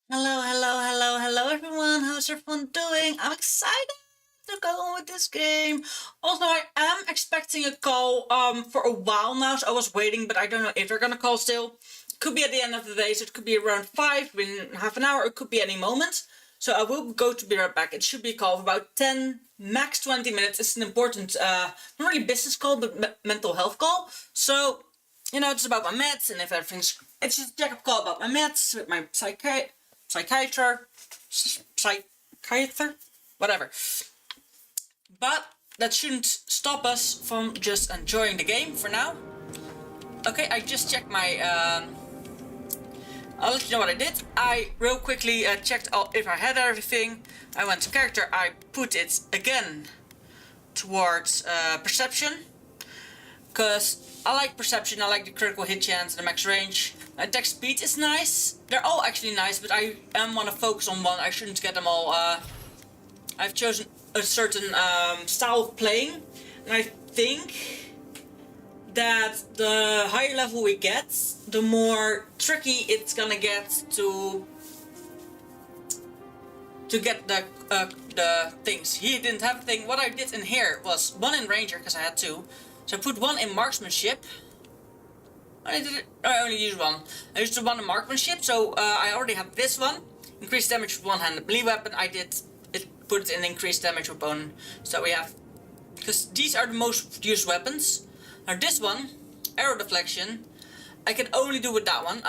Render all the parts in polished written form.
Hello, hello, hello, hello, everyone. How's everyone doing? I'm excited to go on with this game. Also, I am expecting a call for a while now, so I was waiting, but I don't know if they're gonna call still. Could be at the end of the day, so it could be around 5, in half an hour, it could be any moment. So I will go to be right back. It should be a call of about 10, max 20 minutes. It's an important, not really business call, but mental health call. So, it's about my meds, and if everything's, it's just a check-up call about my meds with my psychiatrist, whatever. But that shouldn't stop us from just enjoying the game for now. Okay, I just checked my. I'll let you know what I did. I real quickly checked if I had everything. I went to character. I put it again towards perception, because I like perception. I like the critical hit chance and the max range. Attack speed is nice. They're all actually nice, but I want to focus on one. I shouldn't get them all. I've chosen a certain style of playing, and I think that the higher level we get, the more tricky it's gonna get to get the things. He didn't have a thing. What I did in here was one in ranger, because I had two. So I put one in marksmanship. I only used one. I used the one in marksmanship, so I already have this one. Increased damage with one-handed melee weapon. I did put it in increased damage with bone. So we have, because these are the most used weapons. Now this one, arrow deflection, I can only do with that one.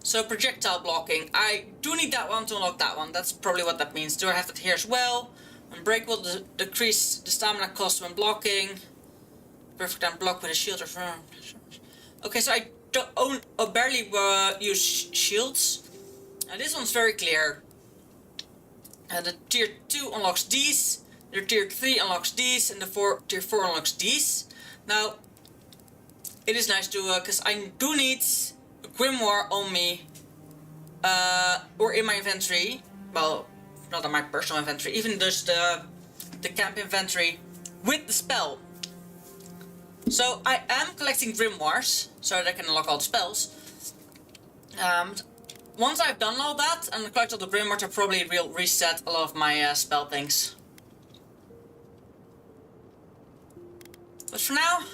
So projectile blocking, I do need that one to unlock that one. That's probably what that means. Do I have it here as well? Unbreakable, decrease the stamina cost when blocking. Perfect time block with a shield or... Okay, so I don't barely use shields. Now this one's very clear. The tier 2 unlocks these, the tier 3 unlocks these, and the tier 4 unlocks these. Now, it is nice to, because I do need a grimoire on me, or in my inventory. Well, not on my personal inventory, even just the camp inventory with the spell. So I am collecting grimoires so that I can unlock all the spells. Once I've done all that and collect all the grimoires, I probably will reset a lot of my spell things. But for now,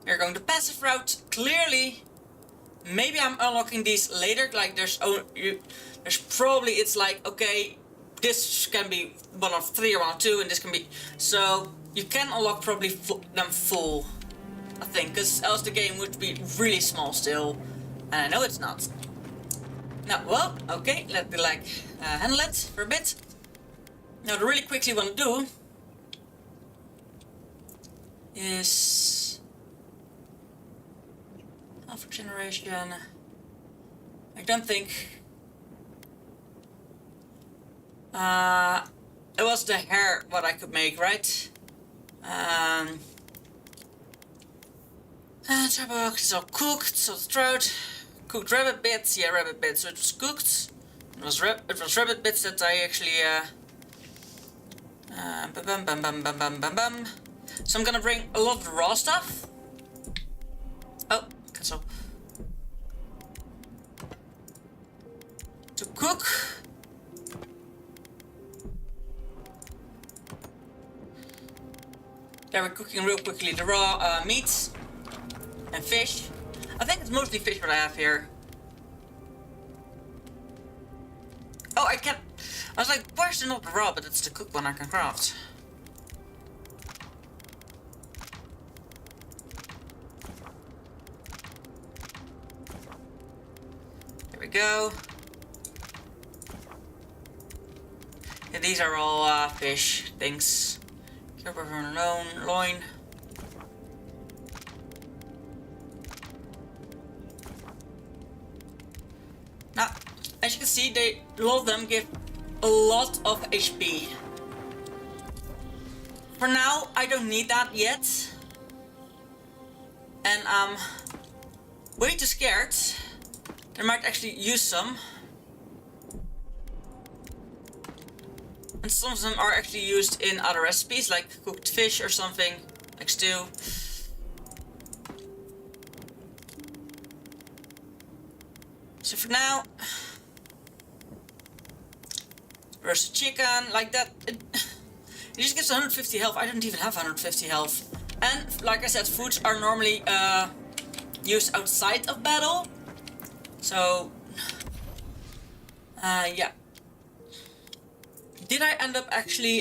we're going the passive route. Clearly, maybe I'm unlocking these later. Like there's probably, it's like, okay, this can be one of 3 or one of 2, and this can be, so you can unlock probably them full, I think, because else the game would be really small still, and I know it's not. Now, well, okay, let me handle it for a bit. Now, what I really quickly want to do is alpha generation. I don't think. It was the hair what I could make, right? It's all cooked, so the throat. Cooked rabbit bits, yeah, rabbit bits. So it was cooked. It was rabbit bits that I actually bum. So I'm gonna bring a lot of the raw stuff. Oh, cancel. To cook. There we're cooking real quickly the raw meats and fish. I think it's mostly fish what I have here. Oh, I was like, where's the not the raw, but it's the cooked one I can craft. There we go. Yeah, these are all fish things. Careful for loin. Now, as you can see, a lot of them give a lot of HP. For now, I don't need that yet. And I'm way too scared. I might actually use some. And some of them are actually used in other recipes, like cooked fish or something, like stew. So for now, there's a chicken, like that. It just gives 150 health. I don't even have 150 health. And like I said, foods are normally used outside of battle. So, yeah. Did I end up actually,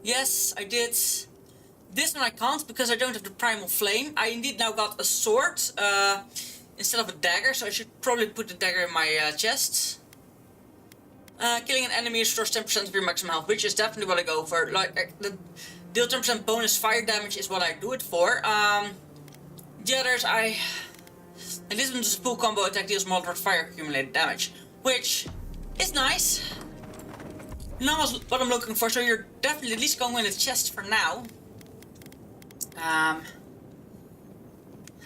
yes, I did. This one I can't because I don't have the primal flame. I indeed now got a sword instead of a dagger, so I should probably put the dagger in my chest. Killing an enemy restores 10% of your maximum health, which is definitely what I go for. Like, the deal 10% bonus fire damage is what I do it for. The others, this one's a full combo attack deals moderate fire accumulated damage, which is nice. Not what I'm looking for, so you're definitely at least going in the chest for now. I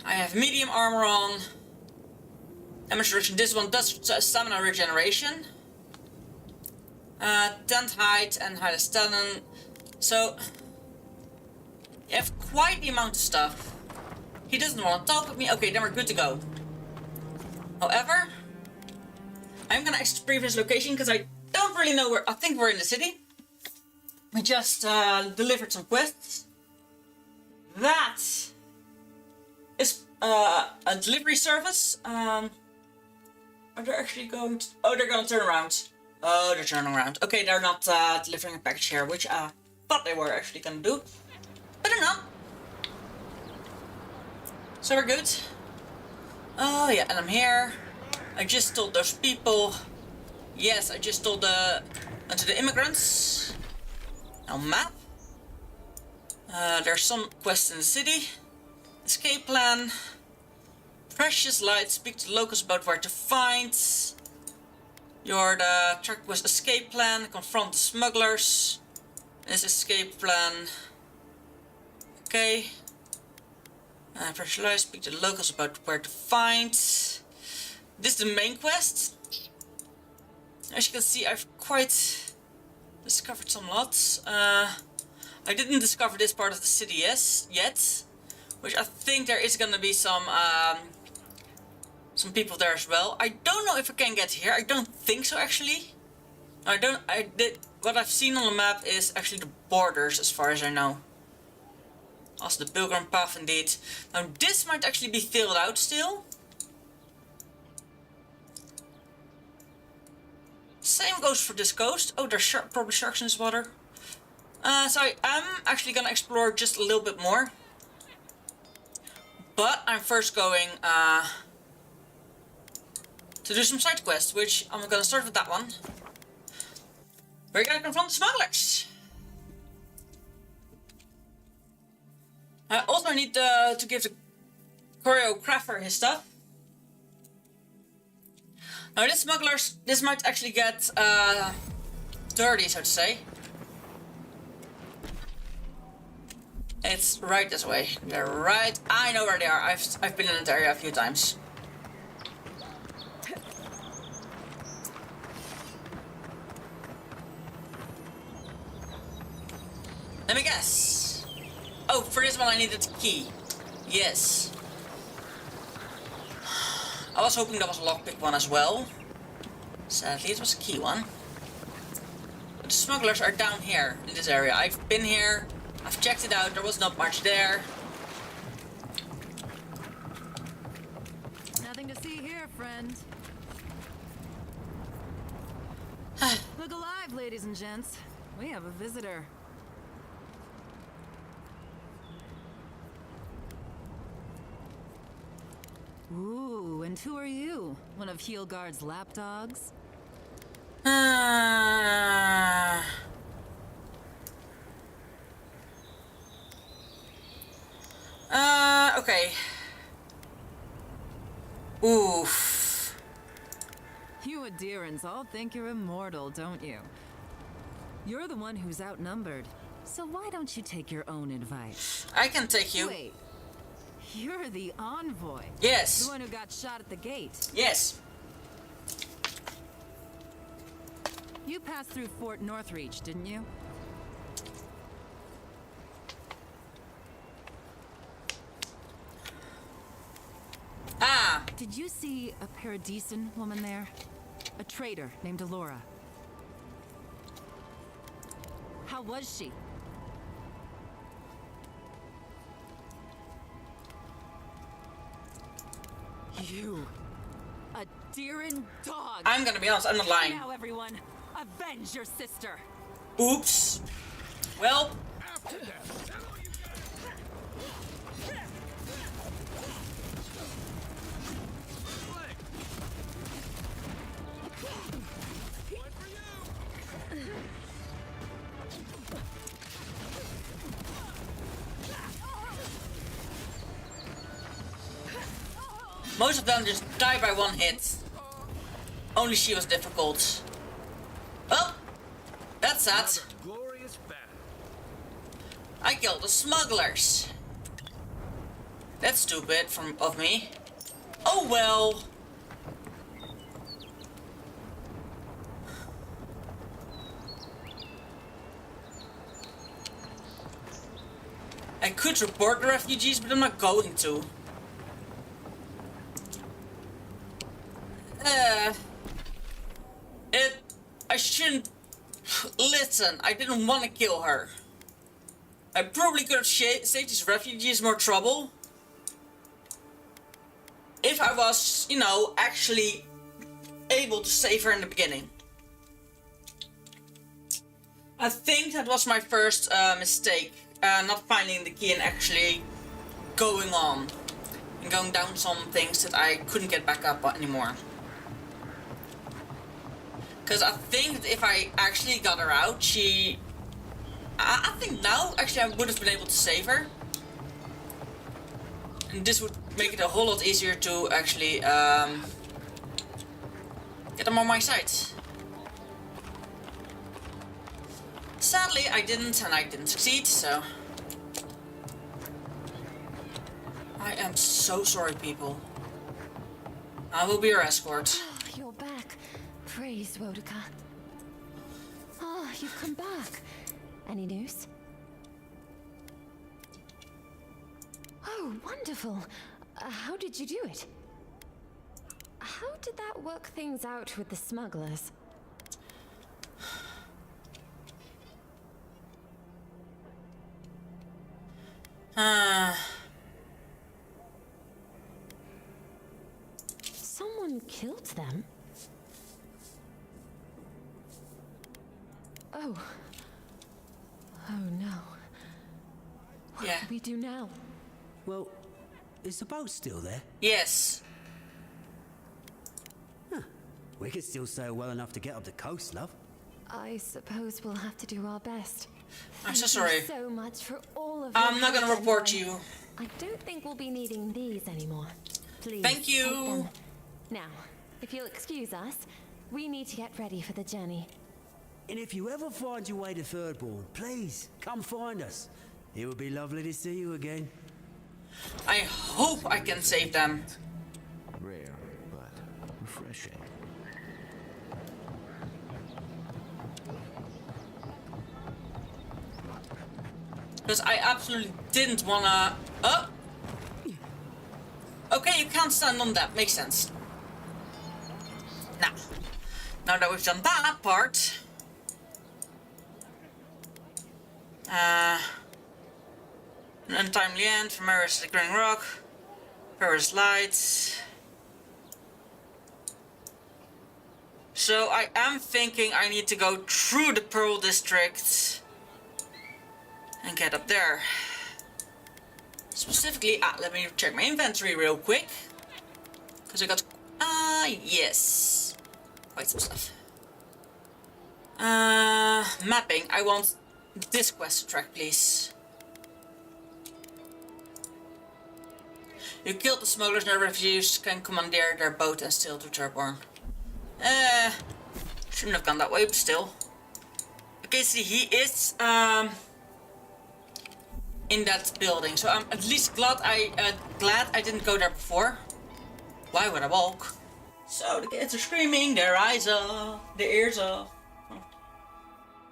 have medium armor on. Damage reduction. This one does stamina regeneration. 10th height and height of stamina. So you have quite the amount of stuff. He doesn't want to talk with me. Okay, then we're good to go. However, I'm gonna exit previous location because I don't really know where. I think we're in the city. We just delivered some quests. That is a delivery service. Are they actually going to... Oh, they're gonna turn around. Oh, they're turning around. Okay, they're not delivering a package here, which I thought they were actually gonna do. But they're not. So we're good. Oh yeah, and I'm here. I just told those people. Yes, I just told to the immigrants. Now map. There's some quests in the city. Escape plan. Precious light. Speak to locals about where to find. Your track quest escape plan. Confront the smugglers. This escape plan. Okay. Precious light. Speak to the locals about where to find. This is the main quest. As you can see, I've quite discovered some lots. I didn't discover this part of the city yet, which I think there is gonna be some people there as well. I don't know if I can get here. I don't think so actually. What I've seen on the map is actually the borders as far as I know. Also the pilgrim path indeed. Now this might actually be filled out still. Same goes for this coast. Oh, there's probably sharks in this water. So I am actually gonna explore just a little bit more. But I'm first going to do some side quests, which I'm gonna start with that one. We're gonna confront the smugglers. I also need to give the choreographer his stuff. Now this smugglers, this might actually get dirty, so to say. It's right this way. They're right. I know where they are. I've been in that area a few times. Let me guess. Oh, for this one I needed a key. Yes. I was hoping that was a lockpick one as well. Sadly, it was a key one. But the smugglers are down here in this area. I've been here. I've checked it out. There was not much there. Nothing to see here, friend. Look alive, ladies and gents. We have a visitor. Ooh, and who are you? One of Heelguard's lapdogs? Okay. Oof. You Adherents all think you're immortal, don't you? You're the one who's outnumbered, so why don't you take your own advice? I can take you. Wait. You're the envoy. Yes. The one who got shot at the gate. Yes. You passed through Fort Northreach, didn't you? Did you see a Paradisen woman there? A traitor named Alora. How was she? You. A Deeren dog. I'm gonna be honest, I'm not lying. Now, everyone, avenge your sister. Oops. Well. Most of them just die by one hit. Only she was difficult. Oh, that's sad. I killed the smugglers. That's stupid of me. Oh well. I could report the refugees, but I'm not going to. I shouldn't... Listen, I didn't want to kill her. I probably could have saved these refugees more trouble. If I was, you know, actually able to save her in the beginning. I think that was my first mistake. Not finding the key and actually going on. And going down some things that I couldn't get back up anymore. Because I think that if I actually got her out, I think now, actually, I would have been able to save her. And this would make it a whole lot easier to actually get them on my side. Sadly, I didn't, and I didn't succeed, so... I am so sorry, people. I will be your escort. Oh, you're back. Praise Wodaka. Oh, you've come back. Any news? Oh, wonderful. How did you do it? How did that work things out with the smugglers? Someone killed them? Oh. Oh no. What Yeah. do we do now? Well, is the boat still there? Yes. Huh. We could still sail well enough to get up the coast, love. I suppose we'll have to do our best. I'm so Thank you sorry. so much for all of I'm your not gonna help report anyway. you. I don't think we'll be needing these anymore. Please. Thank you. take them. Now, if you'll excuse us, we need to get ready for the journey. And if you ever find your way to Thirdborn, please come find us. It would be lovely to see you again. I hope I can save them. Rare, but refreshing. Because I absolutely didn't wanna... Oh! Okay, you can't stand on that. Makes sense. Now that we've done that part... an untimely end, Familiar's the Green Rock, Paris Lights. So I am thinking I need to go through the Pearl District and get up there. Specifically, let me check my inventory real quick. Because I got, yes. Quite some stuff. Mapping, I want this quest track, please. You killed the smugglers and the refugees can commandeer their boat and sail to Turborn. Shouldn't have gone that way, but still. Okay, see, he is, in that building, so I'm at least glad I didn't go there before. Why would I walk? So the kids are screaming, their eyes off, their ears off.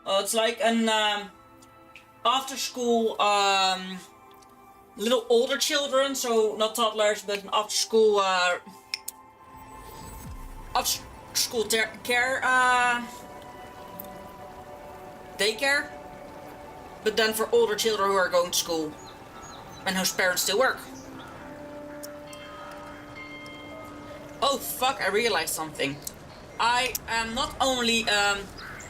Oh, it's like an after school little older children, so not toddlers, but an after school school care daycare, but then for older children who are going to school and whose parents still work. Oh fuck, I realized something. I am not only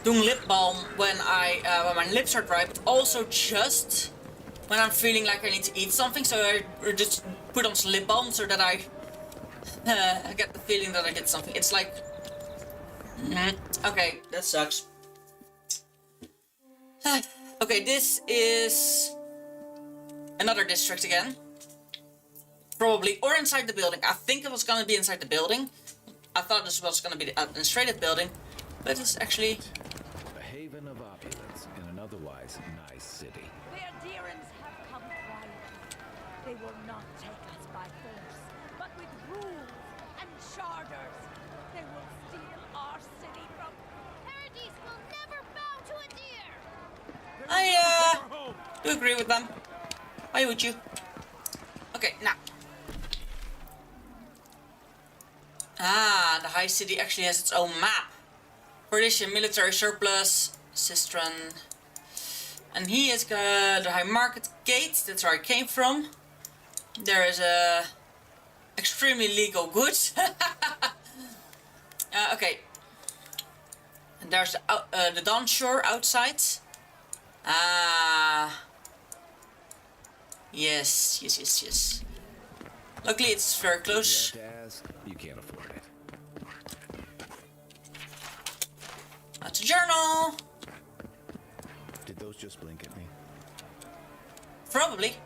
doing lip balm when when my lips are dry, but also just when I'm feeling like I need to eat something, so I just put on some lip balm so that I get the feeling that I get something. It's like... okay, that sucks. Okay, this is another district again. Probably, or inside the building. I think it was gonna be inside the building. I thought this was gonna be the administrative building, but it's actually... A haven of opulence in an otherwise nice city. The Adherents have come quietly. They will not take us by force, but with rules and charters. They will steal our city from... Paradise will never bow to a deer! I do agree with them. Why would you? Okay, now. Ah, the high city actually has its own map. Perdition, military surplus, Sistran. And he has got the high market gate, that's where I came from. There is a extremely legal goods. Okay. And there's the Dawn Shore outside. Ah. Yes. Luckily it's very close. You have to ask, you can't afford it. That's a journal. Did those just blink at me? Probably.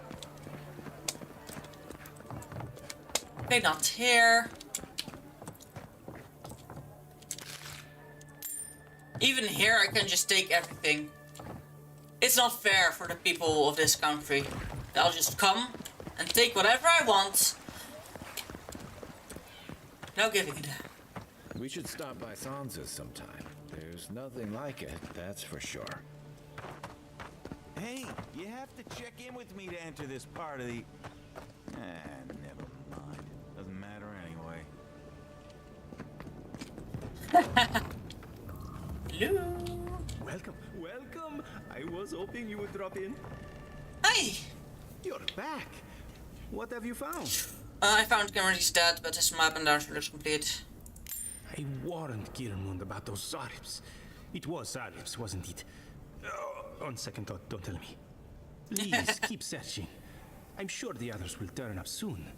Okay, not here. Even here I can just take everything. It's not fair for the people of this country. They'll just come and take whatever I want. No giving it. We should stop by Sansa's sometime. There's nothing like it, that's for sure. Hey, you have to check in with me to enter this part of the... never mind. Doesn't matter anyway. Hello. Welcome. I was hoping you would drop in. Hi. You're back. What have you found? I found Cameron's dead, but his map and dance looks complete. I warned Kirmund about those Zaribs. It was Zaribs, wasn't it? On second thought, don't tell me. Please, keep searching. I'm sure the others will turn up soon.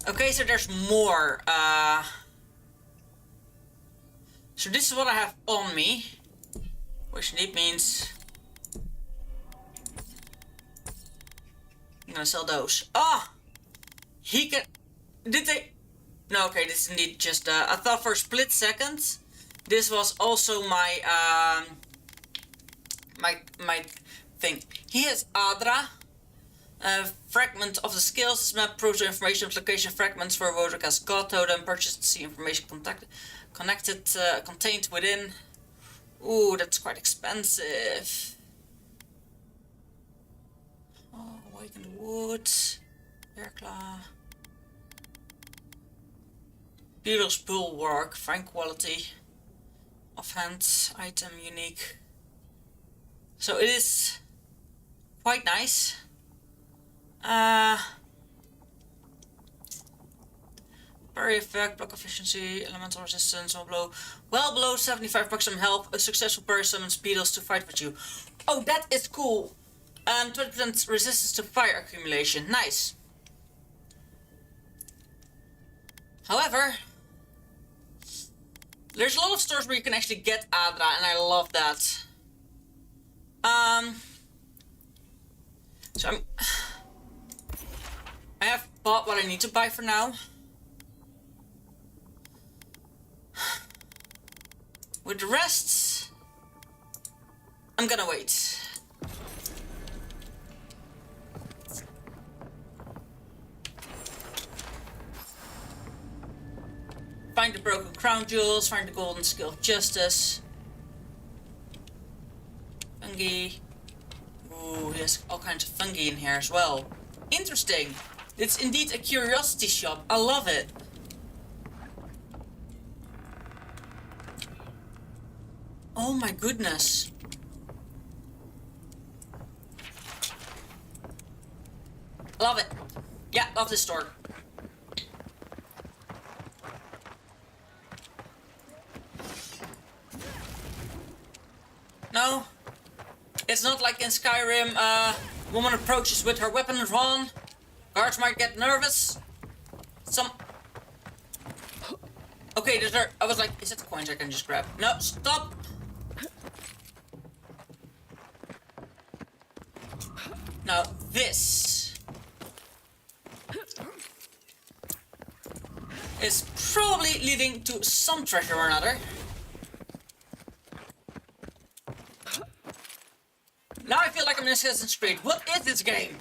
Okay, so there's more. So this is what I have on me. Which indeed means... I'm gonna sell those. Ah! He can... Did they... No, okay, this is indeed just... I thought for a split second this was also my... my thing. He has Adra. Fragment of the skills. This map proves the information of location fragments for Wodrick as God Totem. Purchased to see information contained within. Ooh, that's quite expensive. Oh, Awakened Wood. Bearclaw. Beetle's Bulwark. Fine quality. Offhand. Item unique. So it is quite nice. Parry effect, block efficiency, elemental resistance, well below 75 maximum health. A successful parry summons beetles to fight with you. Oh, that is cool. And 20% resistance to fire accumulation. Nice. However, there's a lot of stores where you can actually get Adra, and I love that. So I have bought what I need to buy for now. With the rest, I'm gonna wait. Find the broken crown jewels, find the golden skill of justice. Fungi. Ooh, there's all kinds of fungi in here as well. Interesting. It's indeed a curiosity shop. I love it. Oh my goodness. Love it. Yeah, love this store. No. It's not like in Skyrim, woman approaches with her weapon drawn. Guards might get nervous. Okay, I was like, is that the coins I can just grab? No, stop! Now, this is probably leading to some treasure or another. Now I feel like I'm in Assassin's Creed. What is this game?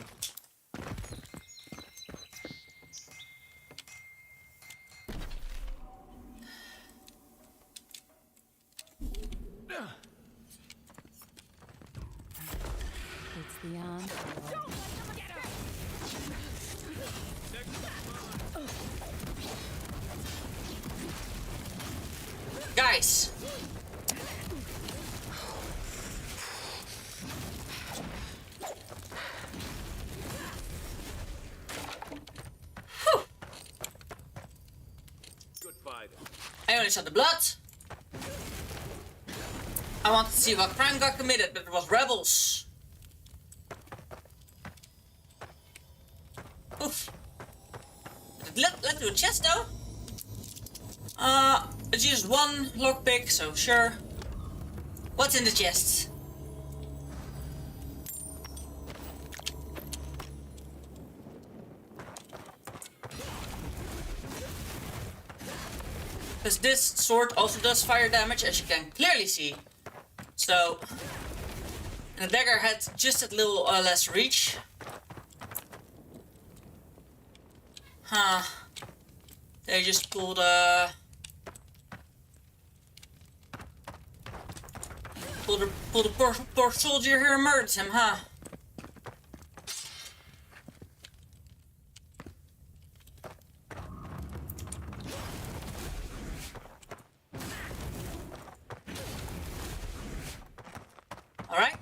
It's the arm. Guys. I only saw the blood. I want to see what crime got committed, but it was rebels. Oof. Let's do a chest though. It's just one lockpick, so sure. What's in the chest? Because this sword also does fire damage, as you can clearly see. So, the dagger had just a little less reach. Huh. They just pulled a poor soldier here and murdered him, huh? Alright.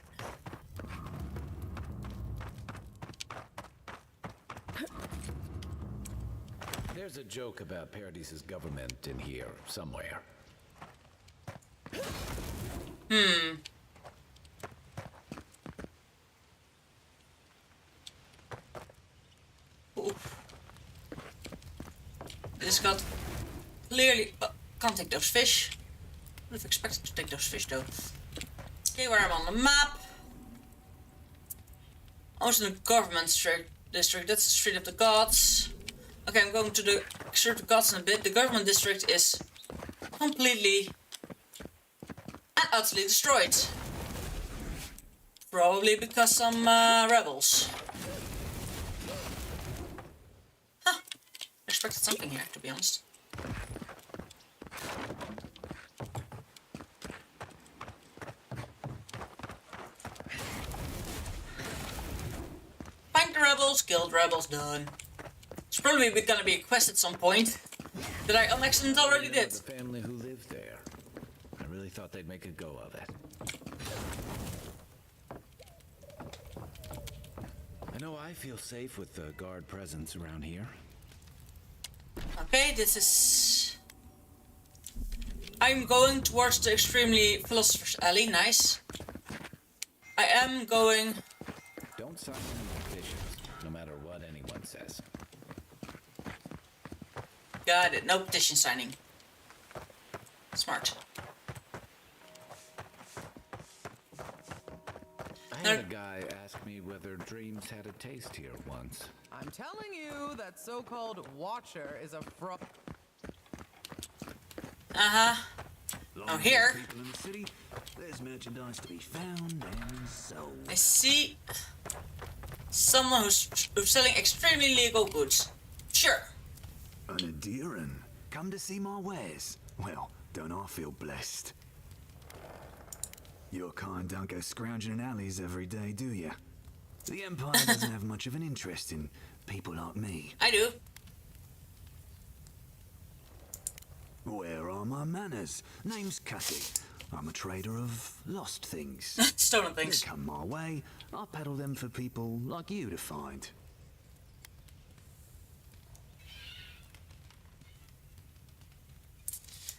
There's a joke about Paradis's government in here somewhere. Oof. This got clearly... can't take those fish. Would have expected to take those fish though. Okay, where I'm on the map. Also in the government district. That's the Street of the Gods. Okay, I'm going to the Street of the Gods in a bit. The government district is completely and utterly destroyed. Probably because some rebels. Huh. I expected something here, to be honest. Find the rebels, killed rebels, done. It's probably gonna be a quest at some point that I on accident already did. The family who lived there. I really thought they'd make a go of it. I know I feel safe with the guard presence around here. Okay, this is... I'm going towards the extremely Philosopher's Alley, nice. I am going... Don't sign any petitions, no matter what anyone says. Got it, no petition signing. Smart. I had a guy ask me whether dreams had a taste here once. I'm telling you, that so-called Watcher is a fraud. Uh-huh. Oh, here. People in the city, there's merchandise to be found and sold. I see someone who's selling extremely legal goods. Sure. An Adiran, come to see my wares. Well, don't I feel blessed? Your kind don't go scrounging in alleys every day, do ya? The Empire doesn't have much of an interest in people like me. I do. Where are my manners? Name's Cutty. I'm a trader of lost things. Stolen They things. come my way, I peddle them for people like you to find.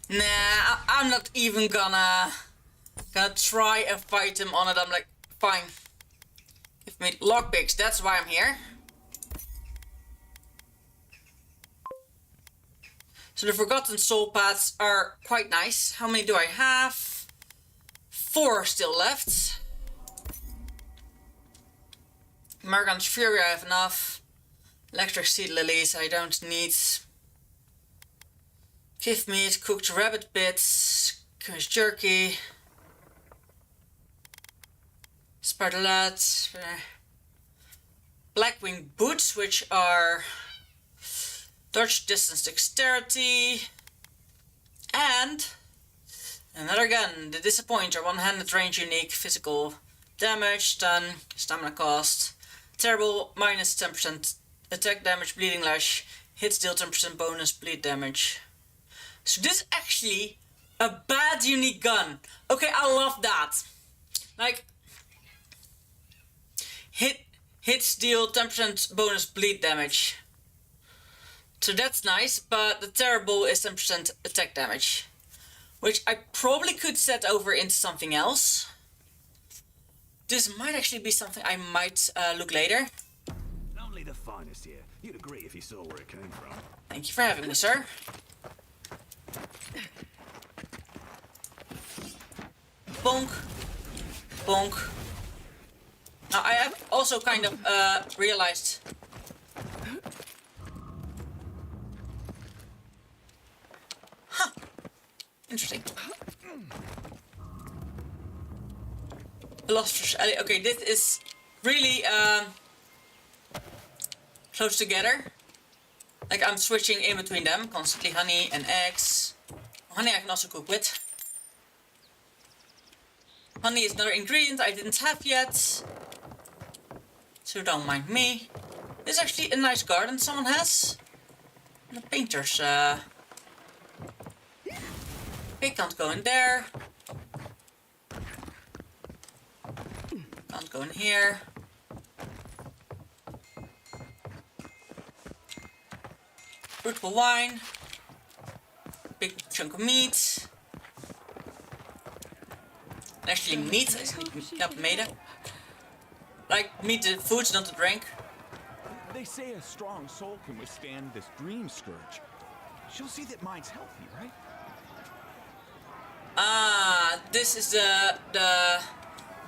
Nah, I'm not even gonna try and fight him on it. I'm like, fine. Give me lockpicks, that's why I'm here. So the Forgotten Soul Paths are quite nice. How many do I have? 4 still left. Margan's Fury I have enough. Electric Seed Lilies I don't need. Give meat, cooked rabbit bits, curry jerky. Spartalat. Blackwing boots, which are dodge, distance, dexterity, and another gun, the Disappointer, one-handed range, unique, physical damage, stun, stamina cost, terrible, minus 10% attack damage, bleeding lash, hits deal 10% bonus, bleed damage. So this is actually a bad unique gun. Okay, I love that. Like, hits deal 10% bonus bleed damage. So that's nice, but the terrible is 10% attack damage. Which I probably could set over into something else. This might actually be something I might look later. Only the finest here. You'd agree if you saw where it came from. Thank you for having me, sir. Bonk. Bonk. Now I have also kind of realized... Huh. Interesting. Philosopher's Alley. Okay, this is really close together. Like I'm switching in between them constantly. Honey and eggs. Honey I can also cook with. Honey is another ingredient I didn't have yet. So don't mind me. This is actually a nice garden someone has. And the painter's pig can't go in there. Can't go in here. Fruitful wine. Big chunk of meat. And actually meat is not made of. Like meat, the food's not the drink. They say a strong soul can withstand this dream scourge. She'll see that mine's healthy, right? Ah, this is the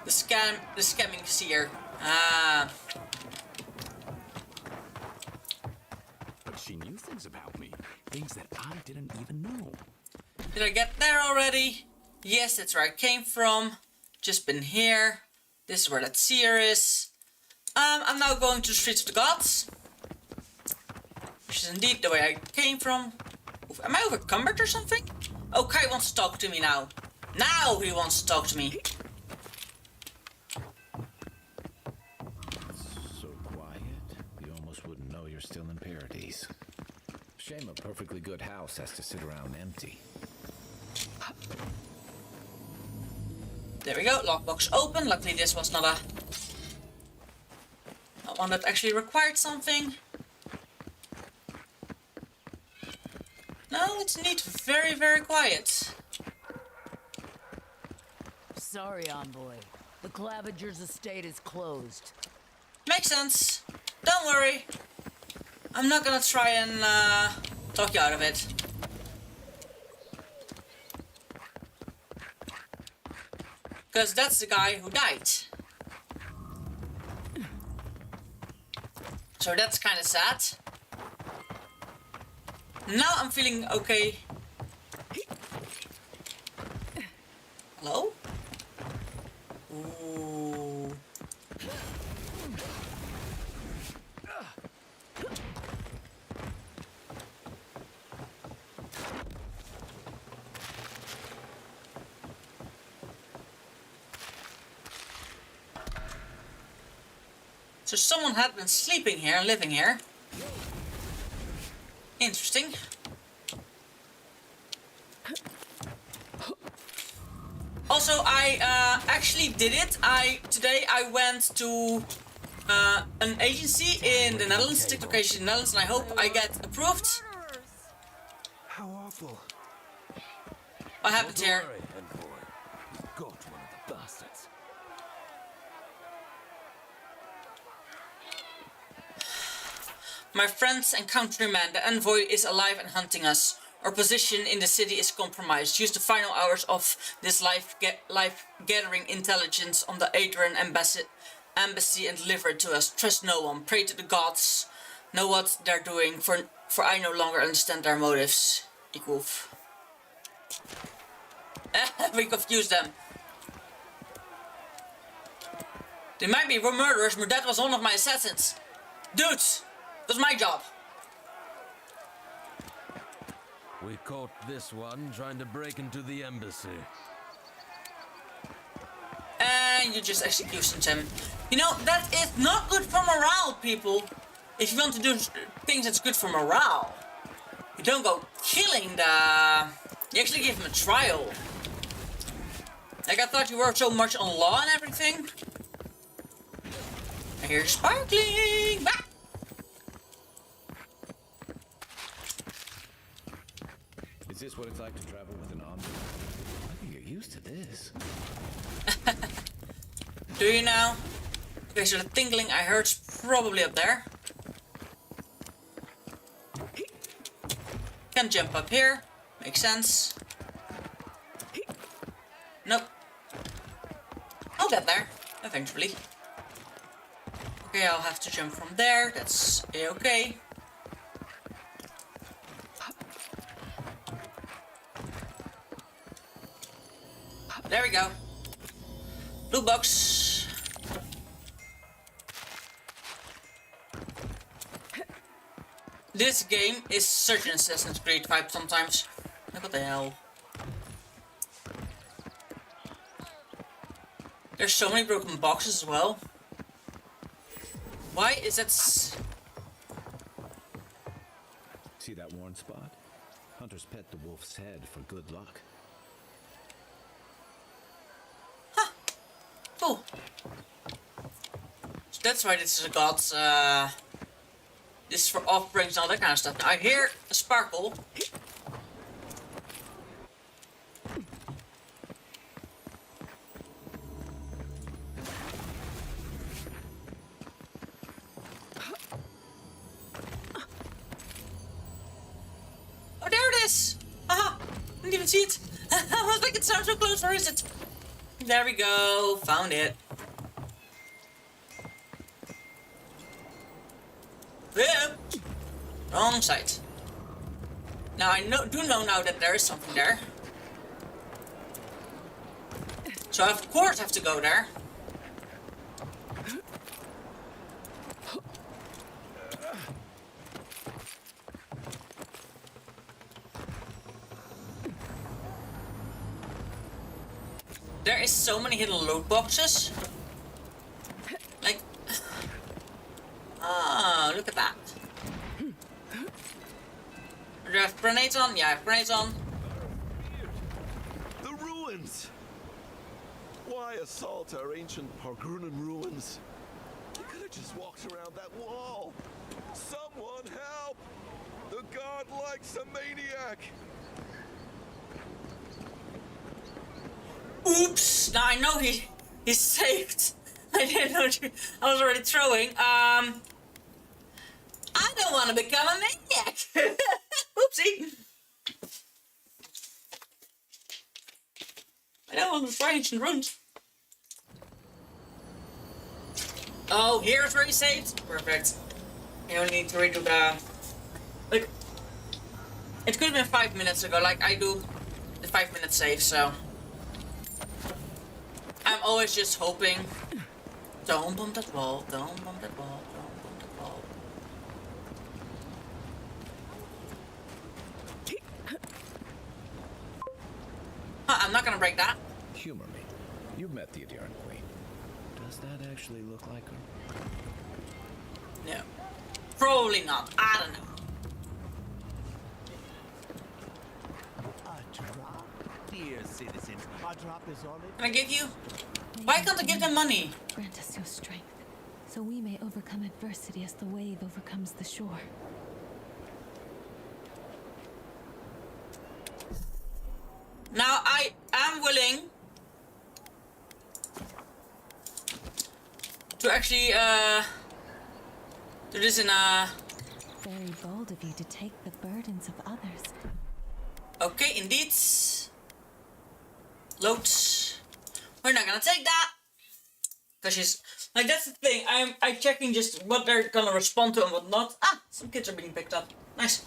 scamming seer. Ah. But she knew things about me, things that I didn't even know. Did I get there already? Yes, that's where I came from. Just been here. This is where that seer is. I'm now going to the Streets of the Gods. Which is indeed the way I came from. Am I overcumbered or something? Oh, Kai wants to talk to me now. Now he wants to talk to me. So quiet, you almost wouldn't know you're still in Paradise. Shame a perfectly good house has to sit around empty. There we go, lockbox open. Luckily this was not one that actually required something. No, it's indeed very, very quiet. Sorry, envoy. The Clavigers' estate is closed. Makes sense. Don't worry. I'm not gonna try and talk you out of it. Because that's the guy who died. So that's kind of sad. Now I'm feeling okay. Hello? Ooh. So someone had been sleeping here, living here. Interesting. Also, I actually did it. Today I went to an agency in the Netherlands, TikTok location in the Netherlands, and I hope I get approved. How awful. What happened here? Got one of the bastards. My friends and countrymen, the envoy is alive and hunting us. Our position in the city is compromised. Use the final hours of this life gathering intelligence on the Adrian embassy and deliver it to us. Trust no one. Pray to the gods. Know what they're doing, for I no longer understand their motives. Ik wolf. We confused them. They might be murderers, but that was one of my assassins. Dudes, that's my job. We caught this one trying to break into the embassy. And you just executed him. You know, that is not good for morale, people. If you want to do things that's good for morale, you don't go killing the... You actually give him a trial. Like, I thought you were so much on law and everything. I hear sparkling! Ah! Is this what it's like to travel with an army? I think you're used to this. Do you now? Okay, so the tingling I heard's probably up there. Can jump up here. Makes sense. Nope. I'll get there, eventually. Okay, I'll have to jump from there. That's okay. There we go. Blue box. This game is such an Assassin's Creed vibe sometimes. Like, what the hell? There's so many broken boxes as well. Why is that See that worn spot? Hunters pet the wolf's head for good luck. Huh. Cool. So that's why this is a god's, this is for offerings and all that kind of stuff. Now I hear a sparkle. Oh, there it is! Haha! Didn't even see it! I was like, it sounds so close, where is it? There we go, found it. Yeah. Wrong side. Now I do know now that there is something there. So I of course have to go there. There is so many hidden loot boxes. Like, oh, look at that. Do you have grenades on? Yeah, I have grenades on. The ruins! Why assault our ancient Pargrunan ruins? You could have just walked around that wall. Someone help! The god likes a maniac! Oops! Now I know he's saved. I didn't know I was already throwing. I don't want to become a maniac. Oopsie. I don't want to try ancient runes. Oh, here's where he saved. Perfect. You only need to redo the. Like, it could have been 5 minutes ago. Like I do the 5-minute save, so. I'm always just hoping. Don't bump that wall, don't bump that wall, don't bump that wall. Huh, I'm not gonna break that. Humor me. You've met the Adiran Queen. Does that actually look like her? No. Probably not. I don't know. here, citizens. Our drop is on it. Can I give you? Why can't I give them money? Grant us your strength, so we may overcome adversity as the wave overcomes the shore. Now I am willing to actually do this in a... Very bold of you to take the burdens of others. Okay, indeed. Load. We're not gonna take that. Cause she's like, that's the thing. I'm checking just what they're gonna respond to and what not. Ah, some kids are being picked up. Nice.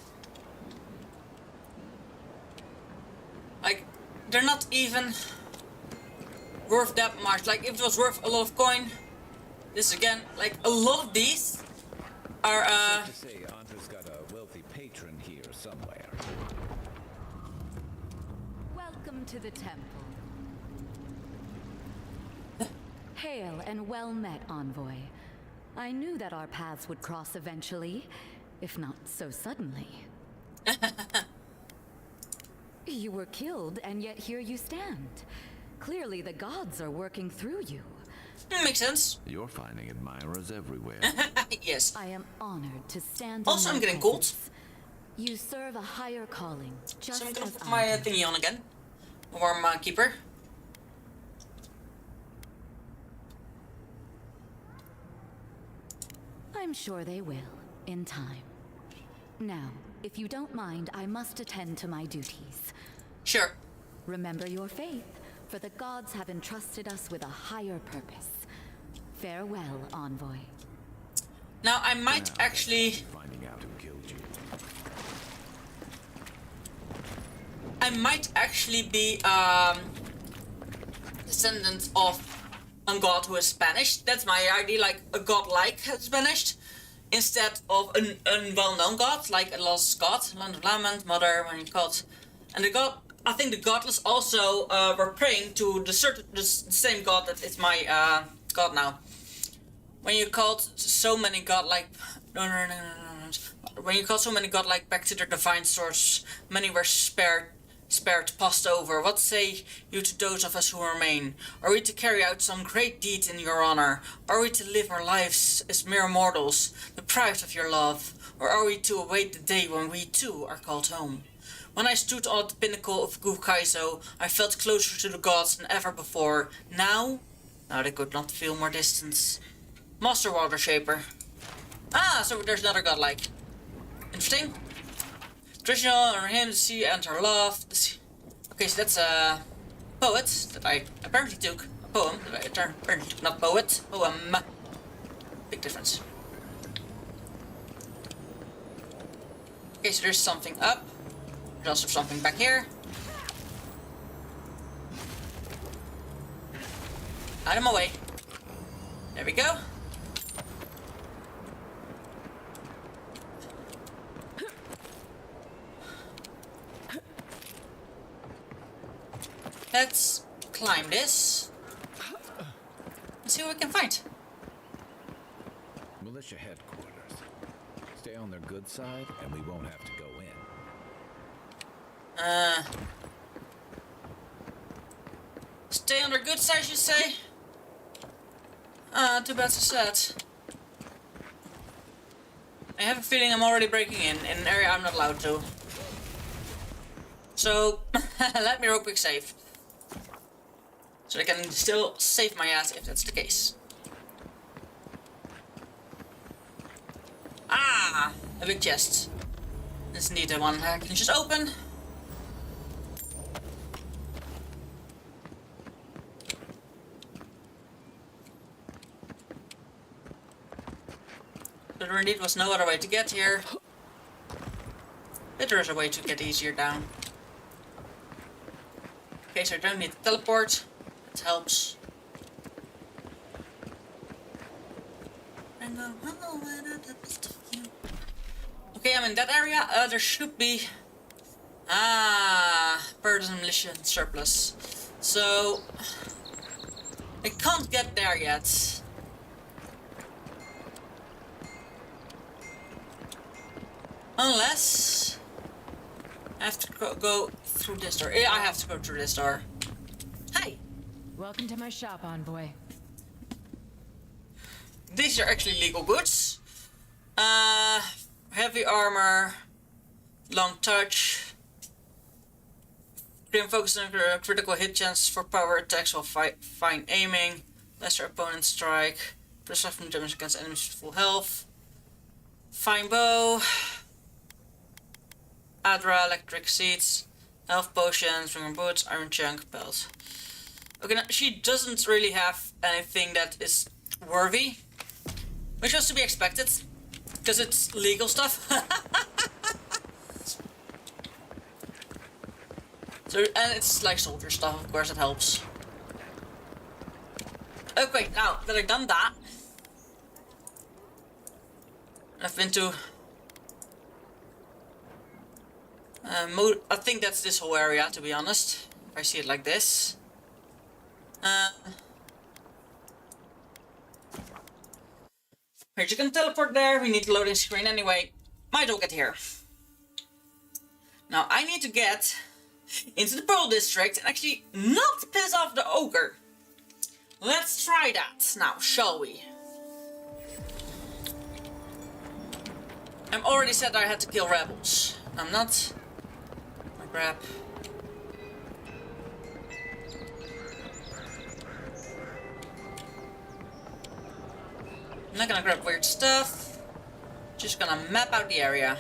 Like, they're not even worth that much. Like, if it was worth a lot of coin, this again, like a lot of these are Safe to say Anta's got a wealthy patron here somewhere. Welcome to the temple. Hail and well met, envoy. I knew that our paths would cross eventually, if not so suddenly. You were killed, and yet here you stand. Clearly the gods are working through you. Makes sense. You're finding admirers everywhere. Yes. I am honored to stand Also, in I'm your getting gold. presence. You serve a higher calling, just So I'm gonna as put I my do. thingy on again. Warm keeper. I'm sure they will, in time. Now, if you don't mind, I must attend to my duties. Sure. Remember your faith, for the gods have entrusted us with a higher purpose. Farewell, envoy. Now I might actually... Finding out who killed you. I might actually be descendant of a god who is Spanish. That's my idea, like a god-like Spanish, instead of an well-known god, like a lost god, Land of Lament, Mother, when you called. And the god, I think the godless also were praying to the same god that is my god now. When you called so many godlike, no. When you called so many godlike back to their divine source, many were spared, passed over. What say you to those of us who remain? Are we to carry out some great deed in your honor? Are we to live our lives as mere mortals, deprived of your love? Or are we to await the day when we too are called home? When I stood on the pinnacle of Gukaizo, I felt closer to the gods than ever before. Now they could not feel more distance. Master Water Shaper. Ah, so there's another godlike. Interesting. Traditional honor him, the sea and her love. Okay, so that's a poet that I apparently took. A poem that I apparently took, not poet. Poem. Big difference. Okay, so there's something up. There's also something back here. Out of my way. There we go. Let's climb this. Let's see what we can find. Militia headquarters. Stay on their good side, and we won't have to go in. Stay on their good side, you say? Too bad, so sad. I have a feeling I'm already breaking in an area I'm not allowed to. So, let me real quick save. So I can still save my ass if that's the case. Ah! A big chest. This is indeed the one I can just open. So there indeed was no other way to get here. But there is a way to get easier down. Okay, so I don't need to teleport. That helps. Okay, I'm in that area. There should be... Partisan militia surplus. So... I can't get there yet. Unless... I have to go through through this door. Yeah, I have to go through this door. Hi! Welcome to my shop, Envoy. These are actually legal goods. Heavy armor, long touch, grim focus on critical hit chance for power attacks while fine aiming, lesser opponent strike, plus 5 damage against enemies with full health, fine bow, Adra, electric seeds, health potions, ringer boots, iron chunk, belt. Okay, now she doesn't really have anything that is worthy, which was to be expected. Because it's legal stuff. So, and it's like soldier stuff, of course, it helps. Okay, now that I've done that, I've been to... I think that's this whole area, to be honest. If I see it like this. You can teleport there, we need the loading screen anyway. Might as well get here. Now I need to get into the Pearl District and actually not piss off the ogre. Let's try that now, shall we? I'm already said I had to kill rebels. I'm not. Grab. I'm not gonna grab weird stuff. Just gonna map out the area.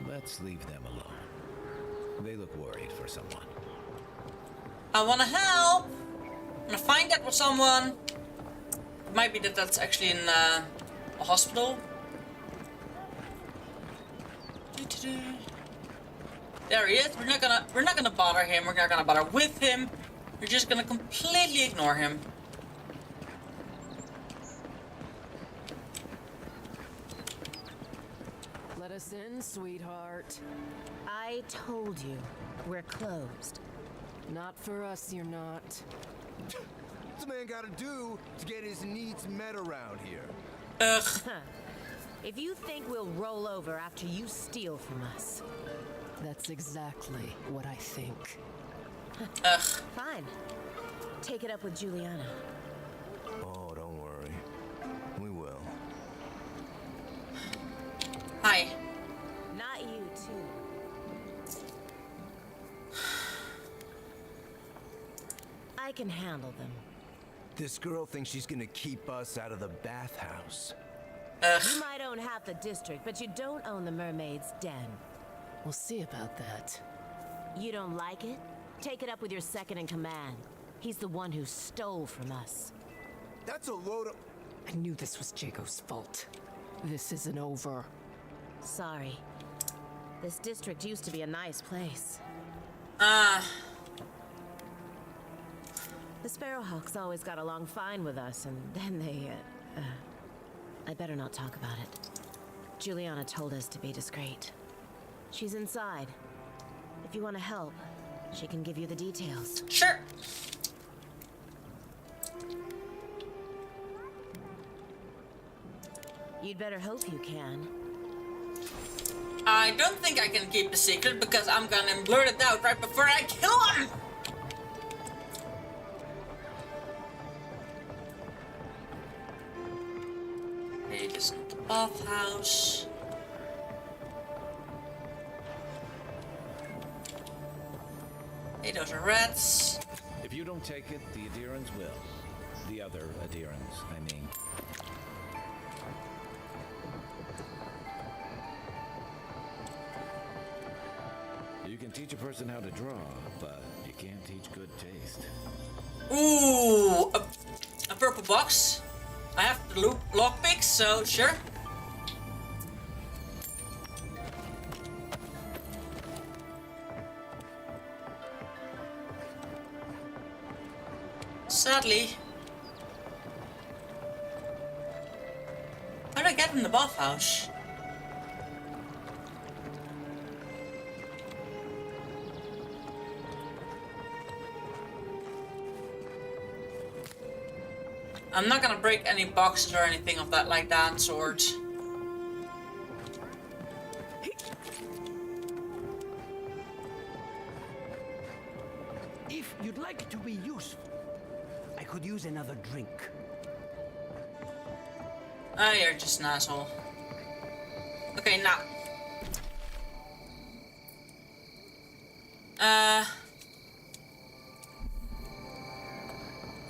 Let's leave them alone. They look worried for someone. I wanna help! I'm gonna find that with someone. It might be that that's actually in a hospital. There he is. We're not gonna bother him. We're not gonna bother with him. We're just gonna completely ignore him. Let us in, sweetheart. I told you, we're closed. Not for us, you're not. What's a man gotta do to get his needs met around here? Ugh. If you think we'll roll over after you steal from us. That's exactly what I think. Ugh. Fine. Take it up with Juliana. Oh, don't worry. We will. Hi. Not you, too. I can handle them. This girl thinks she's gonna keep us out of the bathhouse. You might own half the district, but you don't own the mermaid's den. We'll see about that. You don't like it? Take it up with your second in command. He's the one who stole from us. That's a load of... I knew this was Jago's fault. This isn't over. Sorry. This district used to be a nice place. The Sparrowhawks always got along fine with us, and then they, I better not talk about it. Juliana told us to be discreet. She's inside. If you want to help, she can give you the details. Sure. You'd better hope you can. I don't think I can keep the secret because I'm gonna blurt it out right before I kill him! It isn't the bathhouse. Hey, those are rats. If you don't take it, the adherents will. The other adherents, I mean. You can teach a person how to draw, but you can't teach good taste. Ooh, a purple box. I have the lockpicks, so sure. Sadly. How do I get in the bathhouse? I'm not gonna break any boxes or anything of that like that sort. you'd like to be useful, I could use another drink. Ah, you're just an asshole. Okay, now.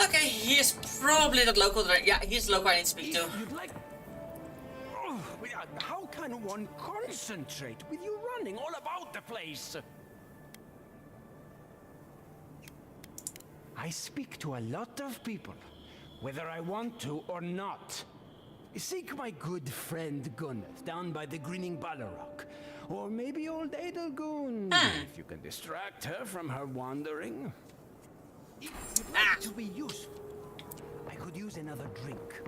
Okay, he is probably the local. Yeah, he's the local I need to speak to. You'd like. Oh, how can one concentrate with you running all about the place? I speak to a lot of people, whether I want to or not. Seek my good friend Gunneth down by the grinning Balrog. Or maybe old Edelgun, if you can distract her from her wandering. If you'd like to be useful, I could use another drink.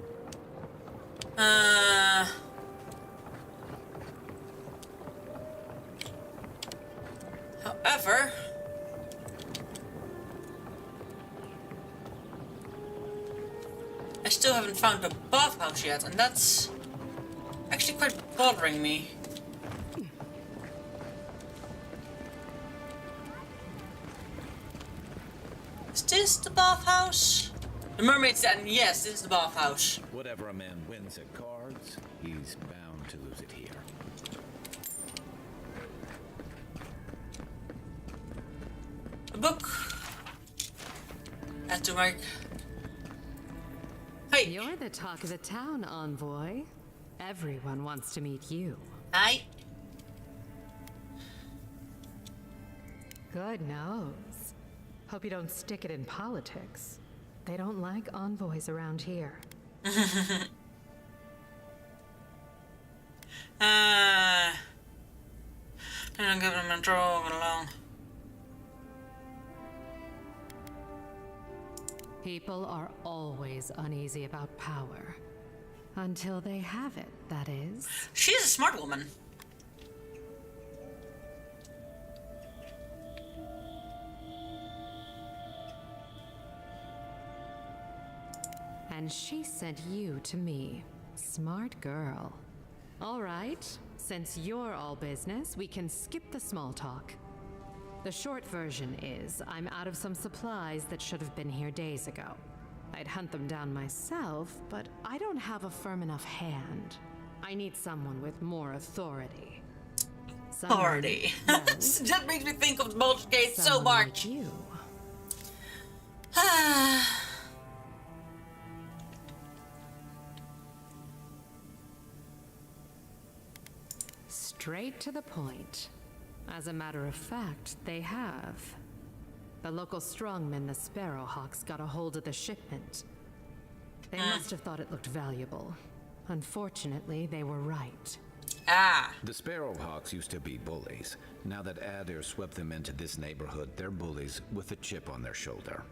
However, I still haven't found the bathhouse yet, and that's actually quite bothering me. Is this the bathhouse? The mermaid's dead, and yes, this is the bathhouse. Whatever a man wins at cards, he's bound to lose it here. A book. Have to make. Hey. You're the talk of the town, Envoy. Everyone wants to meet you. Hi. Good nose. Hope you don't stick it in politics. They don't like envoys around here. I don't give them a draw along. People are always uneasy about power. Until they have it, that is. She's a smart woman. And she sent you to me. Smart girl. All right, since you're all business, we can skip the small talk. The short version is, I'm out of some supplies that should have been here days ago. I'd hunt them down myself, but I don't have a firm enough hand. I need someone with more authority. Authority. That makes me think of the Baldur's Gate so much. Like you. Straight to the point. As a matter of fact, they have. The local strongmen, the Sparrowhawks, got a hold of the shipment. They must have thought it looked valuable. Unfortunately, they were right. The Sparrowhawks used to be bullies. Now that Adair swept them into this neighborhood, they're bullies with a chip on their shoulder.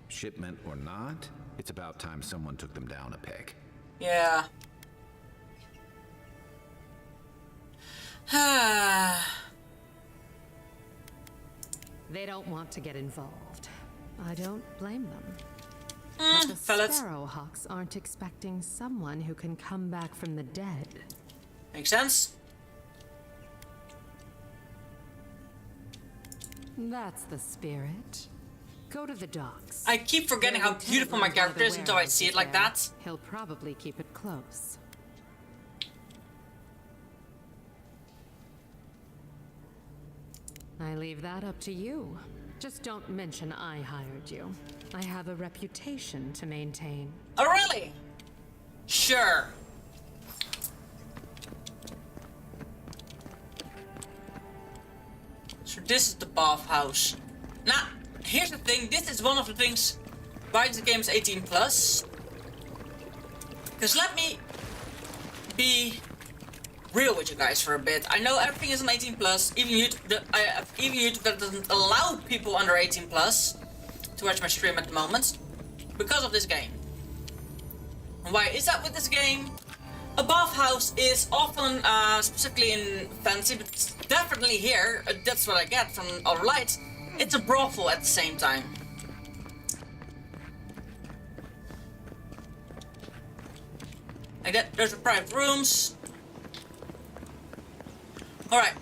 Shipment or not, it's about time someone took them down a peg. Yeah. They don't want to get involved. I don't blame them. But the Sparrowhawks aren't expecting someone who can come back from the dead. Makes sense. That's the spirit. Go to the docks. I keep forgetting how beautiful my character is until I see it like that. He'll probably keep it close. I leave that up to you. Just don't mention I hired you. I have a reputation to maintain. Oh, really? Sure. So this is the bathhouse. Now, here's the thing. This is one of the things why the game is 18+. Because let me be real with you guys for a bit. I know everything is on 18+. Even YouTube that doesn't allow people under 18+ to watch my stream at the moment because of this game. And why is that with this game? A bathhouse is often, specifically in fantasy, but definitely here, that's what I get from Outer Light, it's a brothel at the same time. Like that, there's private rooms. Alright.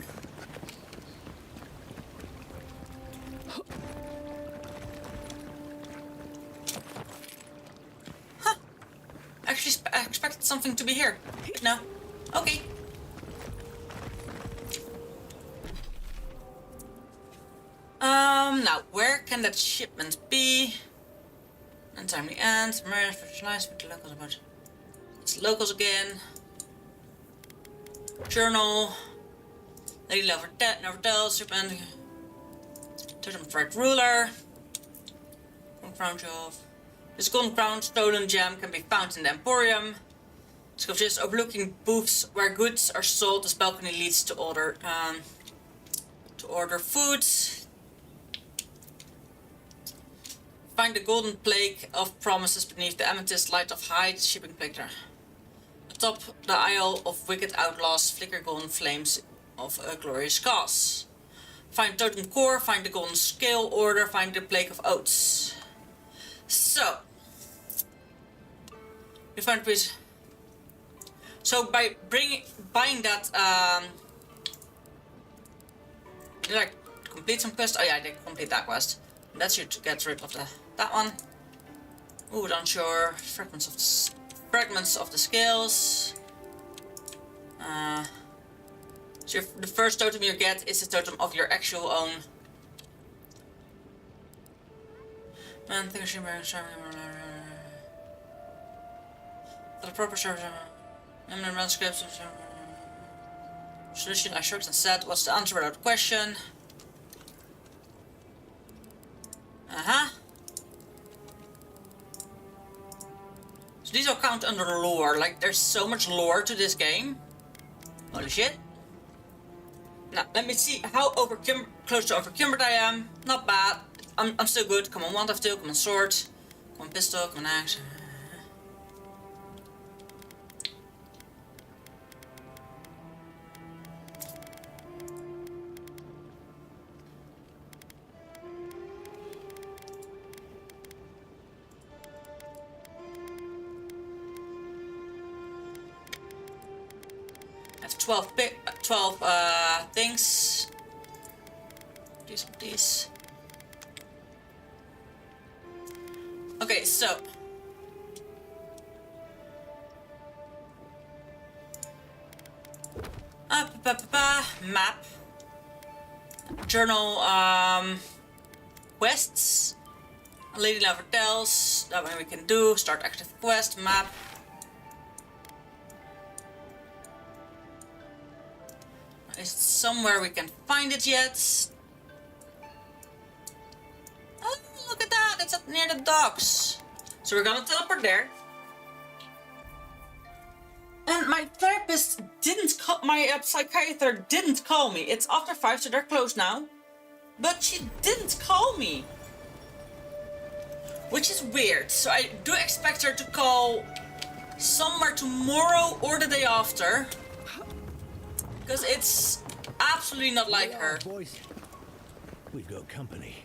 something to be here. But no. Okay. Now, where can that shipment be? Untimely end. Marriage fertilized with the locals about. It's locals again. Journal. Lady Novotel, Serpent. Totem of Right Ruler. Crown Jewel. This golden crown stolen gem can be found in the Emporium. Just overlooking booths where goods are sold. This balcony leads to order foods. Find the golden plague of promises beneath the amethyst light of Hyde shipping plague there. Atop the Isle of Wicked Outlaws flicker golden flames of a glorious cause. Find totem core, find the golden scale order, find the plague of oats. So you find please. So by buying that like complete some quest. Oh yeah, I did complete that quest. That's you to get rid of that one. Ooh, unsure. Fragments of the scales. So the first totem you get is the totem of your actual own. Man, think the proper service. Manuscripts. Solution I shrugged and said, what's the answer without question? So these all count under lore. Like, there's so much lore to this game. Holy shit. Now, let me see how close to overcumbered I am. Not bad. I'm still good. Come on, wand of two. Come on, sword. Come on, pistol. Come on, axe. I have 12 things. These. Okay, so map, journal, quests. Lady Lover tells that one we can do. Start active quest map. Is it somewhere we can find it yet? Oh, look at that! It's up near the docks. So we're gonna teleport there. And my therapist didn't call, my psychiatrist didn't call me. It's after 5, so they're closed now. But she didn't call me. Which is weird. So I do expect her to call somewhere tomorrow or the day after. Because it's absolutely not like her. Boys, we've got company.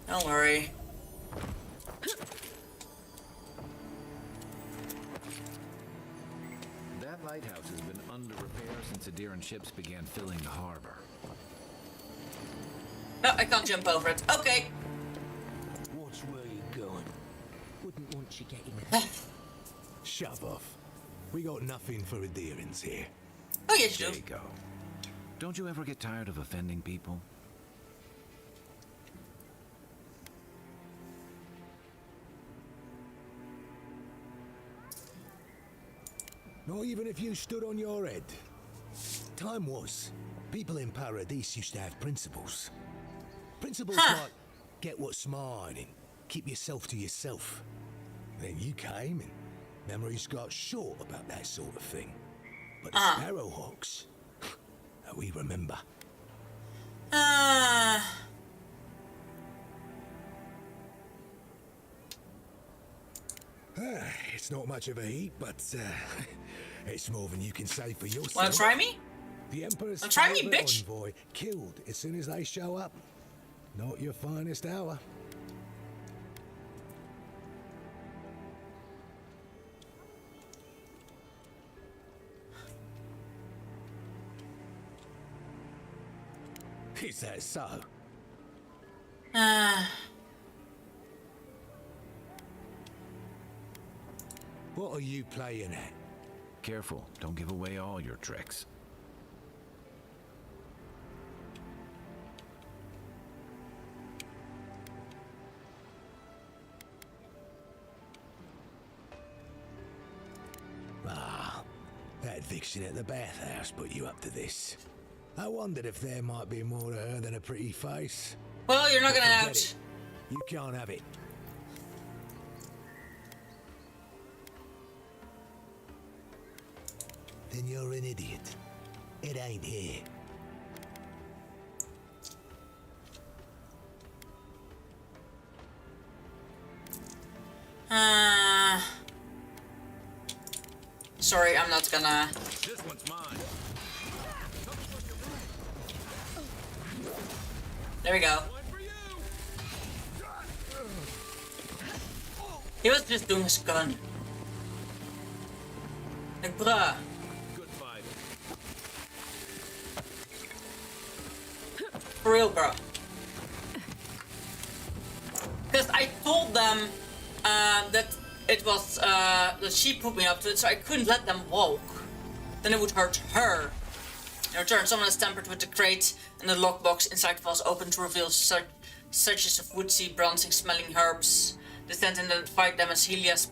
Don't worry. That lighthouse has been under repair since Adiran ships began filling the harbor. No, I can't jump over it. Okay. Watch where you're going. Wouldn't want you getting Shove off. We got nothing for adherence here. Oh yes, you do. There you go. Don't you ever get tired of offending people? Not even if you stood on your head. Time was, people in Paradise used to have principles. Principles like get what's mine and keep yourself to yourself. Then you came and memories got short about that sort of thing. But the Sparrowhawks, we remember. It's not much of a heat, but it's more than you can say for yourself. Wanna try me? The Emperor's try me, bitch. envoy killed as soon as they show up. Not your finest hour. Is that so? What are you playing at? Careful, don't give away all your tricks. Ah, that vixen at the bathhouse put you up to this. I wondered if there might be more to her than a pretty face. Well, you're not But gonna forget out. it. You can't have it. Then you're an idiot. It ain't here. Sorry, I'm not gonna. This one's mine. There we go. He was just doing his gun. Like, bruh. Good fight. For real, bro. Because I told them that it was that she put me up to it, so I couldn't let them walk. Then it would hurt her. In return, someone has tampered with the crate, and the lockbox inside was open to reveal such of woodsy, bronzing-smelling herbs. The tent identified them as Helias,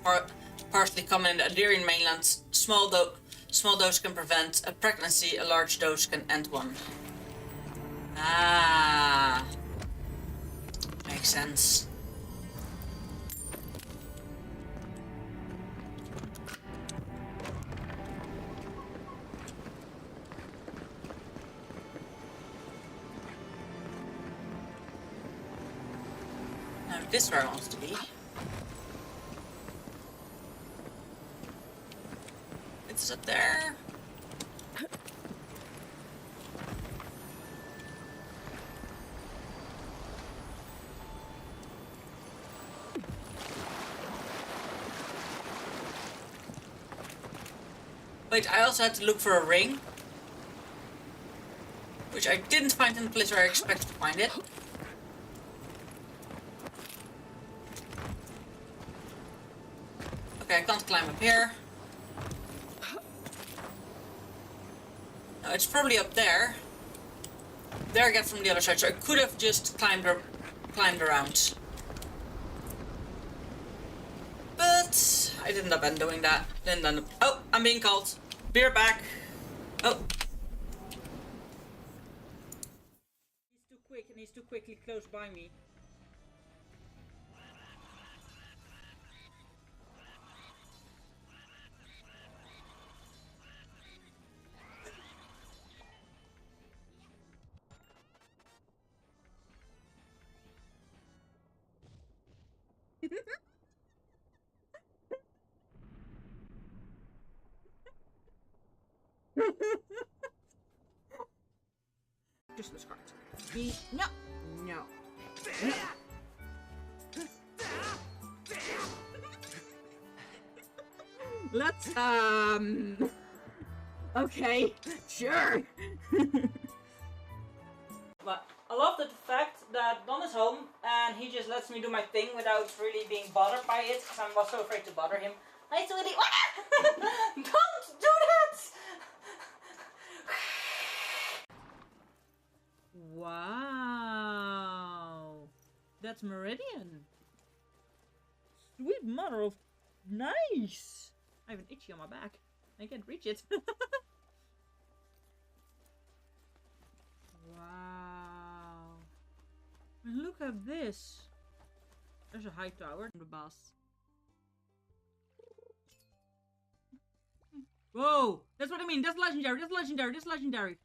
partially common in the Aderian mainland. Small dose can prevent a pregnancy, a large dose can end one. Ah, makes sense. Now this is where I want to be. It's up there. Wait, I also had to look for a ring. Which I didn't find in the place where I expected to find it. Okay, I can't climb up here. No, it's probably up there. There I get from the other side, so I could have just climbed around. But I didn't end up doing that. Oh, I'm being called. Be right back. Oh. He's too quick and he's too quickly close by me. Just this card. No. No. Let's, okay, sure. But I love the fact that Don is home and he just lets me do my thing without really being bothered by it, because I was so afraid to bother him. Hi, sweetie. Don't do that! Wow. That's Meridian. Sweet mother of... Nice! I have an itchy on my back. I can't reach it. Wow. And look at this. There's a high tower from the bus. Whoa! That's what I mean. That's legendary. That's legendary. That's legendary.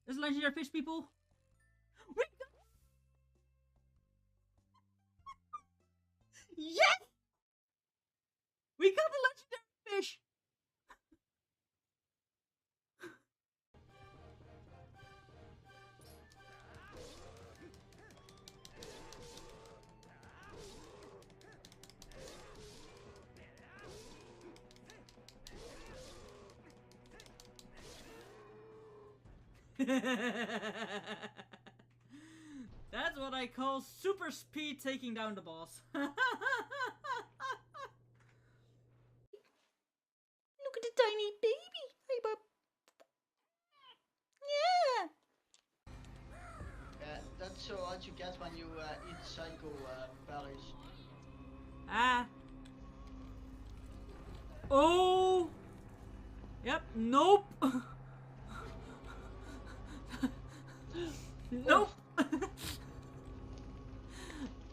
That's legendary fish, people. We got... Yes! We got the legendary fish. That's what I call super speed taking down the boss. Look at the tiny baby. Hey, bub. Yeah. That's what you get when you eat psycho berries. Ah. Oh. Yep. Nope. Nope.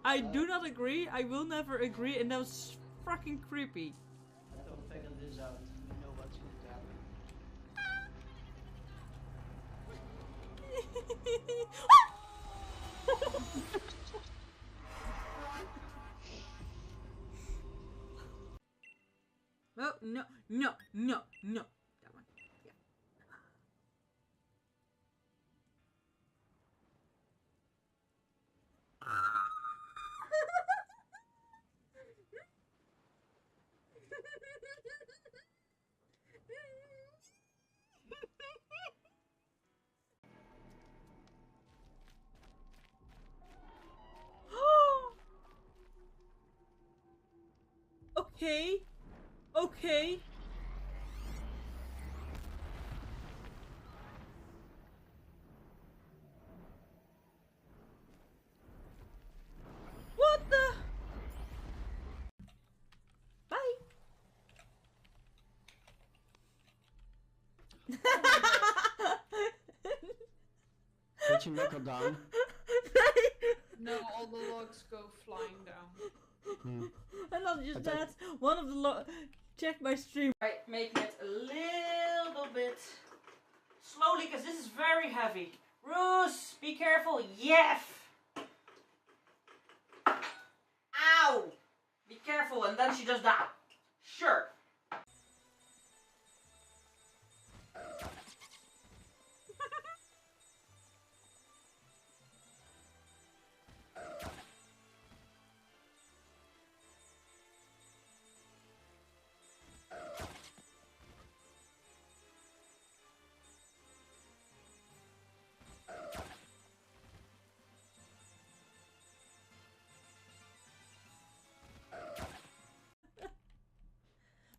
I do not agree. I will never agree, and that was fucking creepy. Don't figure this out. You know what's going to happen. Oh, no, no, no, no. That one. Yeah. Okay. Okay. What the? Bye. Did you knock her down? No, all the logs go flying down. And not just that, one of the check my stream. Right, making it a little bit slowly because this is very heavy. Roos, be careful. Yes. Ow! Be careful, and then she does that. Sure.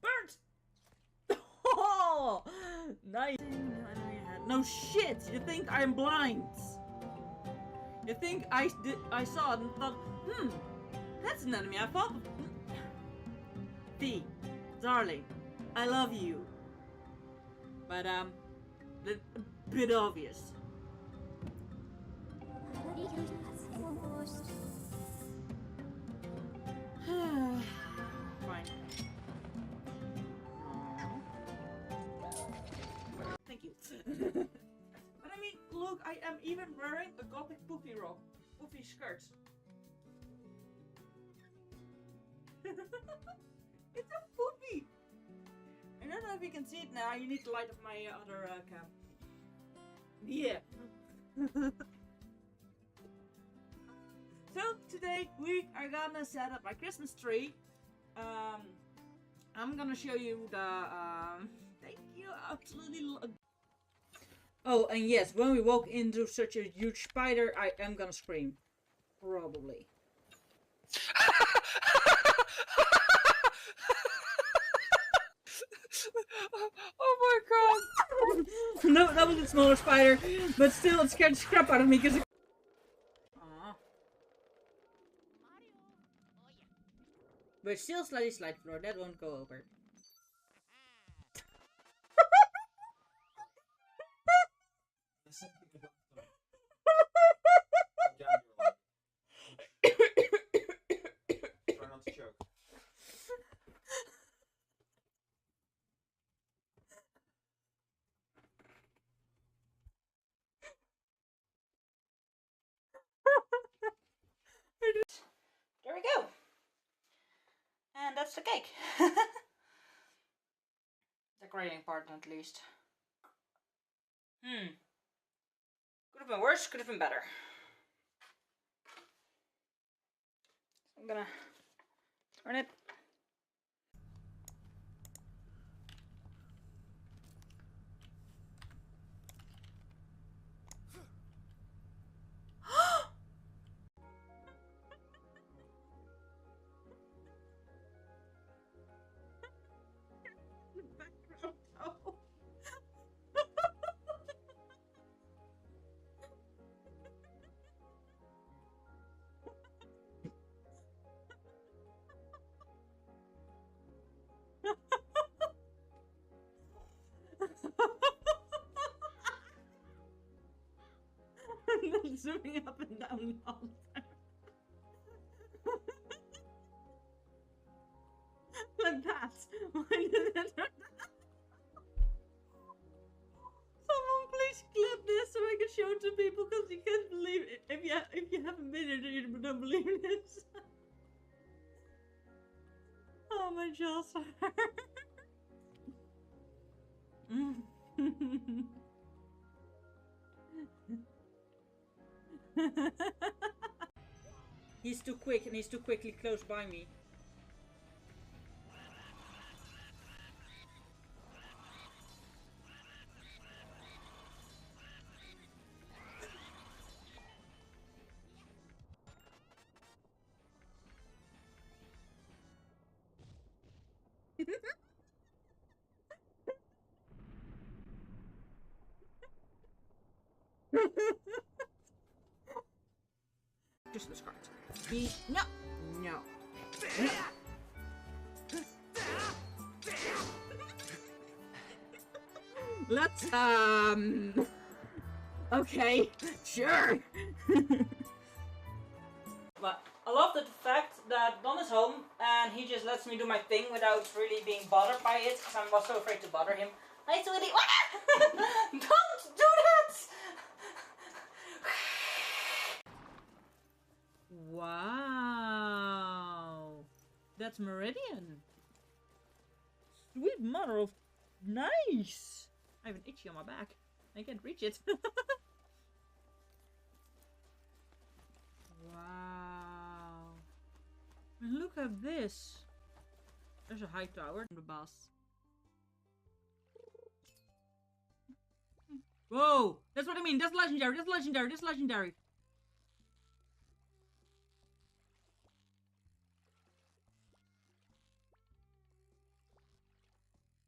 Birds! Oh, nice. No shit! You think I'm blind? You think I saw it and thought, that's an enemy. I thought, V, darling, I love you. But a bit obvious. Fine. Thank you. But I mean, look, I am even wearing a gothic puffy skirt. It's a puffy! I don't know if you can see it now. You need the light of my other cam. Yeah. So today we are gonna set up my Christmas tree. I'm gonna show you the. Thank you, absolutely. Oh, and yes, when we walk into such a huge spider, I am gonna scream, probably. Oh my god! No, that was a smaller spider, but still, it scared the crap out of me because. But still slightly slide floor, that won't go over. Try not to choke. There we go. And that's the cake. Decorating part at least. Could have been worse, could have been better. I'm gonna turn it. Zooming up and down all the time. Like that. Why did it? Someone please clip this so I can show it to people, because you can't believe it. If you haven't been here, you don't believe this. Oh, my jaws hurt. He's too quick and he's too quickly close by me. Just the cards. No. No. No. Let's okay, sure. But I love the fact that Don is home and he just lets me do my thing without really being bothered by it, because I was so afraid to bother him. Hi, sweetie. Don't do that! Wow, that's Meridian. Sweet mother of nice. I have an itchy on my back. I can't reach it. Wow. And look at this. There's a high tower. The boss. Whoa! That's what I mean. That's legendary. That's legendary. That's legendary.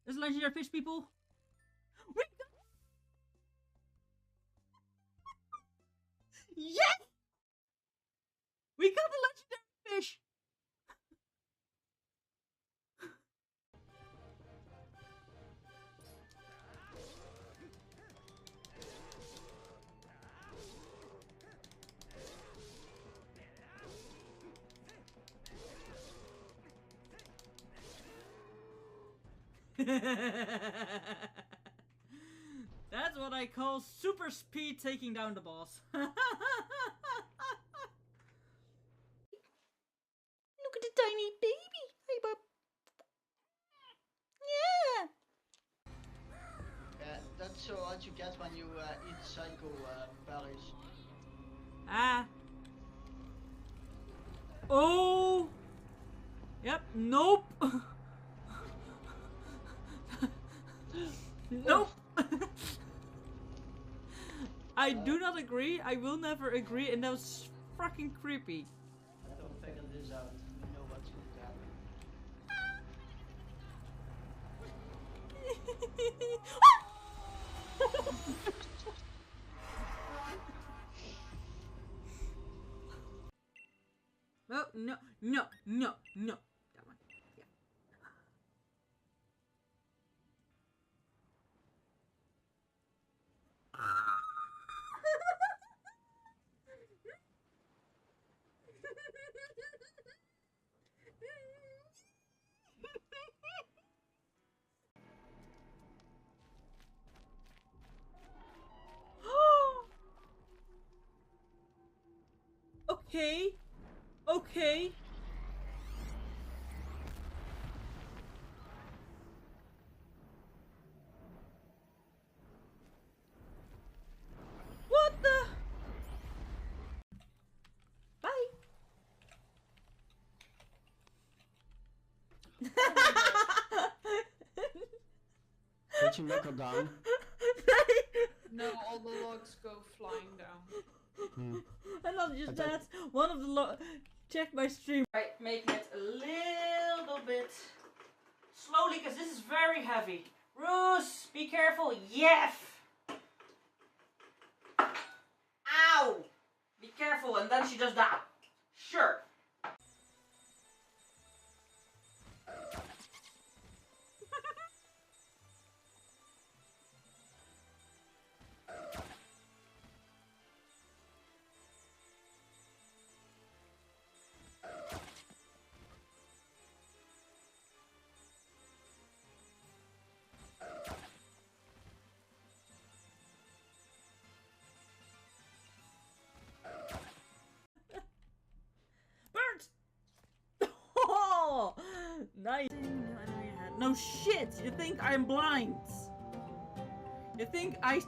That's legendary fish, people. We got... Yes! We got the legendary fish. That's what I call super speed taking down the boss. Look at the tiny baby. Hey, bub. Yeah, that's what you get when you eat psycho berries. Ah. Oh. Yep. Nope. Nope. I do not agree. I will never agree, and that was fucking creepy. Don't figure this out. You know what's going to happen. Oh, no, no, no, no. That one. Yeah. Okay. Okay. What the? Bye. Did you knock her down? No, all the logs go flying down. And not just that, one of the check my stream. Right, making it a little bit slowly, because this is very heavy. Roos, be careful. Yes. Ow! Be careful, and then she does that. Sure. No shit! You think I'm blind? You think I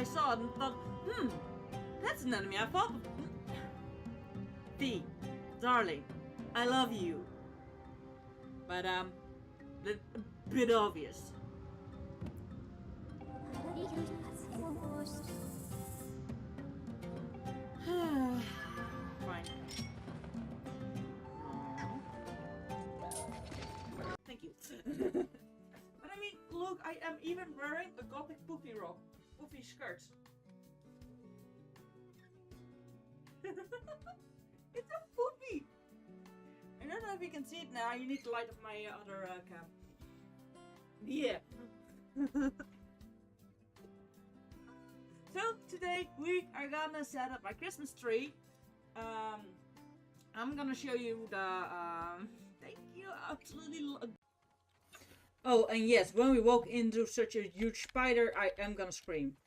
saw it and thought, that's an enemy. I thought, V, darling, I love you. But a bit obvious. Fine. Thank you. But I mean, look, I am even wearing a gothic puffy skirt. It's a puffy! I don't know if you can see it now. You need the light of my other cam. Yeah. So today we are gonna set up my Christmas tree. I'm gonna show you the. Thank you, absolutely. Oh, and yes, when we walk into such a huge spider, I am gonna scream.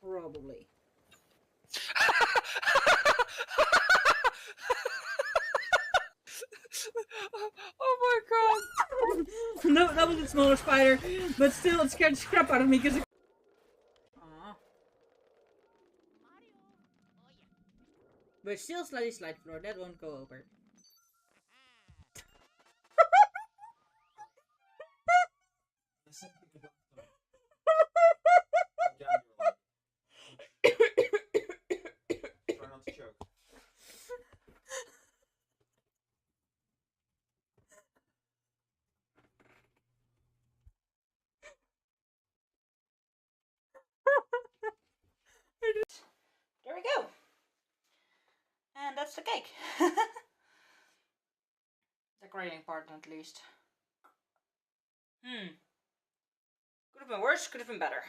Probably. Oh my god! No, that was a smaller spider, but still it scared the crap out of me because it... But still slightly slide floor, that won't go over. Try not to choke. There we go. And that's the cake. Decorating part at least. Could have been worse, could have been better.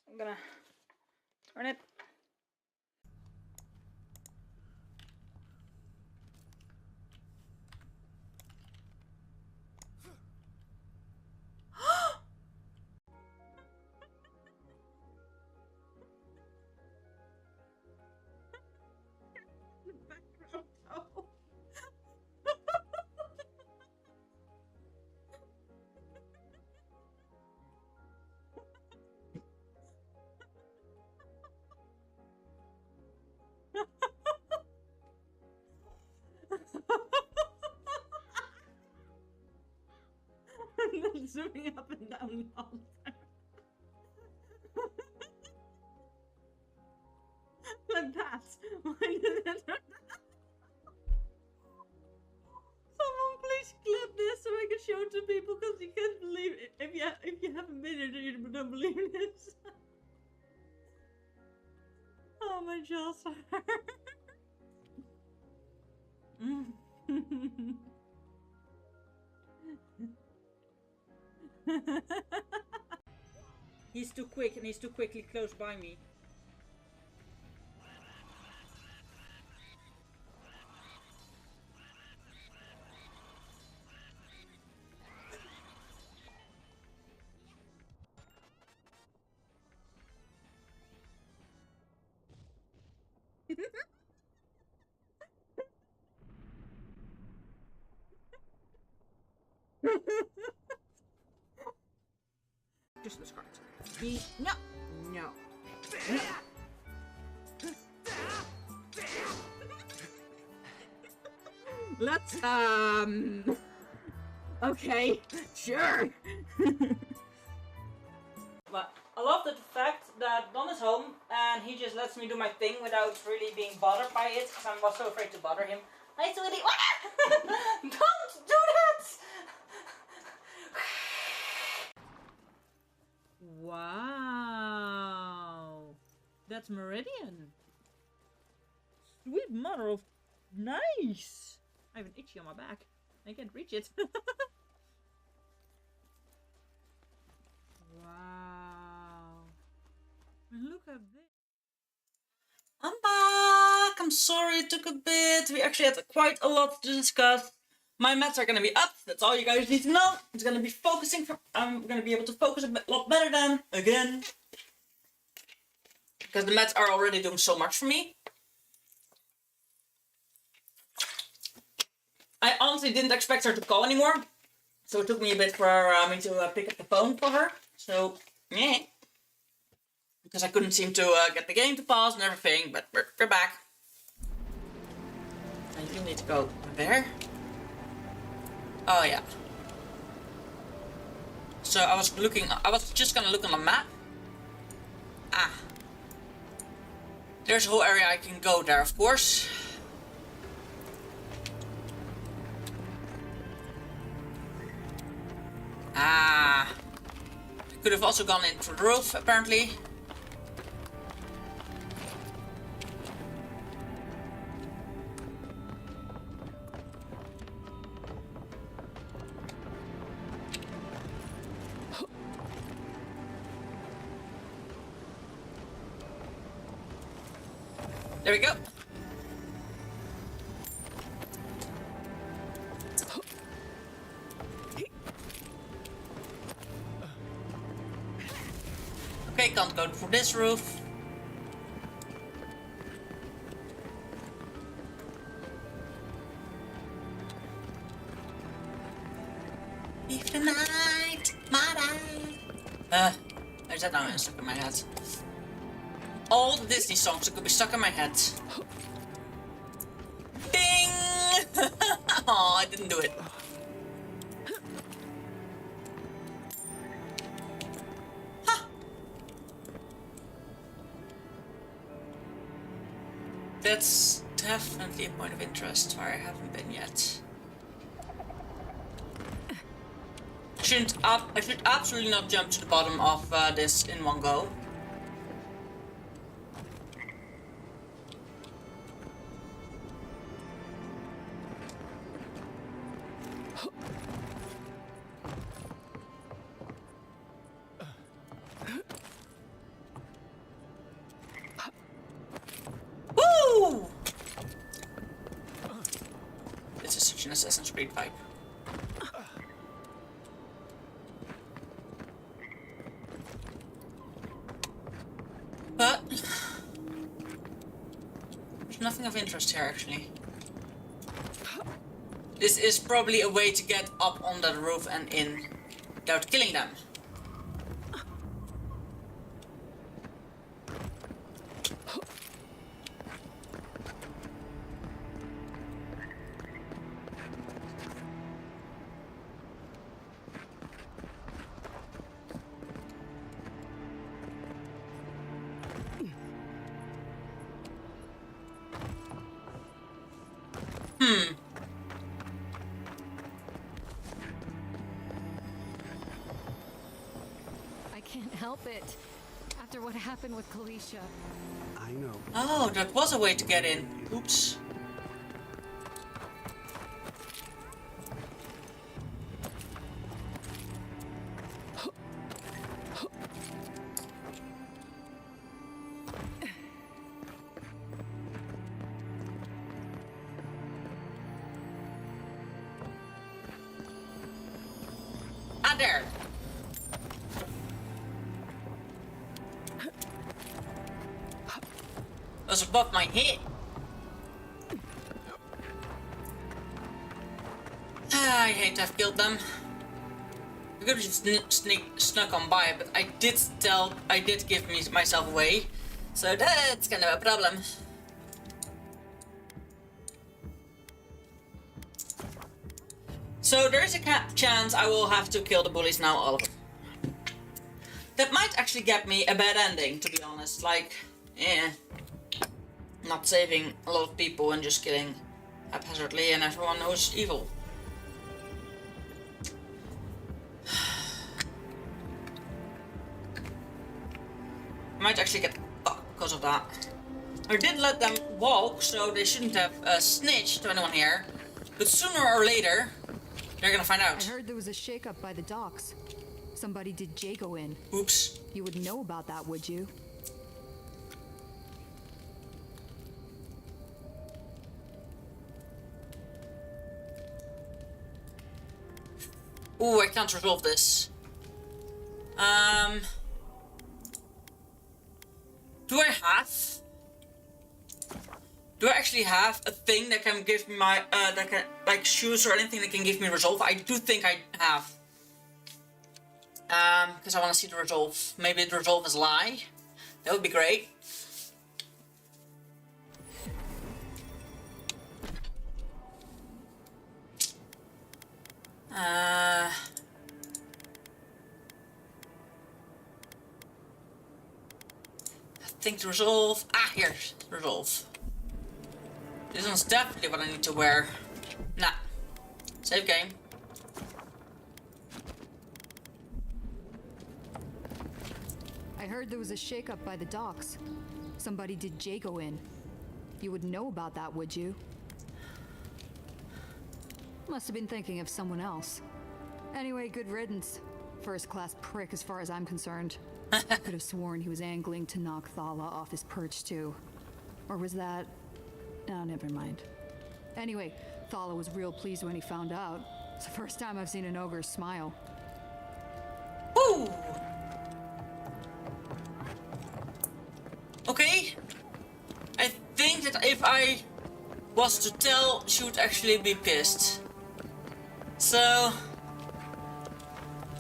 So I'm gonna turn it. Zooming up and down all the time. Like that. Why did it? Someone please clip this so I can show it to people because you can't believe it. If you haven't been here, you don't believe this. Oh my jaws He's too quick and he's too quickly close by me. Christmas cards. No. No. No. Let's, okay, sure. But I love the fact that Don is home and he just lets me do my thing without really being bothered by it because I was so afraid to bother him. Hi, sweetie. Don't do that! Wow. That's Meridian. Sweet mother of... Nice! I have an itchy on my back. I can't reach it. Wow. Look at this. I'm back! I'm sorry it took a bit. We actually had quite a lot to discuss. My mats are gonna be up. That's all you guys need to know. It's gonna be focusing. I'm gonna be able to focus a lot better than again. Because the mats are already doing so much for me. I honestly didn't expect her to call anymore. So it took me a bit for me to pick up the phone for her. So, yeah. Because I couldn't seem to get the game to pause and everything, but we're back. And you need to go there. Oh, yeah. So I was just gonna look on the map. Ah. There's a whole area I can go there, of course. Ah. Could have also gone in through the roof, apparently. There we go. Okay, can't go through this roof. If the night, there's that now stuck in my head. All the Disney songs that could be stuck in my head. Ding! Oh, I didn't do it. Huh. That's definitely a point of interest where I haven't been yet. I should absolutely not jump to the bottom of this in one go. Woo! This is such an Assassin's Creed vibe. But there's nothing of interest here, actually. This is probably a way to get up on that roof and in without killing them. I can't help it. After what happened with Kalisha. I know. Oh, that was a way to get in. Oops. Ah, there. Was above my head. Ah, I hate to have killed them. I could have just snuck on by, but I did give myself away. So that's kind of a problem. So there's a chance I will have to kill the bullies now, all of them. That might actually get me a bad ending, to be honest. Like, not saving a lot of people and just killing haphazardly and everyone who's evil. I might actually get fucked because of that. I did let them walk, so they shouldn't have snitched to anyone here. But sooner or later, they're gonna find out. I heard there was a shakeup by the docks. Somebody did Jago in. Oops. You would know about that, would you? Ooh, I can't resolve this. Do I have? Do I actually have a thing that can give me my, that can, like shoes or anything that can give me resolve? I do think I have. Because I want to see the resolve. Maybe the resolve is lie. That would be great. I think the resolve. Ah, here's the resolve. This one's definitely what I need to wear. Nah. Save game. I heard there was a shakeup by the docks. Somebody did Jago in. You wouldn't know about that, would you? Must have been thinking of someone else. Anyway, good riddance. First class prick as far as I'm concerned. Could have sworn he was angling to knock Thala off his perch too. Or was that... Oh, never mind. Anyway, Thala was real pleased when he found out. It's the first time I've seen an ogre smile. Woo! Okay. I think that if I was to tell, she would actually be pissed. So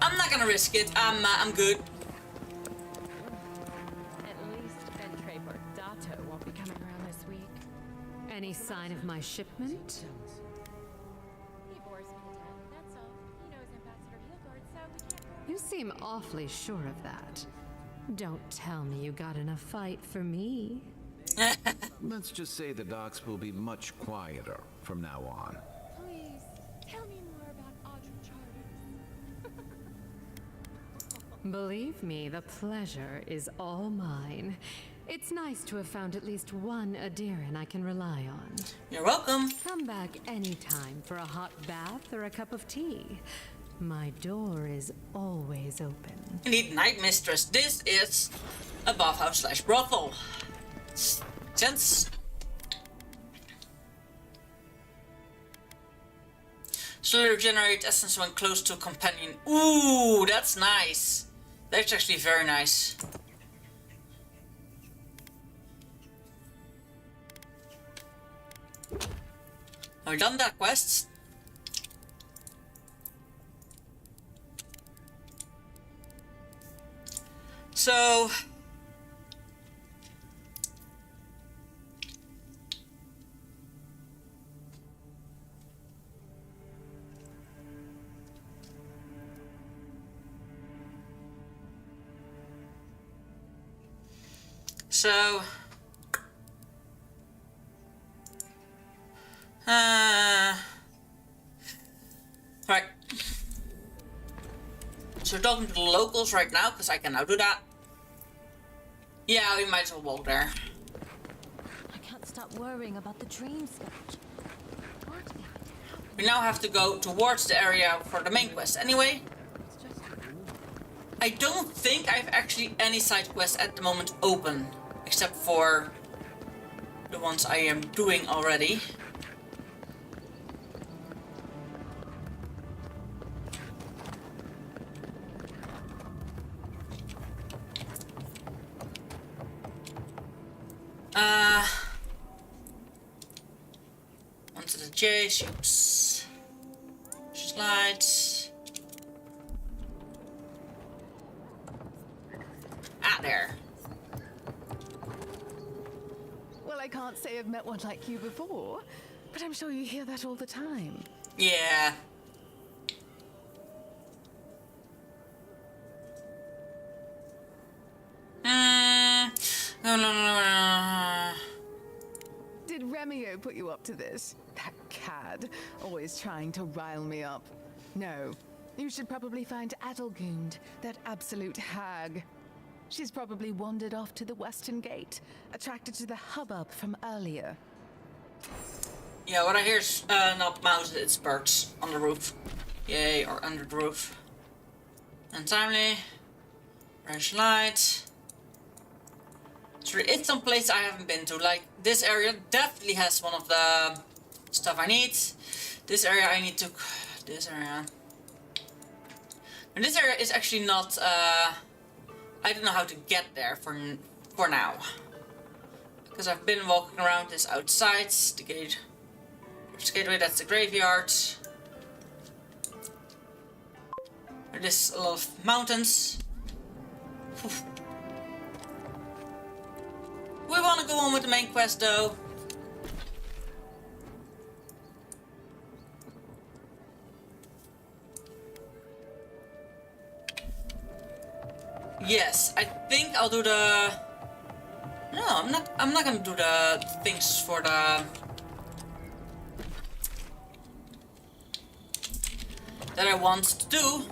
I'm not gonna risk it. I'm good. At least Ventraper Dato won't be coming around this week. Any sign of my shipment? He bores me to death, that's all. He knows Ambassador Hilgard, so we can't... You seem awfully sure of that. Don't tell me you got in a fight for me. Let's just say the docks will be much quieter from now on. Please, tell me more about Audra Charters. Believe me, the pleasure is all mine. It's nice to have found at least one Adiran I can rely on. You're welcome. Come back anytime for a hot bath or a cup of tea. My door is always open. Indeed, Night Mistress. This is a bathhouse/brothel. Gents. Slowly regenerate essence when close to a companion. Ooh, that's nice. That's actually very nice. Have we done that quest? So right. So we're talking to the locals right now, because I can now do that. Yeah, we might as well walk there. I can't stop worrying about the dream sketch. We now have to go towards the area for the main quest. Anyway, I don't think I have actually any side quests at the moment open, except for the ones I am doing already. Onto the J ships. Slides. Ah, there. Well, I can't say I've met one like you before, but I'm sure you hear that all the time. Yeah. No. Did Remio put you up to this? That cad, always trying to rile me up. No, you should probably find Adelgund, that absolute hag. She's probably wandered off to the Western Gate, attracted to the hubbub from earlier. Yeah, what I hear is not mouse, it's birds on the roof. Yay, or under the roof. Untimely. Fresh light. So there is some place I haven't been to. Like, this area definitely has one of the stuff I need. This area I need to... This area... And this area is actually not... I don't know how to get there for now. Because I've been walking around this outside. The gate. This gateway, that's the graveyard. There's a lot of mountains. Whew. We want to go on with the main quest though. Yes, I think I'll do the... No, I'm not gonna do the things for the... that I want to do.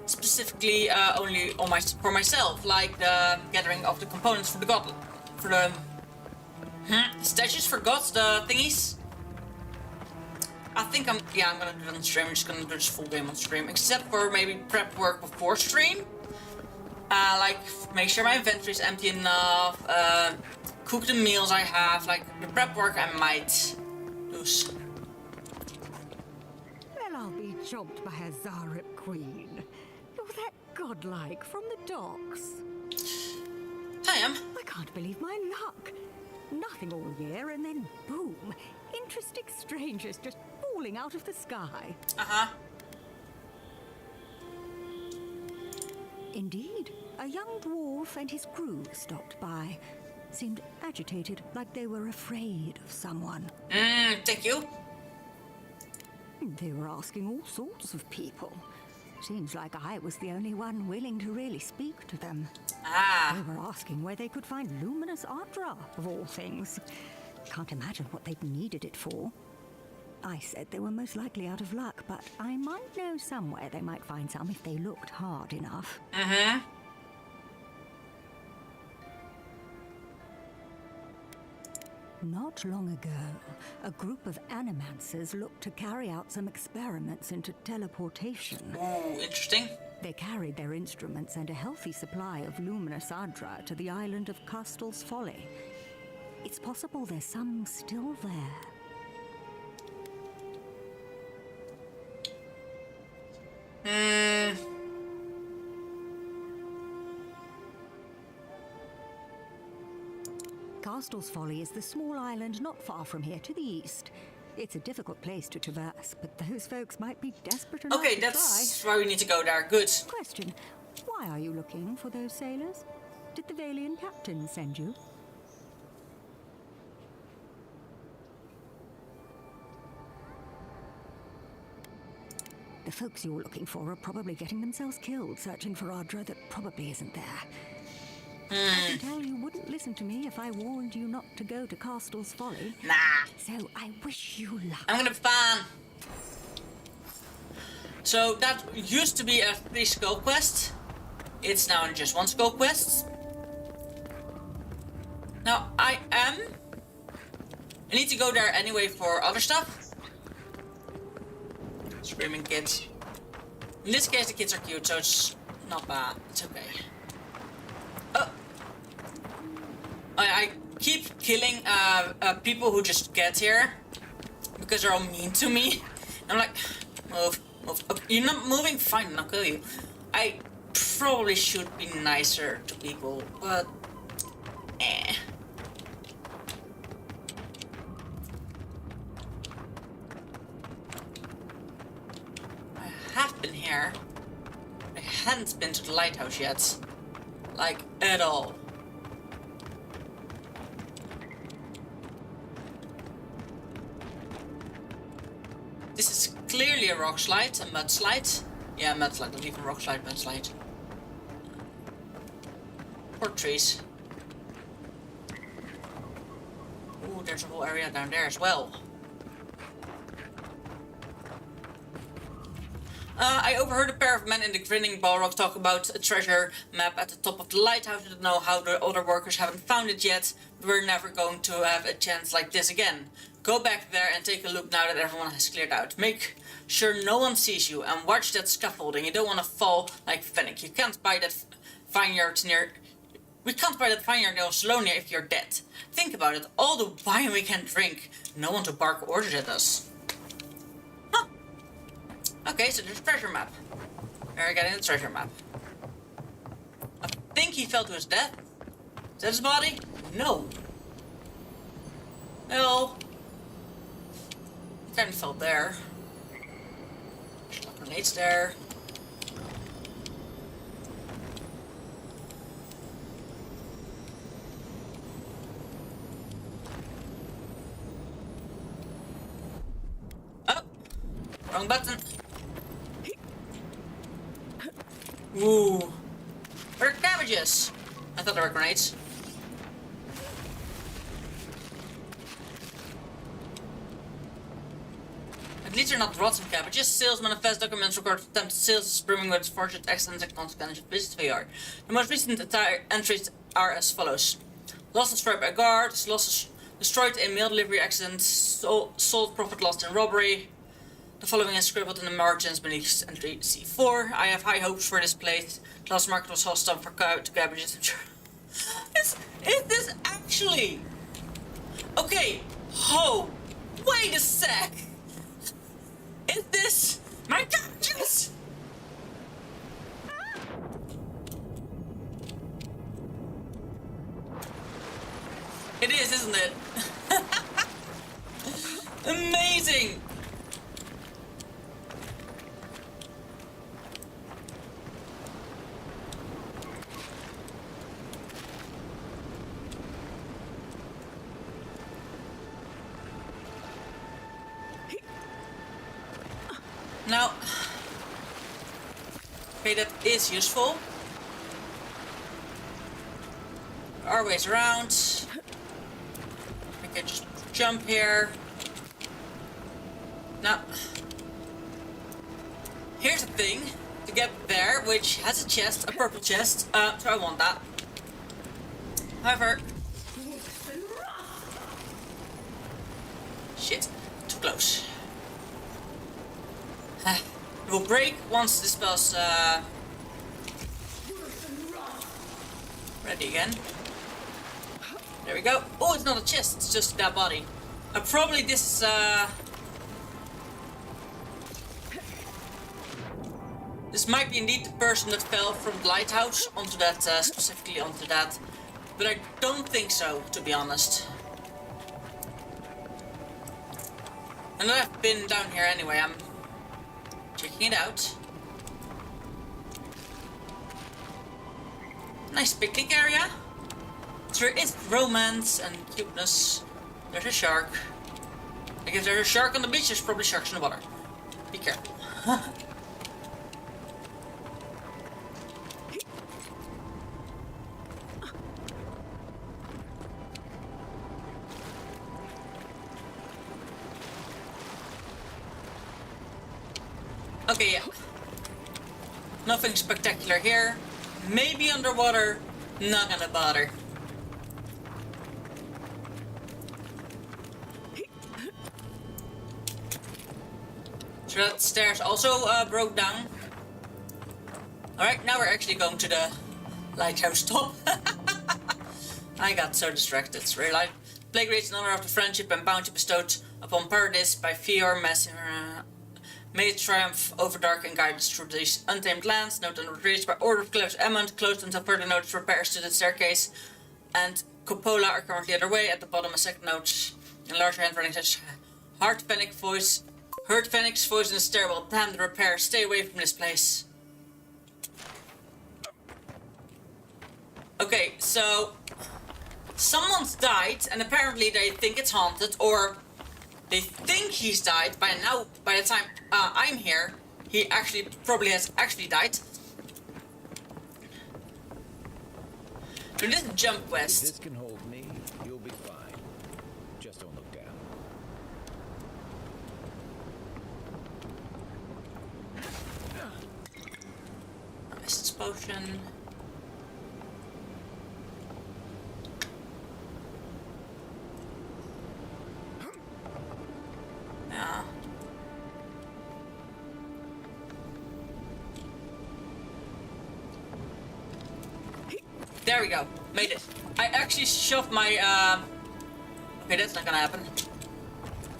Specifically only on for myself, like the gathering of the components for the god... for the... statues for gods, the thingies. I think I'm gonna do it on stream. I'm just gonna do this full game on stream. Except for maybe prep work before stream. Like, make sure my inventory is empty enough, cook the meals I have, like, the prep work I might lose. Well, I'll be chopped by a Zarip queen. You're that godlike from the docks. I am. I can't believe my luck. Nothing all year, and then boom, interesting strangers just falling out of the sky. Uh-huh. Indeed, a young dwarf and his crew stopped by. Seemed agitated, like they were afraid of someone. Thank you. They were asking all sorts of people. Seems like I was the only one willing to really speak to them. They were asking where they could find luminous Ardra, of all things. Can't imagine what they'd needed it for. I said they were most likely out of luck, but I might know somewhere they might find some if they looked hard enough. Not long ago, a group of animancers looked to carry out some experiments into teleportation. Ooh, interesting. They carried their instruments and a healthy supply of luminous Ardra to the island of Castel's Folly. It's possible there's some still there. Castel's Folly is the small island not far from here to the east. It's a difficult place to traverse, but those folks might be desperate enough to that's try. why we need to go there. Good. Question. Why are you looking for those sailors? Did the Valian captain send you? The folks you're looking for are probably getting themselves killed searching for Ardra that probably isn't there. I can tell you wouldn't listen to me if I warned you not to go to Castel's Folly. Nah. So I wish you luck. I'm gonna be fine. So that used to be a 3 skull quest. It's now just 1 skull quest. Now I need to go there anyway for other stuff. Screaming kids. In this case the kids are cute, so it's not bad. It's okay. Oh. I keep killing people who just get here because they're all mean to me. I'm like, move. Okay, you're not moving, fine, I'll kill you. I probably should be nicer to people, but eh. I have been here. I hadn't been to the lighthouse yet. Like, at all. This is clearly a rock slide, a mudslide. Yeah, mudslide, not even rock slide, mudslide. Poor trees. Ooh, there's a whole area down there as well. I overheard a pair of men in the grinning Balrog talk about a treasure map at the top of the lighthouse. I don't know how the other workers haven't found it yet. We're never going to have a chance like this again. Go back there and take a look now that everyone has cleared out. Make sure no one sees you and watch that scaffolding. You don't want to fall like Fennec. You can't buy that vineyard near... We can't buy that vineyard near Salonia if you're dead. Think about it. All the wine we can drink. No one to bark orders at us. Huh. Okay, so there's a treasure map. We're getting the treasure map. I think he fell to his death. Is that his body? No. Well, kind of fell there. Grenades there. Oh, wrong button. Ooh, where are cabbages? I thought they were grenades. At least they're not rotten cabbages. Sales manifest documents record attempted sales brimming with fortunate accidents and consequences. Visit VR. The most recent entries are as follows: loss destroyed by guards, losses destroyed in mail delivery accident, sold profit lost in robbery. The following is scribbled in the margins beneath entry C4. I have high hopes for this place. The last market was hostile for cabbages. Is this actually? Okay, wait a sec. Is this my cabbages? It is, isn't it? Amazing! Now, okay, that is useful. There are ways around. I can just jump here. Now, here's the thing. To get there, which has a chest, a purple chest, so I want that. However... Shit, too close. It will break once the spell's ready again. There we go. Oh, it's not a chest, it's just that body. Probably this this might be indeed the person that fell from the lighthouse onto that, specifically onto that. But I don't think so, to be honest. And I've been down here anyway, I'm checking it out. Nice picnic area. There is romance and cuteness. There's a shark. Like if there's a shark on the beach, there's probably sharks in the water. Be careful. Okay, yeah. Nothing spectacular here. Maybe underwater, not gonna bother. So that stairs also broke down. Alright, now we're actually going to the lighthouse top. I got so distracted, realized. Plague rates in honor of the friendship and bounty bestowed upon Paradise by Fior Messer. May it triumph over dark and guide us through these untamed lands. Note and reached by order of Close Emmond, closed until further notice. Repairs to the staircase and cupola are currently underway. At the bottom, a second note in larger handwriting says, Heard Fennec's voice in the stairwell. Damn the repair. Stay away from this place. Okay, so someone's died, and apparently they think it's haunted, or they think he's died. By now, by the time I'm here, he actually probably has actually died. So this is jump west. If this can hold me, you'll be fine. Just don't look down. Nice potion. Yeah. There we go. Made it. I actually shoved my, okay, that's not gonna happen.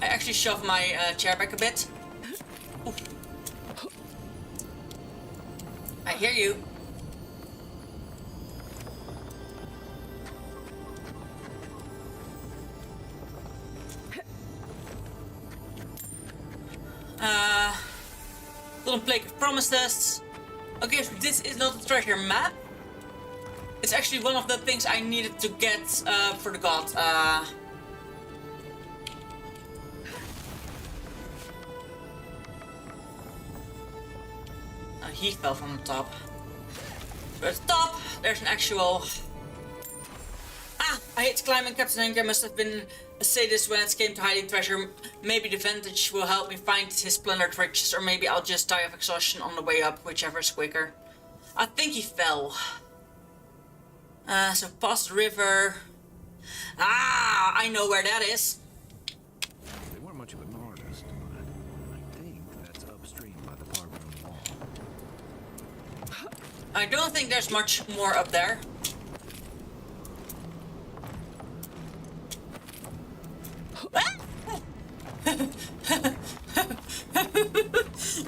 I actually shoved my chair back a bit. Oof. I hear you. Stolen Plague of Promises. Okay, so this is not a treasure map. It's actually one of the things I needed to get for the god. He fell from the top. But at the top, there's an actual... Ah! I hate climbing. Captain Henker must have been a sadist when it came to hiding treasure. Maybe the vantage will help me find his plundered riches, or maybe I'll just die of exhaustion on the way up, whichever is quicker. I think he fell. So past the river. Ah! I know where that is. They weren't much of an artist, but I think that's upstream by the park wall. I don't think there's much more up there.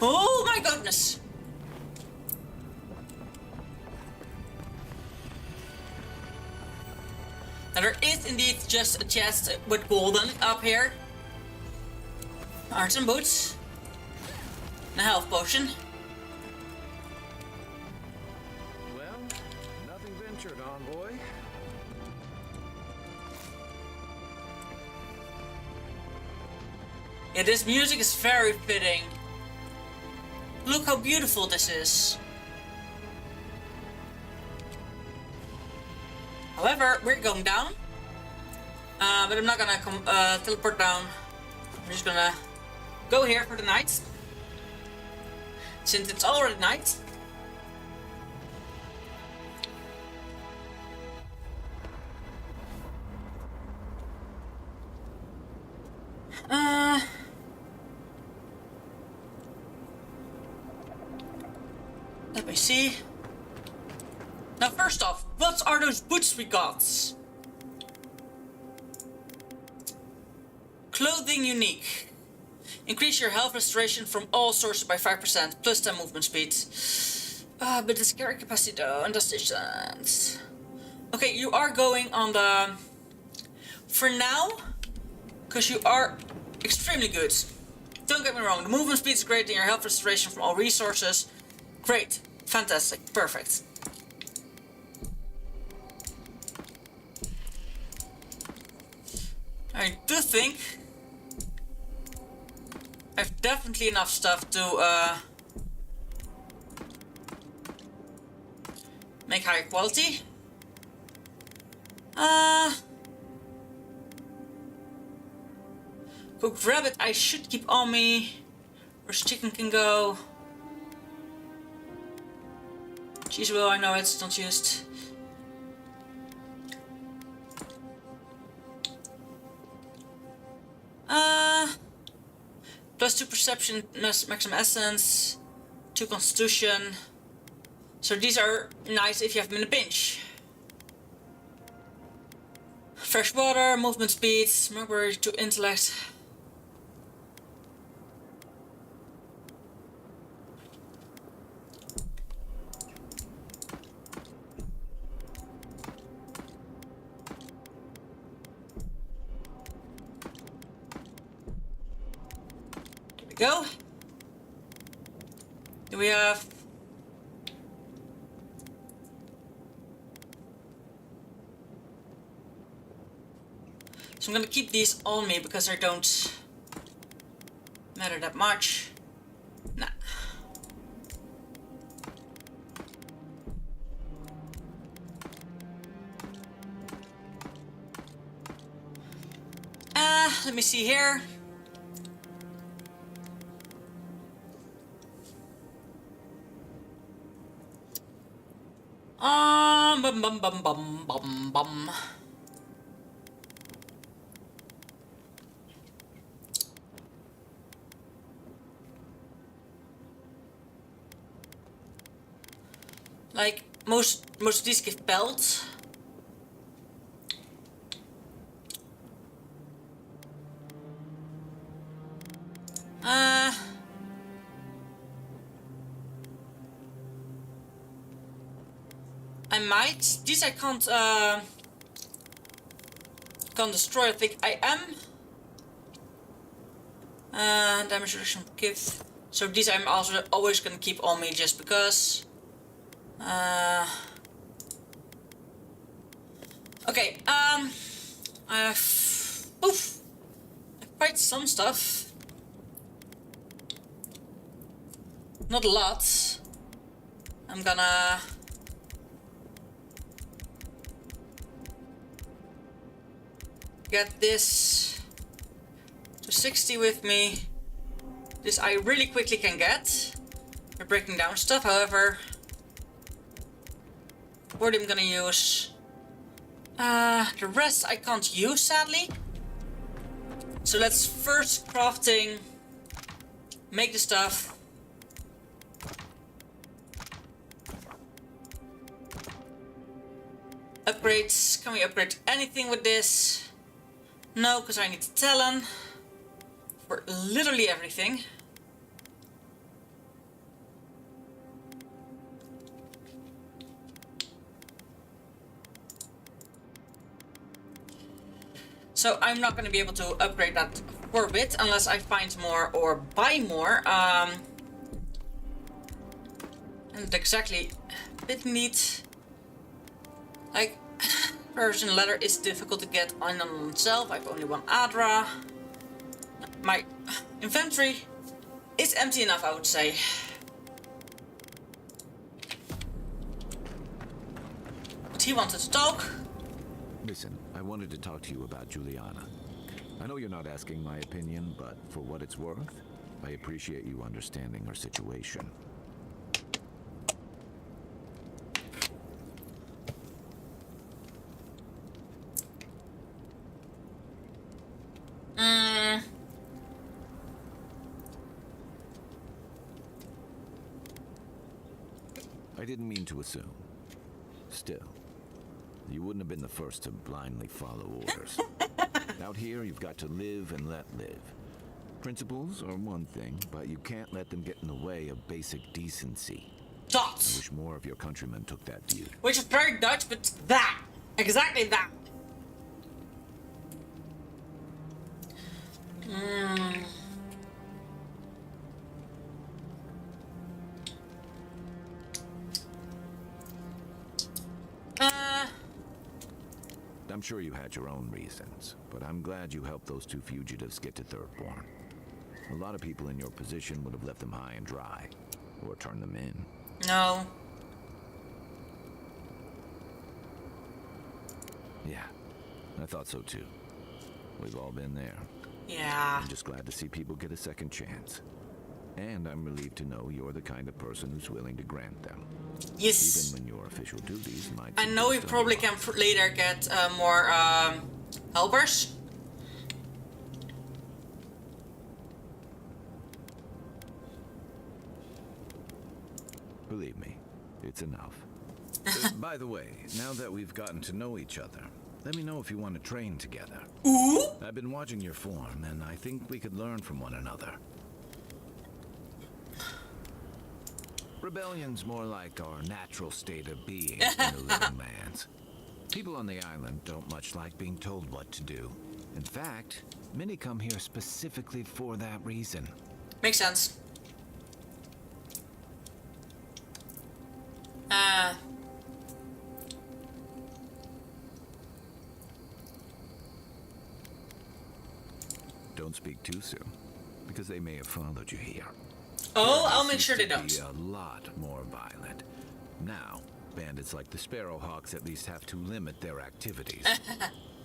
Oh my goodness! Now there is indeed just a chest with golden up here. Arts and boots. And a health potion. Well, nothing ventured, envoy. Yeah, this music is very fitting. Look how beautiful this is. However, we're going down. But I'm not gonna teleport down. I'm just gonna go here for the night. Since it's already night. Let me see. Now first off, what are those boots we got? Clothing unique. Increase your health restoration from all sources by 5%, plus 10 movement speed. But the carry capacity though, and the distance. Okay, you are going on the... For now, because you are extremely good. Don't get me wrong, the movement speed is great and your health restoration from all resources. Great. Fantastic. Perfect. I do think I have definitely enough stuff to make higher quality. Cooked rabbit I should keep on me. Roast chicken can go. Cheese will, I know it's not used. Plus 2 perception, maximum essence, 2 constitution. So these are nice if you have them in a pinch. Fresh water, movement speed, smuggler to intellect. Go. Do we have... So I'm gonna keep these on me because they don't matter that much. Nah. Let me see here. Bum bum bum bum bum bum. Like most of these give pelts. I might. These I can't destroy. I think I am. Damage reduction gift. So these I'm also always gonna keep on me just because. Okay, quite some stuff. Not a lot. I'm gonna get this to 60 with me. This I really quickly can get. We're breaking down stuff, however. What I'm gonna use. The rest I can't use, sadly. So let's first crafting. Make the stuff. Upgrades. Can we upgrade anything with this? No, because I need talent for literally everything. So I'm not going to be able to upgrade that for a bit unless I find more or buy more. And exactly bit neat. Like Persian leather is difficult to get on itself. I have only one Adra. My inventory is empty enough, I would say. But he wanted to talk. Listen, I wanted to talk to you about Juliana. I know you're not asking my opinion, but for what it's worth, I appreciate you understanding her situation. I didn't mean to assume. Still, you wouldn't have been the first to blindly follow orders. Out here, you've got to live and let live. Principles are one thing, but you can't let them get in the way of basic decency. Dots. I wish more of your countrymen took that view. Which is very Dutch, but that. Exactly that. I'm sure you had your own reasons, but I'm glad you helped those two fugitives get to Thirdborn. A lot of people in your position would have left them high and dry, or turned them in. No. Yeah, I thought so too. We've all been there. Yeah. I'm just glad to see people get a second chance. And I'm relieved to know you're the kind of person who's willing to grant them. Yes. Even when your official duties might... I know we probably can later get more helpers. Believe me, it's enough. By the way, now that we've gotten to know each other, let me know if you want to train together. Ooh? I've been watching your form, and I think we could learn from one another. Rebellion's more like our natural state of being than the living man's. People on the island don't much like being told what to do. In fact, many come here specifically for that reason. Makes sense. Don't speak too soon, because they may have followed you here. Oh, I'll make sure they don't. Be a lot more violent. Now, bandits like the Sparrowhawks at least have to limit their activities.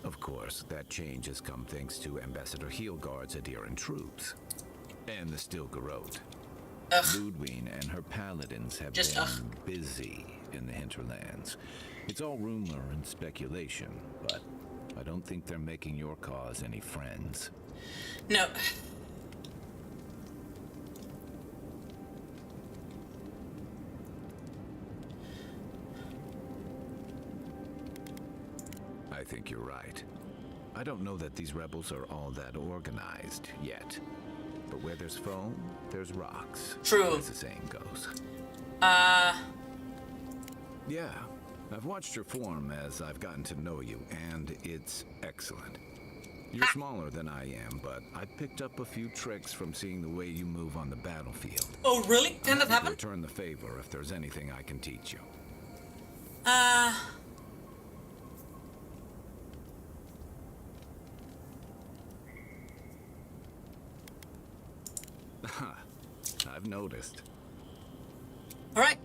Of course, that change has come thanks to Ambassador Heelguard's adherent troops. And the Stilgarrote. Ludwine and her paladins have been busy in the hinterlands. It's all rumor and speculation, but I don't think they're making your cause any friends. No. I think you're right. I don't know that these rebels are all that organized yet. But where there's foam, there's rocks. True. As the saying goes. Yeah, I've watched your form as I've gotten to know you, and it's excellent. You're smaller than I am, but I picked up a few tricks from seeing the way you move on the battlefield. Oh, really? Can that happen? Return the favor if there's anything I can teach you. I've noticed. Alright.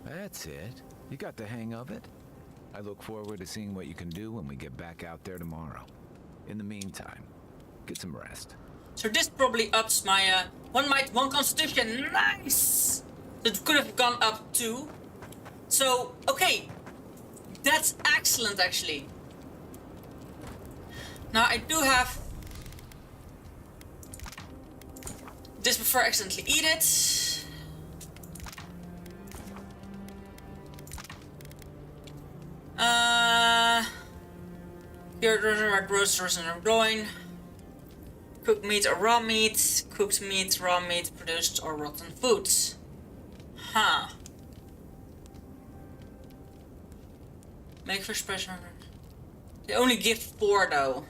That's it. You got the hang of it. I look forward to seeing what you can do when we get back out there tomorrow. In the meantime, get some rest. So this probably ups my one might, one constitution. Nice! It could have gone up 2. So, okay. That's excellent, actually. Now, I do have this before I accidentally eat it. Here, red roasters and groin. Cooked meat or raw meat. Cooked meat, raw meat, produced or rotten foods. Huh. Make fish pressure. They only give 4 though.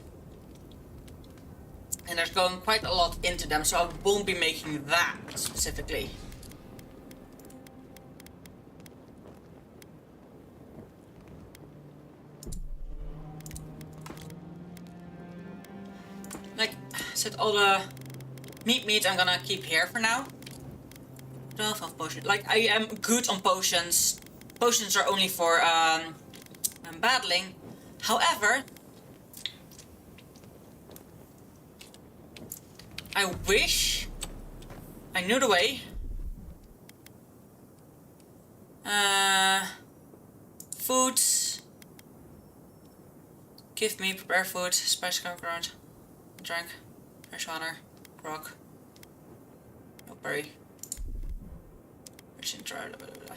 And there's going quite a lot into them, so I won't be making that specifically. Like I said, all the meat I'm gonna keep here for now. 12 of potions. Like, I am good on potions. Potions are only for battling. However, I wish I knew the way. Foods. Give me prepare food, spice ground, drink, fresh water, rock, no berry, fishing dry, blah, blah, blah.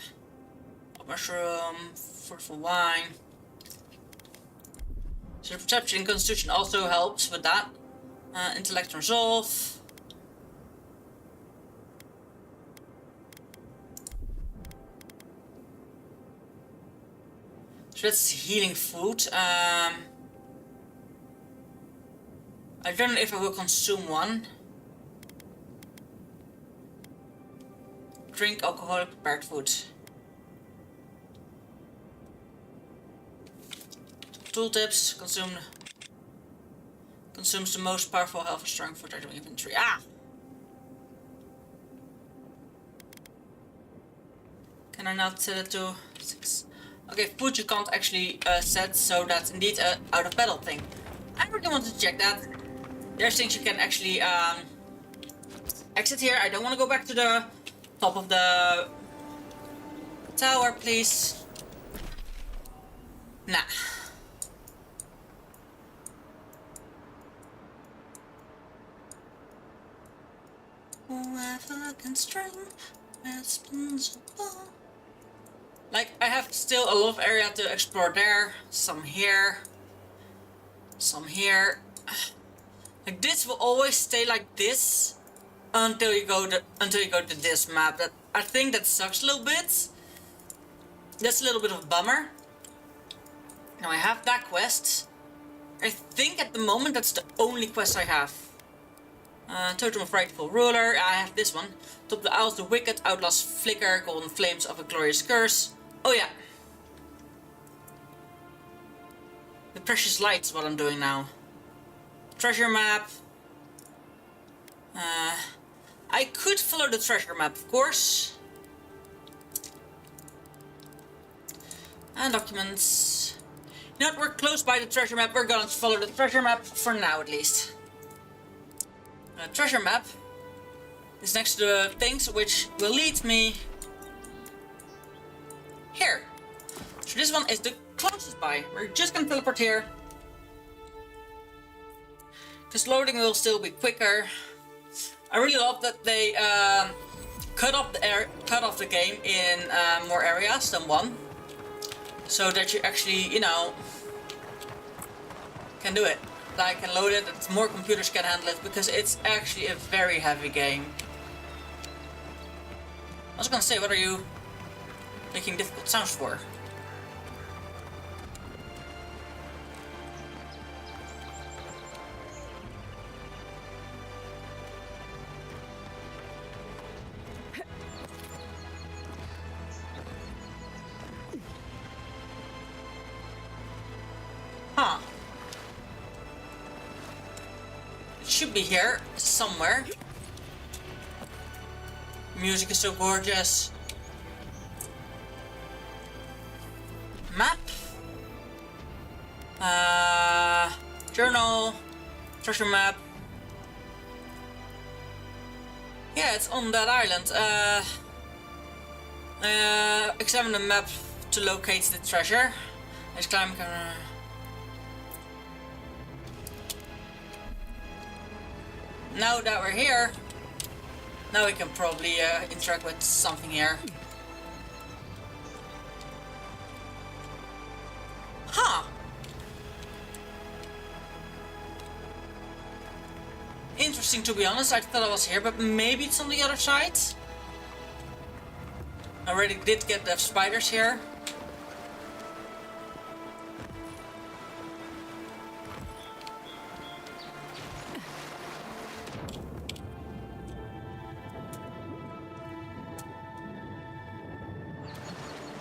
Mushroom, fruitful wine. So perception and constitution also helps with that. Intellect and resolve. So that's healing food. I don't know if I will consume one. Drink alcoholic prepared food. Tooltips. Consumes the most powerful health and strong food item inventory. Ah! Can I not set it to 6? Okay, food you can't actually set, so that's indeed a out of battle thing. I really want to check that. There's things you can actually exit here. I don't want to go back to the top of the tower, please. Nah. Whoever can string responsible. Like, I have still a lot of area to explore there. Some here. Some here. Like, this will always stay like this until you go to this map. That I think that sucks a little bit. That's a little bit of a bummer. Now I have that quest. I think at the moment that's the only quest I have. Totem of Rightful Ruler, I have this one. Top the Isles, the Wicked, Outlaws Flicker, Golden Flames of a Glorious Curse. Oh yeah. The Precious Light is what I'm doing now. Treasure map. I could follow the treasure map, of course. And documents. You know what, we're close by the treasure map. We're going to follow the treasure map for now at least. The treasure map is next to the things which will lead me here. So this one is the closest by. We're just gonna teleport here. Because loading will still be quicker. I really love that they cut off the game in more areas than one. So that you actually, you know, can do it. Like, can load it, that more computers can handle it, because it's actually a very heavy game. I was gonna say, what are you making difficult sounds for? should be here somewhere. Music is so gorgeous. Map. Journal. Treasure map. Yeah, it's on that island. Examine the map to locate the treasure. Let's climb. Now that we're here, now we can probably interact with something here. Huh. Interesting, to be honest. I thought I was here, but maybe it's on the other side. I already did get the spiders here.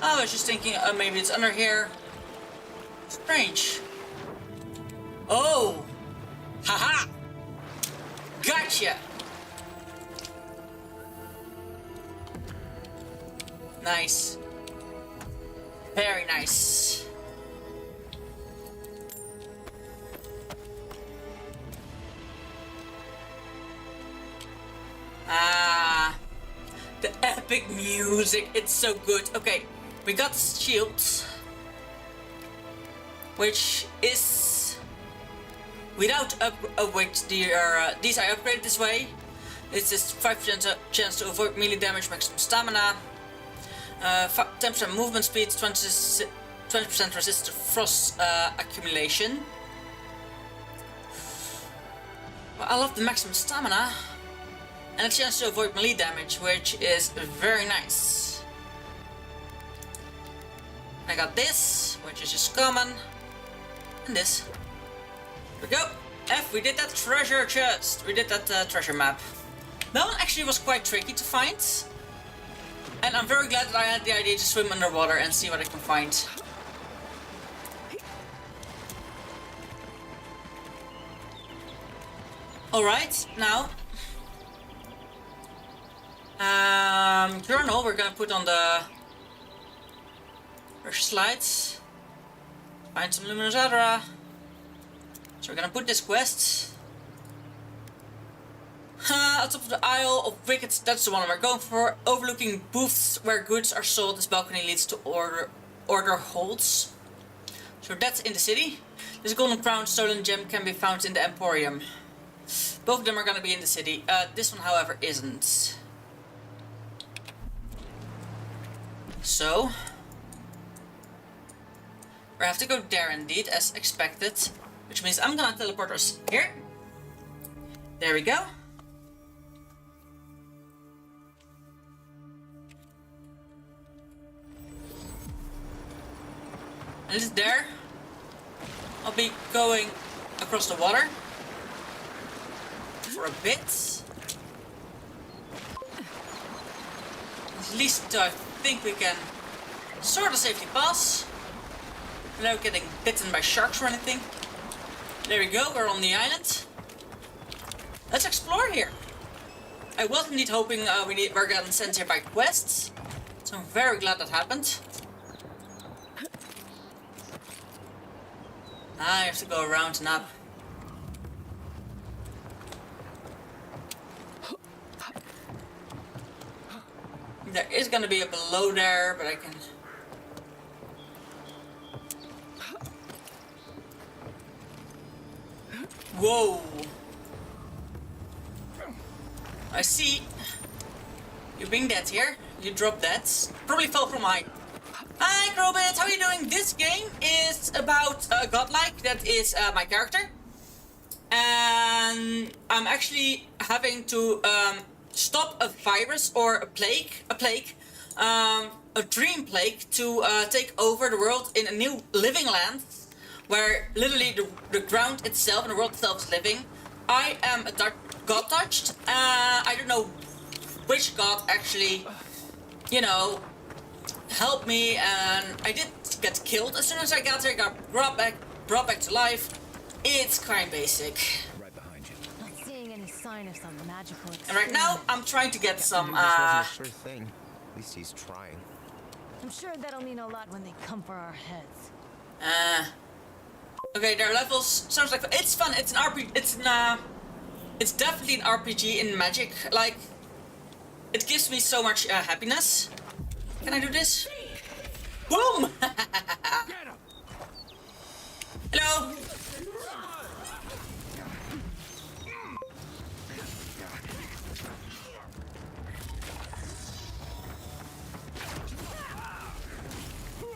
I was just thinking, maybe it's under here. Strange. Oh! Haha! Gotcha! Nice. Very nice. Ah. The epic music, it's so good. Okay. We got shields, which is without these I upgraded this way. It's just 5% chance to avoid melee damage, maximum stamina, 10% movement speed, 20% resist to frost accumulation. Well, I love the maximum stamina and a chance to avoid melee damage, which is very nice. I got this, which is just common, and this. There we go. F, we did that treasure chest. We did that treasure map. That one actually was quite tricky to find. And I'm very glad that I had the idea to swim underwater and see what I can find. Alright, now. Journal, we're gonna put on the slides. Find some luminous adra. So we're gonna put this quest. On top of the Isle of Wickets, that's the one we're going for. Overlooking booths where goods are sold, this balcony leads to order holds. So that's in the city. This golden crown stolen gem can be found in the Emporium. Both of them are gonna be in the city. This one, however, isn't. So we have to go there indeed, as expected. Which means I'm gonna teleport us here. There we go. And it's there. I'll be going across the water for a bit. At least I think we can sort of safely pass without getting bitten by sharks or anything. There we go, we're on the island. Let's explore here. I was indeed hoping we're getting sent here by quests, so I'm very glad that happened. I have to go around and up. There is gonna be a below there, but I can... Whoa! I see. You bring that here. You drop that. Probably fell from height. Hi, Grobit! How are you doing? This game is about Godlike. That is my character. And I'm actually having to stop a virus or a dream plague to take over the world in a new living land where literally the ground itself and the world itself is living. I am a god touched. I don't know which god actually, you know, helped me, and I did get killed as soon as I got there. Got brought back to life. It's kind of basic. Right behind you. Let's see. sign of some magical And right now, I'm trying to get some, This wasn't a sure thing. At least he's trying. I'm sure that'll mean a lot when they come for our heads. Okay, there are levels. Sounds like it's fun. It's an RPG. It's definitely an RPG in Magic. Like, it gives me so much happiness. Can I do this? Boom! Hello.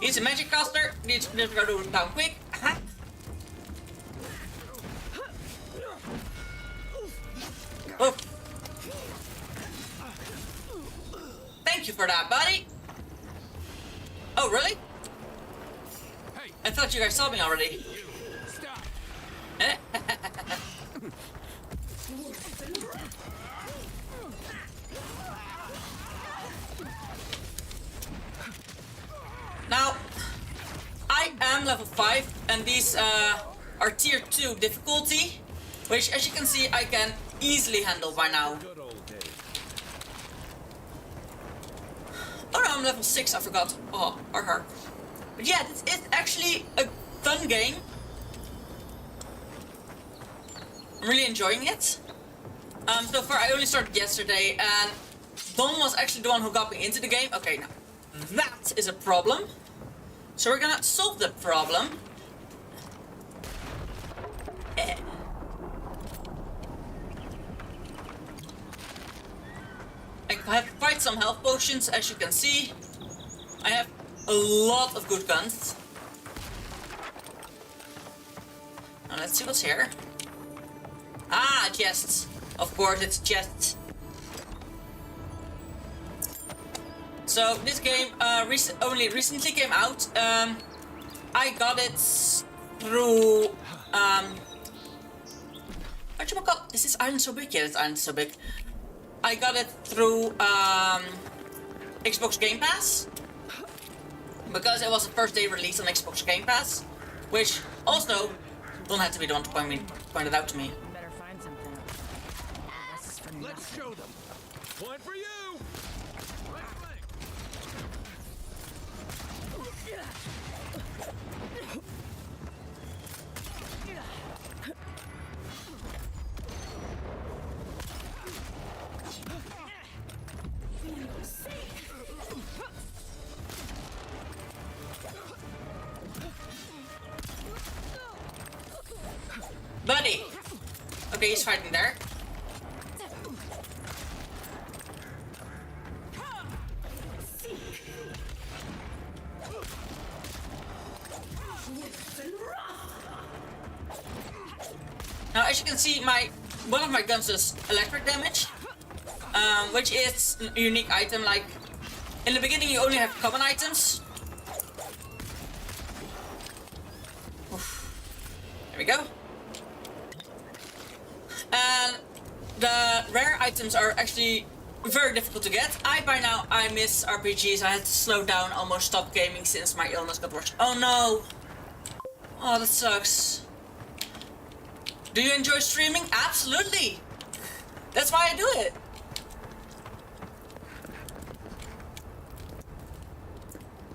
He's a magic caster. Needs to go do it down quick. Oh. Thank you for that, buddy. Oh, really? I thought you guys saw me already. Now, I am level 5, and these are tier 2 difficulty, which, as you can see, I can easily handle by now. Oh no, I'm level 6, I forgot. Oh, arg. But yeah, this is actually a fun game. I'm really enjoying it. So far I only started yesterday, and Don was actually the one who got me into the game. Okay, now that is a problem. So we're gonna solve the problem. I have quite some health potions, as you can see. I have a lot of good guns. Now let's see what's here. Ah, chests. Of course, it's chests. So this game only recently came out. I got it through whatchamacallit? Is this island so big? Yeah, this island is so big. I got it through Xbox Game Pass because it was the first day release on Xbox Game Pass, which also don't have to be the one to point it out to me. Better find something. Let's show them. Point for you. Buddy! Okay, he's fighting there. Now, as you can see, one of my guns does electric damage, which is a unique item. Like, in the beginning you only have common items. Oof. There we go. And the rare items are actually very difficult to get. By now, I miss RPGs. I had to slow down, almost stop gaming since my illness got worse. Oh no! Oh, that sucks. Do you enjoy streaming? Absolutely! That's why I do it.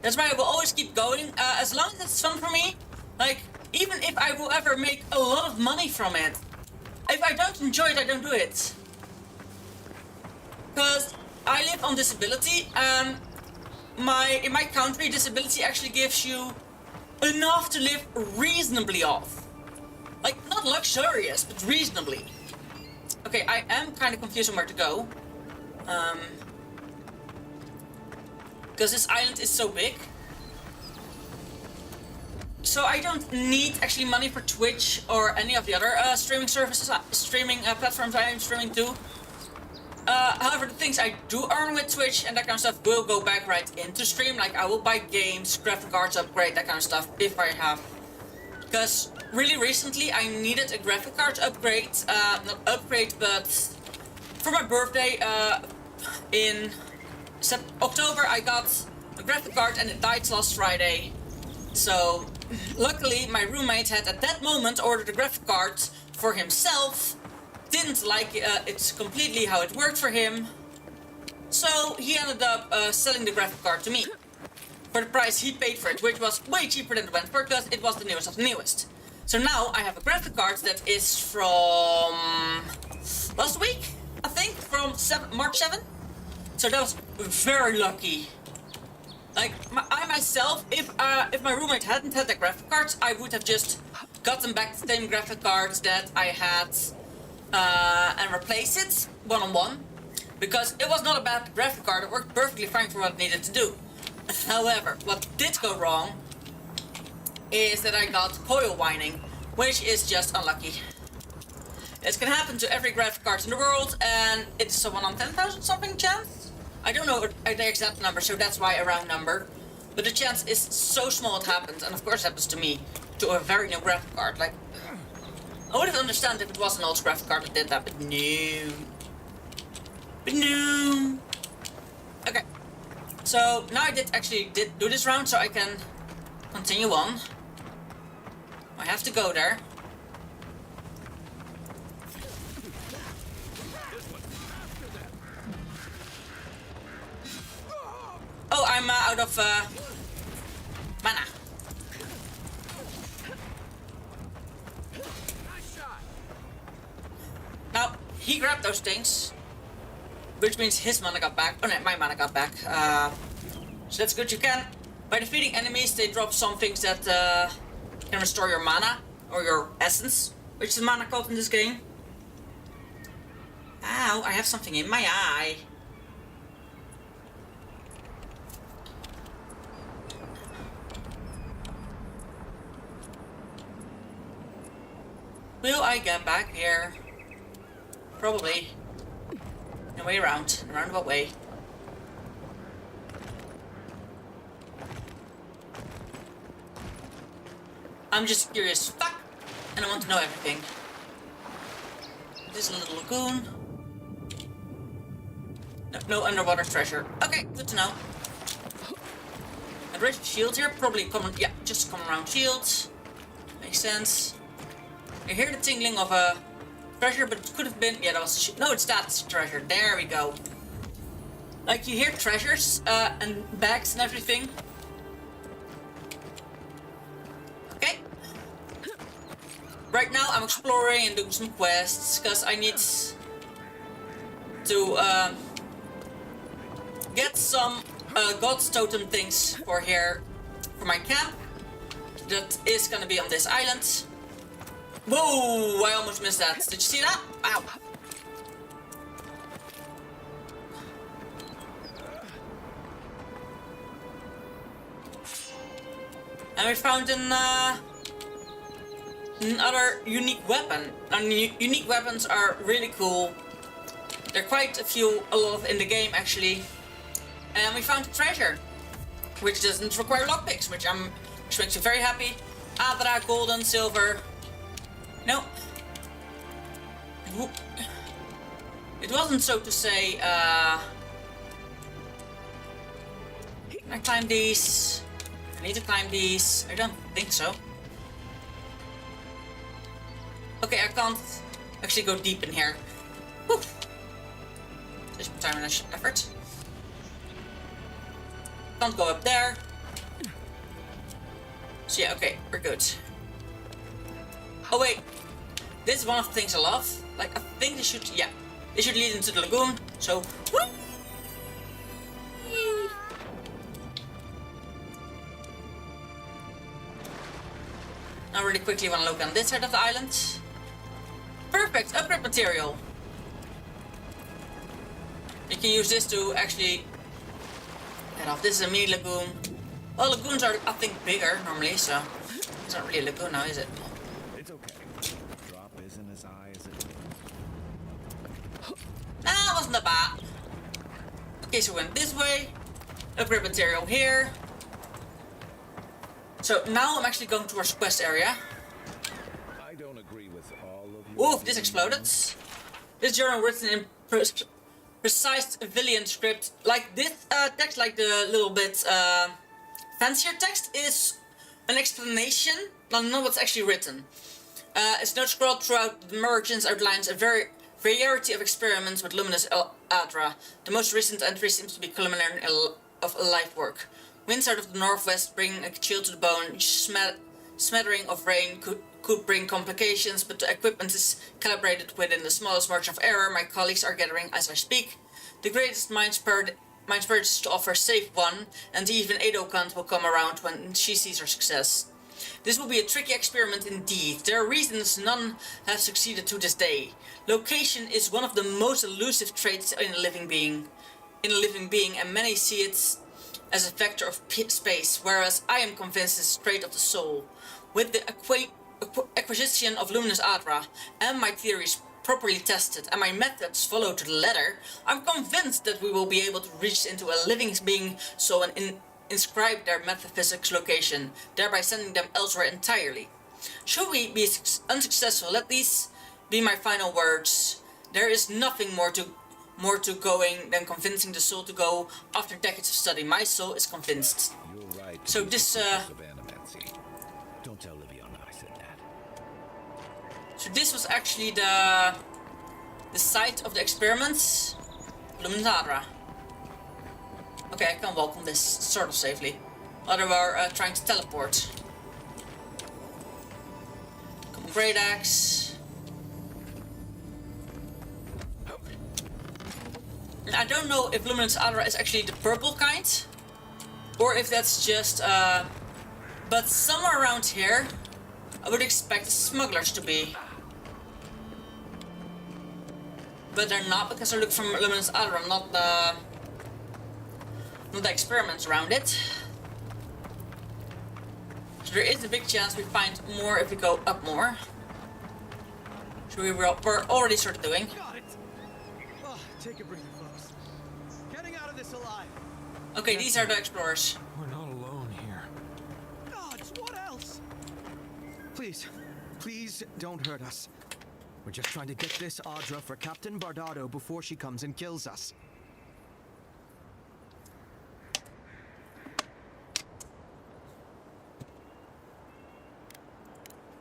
That's why I will always keep going, as long as it's fun for me. Like, even if I will ever make a lot of money from it, if I don't enjoy it, I don't do it. Because I live on disability, and in my country, disability actually gives you enough to live reasonably off. Like, not luxurious, but reasonably. Okay, I am kind of confused on where to go. Because this island is so big. So I don't need actually money for Twitch or any of the other streaming services, platforms I am streaming to. However, the things I do earn with Twitch and that kind of stuff will go back right into stream. Like, I will buy games, graphic cards upgrade, that kind of stuff, if I have. Because really recently I needed a graphic card upgrade, not upgrade, but for my birthday in October I got a graphic card and it died last Friday. So luckily my roommate had at that moment ordered a graphic card for himself didn't like it completely how it worked for him. So he ended up selling the graphic card to me for the price he paid for it, which was way cheaper than it went for because it was the newest of the newest. So now I have a graphic card that is from last week, I think, from March 7. So that was very lucky. Like, I myself, if my roommate hadn't had the graphic cards, I would have just gotten back the same graphic cards that I had and replace it one-on-one. Because it was not a bad graphic card, it worked perfectly fine for what it needed to do. However, what did go wrong is that I got coil winding, which is just unlucky. It can happen to every graphic card in the world, and it's a 1 on 10,000 something chance. I don't know the exact number, so that's why a round number. But the chance is so small it happens, and of course it happens to me, to a very new graphic card. Like, I would have understood if it was an old graphic card that did that, but no. But no. Okay. So now I did do this round, so I can continue on. I have to go there. Oh, I'm out of mana. Now, he grabbed those things, which means his mana got back. Oh no, my mana got back. So that's good. You can, by defeating enemies, they drop some things that can restore your mana, or your essence, which is mana called in this game. Ow, I have something in my eye. Will I get back here? Probably. No way around. In a roundabout way. I'm just curious fuck, and I want to know everything. This is a little lagoon. No underwater treasure. Okay, good to know. A rich shield here, probably common. Yeah, just a common round shield. Makes sense. I hear the tingling of a treasure, but it could have been. Yeah, that was. No, it's that treasure. There we go. Like, you hear treasures and bags and everything. Okay. Right now, I'm exploring and doing some quests because I need to get some God's Totem things for here for my camp. That is gonna be on this island. Whoa! I almost missed that. Did you see that? Ow! And we found another unique weapon. And unique weapons are really cool. There are quite a lot in the game actually. And we found a treasure, which doesn't require lockpicks, which makes me very happy. Adra, golden, silver. No. It wasn't, so to say, can I climb these? I need to climb these. I don't think so. Okay, I can't actually go deep in here. Whew. Just time and effort. Can't go up there. So yeah, okay, we're good. Oh wait, this is one of the things I love. Like, I think they should, yeah, they should lead into the lagoon. So, whoo! Now really quickly want to look on this side of the island. Perfect, upgrade material. You can use this to actually head off. This is a mini lagoon. Well, lagoons are, I think, bigger normally, so it's not really a lagoon now, is it? It's okay. The drop isn't as high as it. Nah, it wasn't that bad. Okay, so we went this way. Upgrade material here. So now I'm actually going towards the quest area. I don't agree with all of you. Oof, this exploded. This journal written in precise civilian script. Like this text, like the little bit fancier text, is an explanation. I don't know what's actually written. It's not scrolled throughout the margins outlines a very variety of experiments with luminous Adra. The most recent entry seems to be culminary of a life work. Winds out of the northwest bring a chill to the bone. Smattering of rain could bring complications, but the equipment is calibrated within the smallest margin of error. My colleagues are gathering as I speak. The greatest minds purges to offer safe one, and even Edo Kant will come around when she sees her success. This will be a tricky experiment indeed. There are reasons none have succeeded to this day. Location is one of the most elusive traits in a living being, and many see it as a factor of space, whereas I am convinced it's a trait of the soul. With the acquisition of luminous Adra and my theories properly tested and my methods followed to the letter, I'm convinced that we will be able to reach into a living being soul and inscribe their metaphysics location, thereby sending them elsewhere entirely. Should we be unsuccessful, let these be my final words. There is nothing more to going than convincing the soul to go after decades of study. My soul is convinced. You're right. So this Don't tell Liviana I said that. So this was actually the site of the experiments. Luminous Adra. Okay, I can walk on this sort of safely. Other were trying to teleport. Come on, Great Axe. I don't know if Luminous Adra is actually the purple kind, or if that's just, but somewhere around here, I would expect the smugglers to be. But they're not, because they're looking for Luminous Adra, not the experiments around it. So there is a big chance we find more if we go up more. So we're already started doing. Got it. Oh, take a breather, folks. Getting out of this alive. Okay, these are the explorers. We're not alone here. Gods, what else? Please don't hurt us. We're just trying to get this Adra for Captain Bardado before she comes and kills us.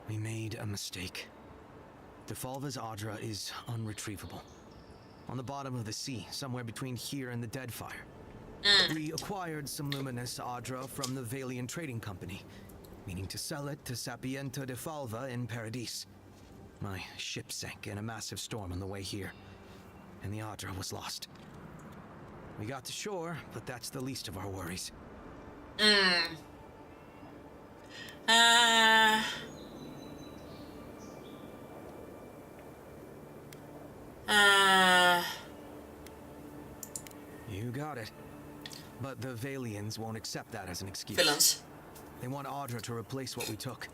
We made a mistake. Defalva's Adra is unretrievable. On the bottom of the sea, somewhere between here and the Deadfire. We acquired some luminous Adra from the Valian Trading Company, meaning to sell it to Sapienta Defalva in Paradis. My ship sank in a massive storm on the way here, and the Adra was lost. We got to shore, but that's the least of our worries. You got it. But the Valians won't accept that as an excuse. Villains. They want Adra to replace what we took.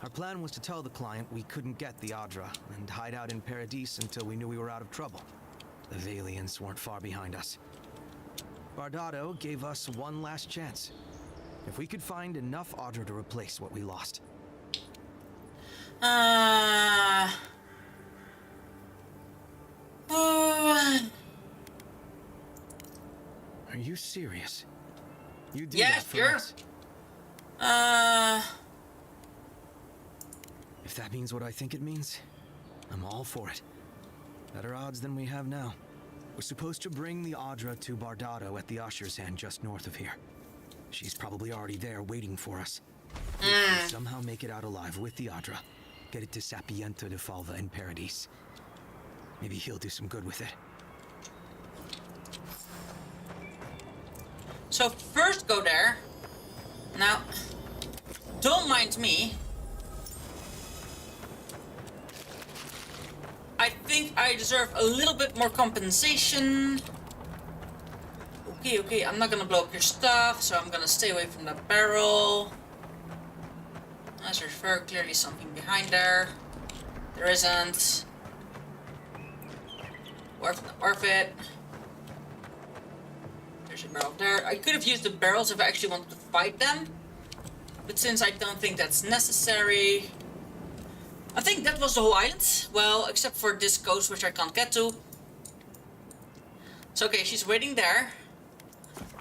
Our plan was to tell the client we couldn't get the Adra and hide out in Paradis until we knew we were out of trouble. The Valians weren't far behind us. Bardado gave us one last chance. If we could find enough Adra to replace what we lost. Are you serious? You do that for us? If that means what I think it means, I'm all for it. Better odds than we have now. We're supposed to bring the Adra to Bardado at the Usher's Hand just north of here. She's probably already there waiting for us. If we somehow make it out alive with the Adra, get it to Sapienta Defalva in Paradis. Maybe he'll do some good with it. So first go there. Now, don't mind me. I think I deserve a little bit more compensation. Okay, I'm not gonna blow up your stuff, so I'm gonna stay away from that barrel. There's very clearly something behind there. There isn't. Worth it. There's a barrel there. I could have used the barrels if I actually wanted to fight them. But since I don't think that's necessary... I think that was the whole island. Well, except for this coast, which I can't get to. So okay, she's waiting there.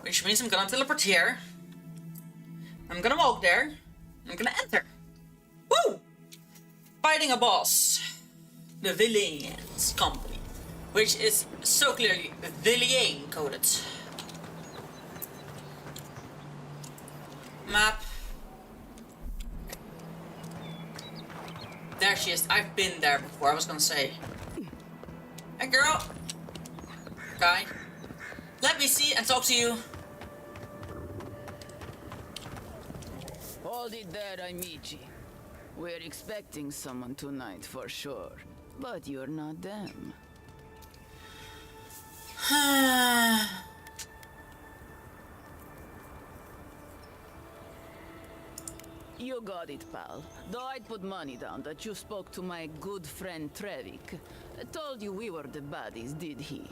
Which means I'm gonna teleport here. I'm gonna walk there. I'm gonna enter. Woo! Fighting a boss. The Villains Company. which is so clearly Villiane coded. Map. There she is. I've been there before, I was gonna say. Hey girl. Guy. Let me see and talk to you. Hold it there, Amici. We're expecting someone tonight for sure, but you're not them. You got it, pal. Though I'd put money down that you spoke to my good friend Trevik. Told you we were the baddies, did he?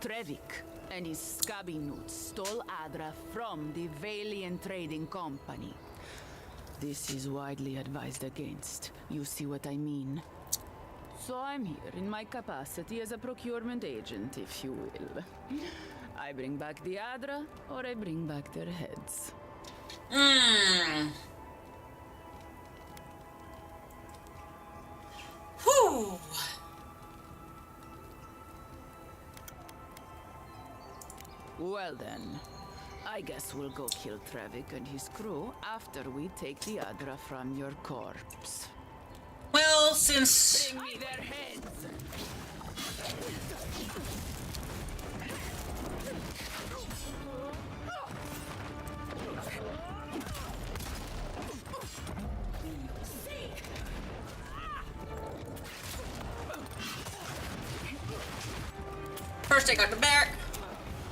Trevik and his scabby nuts stole Adra from the Valiant Trading Company. This is widely advised against. You see what I mean? So I'm here in my capacity as a procurement agent, if you will. I bring back the Adra, or I bring back their heads. Whew. Well then, I guess we'll go kill Trevik and his crew after we take the Adra from your corpse. Well, since... Bring me their heads! First take out the bear.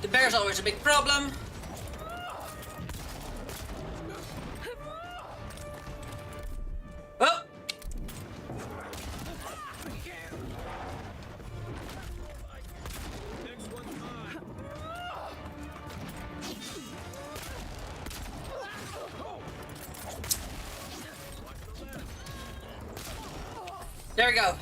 The bear's always a big problem. Oh! There we go.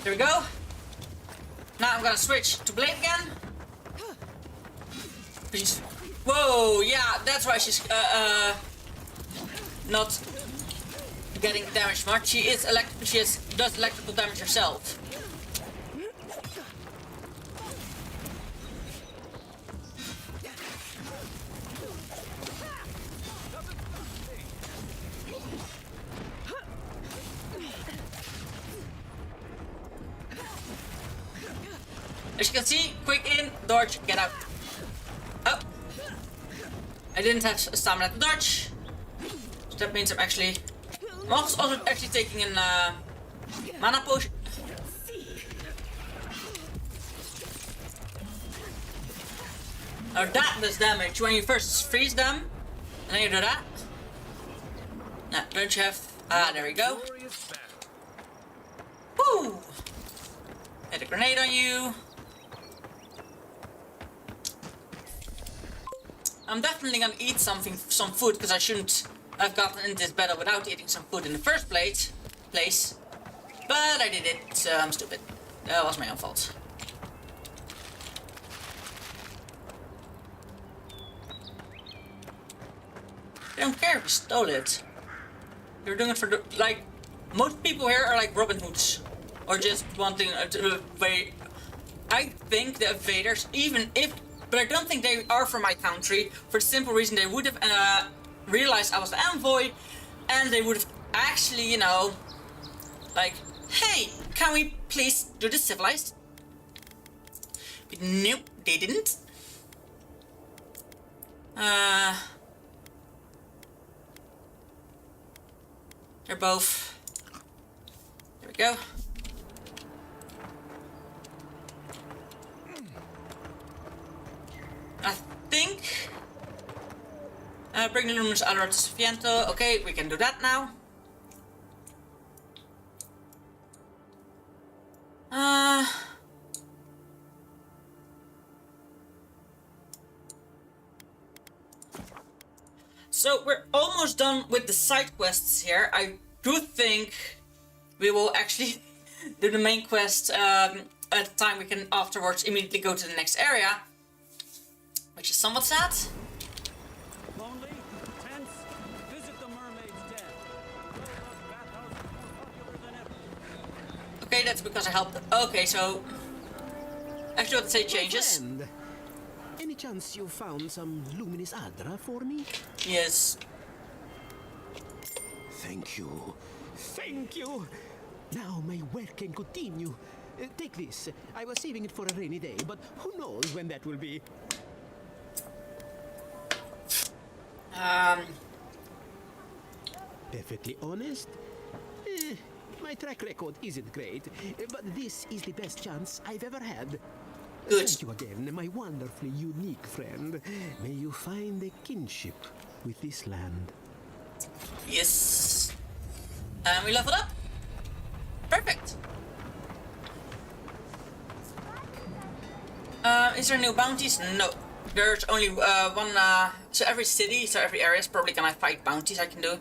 There we go. Now I'm gonna switch to Blade again. Whoa, yeah, that's why she's not getting damaged much. She is does electrical damage herself. As you can see, quick in, dodge, get out. Oh! I didn't have stamina to dodge. So that means I'm also actually taking an mana potion. Now that does damage when you first freeze them. And then you do that. Now, don't you have... Ah, there we go. Woo! Hit a grenade on you. I'm definitely gonna eat some food, because I shouldn't have gotten in this battle without eating some food in the first place. But I did it, so I'm stupid. That was my own fault. They don't care if you stole it. You're doing it for the, like, most people here are like Robin Hoods. Or just wanting to evade. I think the invaders, but I don't think they are from my country, for the simple reason they would have realized I was the envoy, and they would have actually, you know, like, hey, can we please do this civilized? But nope, they didn't. They're both. There we go. I think... bring the luminous Adra to Sfiento. Okay, we can do that now. So we're almost done with the side quests here. I do think we will actually do the main quest at the time we can afterwards immediately go to the next area, which is somewhat sad. Lonely, tense, visit the mermaid's den. Okay, that's because I helped. Okay, so actually what the say changes. Friend, any chance you found some luminous Adra for me? Yes. Thank you. Thank you. Now my work can continue. Take this. I was saving it for a rainy day, but who knows when that will be. Perfectly honest, my track record isn't great, but this is the best chance I've ever had. Good. Thank you again, my wonderfully unique friend. May you find a kinship with this land. Yes. And we leveled up. Perfect. Is there new bounties? No. There's only one, so every city, so every area is probably gonna fight bounties I can do.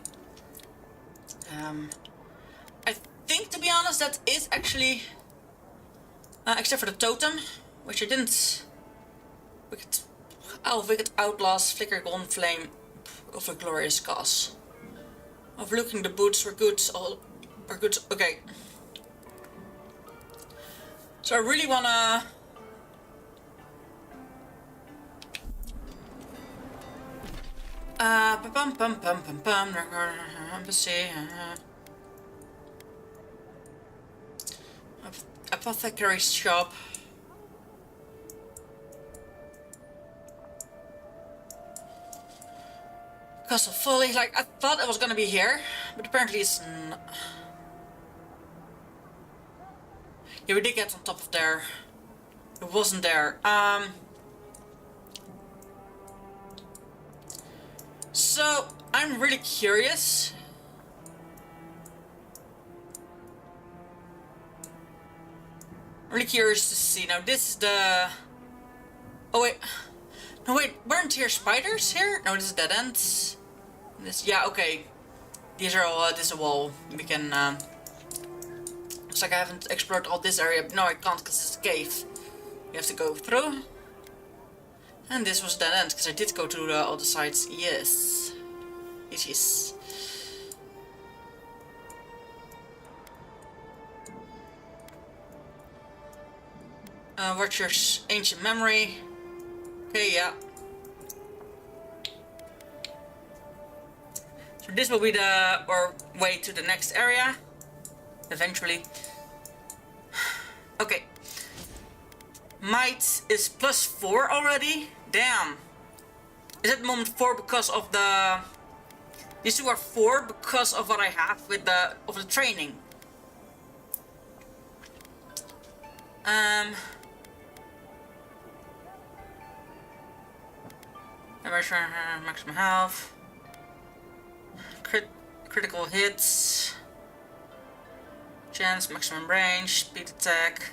I think, to be honest, that is actually, except for the totem, which I didn't. Wicked Outlaws, Flicker Golden Flame of a Glorious Cause. Overlooking the boots were good, all are good, okay. So I really wanna... Embassy, apothecary's shop. Castle Folly, like I thought it was gonna be here, but apparently it's not. Yeah, we did get on top of there. It wasn't there. So I'm really curious. Really curious to see. Now this is the. Oh wait. No wait, weren't here spiders here? No, this is dead ends. This, yeah, okay. These are all. This is a wall. We can. Looks like I haven't explored all this area. No, I can't because it's a cave. You have to go through. And this was dead end because I did go to all the sides. Yes, it is. Watcher's ancient memory. Okay, yeah. So this will be our way to the next area. Eventually. Okay. Might is +4 already? Damn. Is it moment 4 because of the... These two are 4 because of what I have with the training. Maximum health. Critical hits. Chance, maximum range, speed attack.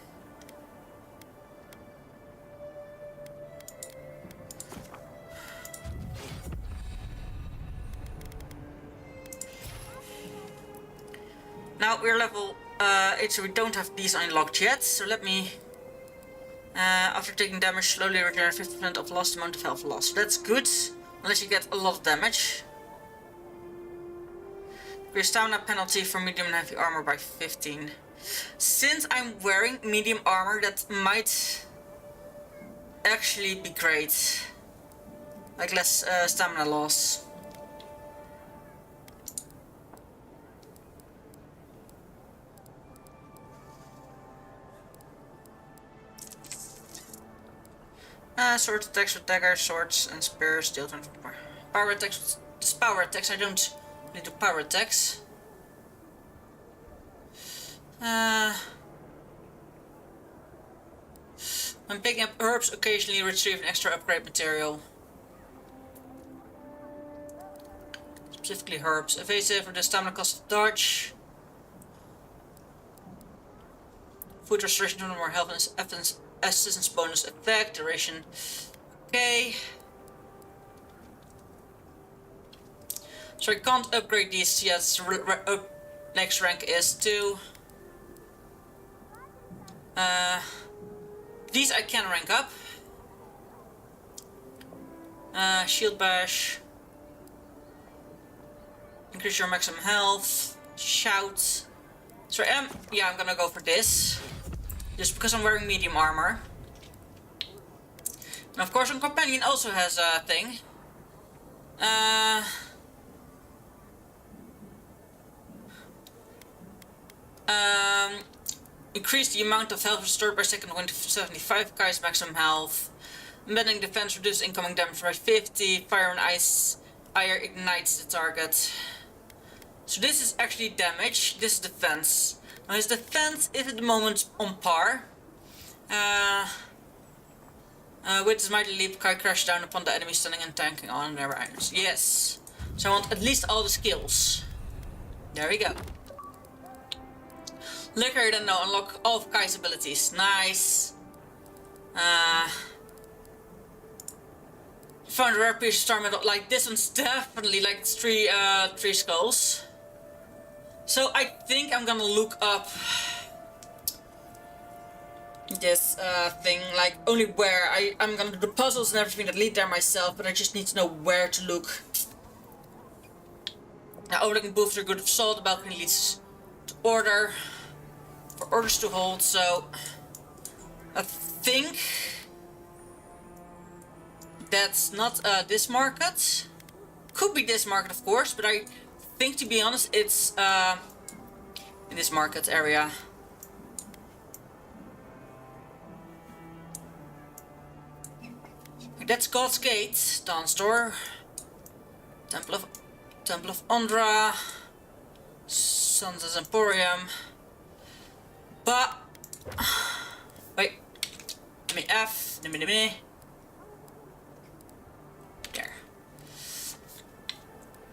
Now we're level 8, so we don't have these unlocked yet. So let me, after taking damage, slowly regenerate 50% of lost amount of health loss. So that's good, unless you get a lot of damage. Your stamina penalty for medium and heavy armor by 15. Since I'm wearing medium armor, that might actually be great. Like less stamina loss. Sword attacks with daggers, swords, and spears deal 24. Power attacks with power attacks. I don't need to power attacks. When picking up herbs, occasionally retrieve an extra upgrade material. Specifically herbs. Evasive for the stamina cost of dodge. Food restoration, no more health and assistance bonus effect. Duration. Okay. So I can't upgrade these yet. So next rank is 2. These I can rank up. Shield bash. Increase your maximum health. Shout. So I'm gonna go for this. Just because I'm wearing medium armor. And of course, our companion also has a thing. Increase the amount of health restored per second when to 75 guys maximum health. Embedding defense reduce incoming damage by 50. Fire and ice ire ignites the target. So this is actually damage. This is defense. Now his defense is at the moment on par. With his mighty leap, Kai crash down upon the enemy standing and tanking on their irons. Yes. So I want at least all the skills. There we go. Liquor then now unlock all of Kai's abilities. Nice. Found a rare piece of star metal. Like this one's definitely like three skulls. So I think I'm gonna look up this thing, like only where. I'm gonna do the puzzles and everything that lead there myself, but I just need to know where to look. Now overlooking booths are good of assault. The balcony leads to order. For orders to hold, so I think that's not this market. Could be this market, of course, but I think, to be honest, it's in this market area. That's God's Gate, Dawn Store, Temple of Ondra, Sun's Emporium. But wait, let me F, there.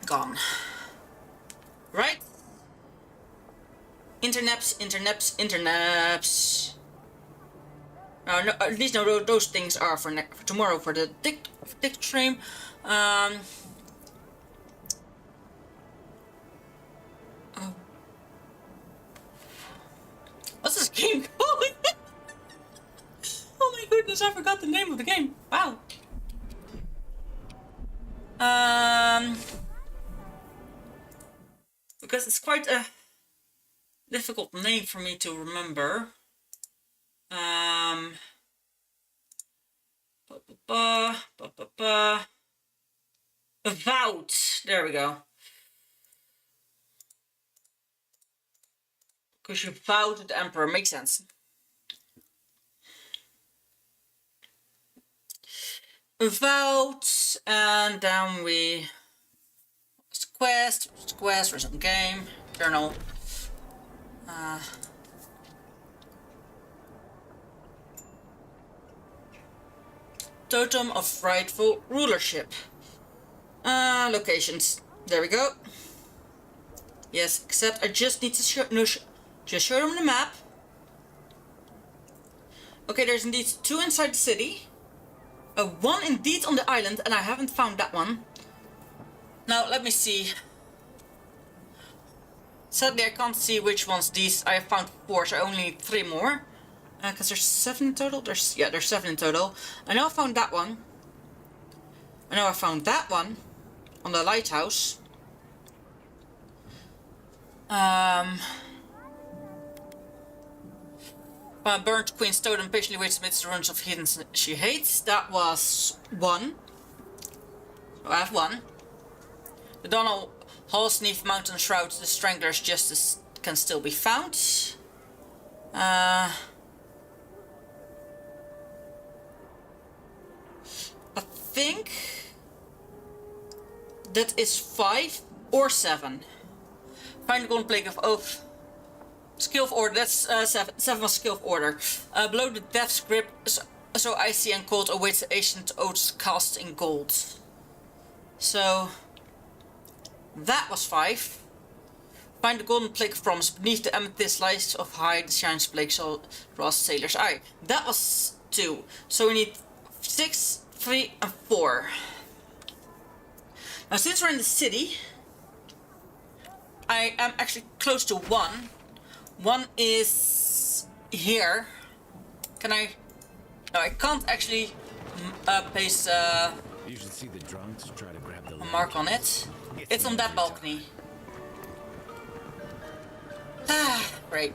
Gone. Right? Interneps. No, at least no, those things are for tomorrow for the dick stream. What's this game called? Oh my goodness, I forgot the name of the game. Wow. Because it's quite a difficult name for me to remember. Avowed. There we go. Because you vow to the Emperor. Makes sense. Vowed, and then we... Quest, recent game, journal. Totem of rightful rulership. Locations. There we go. Yes, except I just need to show them the map. Okay, there's indeed 2 inside the city. One indeed on the island, and I haven't found that one. Now, let me see. Sadly, I can't see which ones these. I have found 4, so I only need 3 more. Because there's 7 in total. There's 7 in total. I know I found that one. I know I found that one on the lighthouse. Burnt Queen's totem patiently waits amidst the ruins of heathens she hates. That was 1. So I have 1. The Donald Hall Sneath Mountain Shrouds, the Strangler's Justice can still be found. I think that is 5 or 7. Find the Golden Plague of Oath. Skill of Order, that's 7 was Skill of Order. Below the Death's Grip, so icy and cold awaits the ancient oaths cast in gold. So... that was 5. Find the Golden Plague of Promise. Beneath the amethyst light of hide shines Plague Ross Sailor's Eye. That was 2. So we need 6, 3, and 4. Now since we're in the city, I am actually close to 1. 1 is here. Can I No, I can't actually place You should see the drunks try to grab the a mark on it. It's on that balcony. Ah, great.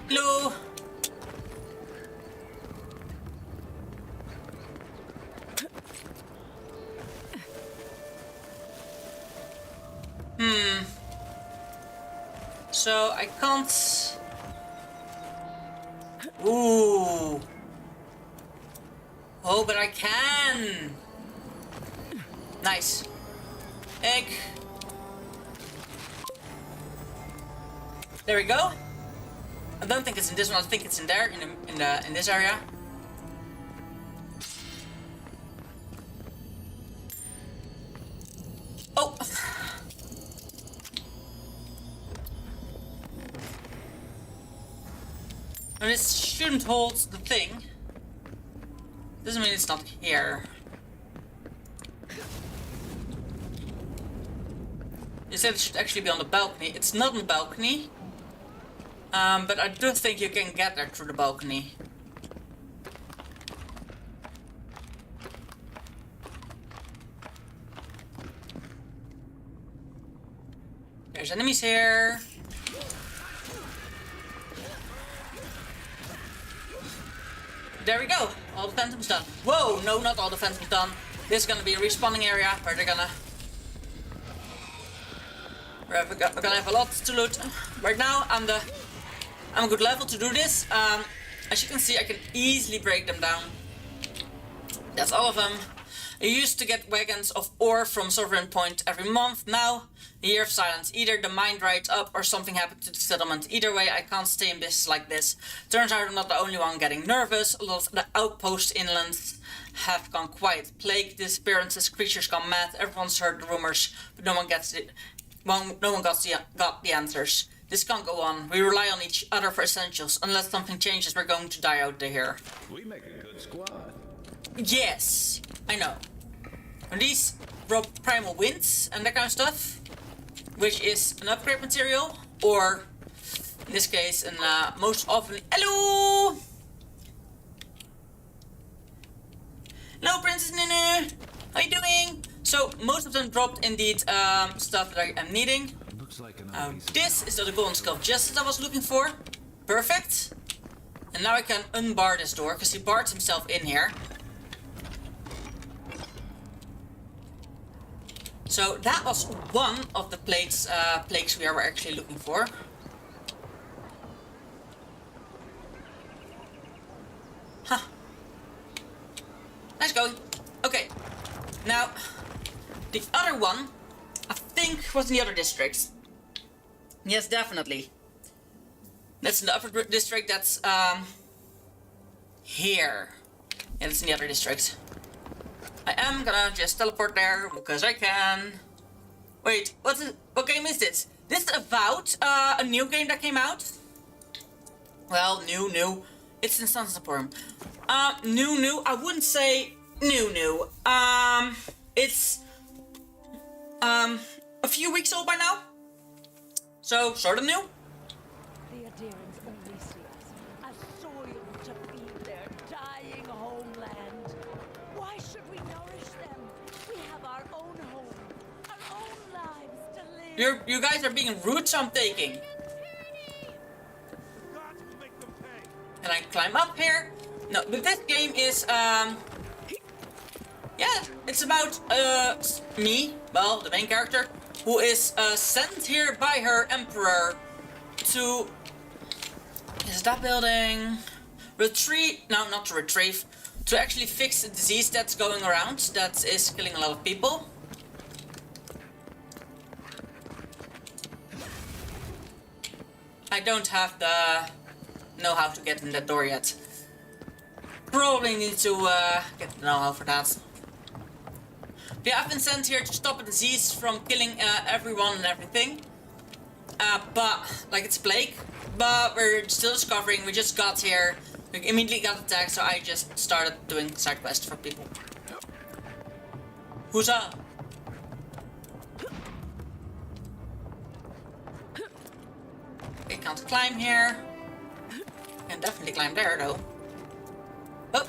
Hello. So I can't. Ooh. Oh, but I can. Nice. Egg. There we go. I don't think it's in this one. I think it's in there, in this area. Oh. And this shouldn't hold the thing. Doesn't mean it's not here. You said it should actually be on the balcony. It's not on the balcony. But I do think you can get there through the balcony. There's enemies here. There we go. All the phantoms done. Whoa, no, not all the phantoms done. This is gonna be a respawning area where they're gonna... We're gonna have a lot to loot. Right now, I'm a good level to do this. As you can see, I can easily break them down. That's all of them. I used to get wagons of ore from Sovereign Point every month. Now, a year of silence. Either the mine dried up or something happened to the settlement. Either way, I can't stay in business like this. Turns out I'm not the only one getting nervous. A lot of the outposts inland have gone quiet. Plague, disappearances, creatures gone mad. Everyone's heard the rumors, but no one gets it. No one got the answers. This can't go on. We rely on each other for essentials. Unless something changes, we're going to die out here. We make a good squad. Yes, I know. And these drop primal winds and that kind of stuff, which is an upgrade material, or in this case, and most often. Hello, hello, Princess Nunu. How you doing? So most of them dropped indeed stuff that I am needing. Looks like this is the golden skull of justice I was looking for. Perfect. And now I can unbar this door because he barred himself in here. So that was one of the plagues we were actually looking for. Huh. Nice going. Okay. Now, the other one, I think, was in the other district. Yes, definitely. That's in the upper district, that's, here. Yeah, that's in the other district. I am gonna just teleport there, because I can. Wait, what game is this? This is about, a new game that came out? Well, new. It's in Sun's Emporium. New, I wouldn't say new. It's, a few weeks old by now. So, sort of new. The Adirans only see us as soil to feed their dying homeland. Why should we nourish them? We have our own home, our own lives to live. You guys are being rude, so I'm taking. Can I climb up here? No, but this game is, yeah, it's about, me, well, the main character, who is, sent here by her emperor to... Is that building? Retrieve... No, not to retrieve. To actually fix a disease that's going around, that is killing a lot of people. I don't have the know-how to get in that door yet. Probably need to get the know-how for that. Yeah, I've been sent here to stop a disease from killing everyone and everything. But, like, it's plague. But we're still discovering, we just got here. We immediately got attacked, so I just started doing side quests for people. Who's up? can't climb here. Can definitely climb there though. Oh.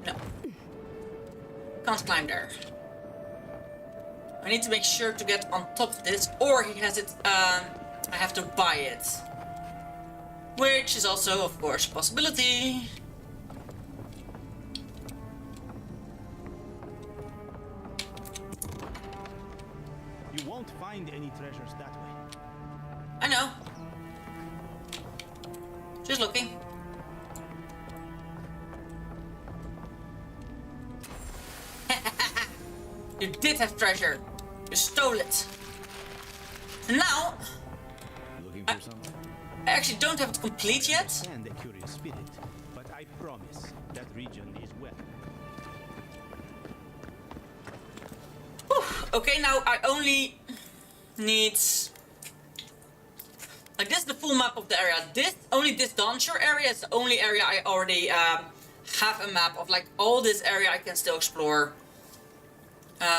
No. Can't climb there. I need to make sure to get on top of this, or he has it, I have to buy it. Which is also, of course, a possibility. You won't find any treasures that way. I know. Just looking. You did have treasure. You stole it. And now, Looking for something? I actually don't have it complete yet. And a curious spirit, but I promise that region is well. Whew. Okay, now I only need... Like, this is the full map of the area. Only this Dawnshore area is the only area I already have a map of. Like, all this area I can still explore.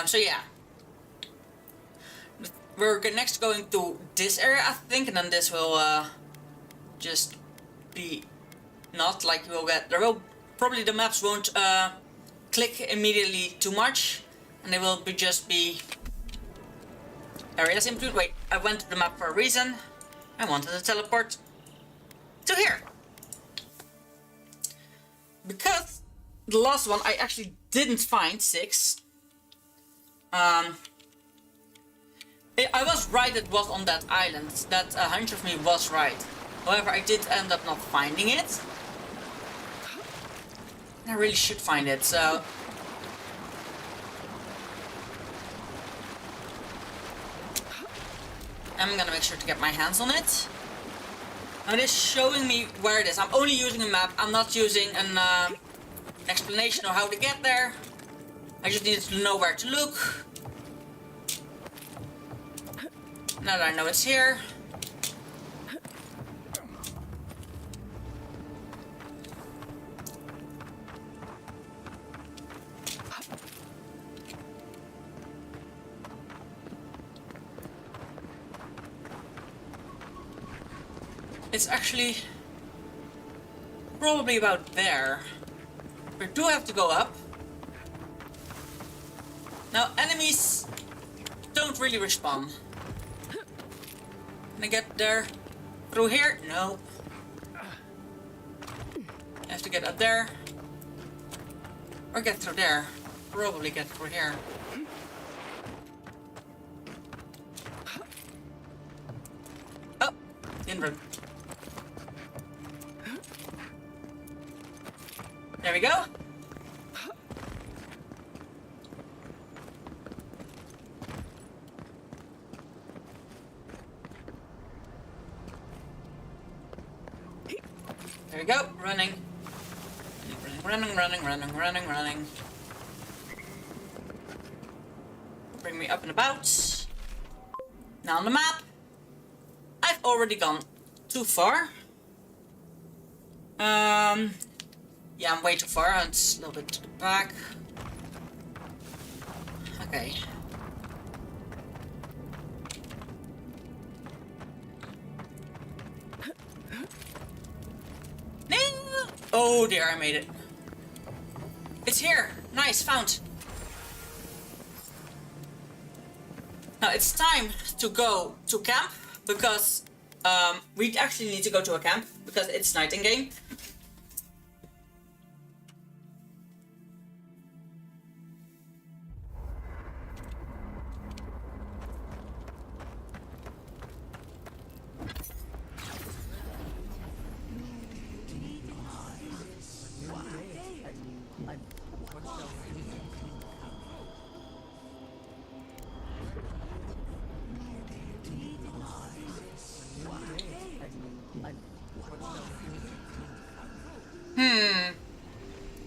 So yeah. We're next going to this area, I think, and then this will just be not like we'll get... There will probably the maps won't click immediately too much, and they will be just be areas in between. Wait, I went to the map for a reason. I wanted to teleport to here. Because the last one I actually didn't find 6. I was right, it was on that island. That hunch of me was right. However, I did end up not finding it. I really should find it, so... I'm gonna make sure to get my hands on it. And it is showing me where it is. I'm only using a map. I'm not using an explanation of how to get there. I just needed to know where to look. Now that I know it's here. It's actually probably about there. We do have to go up. Now, enemies don't really respawn. Can I get there through here? No. I have to get up there. Or get through there. Probably get through here. Oh! Inward. There we go. There we go. Running. Running. Bring me up and about. Now on the map. I've already gone too far. Yeah, I'm way too far. It's a little bit to the back. Okay. No! Oh dear, I made it. It's here. Nice, found. Now it's time to go to camp because we actually need to go to a camp because it's night in game.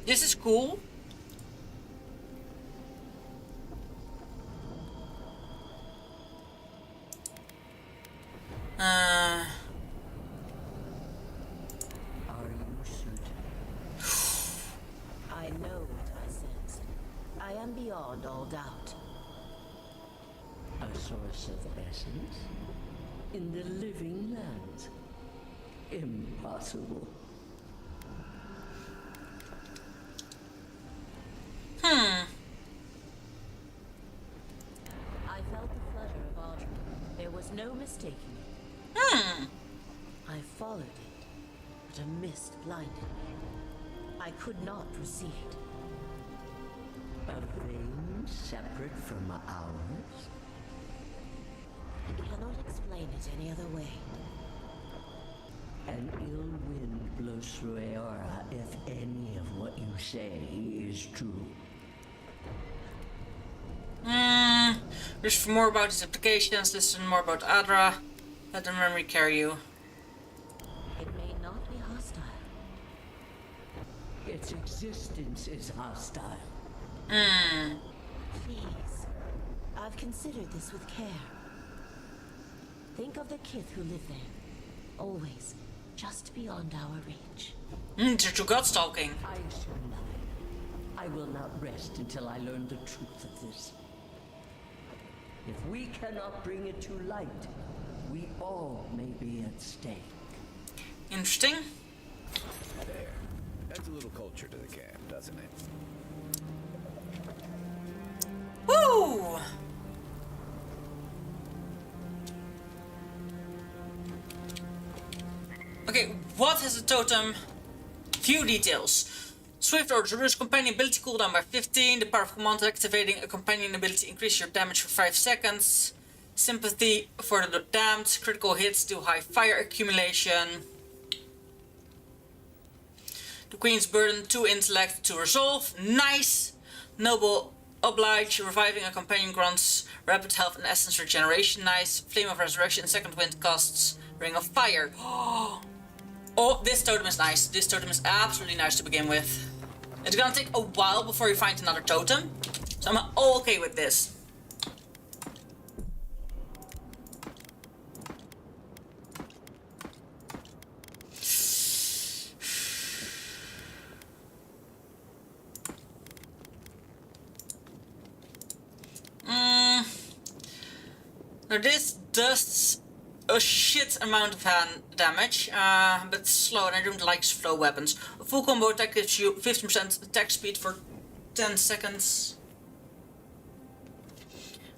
This is cool. I know what I sense. I am beyond all doubt. A source of essence? In the living lands? Impossible. Hmm. I felt the flutter of Audrey. There was no mistaking it. Hmm. I followed it, but a mist blinded me. I could not proceed. A vein separate from ours? I cannot explain it any other way. An ill wind blows through Aora if any of what you say is true. Read for more about these applications, listen more about Adra. Let the memory carry you. It may not be hostile. Its existence is hostile. Please. I've considered this with care. Think of the kith who live there. Always. Just beyond our reach. Did you God stalking? I shall not. I will not rest until I learn the truth of this. If we cannot bring it to light, we all may be at stake. Interesting. There. Adds a little culture to the camp, doesn't it? Woo! Okay, what has a totem? Few details. Swift orders reduce companion ability cooldown by 15. The power of command activating a companion ability increase your damage for 5 seconds. Sympathy for the damned. Critical hits do high fire accumulation. The Queen's Burden 2 intellect to resolve. Nice! Noble Oblige, reviving a companion grants rapid health and essence regeneration. Nice. Flame of Resurrection, second wind costs Ring of Fire. Oh, this totem is nice. This totem is absolutely nice to begin with. It's gonna take a while before you find another totem, so I'm all okay with this. Now this does a shit amount of hand damage, but it's slow and I don't like slow weapons. A full combo attack gives you 15% attack speed for 10 seconds.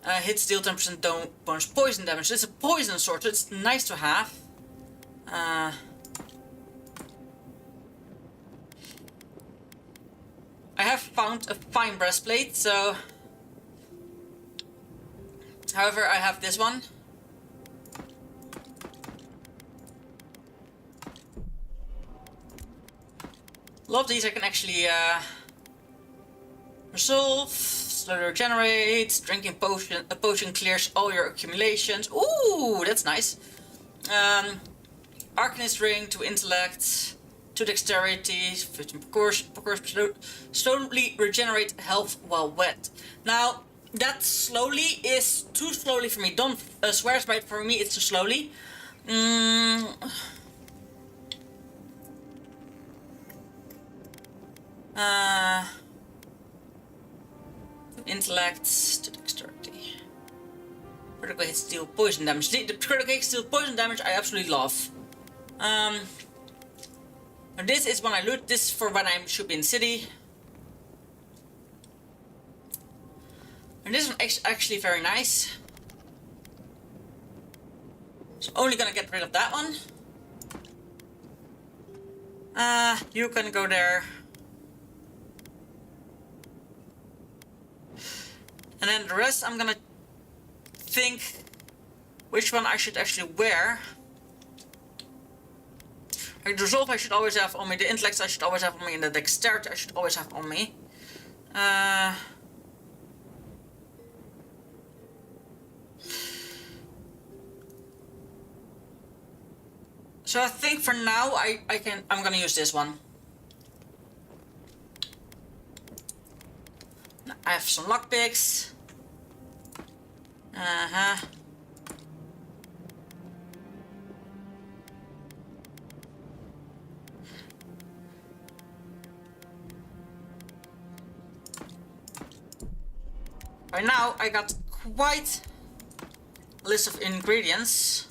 Hits deal 10% bonus poison damage. It's a poison sword, so it's nice to have. I have found a fine breastplate, so... However, I have this one. A lot of these I can actually resolve, slowly regenerate, drinking potion. A potion clears all your accumulations. Ooh, that's nice. Arcanist ring to intellect, to dexterity, 15 per course, slowly regenerate health while wet. Now, that slowly is too slowly for me. Don't swear by it, for me it's too slowly. Intellect to dexterity. Critical hits deal poison damage. The critical hits deal poison damage I absolutely love. This is when I loot. This is for when I should be in the city. And this one is actually very nice. So only gonna get rid of that one. You can go there. And then the rest I'm gonna think which one I should actually wear. Like the resolve I should always have on me, the intellect I should always have on me, and the dexterity I should always have on me. So I think for now I'm gonna use this one. I have some lockpicks. Right now I got quite list of ingredients,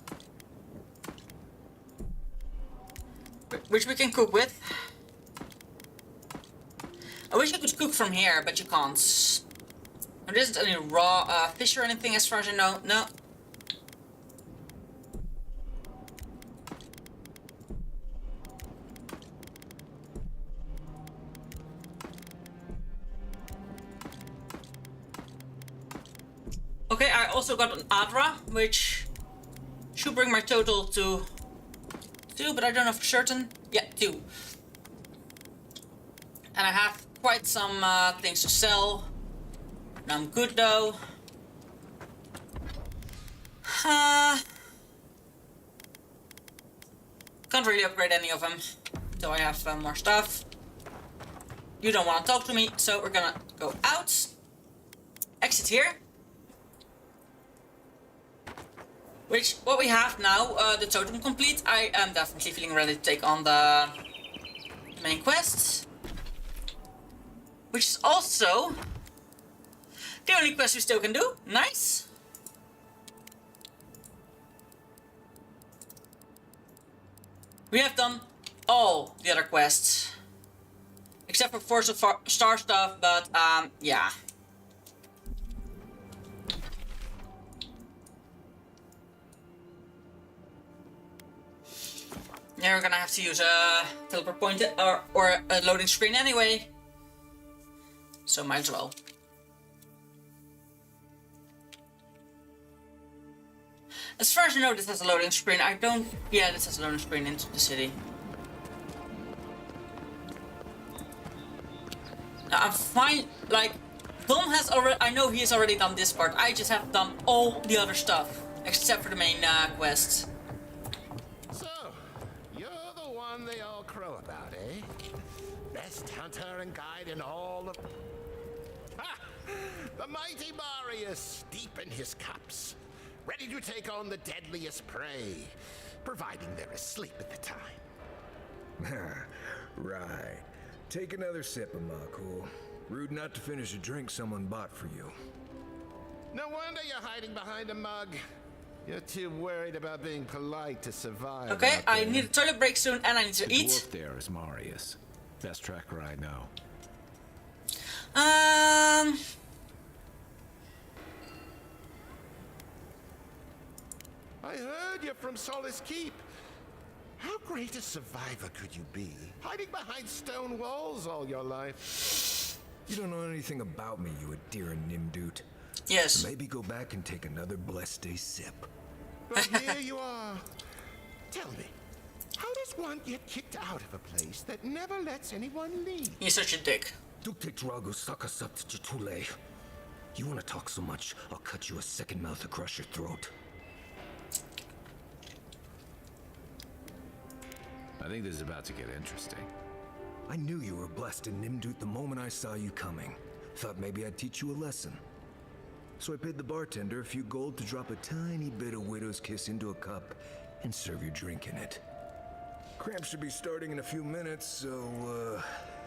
which we can cook with. I wish I could cook from here, but you can't. There isn't any raw fish or anything as far as I know. No. Okay, I also got an Adra, which should bring my total to 2, but I don't know for certain. Yeah, 2. And I have quite some things to sell. I'm good though. Can't really upgrade any of them until I have more stuff. You don't want to talk to me, so we're gonna go out. Exit here. Which, what we have now, the totem complete, I am definitely feeling ready to take on the main quest. Which is also the only quest we still can do. Nice. We have done all the other quests. Except for Force of Star stuff, but yeah. Yeah, we're gonna have to use a teleport point or a loading screen anyway. So might as well. As far as I know, this has a loading screen. I don't... Yeah, this has a loading screen into the city. Now, I'm fine... Like, Dom has already... I know he has already done this part. I just have done all the other stuff. Except for the main quest. So, you're the one they all crow about, eh? Best hunter and guide in all of... Ha! The mighty Marius, deep in his cups. Ready to take on the deadliest prey, providing they're asleep at the time. Right. Take another sip of my cool. Rude not to finish a drink someone bought for you. No wonder you're hiding behind a mug. You're too worried about being polite to survive. Okay, I need a toilet break soon and I need to eat. The dwarf there is Marius. Best tracker I know. I heard you're from Solace Keep. How great a survivor could you be? Hiding behind stone walls all your life. You don't know anything about me, you Adira Nimdut. Yes. So maybe go back and take another blessed day sip. But here you are. Tell me, how does one get kicked out of a place that never lets anyone leave? You're such a dick. You wanna talk so much, I'll cut you a second mouth across your throat. I think this is about to get interesting. I knew you were blessed in Nimdut the moment I saw you coming. Thought maybe I'd teach you a lesson. So I paid the bartender a few gold to drop a tiny bit of Widow's Kiss into a cup and serve your drink in it. Cramp should be starting in a few minutes, so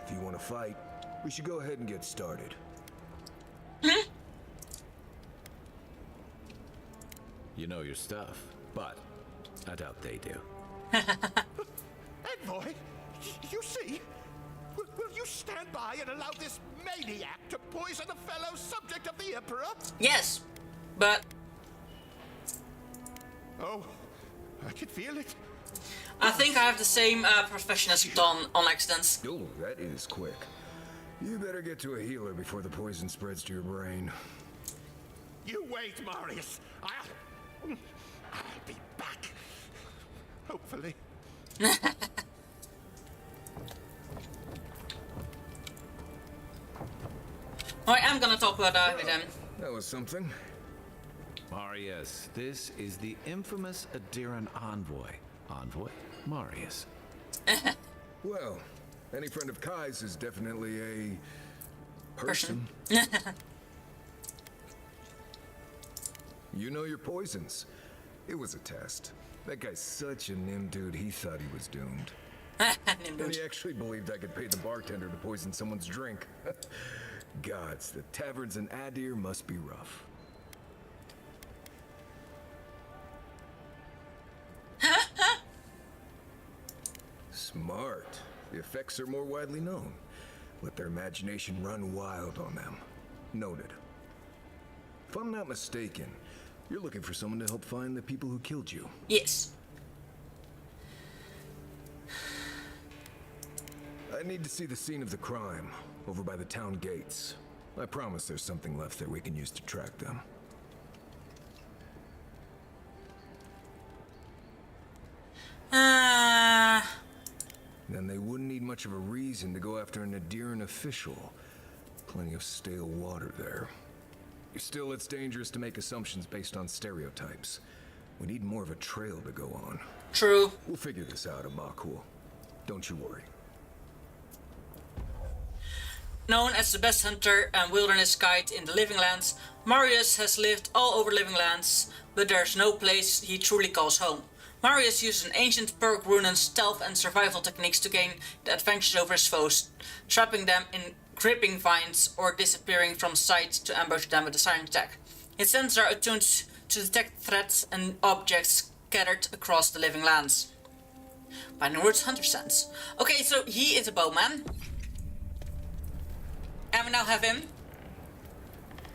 if you want to fight, we should go ahead and get started. You know your stuff, but I doubt they do. Envoy, you see? Will you stand by and allow this maniac to poison a fellow subject of the Emperor? Yes, but... Oh, I can feel it. I think I have the same profession as Don on accidents. Oh, that is quick. You better get to a healer before the poison spreads to your brain. You wait, Marius. I'll be back. Hopefully. I am gonna talk about that with him. That was something. Marius, this is the infamous Adiran envoy. Envoy Marius. Well, any friend of Kai's is definitely a person. You know your poisons. It was a test. That guy's such a Nimdude, he thought he was doomed. And he actually believed I could pay the bartender to poison someone's drink. Gods, the taverns in Adir must be rough. Smart. The effects are more widely known. Let their imagination run wild on them. Noted. If I'm not mistaken, you're looking for someone to help find the people who killed you. Yes. I need to see the scene of the crime, over by the town gates. I promise there's something left there we can use to track them. Then they wouldn't need much of a reason to go after an Adiran official. Plenty of stale water there. Still, it's dangerous to make assumptions based on stereotypes. We need more of a trail to go on. True. We'll figure this out, Amakul. Don't you worry. Known as the best hunter and wilderness guide in the Living Lands, Marius has lived all over Living Lands, but there's no place he truly calls home. Marius uses an ancient Perk Runan's stealth and survival techniques to gain the advantage over his foes, trapping them in gripping vines or disappearing from sight to ambush them with a silent attack. His senses are attuned to detect threats and objects scattered across the Living Lands. By the words hunter sense. Okay, so he is a bowman. And we now have him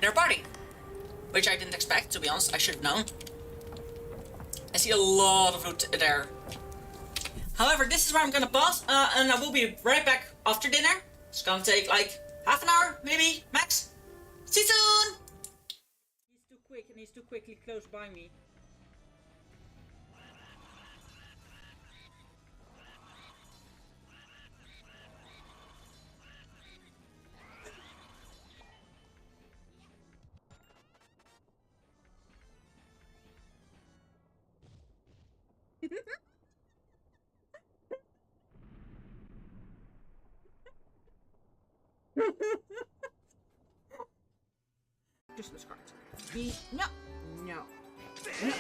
in our party. Which I didn't expect, to be honest. I should have known. I see a lot of loot there. However, this is where I'm gonna pause, and I will be right back after dinner. It's gonna take like half an hour, maybe, max. See you soon! He's too quick and he's too quickly close by me. Christmas cards. No. No. No.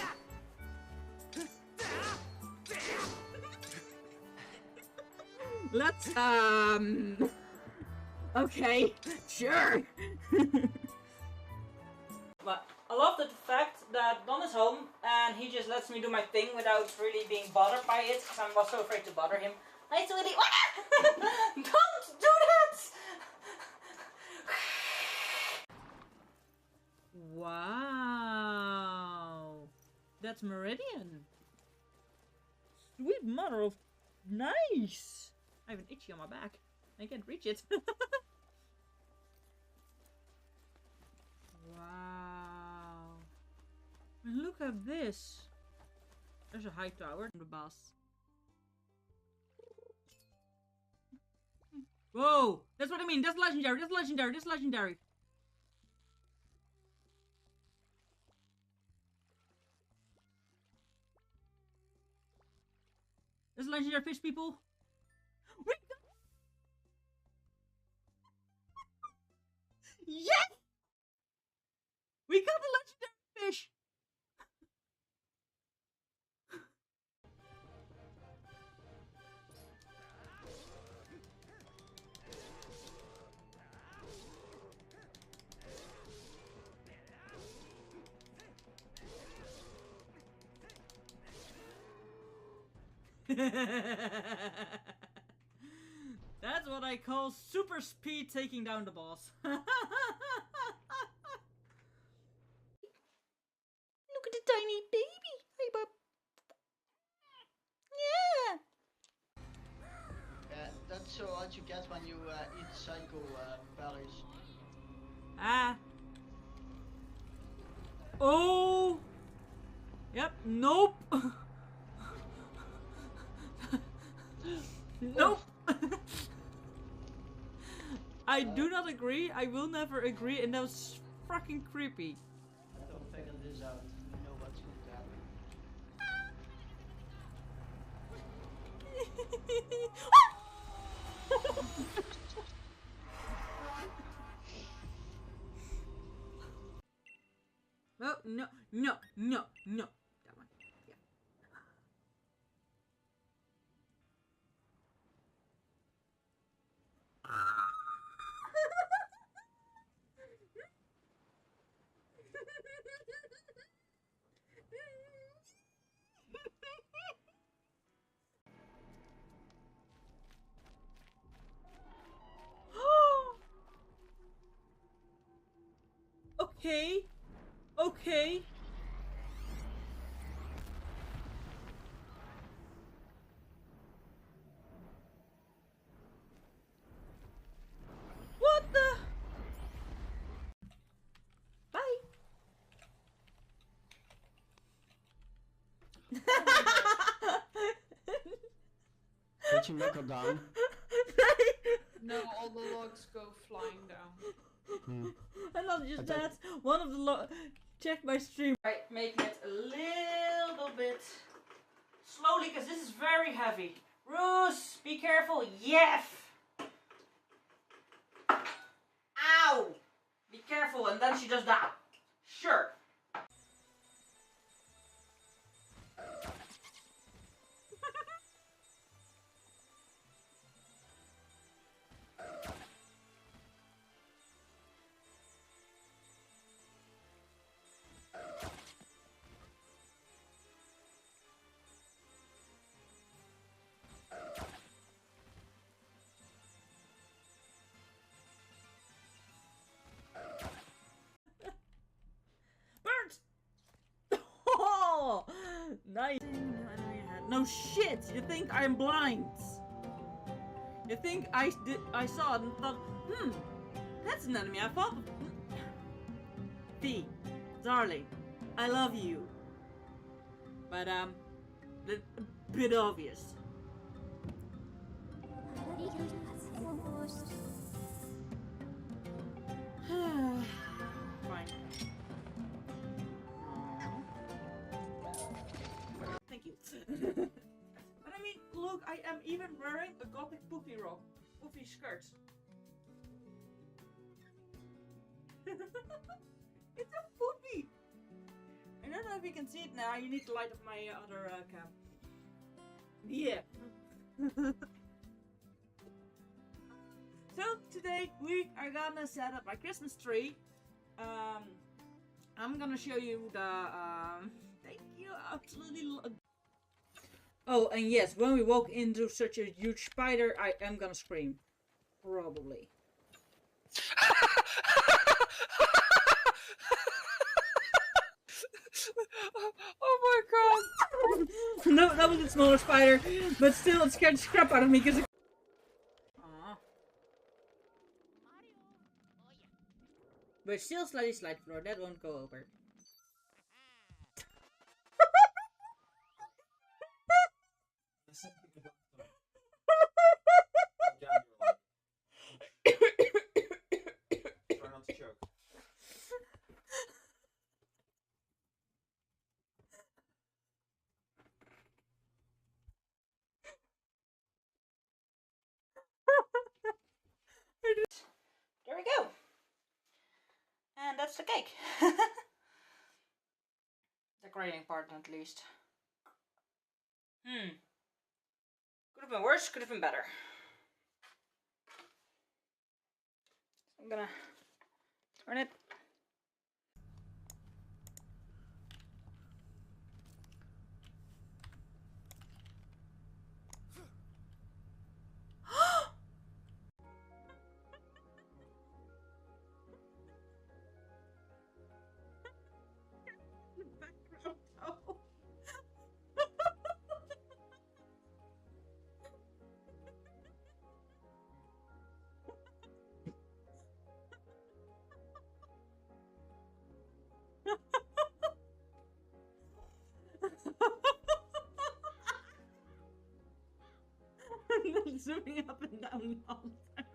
Let's, okay, sure. But I love the fact that Don is home and he just lets me do my thing without really being bothered by it, because I was so afraid to bother him. Hi, sweetie. Don't do that! Wow. That's Meridian. Sweet mother of... Nice! I have an itchy on my back. I can't reach it. Wow. And look at this. There's a high tower in the bus. Whoa! That's what I mean. That's legendary. That's legendary. That's legendary. That's legendary fish, people. We got... Yes! We got the legendary fish. That's what I call super speed taking down the boss. Look at the tiny baby. Hey, bub. Yeah. That's what you get when you eat psycho berries. Ah. Oh. Yep. Nope. Nope. I do not agree. I will never agree, and that was fucking creepy. Don't figure this out. You know what's going to happen. Oh, no, no, no, no. That one. Yeah. Okay. Okay. What the? Bye. Did you knuckle down? No, all the logs go flying down. And not just that, one of the check my stream. Right, making it a little bit slowly because this is very heavy. Roos, be careful. Yes. Ow! Be careful, and then she does that. Sure. Oh, nice. No shit. You think I'm blind? You think I saw it and thought, that's an enemy. I thought. V, darling, I love you. But a bit obvious. Fine. Thank you. But I mean, look, I am even wearing a gothic puffy skirt. It's a puffy! I don't know if you can see it now. You need to light up my other cam. Yeah. So today we are gonna set up my Christmas tree. I'm gonna show you the. Thank you, absolutely. Oh, and yes, when we walk into such a huge spider, I am gonna scream. Probably. Oh my god! No, that was a smaller spider, but still it scared the crap out of me because it... Aww. But still slightly slide floor, that won't go over. Try not to choke. There we go. And that's the cake. Decorating part at least. Could have been worse, could have been better. I'm gonna turn it. Zooming up and down all the time.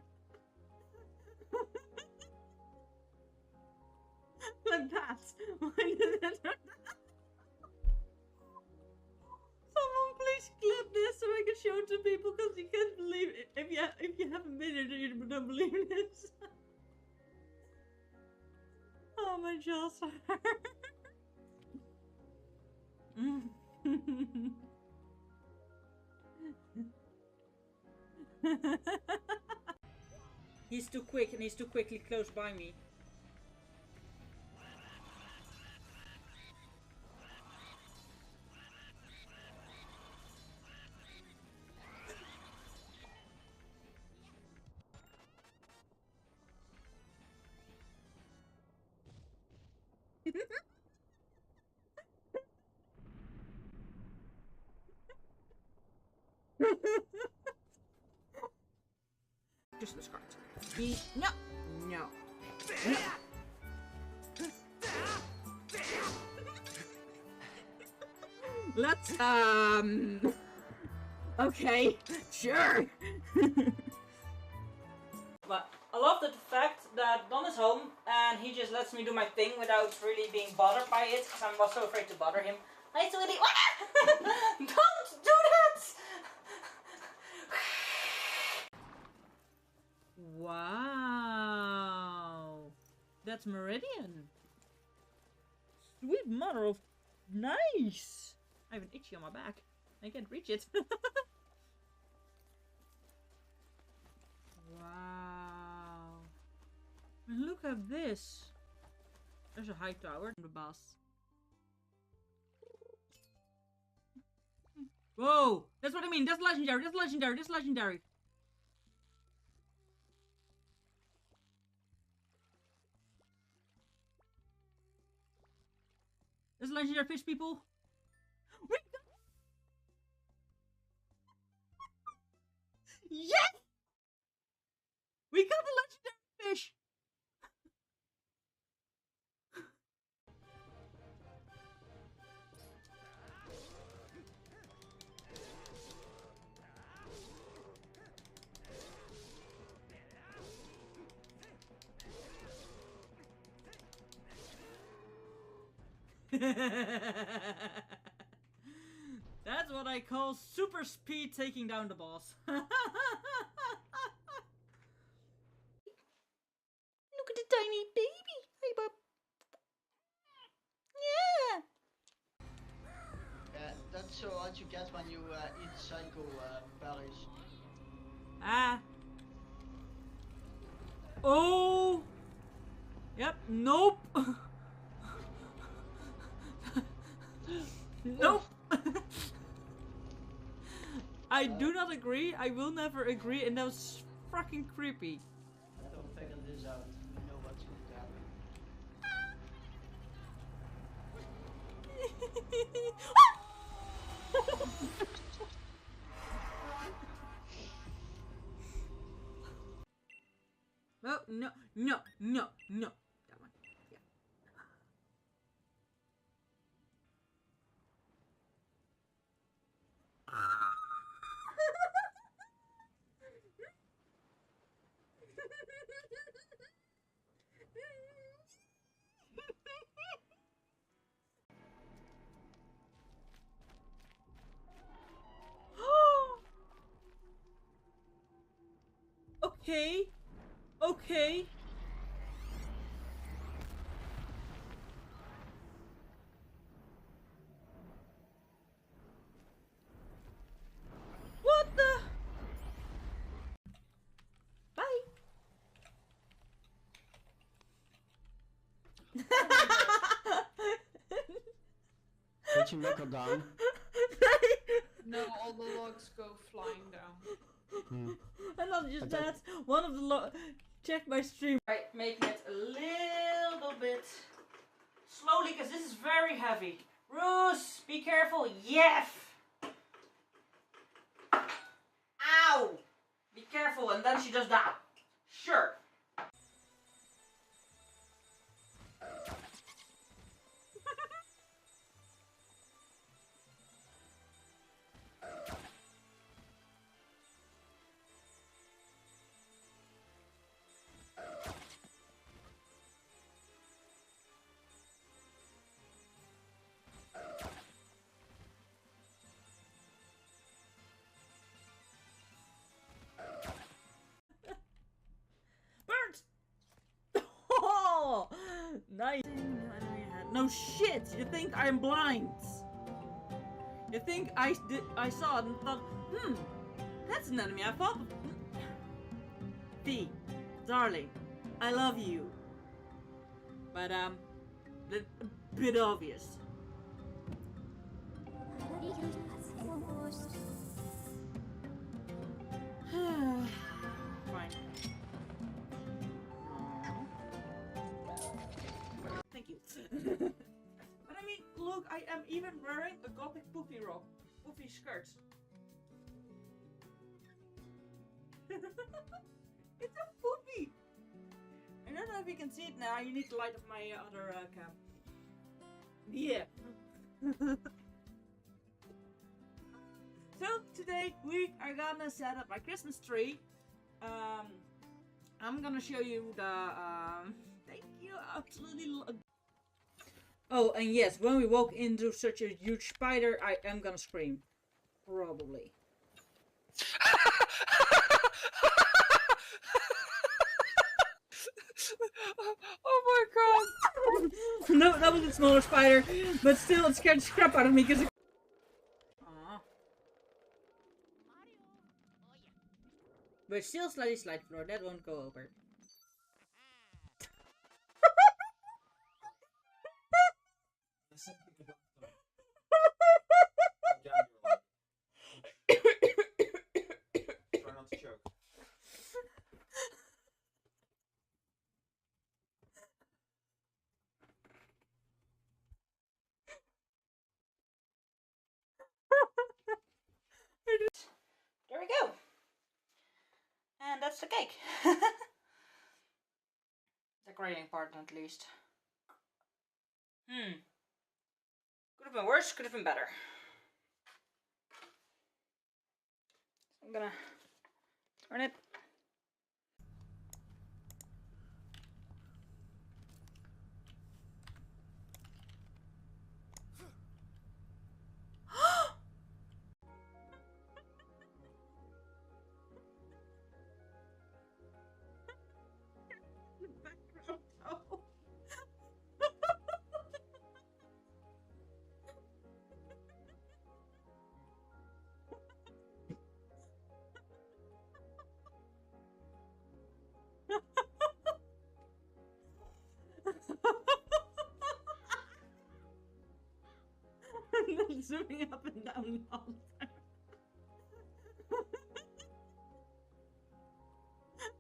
Like that. Why did that? Someone please clip this so I can show it to people because you can't believe it. If you haven't been here, you don't believe this. Oh my jaws hurt. He's too quick and he's too quickly close by me. Just the cards. No. No. Let's, okay, sure. But I love the fact that Don is home and he just lets me do my thing without really being bothered by it, because I was so afraid to bother him. Hi, sweetie. Don't do that! Wow. That's Meridian. Sweet mother of... Nice! I have an itchy on my back. I can't reach it. Wow. And look at this. There's a high tower in the bus. Whoa! That's what I mean. That's legendary. That's legendary. That's legendary. That's legendary fish, people. We got... Yes! We got the legendary fish. That's what I call super speed taking down the boss. Look at the tiny baby. Hey, bub. Yeah. That's what you get when you eat psycho berries. Ah. Oh. Yep. Nope. Nope. I do not agree. I will never agree, and that was fucking creepy. Don't figure this out. You know what's going to happen. Oh, no, no, no, no. That one. Yeah. Okay. Okay. What the? Bye. Did you knuckle down? No, all the logs go flying down. And not just that, one of the check my stream. Right, making it a little bit slowly, because this is very heavy. Roos, be careful. Yes. Ow! Be careful, and then she does that. Sure. Oh, nice. No shit. You think I'm blind? You think I saw it and thought, that's an enemy. I thought, V, darling, I love you. But a bit obvious. Fine. Thank you. am even wearing a gothic poofy rock. Poofy skirt. It's a poofy! I don't know if you can see it now. You need the light of my other cam. Yeah. So today we are gonna set up my Christmas tree. I'm gonna show you the thank you, absolutely. Oh, and yes, when we walk into such a huge spider, I am gonna scream. Probably. Oh my god! No, that was a smaller spider, but still it scared the crap out of me because it... Aww. But still slightly slide floor, that won't go over. Try not to choke. There we go. And that's the cake. Decorating part at least. Could have been worse, could have been better. I'm gonna turn it. Zooming up and down all the time.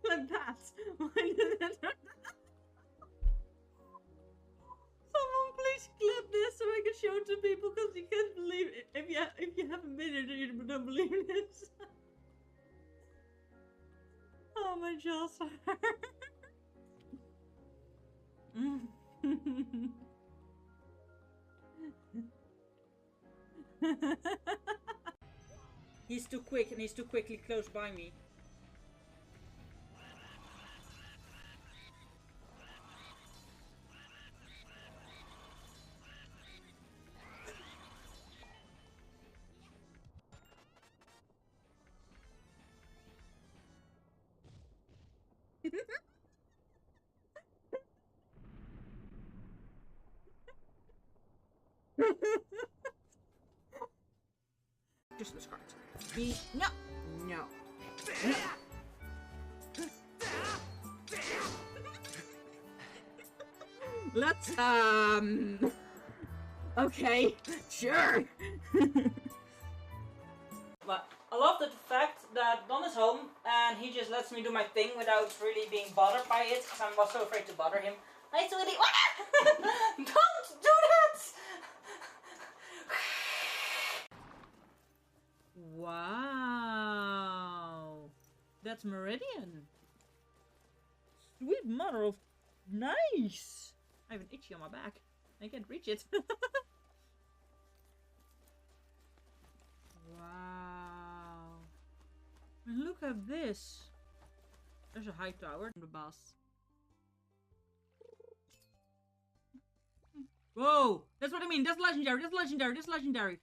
Like that. Why did that? Someone please clip this so I can show it to people because you can't believe it. If you haven't been here, you don't believe this. Oh my jaws hurt. He's too quick and he's too quickly close by me. Christmas cards. No. No. No. Let's, okay, sure. But I love the fact that Don is home and he just lets me do my thing without really being bothered by it because I was so afraid to bother him. Hi, sweetie. Don't do that! Wow. That's Meridian. Sweet mother of... Nice! I have an itchy on my back. I can't reach it. Wow. And look at this. There's a high tower in the bus. Whoa! That's what I mean. That's legendary. That's legendary. That's legendary.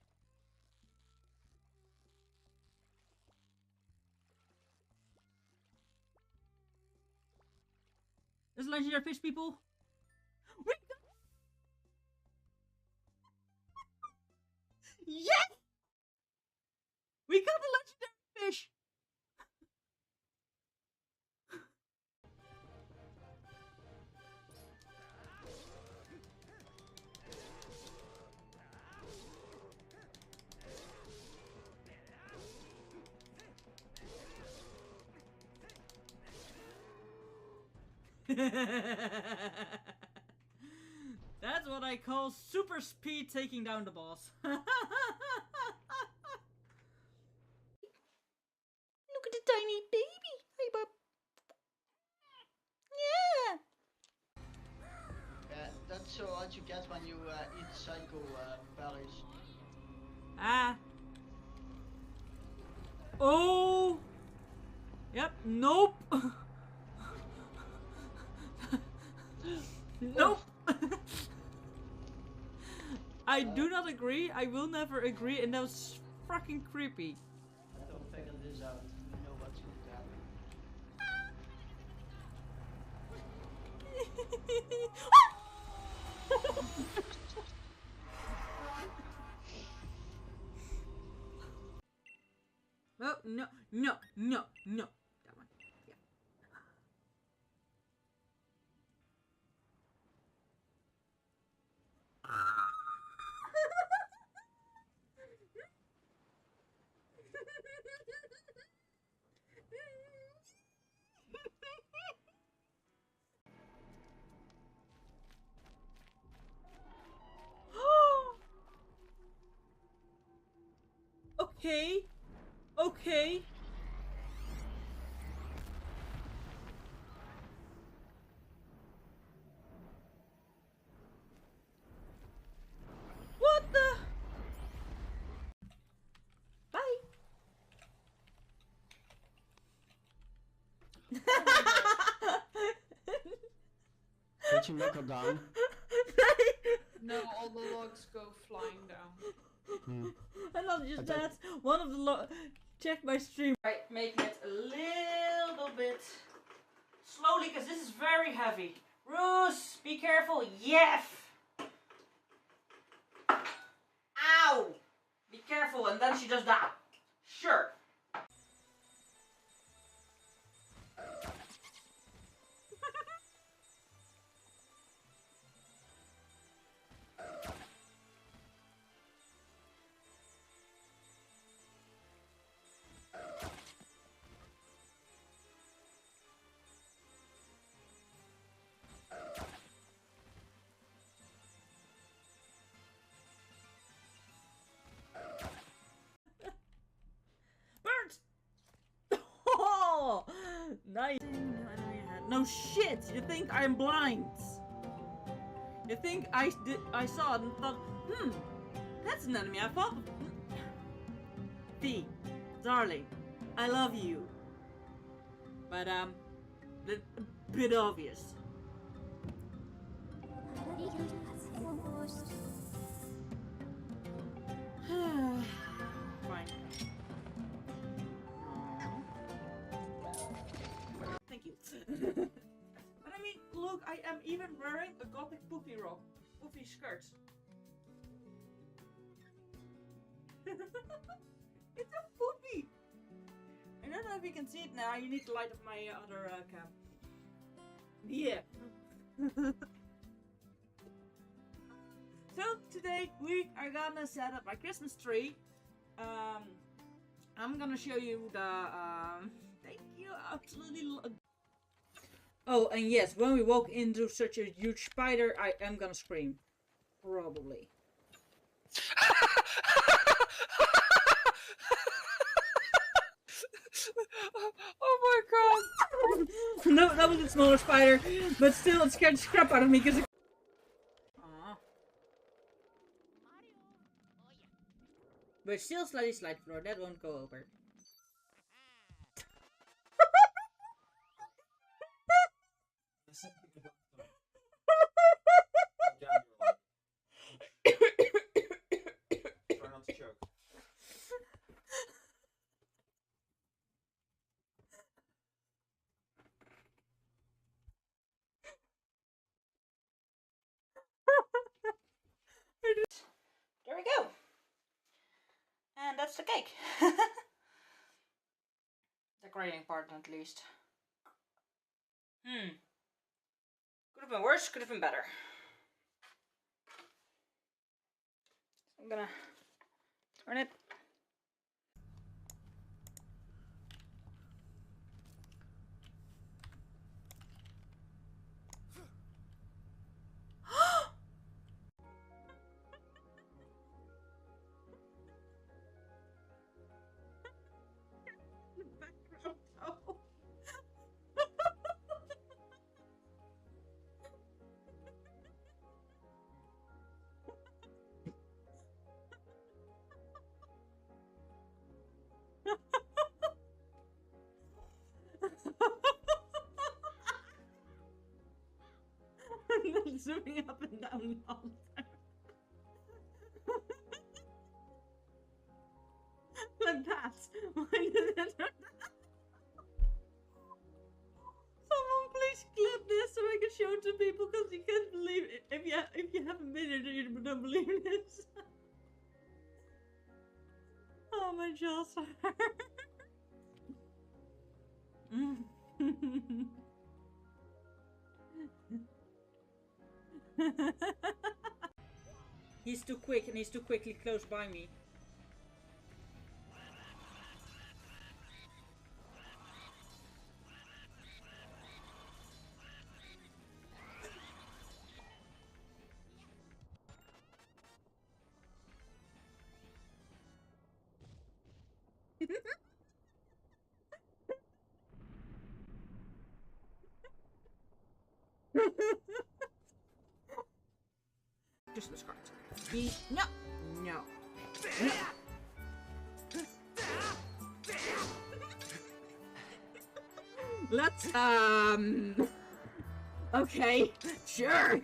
That's legendary fish, people. Yes! We got the legendary fish! That's what I I call super speed taking down the boss. Look at the tiny baby. Hey, bub. Yeah. That's what you get when you eat psycho berries. Ah. Oh. Yep. Nope. Nope. I do not agree. I will never agree, and that was fucking creepy. Don't figure this out. You know what's going to happen. Oh, no, no, no, no. That one. Yeah. Okay. Okay. What the? Bye. Put your knuckle down. No, all the logs go flying down. And not just that, one of the check my stream. Right, making it a little bit slowly because this is very heavy. Roos, be careful. Yes. Ow. Be careful, and then she does that. Sure. Birds! Oh, nice. No shit! You think I'm blind? You think I saw it and thought, that's an enemy I thought. V, darling, I love you. But a bit obvious. Fine. Thank you. But I mean, look, I am even wearing a gothic poofy rock, poofy skirt. It's a poofy. I don't know if you can see it now. You need the light of my other cam. Yeah. So today we are gonna set up my Christmas tree. I'm gonna show you the. Thank you, absolutely. Oh, and yes, when we walk into such a huge spider, I am gonna scream. Probably. Oh my god! No, that was a smaller spider, but still it scared the crap out of me because it... But still slightly slide floor, that won't go over. Try not to choke. There we go. And that's the cake. Decorating part at least. Could have been worse, could have been better. I'm gonna turn it. zooming up and down all the time. Like that. Why did it? Someone please clip this so I can show it to people, because you can't believe it. If you haven't been here, you don't believe this. Oh, my jaws hurt. He's too quick and he's too quickly close by me. Just the cards. No. No. No. Let's okay, sure.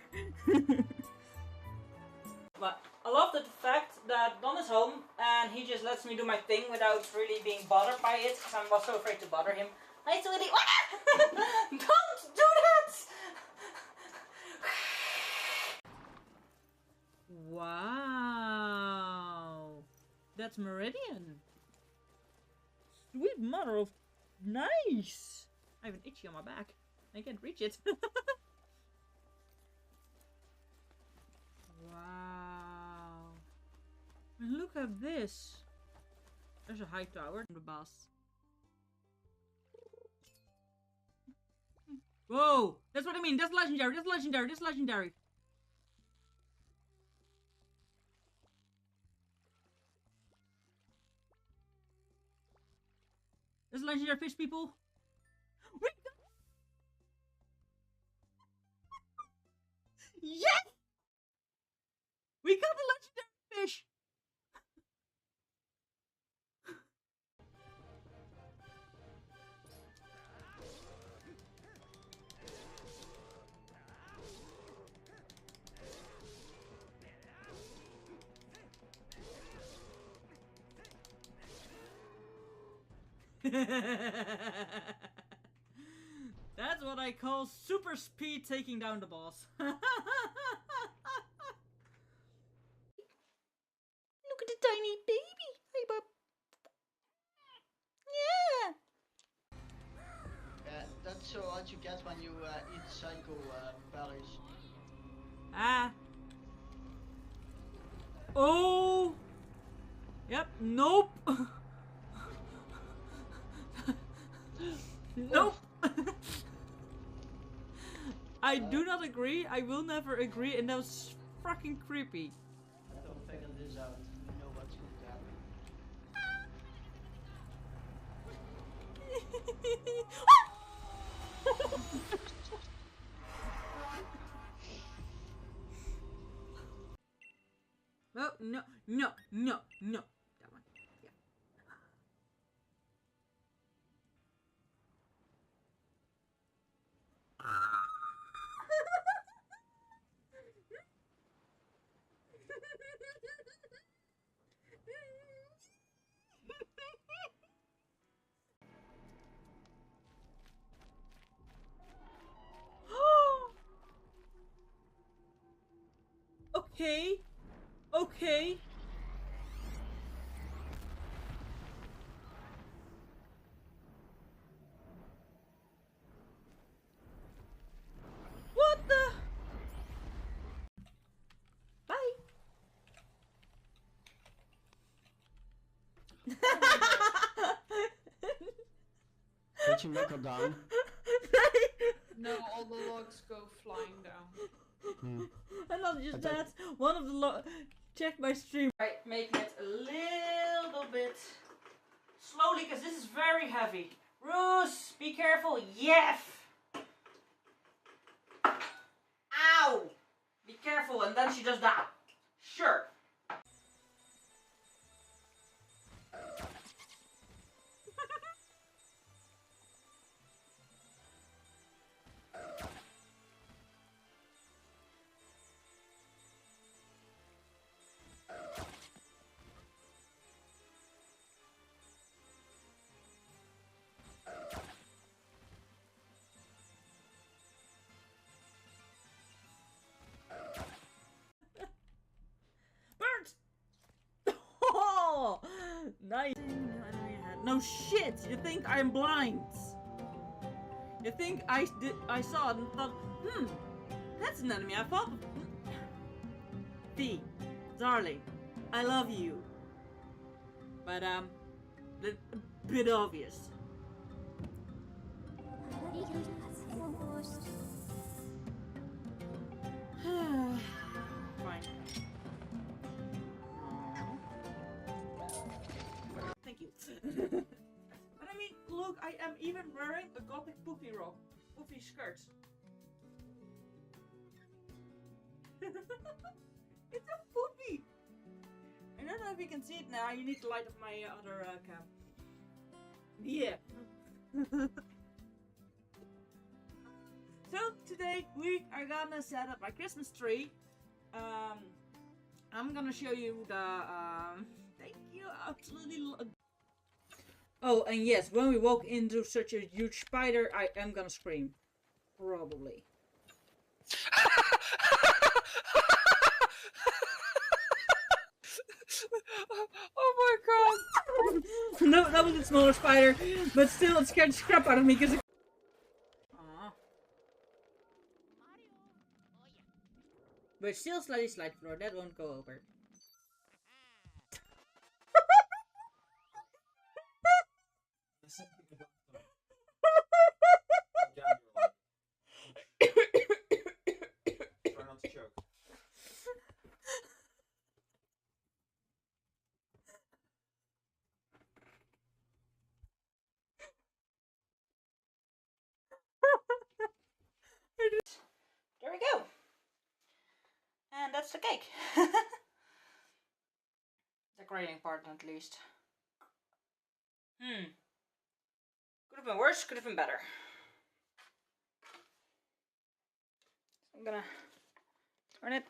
But I love the fact that Don is home and he just lets me do my thing without really being bothered by it, because I was so afraid to bother him. Hi, sweetie. Don't do that! Wow, that's Meridian. Sweet mother of nice. I have an itchy on my back. I can't reach it. Wow. And look at this. There's a high tower from the boss. Whoa! That's what I mean. That's legendary. That's legendary. That's legendary. That's legendary fish, people. We got... Yes! We got the legendary fish. That's what I call super speed taking down the boss. Look at the tiny baby. Hey, bub. Yeah. That's so what you get when you eat psycho berries. Ah. Oh. Yep. Nope. Nope. I do not agree. I will never agree, and that was fucking creepy. Don't figure this out. You know what's going to happen. Oh, no, no, no, no. That one. Yeah. Okay. Okay. What the? Bye. Did you knuckle down? No, all the logs go flying down. And not just that, one of the check my stream. Right, making it a little bit slowly, because this is very heavy. Roos, be careful. Yes. Ow! Be careful, and then she does that. Sure. No shit, you think I'm blind. You think I saw it and thought, that's an enemy I fought with. V, darling, I love you. But, a bit obvious. Fine. Thank you. But I mean, look, I am even wearing a gothic poofy skirt. It's a poofy! I don't know if you can see it now. You need the light of my other cam. Yeah. So today we are gonna set up my Christmas tree. I'm gonna show you the. Thank you. Absolutely. Oh, and yes, when we walk into such a huge spider, I am gonna scream. Probably. Oh my god! No, that was a smaller spider, but still it scared the crap out of me because it... But still slidey slide floor, that won't go over. Try not to choke. There we go. And that's the cake. Decorating part at least. Could have been worse, could have been better. I'm gonna turn it.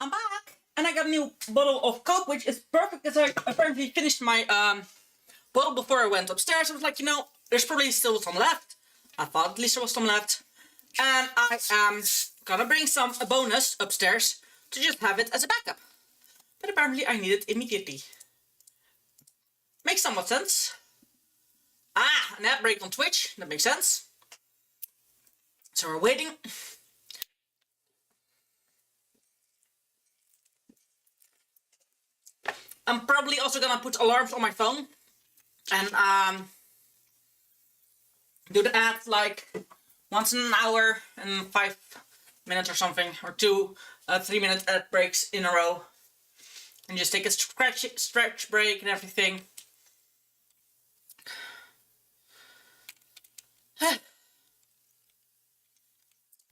I'm back! And I got a new bottle of Coke, which is perfect because I apparently finished my bottle before I went upstairs. I was like, you know, there's probably still some left. I thought at least there was some left. And I am gonna bring a bonus upstairs to just have it as a backup. But apparently I need it immediately. Makes somewhat sense. Ah, an ad break on Twitch. That makes sense. So we're waiting. I'm probably also gonna put alarms on my phone and do the ads like once in an hour and 5 minutes or something, or 2 3-minute ad breaks in a row, and just take a stretch break and everything.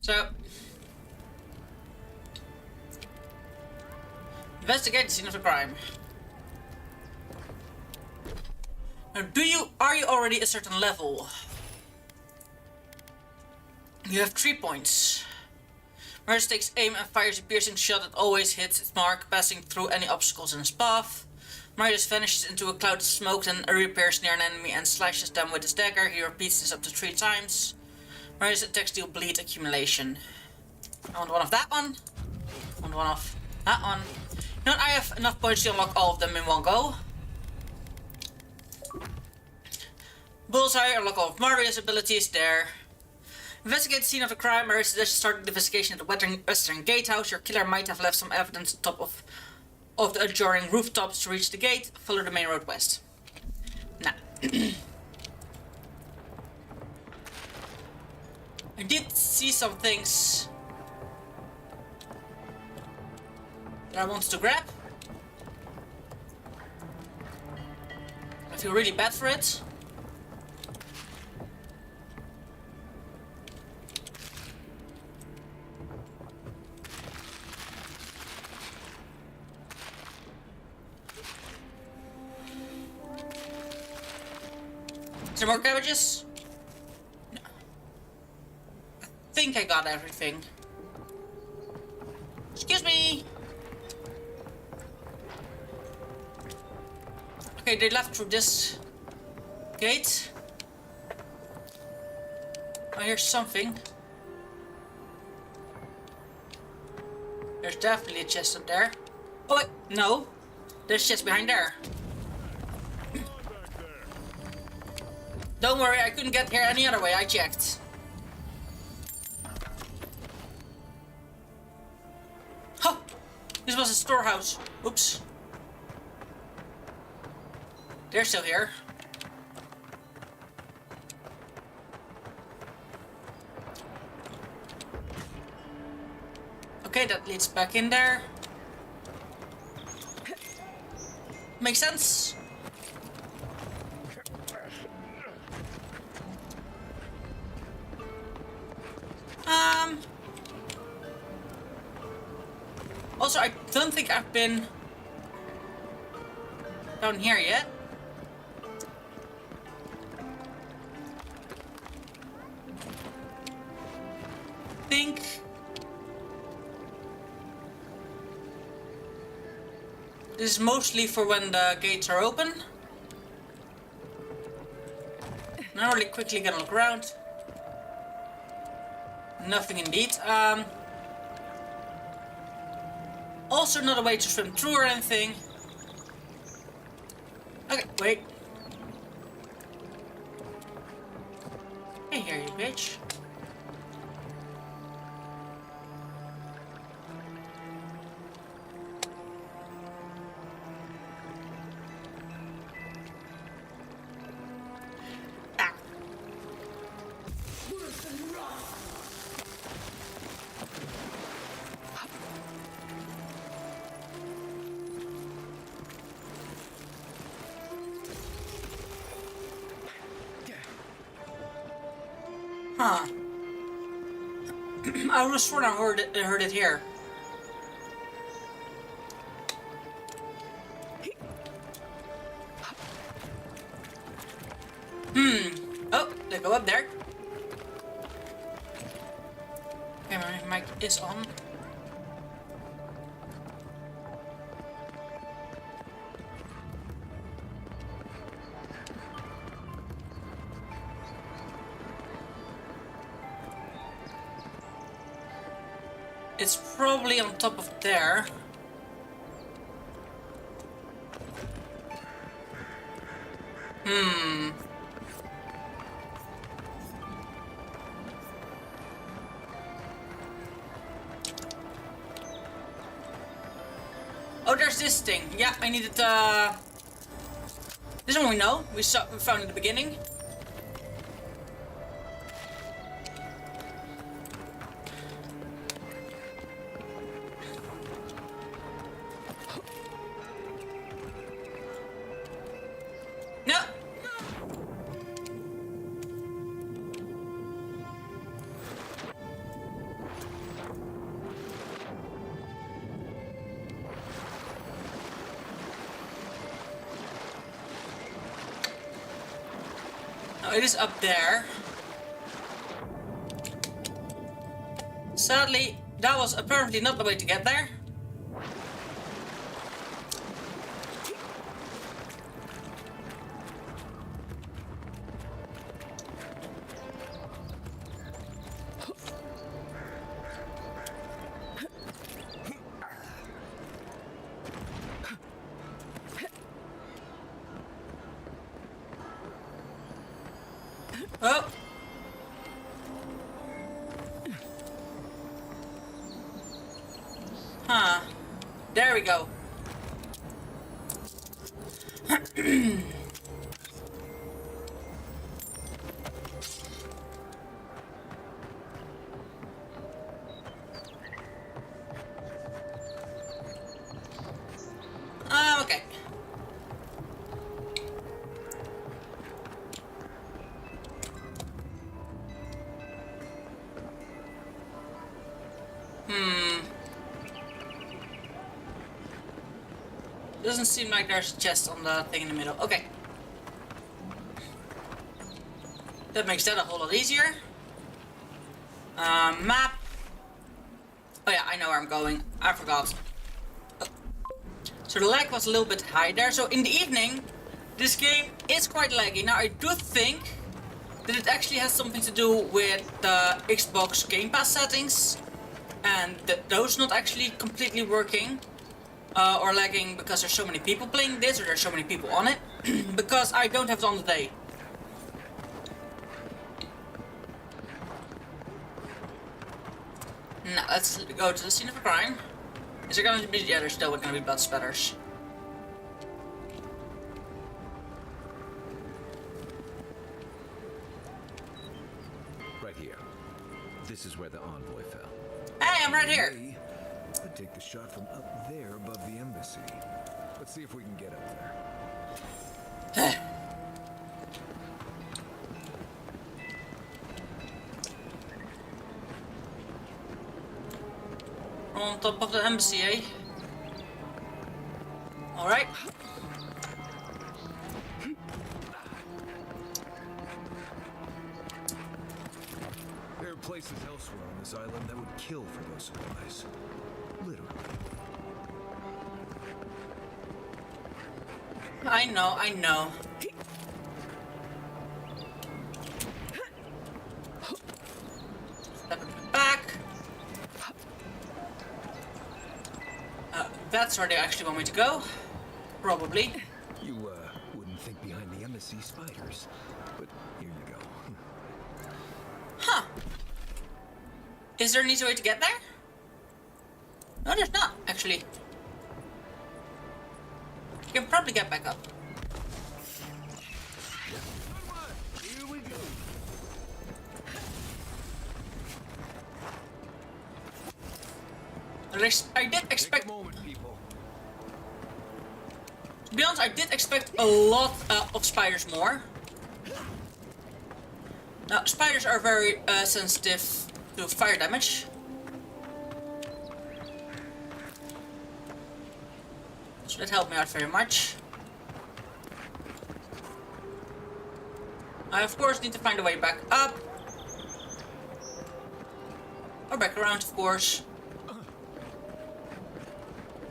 So, investigate the scene of the crime. Now, are you already a certain level? You have 3 points. Marius takes aim and fires a piercing shot that always hits its mark, passing through any obstacles in his path. Marius vanishes into a cloud of smoke, then reappears near an enemy and slashes them with his dagger. He repeats this up to 3 times. Marius attacks deal bleed accumulation. I want one of that one. I want one of that one. You know what, I have enough points to unlock all of them in one go. Bullseye, unlock all of Marius' abilities there. Investigate the scene of the crime. Marius suggests starting the investigation at the western gatehouse. Your killer might have left some evidence on top of the adjoining rooftops to reach the gate. Follow the main road west. Now. I did see some things that I wanted to grab. I feel really bad for it. there more cabbages? No. I think I got everything. Excuse me! Okay, they left through this gate. I hear something. There's definitely a chest up there. Oh wait, no. There's a chest behind there. Don't worry, I couldn't get here any other way, I checked. Huh! This was a storehouse. Oops. They're still here. Okay, that leads back in there. Makes sense. Also, I don't think I've been down here yet. Think this is mostly for when the gates are open. Now really quickly gonna look around. Nothing indeed. Also not a way to swim through or anything. Okay, wait. Hey, here you bitch. Huh. I was sworn I heard it here. Oh, they go up there. Okay, my mic is on. It's probably on top of there. Oh, there's this thing. Yeah, I needed this one we know. We found in the beginning. No. Oh, it is up there. Sadly, that was apparently not the way to get there. Oh. Huh. There we go. Okay. Doesn't seem like there's a chest on the thing in the middle. Okay. That makes that a whole lot easier. Map. Oh yeah, I know where I'm going. I forgot. So the lag was a little bit high there. So in the evening, this game is quite laggy. Now I do think that it actually has something to do with the Xbox Game Pass settings. And those not actually completely working. Or lagging because there's so many people playing this or there's so many people on it. Because I don't have it on the day. Now let's go to the scene of a crime. Is there gonna be, yeah, there's still gonna be blood spatters. Right here. This is where the envoy fell. Hey, I'm right here. I'd take the shot from up there above the embassy. Let's see if we can get up there. On top of the embassy, eh? Alright. There are places elsewhere on this island that would kill for those supplies. Literally. I know, I know. Step back. That's where they actually want me to go. Probably. You, wouldn't think behind the embassy spiders. But here you go. Huh. Is there an easy way to get there? No, there's not, actually. You can probably get back up. Here we go. I did expect. Take a moment, people. To be honest, I did expect a lot of spiders more. Now, spiders are very sensitive to fire damage. So that helped me out very much. I of course need to find a way back up. Or back around, of course.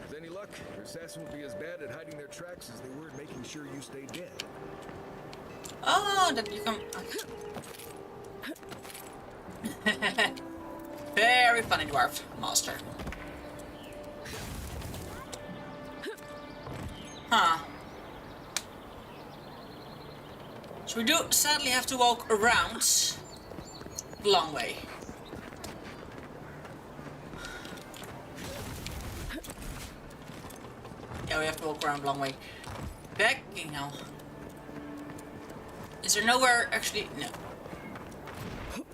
With any luck, your assassin will be as bad at hiding their tracks as they were at making sure you stay dead. Oh, then you come. Very funny, dwarf master. Huh. So we do sadly have to walk around the long way. Yeah, we have to walk around the long way. Backing now. Is there nowhere actually? No.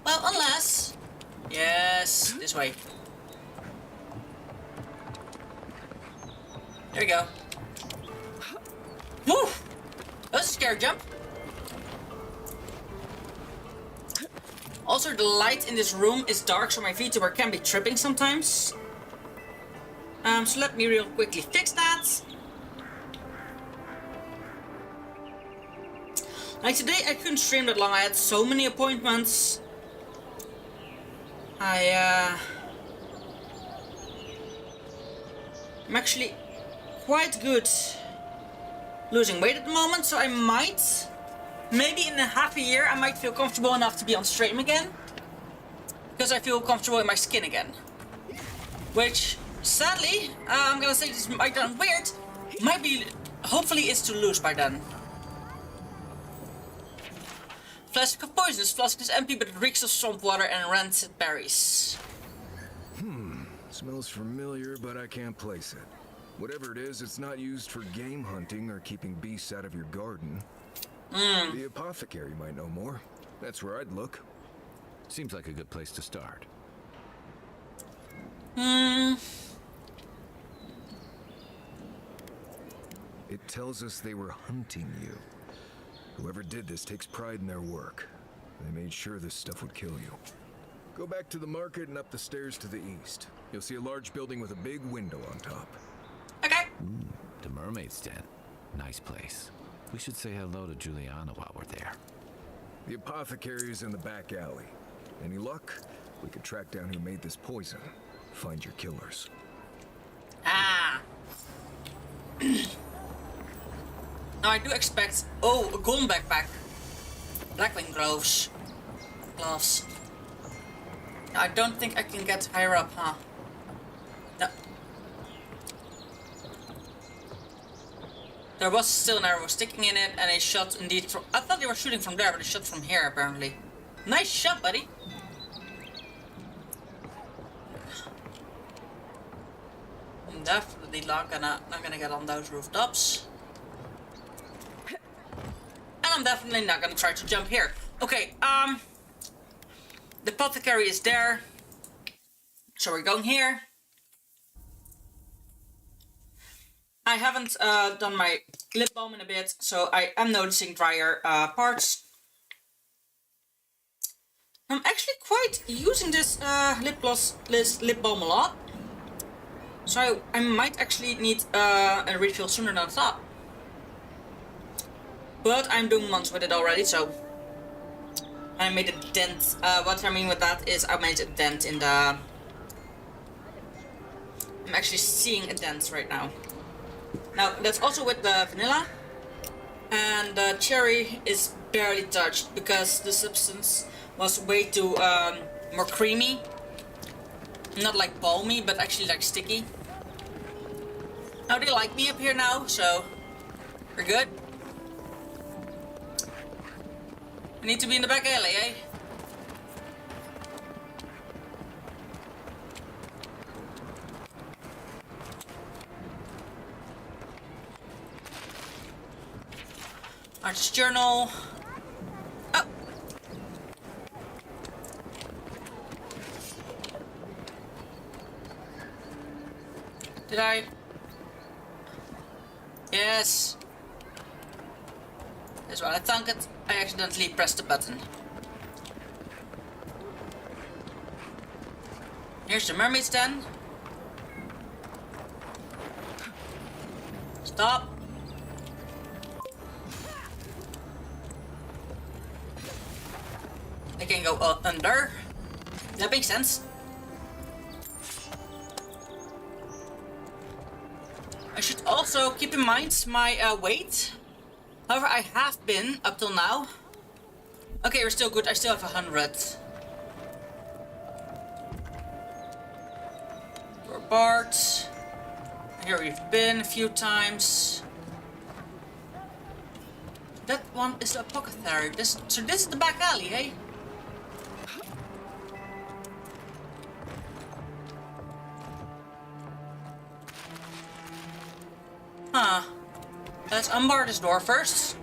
Well, unless. Yes, this way. There we go. Woo! That was a scary jump. Also, the light in this room is dark, so my Vtuber can be tripping sometimes. So let me real quickly fix that. Like today, I couldn't stream that long. I had so many appointments. I'm actually quite good losing weight at the moment, so I might, maybe in a half a year, I might feel comfortable enough to be on stream again. Because I feel comfortable in my skin again. Which, sadly, I'm gonna say this might sound weird, might be, hopefully it's to lose by then. Flask of poisonous. Flask is empty, but it reeks of swamp water and rancid berries. Smells familiar, but I can't place it. Whatever it is, it's not used for game hunting or keeping beasts out of your garden. The apothecary might know more. That's where I'd look. Seems like a good place to start. It tells us they were hunting you. Whoever did this takes pride in their work. They made sure this stuff would kill you. Go back to the market and up the stairs to the east. You'll see a large building with a big window on top. Okay. The mermaid's den. Nice place. We should say hello to Juliana while we're there. The apothecary is in the back alley. Any luck? We could track down who made this poison. Find your killers. Ah. Now I do expect... Oh, a golden backpack. Blackwing gloves. Gloves. Now, I don't think I can get higher up, huh? No. There was still an arrow sticking in it, and a shot indeed from... I thought they were shooting from there, but they shot from here, apparently. Nice shot, buddy! I'm definitely not gonna get on those rooftops. And I'm definitely not gonna try to jump here. Okay, the apothecary is there. So we're going here. I haven't done my lip balm in a bit, so I am noticing drier parts. I'm actually quite using this lip balm a lot. So I might actually need a refill sooner than I thought. But I'm doing months with it already, so I made a dent. What I mean with that is I made a dent in the... I'm actually seeing a dent right now. Now, that's also with the vanilla. And the cherry is barely touched because the substance was way too more creamy. Not like balmy, but actually like sticky. Now they like me up here now, so we're good. I need to be in the back alley, eh? Artist journal. Oh. Did I? Yes. That's what I thought it. I accidentally pressed the button. Here's the mermaid's den. Stop. I can go under. That makes sense. I should also keep in mind my weight. However, I have been up till now. Okay, we're still good. I still have 100. For Bart. Here we've been a few times. That one is the apothecary. So this is the back alley, hey? Huh. Let's unbar this door first.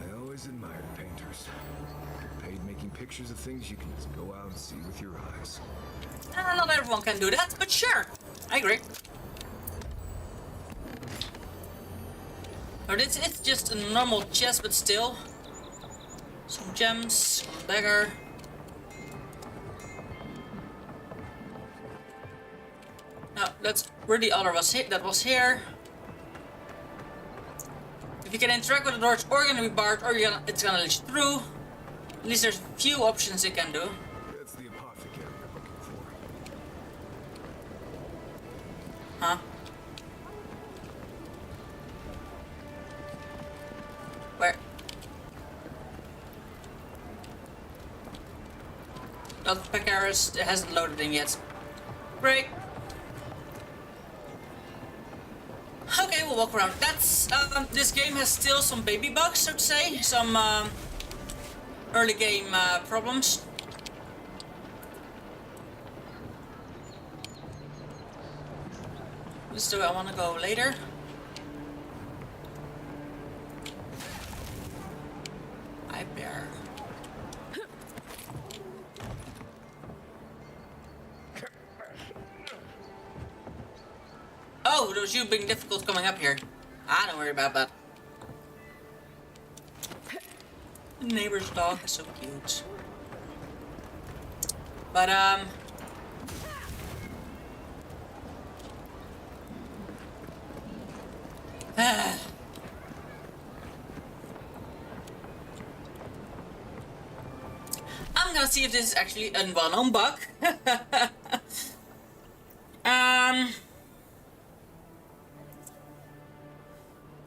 I always admired painters. Paid making pictures of things you can just go out and see with your eyes. Not everyone can do that, but sure. I agree. Or it's just a normal chest, but still. Some gems, some dagger. Now, that's where the other was that was here. If you can interact with the doors, or you're gonna be barred, or it's gonna lead you through. At least there's a few options you can do. That's the apothecary I'm looking for. Huh? Where? The Pacaris hasn't loaded in yet. Great. Okay, we'll walk around. That's this game has still some baby bugs, so to say, some early game problems. This do I want to go later? I bear. Oh, it was you being difficult coming up here. I don't worry about that. The neighbor's dog is so cute. But I'm gonna see if this is actually a well-known bug. I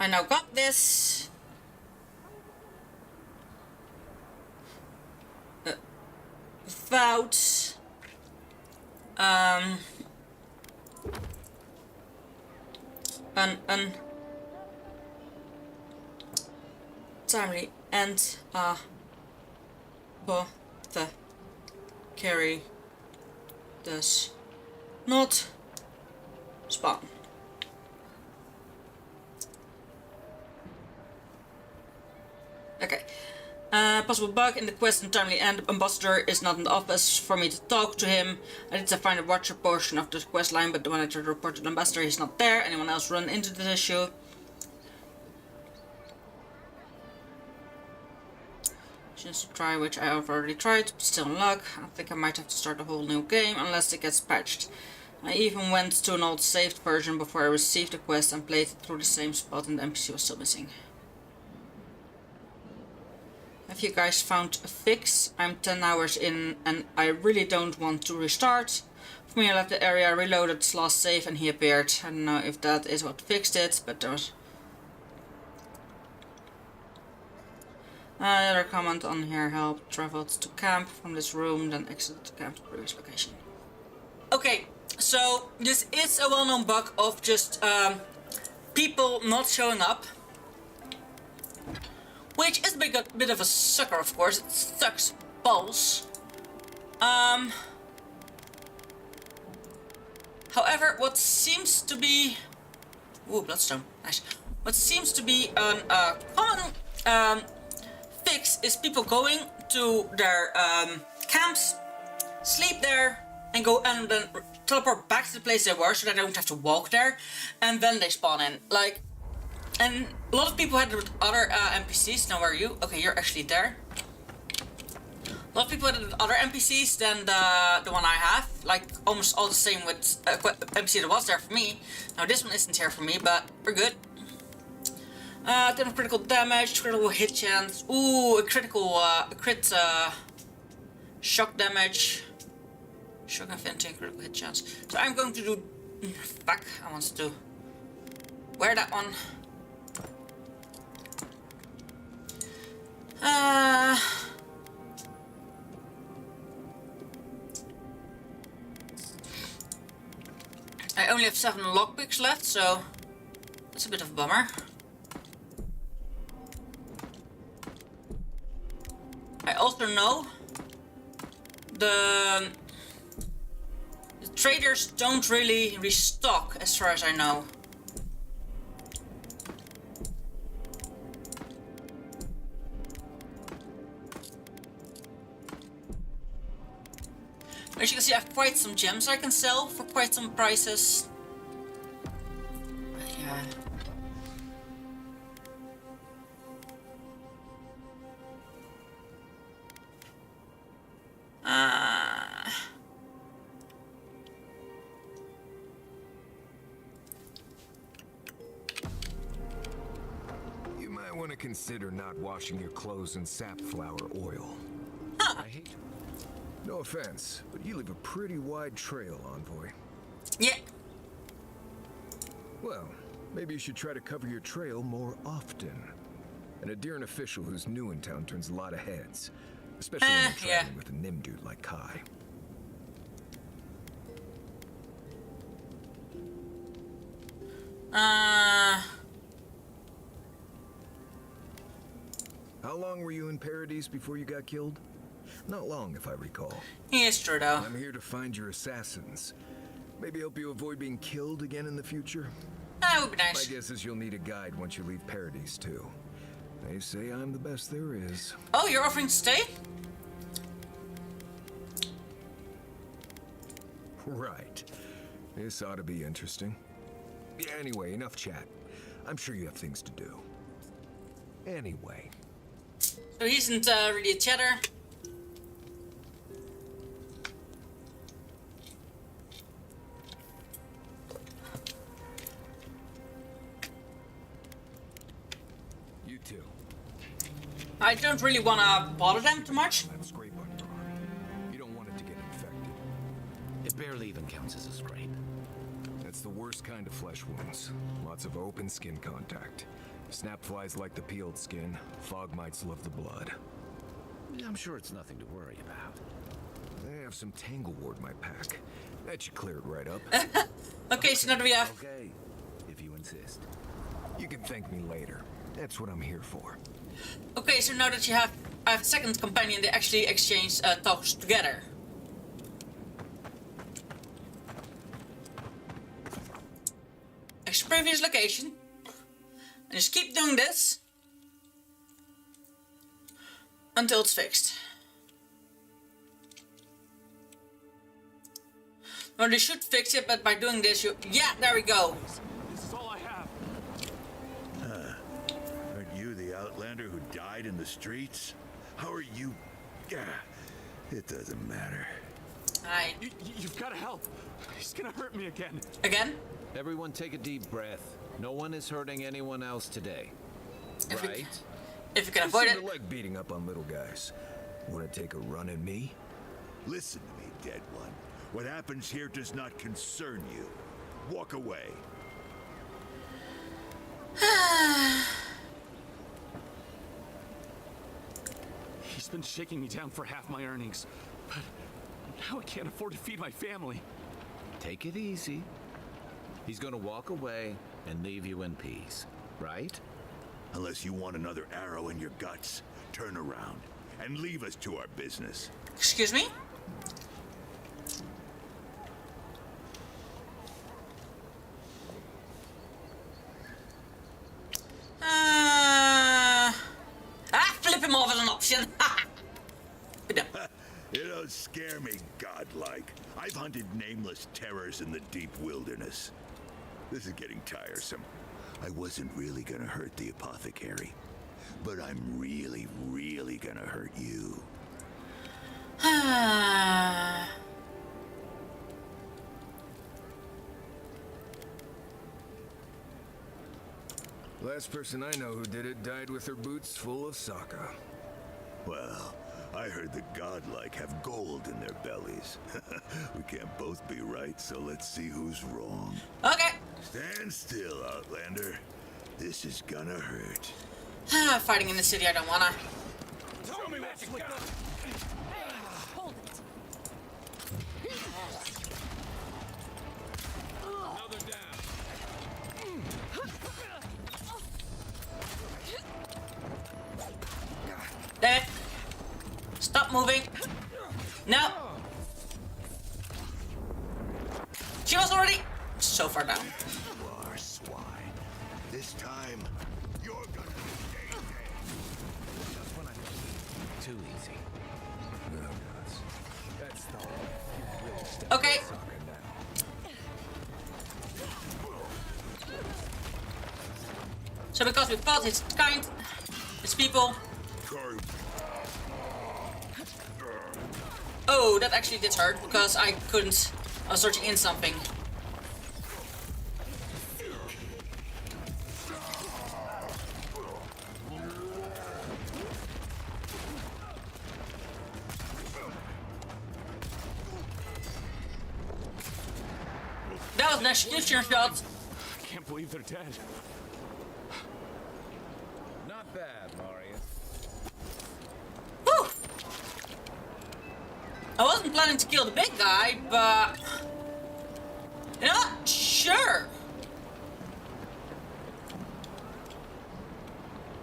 now got this. Without an timely and but the carry does not spawn. Okay. Possible bug in the quest untimely end. Ambassador is not in the office for me to talk to him. I did find a watcher portion of the quest line, but when I tried to report to the ambassador, he's not there. Anyone else run into this issue? Just to try, which I have already tried, still in luck. I think I might have to start a whole new game unless it gets patched. I even went to an old saved version before I received the quest and played it through the same spot and the NPC was still missing. Have you guys found a fix? I'm 10 hours in and I really don't want to restart. For me, I left the area, reloaded last save and he appeared. I don't know if that is what fixed it, but there was another comment on here. Help traveled to camp from this room, then exited the camp to previous location. Okay, so this is a well-known bug of just people not showing up. Which is a bit of a sucker, of course. It sucks balls. However, what seems to be... Ooh, bloodstone. Nice. What seems to be a common fix is people going to their camps, sleep there, and go and then teleport back to the place they were so that they don't have to walk there, and then they spawn in. Like, and a lot of people had it with other NPCs. Now where are you? Okay, you're actually there. A lot of people had it with other NPCs than the one I have. Like almost all the same with NPC that was there for me. Now this one isn't here for me, but we're good. 10 of critical damage, critical hit chance. Ooh, a critical, crit shock damage. Shock affinity and critical hit chance. So I'm going to do... Fuck, I want to wear that one. I only have 7 lockpicks left, so that's a bit of a bummer. I also know the traders don't really restock, as far as I know. As you can see, I have quite some gems I can sell for quite some prices. Yeah. You might want to consider not washing your clothes in safflower oil. Huh. I hate... No offense, but you leave a pretty wide trail, Envoy. Yeah. Well, maybe you should try to cover your trail more often. An Adherent official who's new in town turns a lot of heads, especially when you're traveling with a Nim dude like Kai. How long were you in Paradise before you got killed? Not long, if I recall. Yes, true though. I'm here to find your assassins. Maybe help you avoid being killed again in the future. That would be nice. My guess is you'll need a guide once you leave Paradise too. They say I'm the best there is. Oh, you're offering to stay? Right. This ought to be interesting. Yeah, anyway, enough chat. I'm sure you have things to do. Anyway. So he isn't really a chatter. You too. I don't really want to bother them too much. That scrape on your arm. You don't want it to get infected. It barely even counts as a scrape. That's the worst kind of flesh wounds. Lots of open skin contact. Snap flies like the peeled skin. Fog mites love the blood. I'm sure it's nothing to worry about. I have some Tanglewort in my pack. That should clear it right up. Okay, so now we have... Okay, if you insist. You can thank me later. That's what I'm here for. Okay, so now that I have a second companion, they actually exchange talks together. Next previous location. And just keep doing this until it's fixed. Well, they should fix it, but by doing this, you... Yeah, there we go. This is all I have. Aren't you the outlander who died in the streets? How are you? It doesn't matter. Hi. You've got to help. He's gonna hurt me again. Again? Everyone take a deep breath. No one is hurting anyone else today. Right? If you can avoid it. I like beating up on little guys. Want to take a run at me? Listen to me, dead one. What happens here does not concern you. Walk away. He's been shaking me down for half my earnings, but now I can't afford to feed my family. Take it easy. He's gonna walk away and leave you in peace, right? Unless you want another arrow in your guts, turn around and leave us to our business. Excuse me? Flip him off as an option. You don't scare me, godlike. I've hunted nameless terrors in the deep wilderness. This is getting tiresome. I wasn't really gonna hurt the apothecary, but I'm really, really gonna hurt you. Last person I know who did it died with her boots full of Sokka. Well, I heard the godlike have gold in their bellies. We can't both be right, so let's see who's wrong. Okay. Stand still, Outlander. This is gonna hurt. Fighting in the city, I don't wanna. Tell me what you got. Hold it. Another down. Dead. Stop moving. No. She was already so far down. You are swine. This time, you're gonna stay dead. Too easy. That's the Okay. So because we fought his kind, his people. Oh, that actually did hurt because I couldn't. I was searching in something. That was an execution shot. I can't believe they're dead. Not bad, Marius. Whew. I wasn't planning to kill the big guy, but you know what? Sure.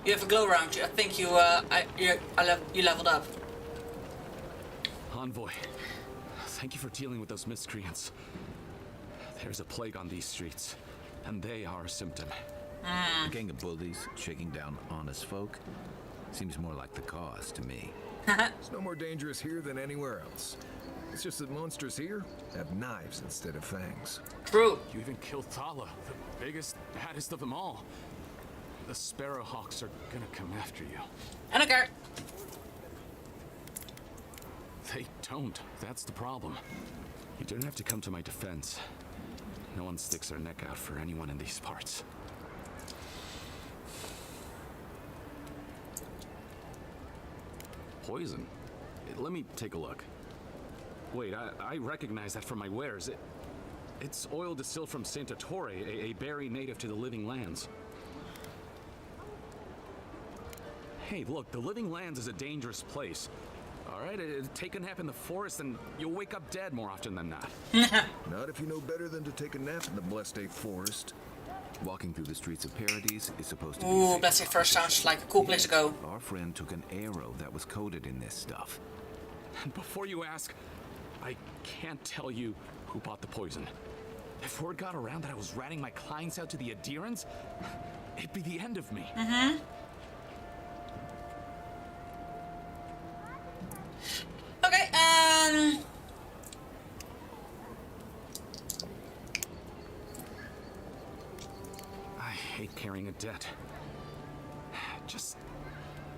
You have a glow around you. I think you you leveled up. Envoy, thank you for dealing with those miscreants. There's a plague on these streets, and they are a symptom. A gang of bullies shaking down honest folk seems more like the cause to me. It's no more dangerous here than anywhere else. It's just that monsters here have knives instead of fangs. True. You even killed Thala, the biggest, baddest of them all. The Sparrowhawks are gonna come after you. I don't care. They don't. That's the problem. You didn't have to come to my defense. No one sticks their neck out for anyone in these parts. Poison? Let me take a look. Wait, I recognize that from my wares. It's oil distilled from Santa Torre, a berry native to the Living Lands. Hey, look, the Living Lands is a dangerous place. All right, take a nap in the forest and you'll wake up dead more often than not. Not if you know better than to take a nap in the Blessed Day Forest. Walking through the streets of Paradise is supposed to be Ooh, Blessed First sounds like a cool place to go. Our friend took an arrow that was coated in this stuff. And before you ask, I can't tell you who bought the poison. If word got around that I was ratting my clients out to the adherents, it'd be the end of me. Mm-hmm. Okay, I hate carrying a debt. Just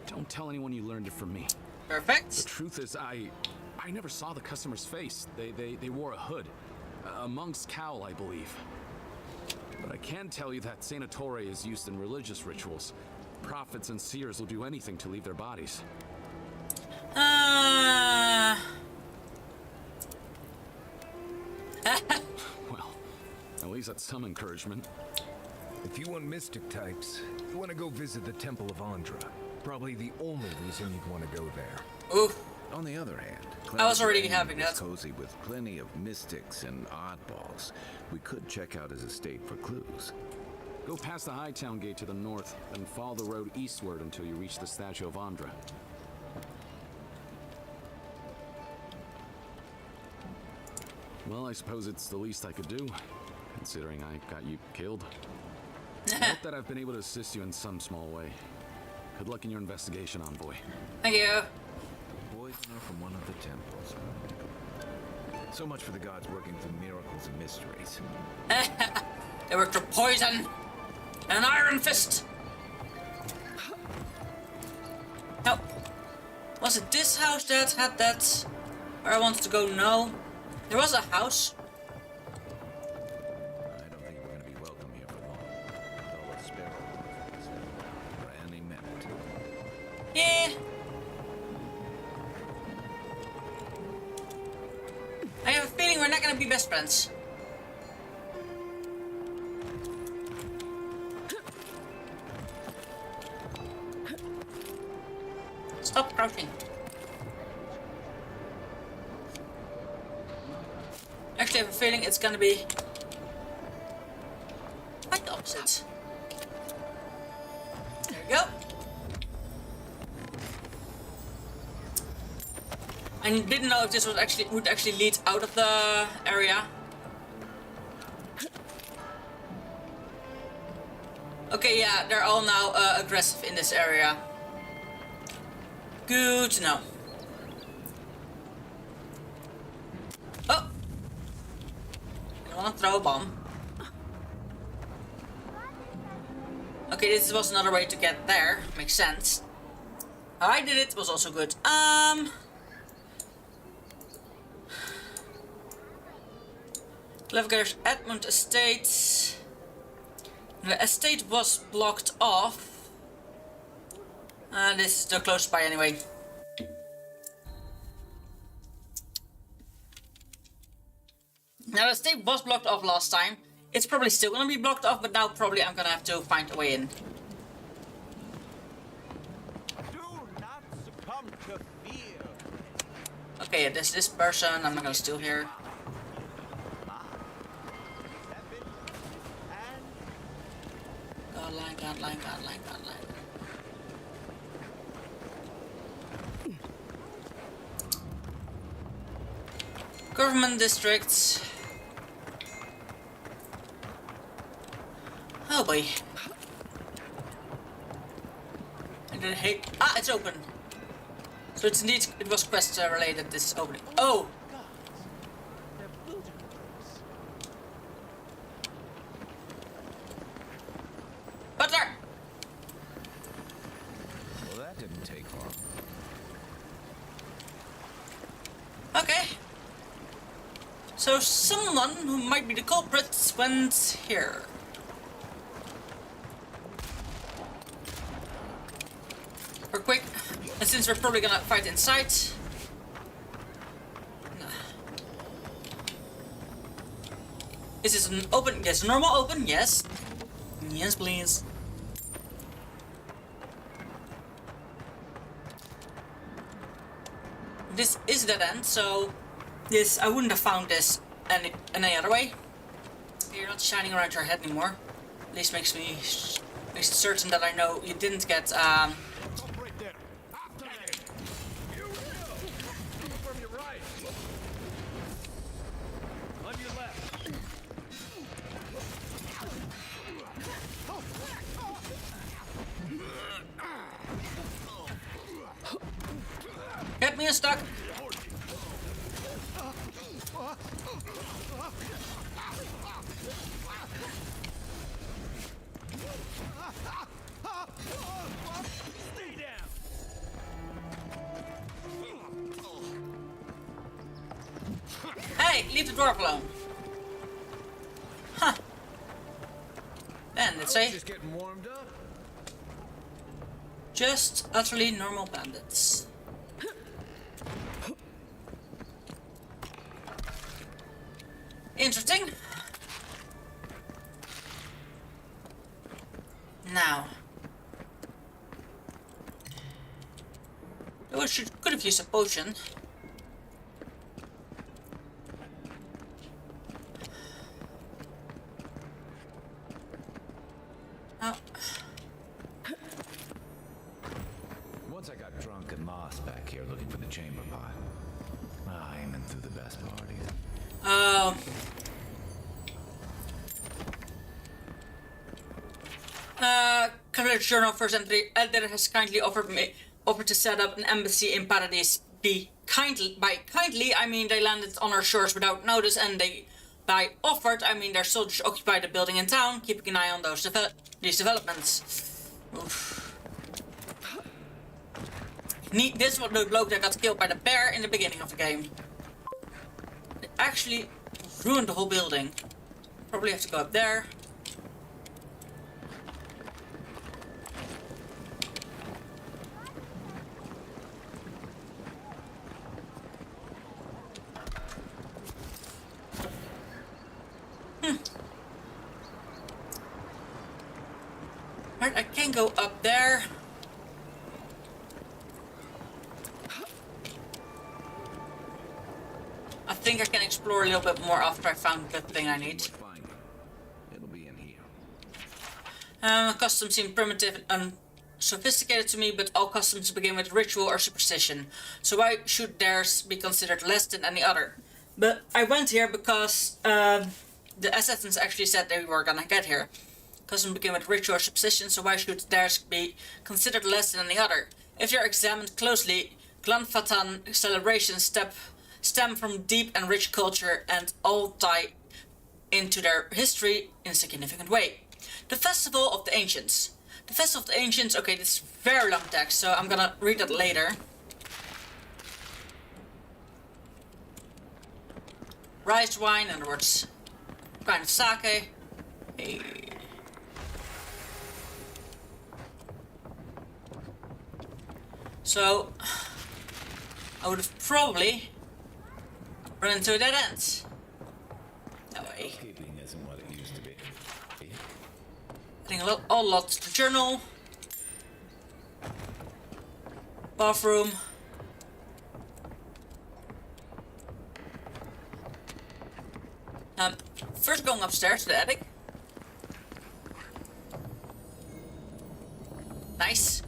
don't tell anyone you learned it from me. Perfect. The truth is, I never saw the customer's face. They wore a hood. A monk's cowl, I believe. But I can tell you that Santa Torre is used in religious rituals. Prophets and seers will do anything to leave their bodies. Well, at least that's some encouragement. If you want mystic types, you want to go visit the Temple of Andra. Probably the only reason you'd want to go there. Ooh. On the other hand, I was already having that. Cozy with plenty of mystics and oddballs. We could check out his estate for clues. Go past the Hightown Gate to the north, then follow the road eastward until you reach the statue of Andra. Well, I suppose it's the least I could do, considering I got you killed. I hope that I've been able to assist you in some small way. Good luck in your investigation, Envoy. Thank you. Poisoner from one of the temples. So much for the gods working through miracles and mysteries. They work through poison and an iron fist. Now, was it this house that had that? Where I wanted to go? No. There was a house. I don't think we're going to be welcome here for long. With all the sparrows for any minute. Yeah. I have a feeling we're not gonna be best friends. Stop crouching. Actually, I have a feeling it's gonna be quite the opposite. There we go. I didn't know if this would actually lead out of the area. Okay, yeah, they're all now aggressive in this area. Good to know. Oh! I want to throw a bomb. Okay, this was another way to get there. Makes sense. How I did it was also good. Cleverger's Edmund Estate. The estate was blocked off. This is still close by anyway. Now the estate was blocked off last time. It's probably still gonna be blocked off, but now probably I'm gonna have to find a way in. Do not succumb to fear. Okay, there's this person. I'm not gonna steal here. Godline, godline, godline, godline. Government districts. Oh boy. I didn't hate. Ah, it's open. So it's indeed, it was quest related, this opening. Oh! Butler! Well, that didn't take long. Okay. So someone who might be the culprit went here. For quick And since we're probably gonna fight inside... Is this an open? Yes, normal open, yes. Yes, please. This is dead end, so this I wouldn't have found this any other way. You're not shining around your head anymore. At least makes me certain that I know you didn't get Get me stuck. Hey, leave the dwarf alone. Huh. Bandits, eh? Just getting warmed up. Just utterly normal bandits. Interesting. Now. Oh, could have used a potion. Oh. Once I got drunk and lost back here looking for the chamber pot. Aiming through the best parties. College Journal First Entry. Elder has kindly offered to set up an embassy in Paradise. By kindly, I mean they landed on our shores without notice, and by offered, I mean their soldiers occupied a building in town, keeping an eye on these developments. Oof. This was the bloke that got killed by the bear in the beginning of the game. It actually ruined the whole building. Probably have to go up there. Right, I can go up there. I think I can explore a little bit more after I found the thing I need. It'll be in here. Customs seem primitive and unsophisticated to me, but all customs begin with ritual or superstition. So why should theirs be considered less than any other? But I went here because the assassins actually said they were gonna get here. Customs begin with ritual or superstition, so why should theirs be considered less than any other? If you're examined closely, Glanfatan celebrations stem from deep and rich culture and all tie into their history in a significant way. The Festival of the Ancients. The Festival of the Ancients, okay, this is very long text, so I'm gonna read that later. Rice wine, in other words, kind of sake. Hey. So, I would have probably run into a dead end. That way. Housekeeping isn't what it used to be. Adding a lot to the journal. Bathroom. First going upstairs to the attic. Nice.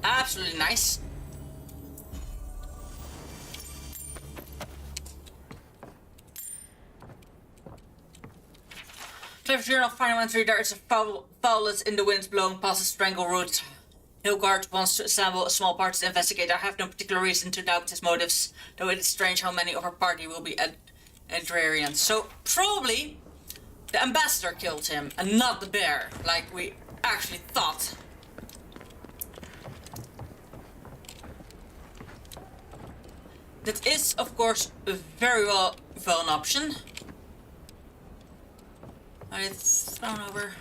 Absolutely nice. Clever journal, final entry. There is a fowlet in the wind blowing past the strangle root. Hilgard wants to assemble a small party to investigate. I have no particular reason to doubt his motives, though it is strange how many of our party will be Adriarians. So, probably the ambassador killed him and not the bear, like we actually thought. That is, of course, a very well an option. It's thrown over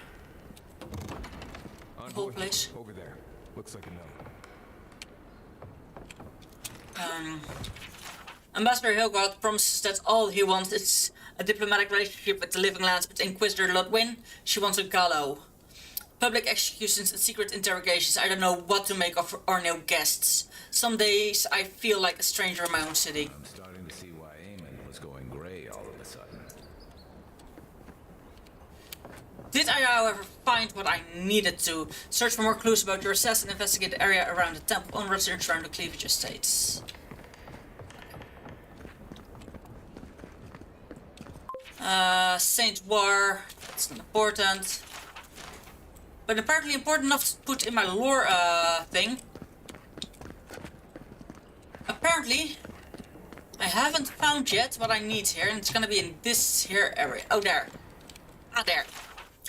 the whole place. Over there. Looks like a note. Ambassador Hilgard promises that all he wants is a diplomatic relationship with the living lands, but Inquisitor Ludwin, she wants a gallows. Public executions and secret interrogations. I don't know what to make of our new guests. Some days I feel like a stranger in my own city. I'm starting to see why Eamon was going gray all of a sudden. Did I, however, find what I needed to? Search for more clues about your assassin, investigate the area around the temple, on research around the cleavage estates. Saint War. It's not important. But apparently important enough to put in my lore thing. Apparently, I haven't found yet what I need here, and it's gonna be in this here area. Oh, there. Ah, there.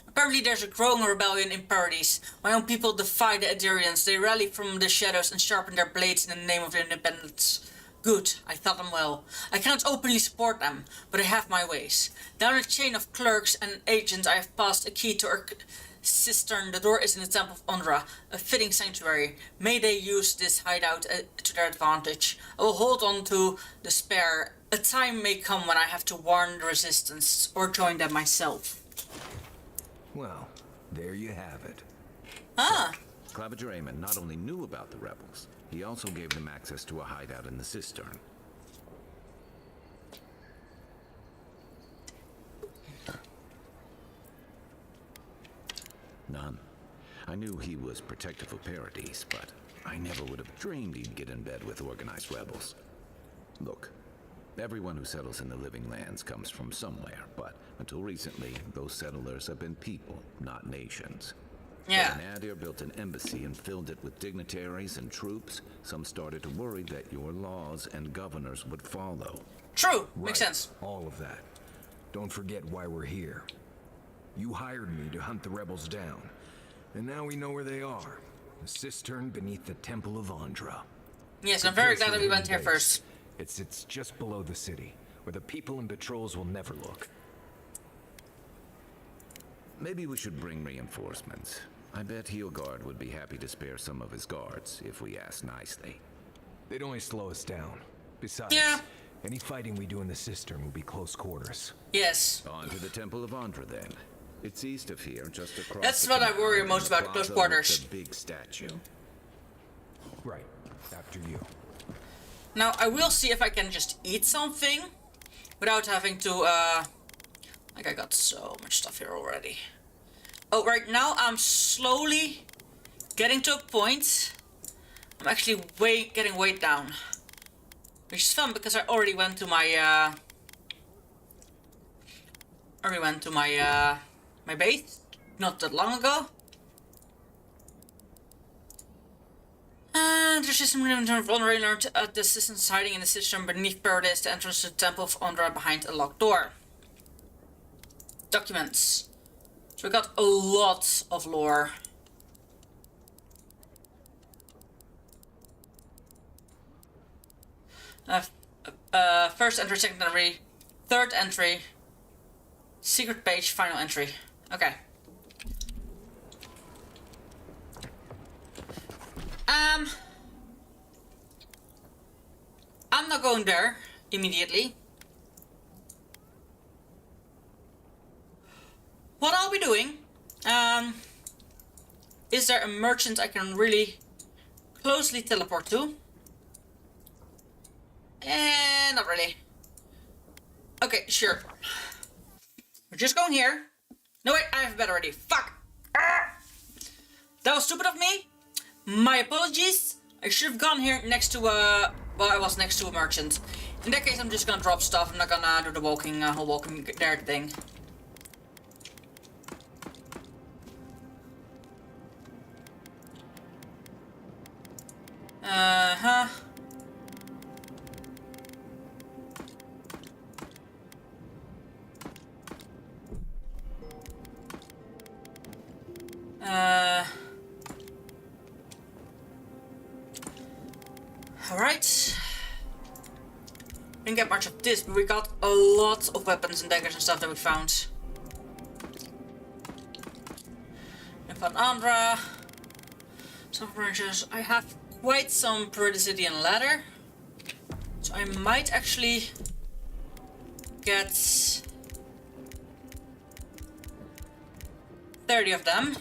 Apparently there's a growing rebellion in Paradise. My own people defy the Adirians. They rally from the shadows and sharpen their blades in the name of their independence. Good, I thought them well. I cannot openly support them, but I have my ways. Down the chain of clerks and agents I have passed a key to our cistern. The door is in the Temple of Ondra, a fitting sanctuary. May they use this hideout to their advantage. I will hold on to the spare. A time may come when I have to warn the resistance, or join them myself. Well, there you have it. Ah. Claviger Eamon not only knew about the rebels, he also gave them access to a hideout in the cistern. None. I knew he was protective of Paradise, but I never would have dreamed he'd get in bed with organized rebels. Look, everyone who settles in the living lands comes from somewhere, but until recently, those settlers have been people, not nations. Yeah. When Adir built an embassy and filled it with dignitaries and troops, some started to worry that your laws and governors would follow. True. Right. Makes sense. All of that. Don't forget why we're here. You hired me to hunt the rebels down, and now we know where they are. The cistern beneath the Temple of Ondra. Yes, I'm very glad that we went here first. It sits just below the city, where the people and patrols will never look. Maybe we should bring reinforcements. I bet Hilgard would be happy to spare some of his guards if we asked nicely. They'd only slow us down. Besides, any fighting we do in the cistern will be close quarters. Yes. On to the Temple of Ondra then. It's east of here, just across. That's what I worry most about, close quarters. The big statue. Right. After you. Now, I will see if I can just eat something without having to, like, I got so much stuff here already. Oh, right now I'm slowly getting to a point. I'm actually getting weighed down. Which is fun because I already went to my, my base not that long ago. And there's just a vulnerable alert at the assistants hiding in the cistern beneath Paradise, the entrance to the Temple of Ondra behind a locked door. Documents. So we got a lot of lore. First entry, second entry, third entry, secret page, final entry. Okay. I'm not going there immediately. What I'll be doing, is there a merchant I can really closely teleport to? Not really. Okay, sure. We're just going here. No, wait, I have a bed already. Fuck! That was stupid of me. My apologies. I should have gone here next to, well, I was next to a merchant. In that case, I'm just gonna drop stuff. I'm not gonna do the whole walking there thing. Uh-huh. Alright. Didn't get much of this, but we got a lot of weapons and daggers and stuff that we found. We found Andra. Some branches. I have quite some Peridizidian leather. So I might actually get 30 of them.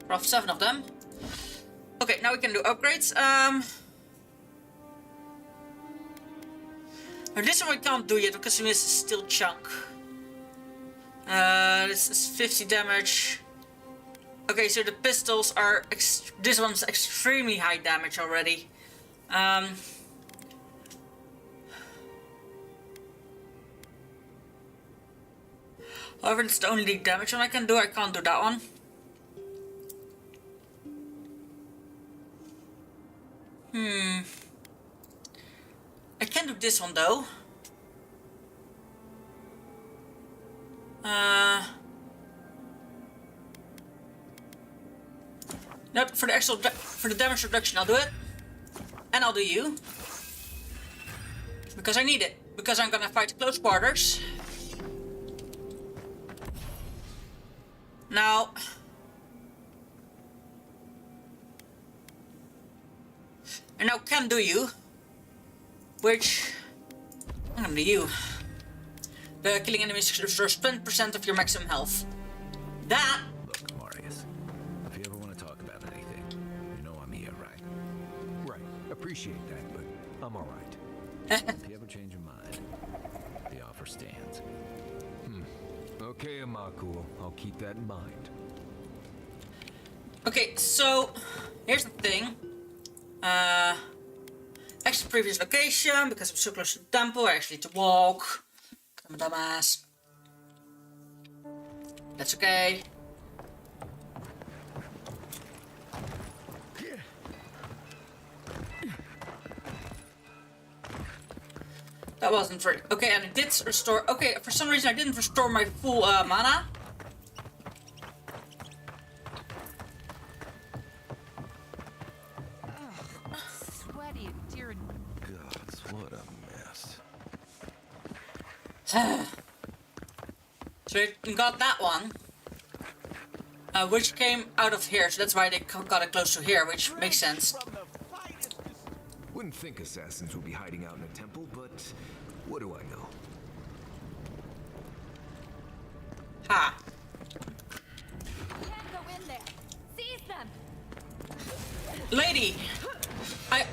Rough 7 of them. Okay, now we can do upgrades. Now this one we can't do yet because we miss a steel chunk. This is 50 damage. Okay, so the pistols are... this one's extremely high damage already. However, it's the only damage one I can do. I can't do that one. I can do this one though. Nope, for the damage reduction I'll do it. And I'll do you. Because I need it. Because I'm gonna fight close quarters. Now... I now can do you. Which... I'm gonna do you. The killing enemies restores 20% of your maximum health. That... Look, Marius. If you ever want to talk about anything, you know I'm here, right? Right. Appreciate that, but I'm alright. If you ever change your mind, the offer stands. Okay, Amaku. I'll keep that in mind. Okay, so... Here's the thing. Exit previous location, because I'm so close to the temple, I actually need to walk. I'm a dumbass. That's okay. That wasn't very... Okay, and it did restore... Okay, for some reason I didn't restore my full mana. Sweaty, dear. Gods, what a mess. So it got that one. Which came out of here, so that's why they got it close to here, which makes sense. Wouldn't think assassins would be hiding out in a temple, but what do I know? Ha. Can't go in there. Seize them. Lady! I...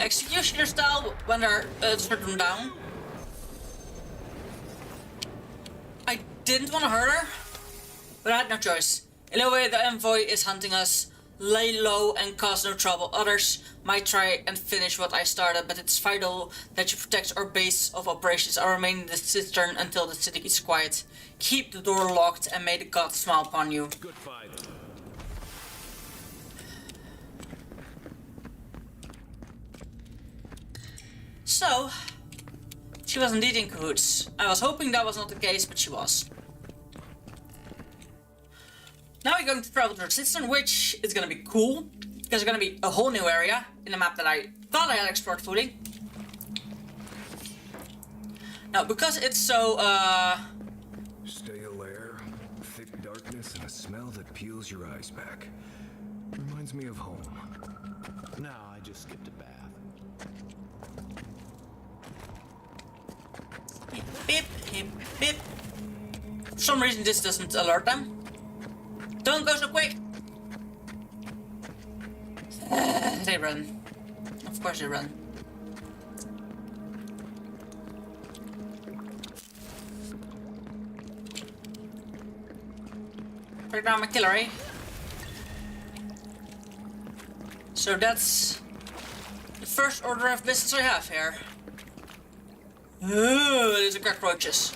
Executioner style when they're struck them down. I didn't want to hurt her, but I had no choice. In a way, the envoy is hunting us. Lay low and cause no trouble. Others might try and finish what I started, but it's vital that you protect our base of operations. I remain in the cistern until the city is quiet. Keep the door locked and may the gods smile upon you. Good fight. So, she was indeed in cahoots. I was hoping that was not the case, but she was. Now we're going to travel to the cistern, which is going to be cool, because it's going to be a whole new area in the map that I thought I had explored fully. Now, because it's so, Stale air, thick darkness, and a smell that peels your eyes back. Reminds me of home. No, I just skipped a bath. beep, beep, beep. For some reason this doesn't alert them. Don't go so quick! They run. Of course they run. Break down my killery. So that's the first order of business I have here. Ooh, these are cockroaches.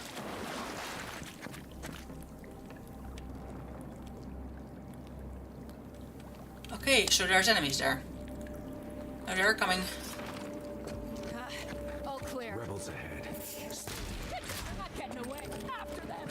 Okay, so there's enemies there. Oh, they're coming. All clear. Rebels ahead. I'm not getting away. After them.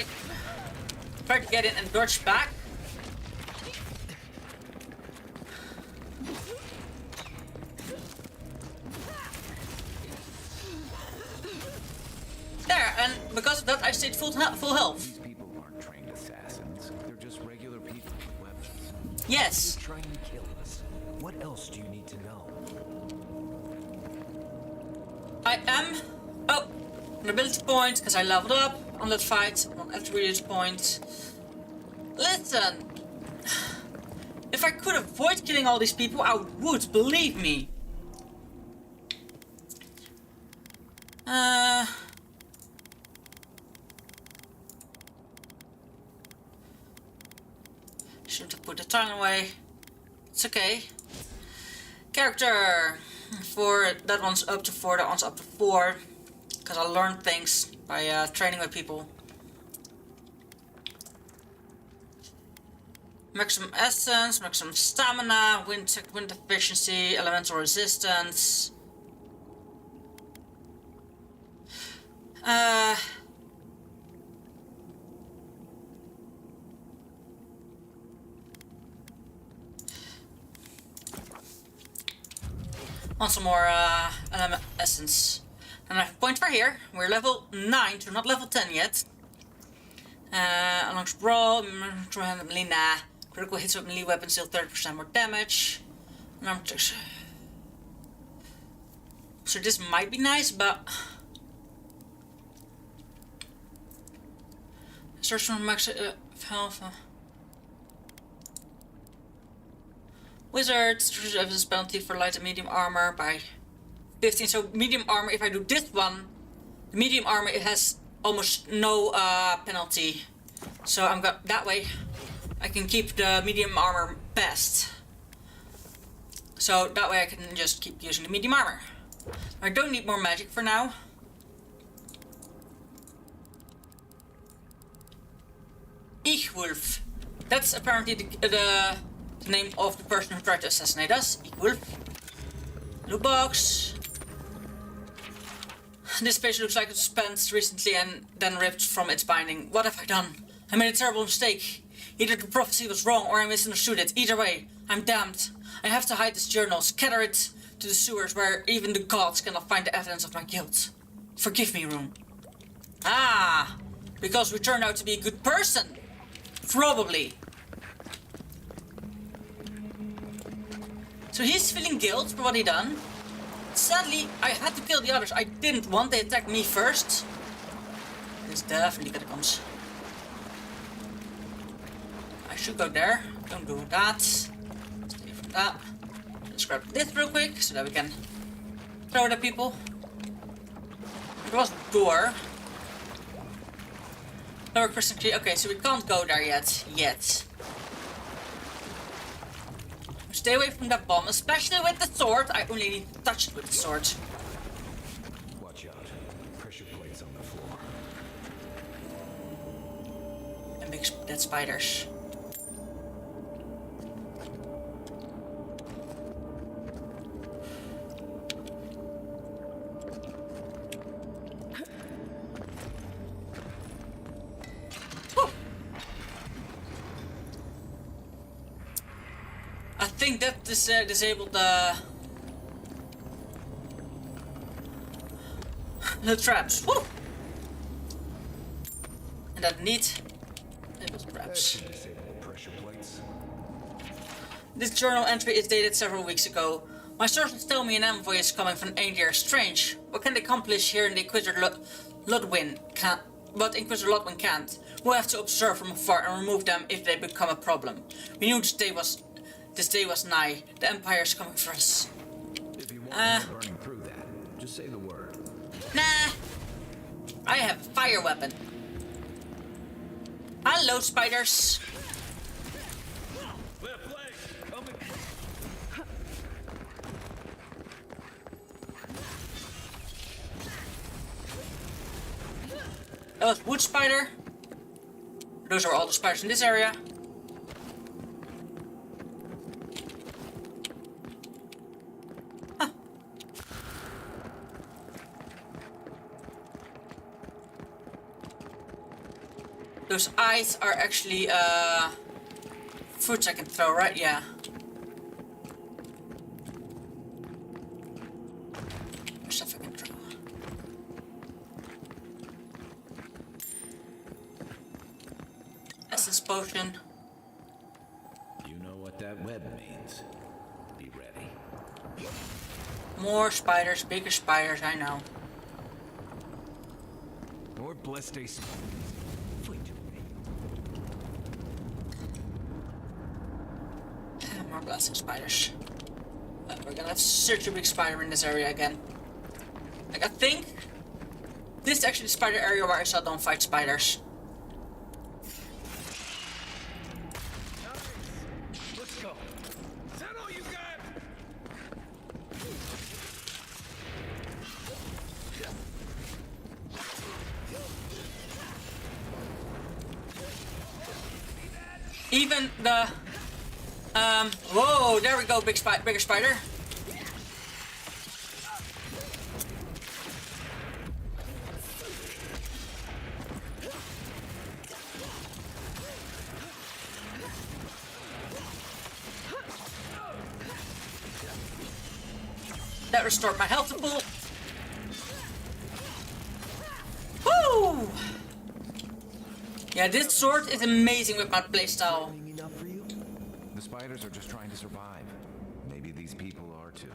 I try to get in and dodge back. There, and because of that I stayed full health. These people aren't trained assassins. They're just regular people with weapons. Yes. You're trying to kill us. What else do you need to know? I am... Oh! An ability point, because I leveled up on that fight. On attribute point. Listen! If I could avoid killing all these people, I would, believe me. Shouldn't have put the time away. It's okay. Character! That one's up to 4, that one's up to 4. Because I learned things by training with people. Maximum essence, maximum stamina, wind efficiency, elemental resistance. Want some more element essence. And I have a point for here. We're level 9, so not level 10 yet. Unlocks brawl, melee, nah. Critical hits with melee weapons deal 30% more damage. So this might be nice, but search for max health. Wizards evidence penalty for light and medium armor by 15. So medium armor, if I do this one, the medium armor, it has almost no penalty. So I'm got that way. I can keep the medium armor best. So that way I can just keep using the medium armor. I don't need more magic for now. Wolf. That's apparently the name of the person who tried to assassinate us. Wolf. Blue box. This page looks like it was spent recently and then ripped from its binding. What have I done? I made a terrible mistake. Either the prophecy was wrong or I misunderstood it. Either way, I'm damned. I have to hide this journal, scatter it to the sewers where even the gods cannot find the evidence of my guilt. Forgive me, Rune. Ah, because we turned out to be a good person. Probably. So he's feeling guilt for what he done. Sadly, I had to kill the others. I didn't want. They attacked me first. There's definitely catacombs. I should go there. Don't do that. Stay from that. Let's grab this real quick so that we can throw it at people. There was a door. Lower crystal key. Okay, so we can't go there yet. Stay away from that bomb, especially with the sword. I only need to touch it with the sword. Watch out. Pressure plates on the floor. And big dead spiders. I think that this disabled the traps. Woo! And that neat. It was traps. Pressure plates. This journal entry is dated several weeks ago. My sources tell me an envoy is coming from Aendir. Strange. What can they accomplish here in the Inquisitor Ludwin can't? But Inquisitor Ludwin can't. We'll have to observe from afar and remove them if they become a problem. We knew this day was nigh. The Empire is coming for us. If you want burning through that, just say the word. Nah. I have a fire weapon. Hello, spiders. That was wood spider. Those are all the spiders in this area. Those eyes are actually fruits I can throw, right? Yeah. Stuff I can throw. Essence potion. You know what that web means. Be ready. More spiders, bigger spiders, I know. More blessed days. More blasting spiders. We're gonna have such a big spider in this area again. Like, I think this is actually the spider area where I saw don't fight spiders. Let's go. Is that all you got? Even the whoa, there we go, bigger spider. That restored my health to full. Woo! Yeah, this sword is amazing with my playstyle. The spiders are just trying to survive. Maybe these people are too.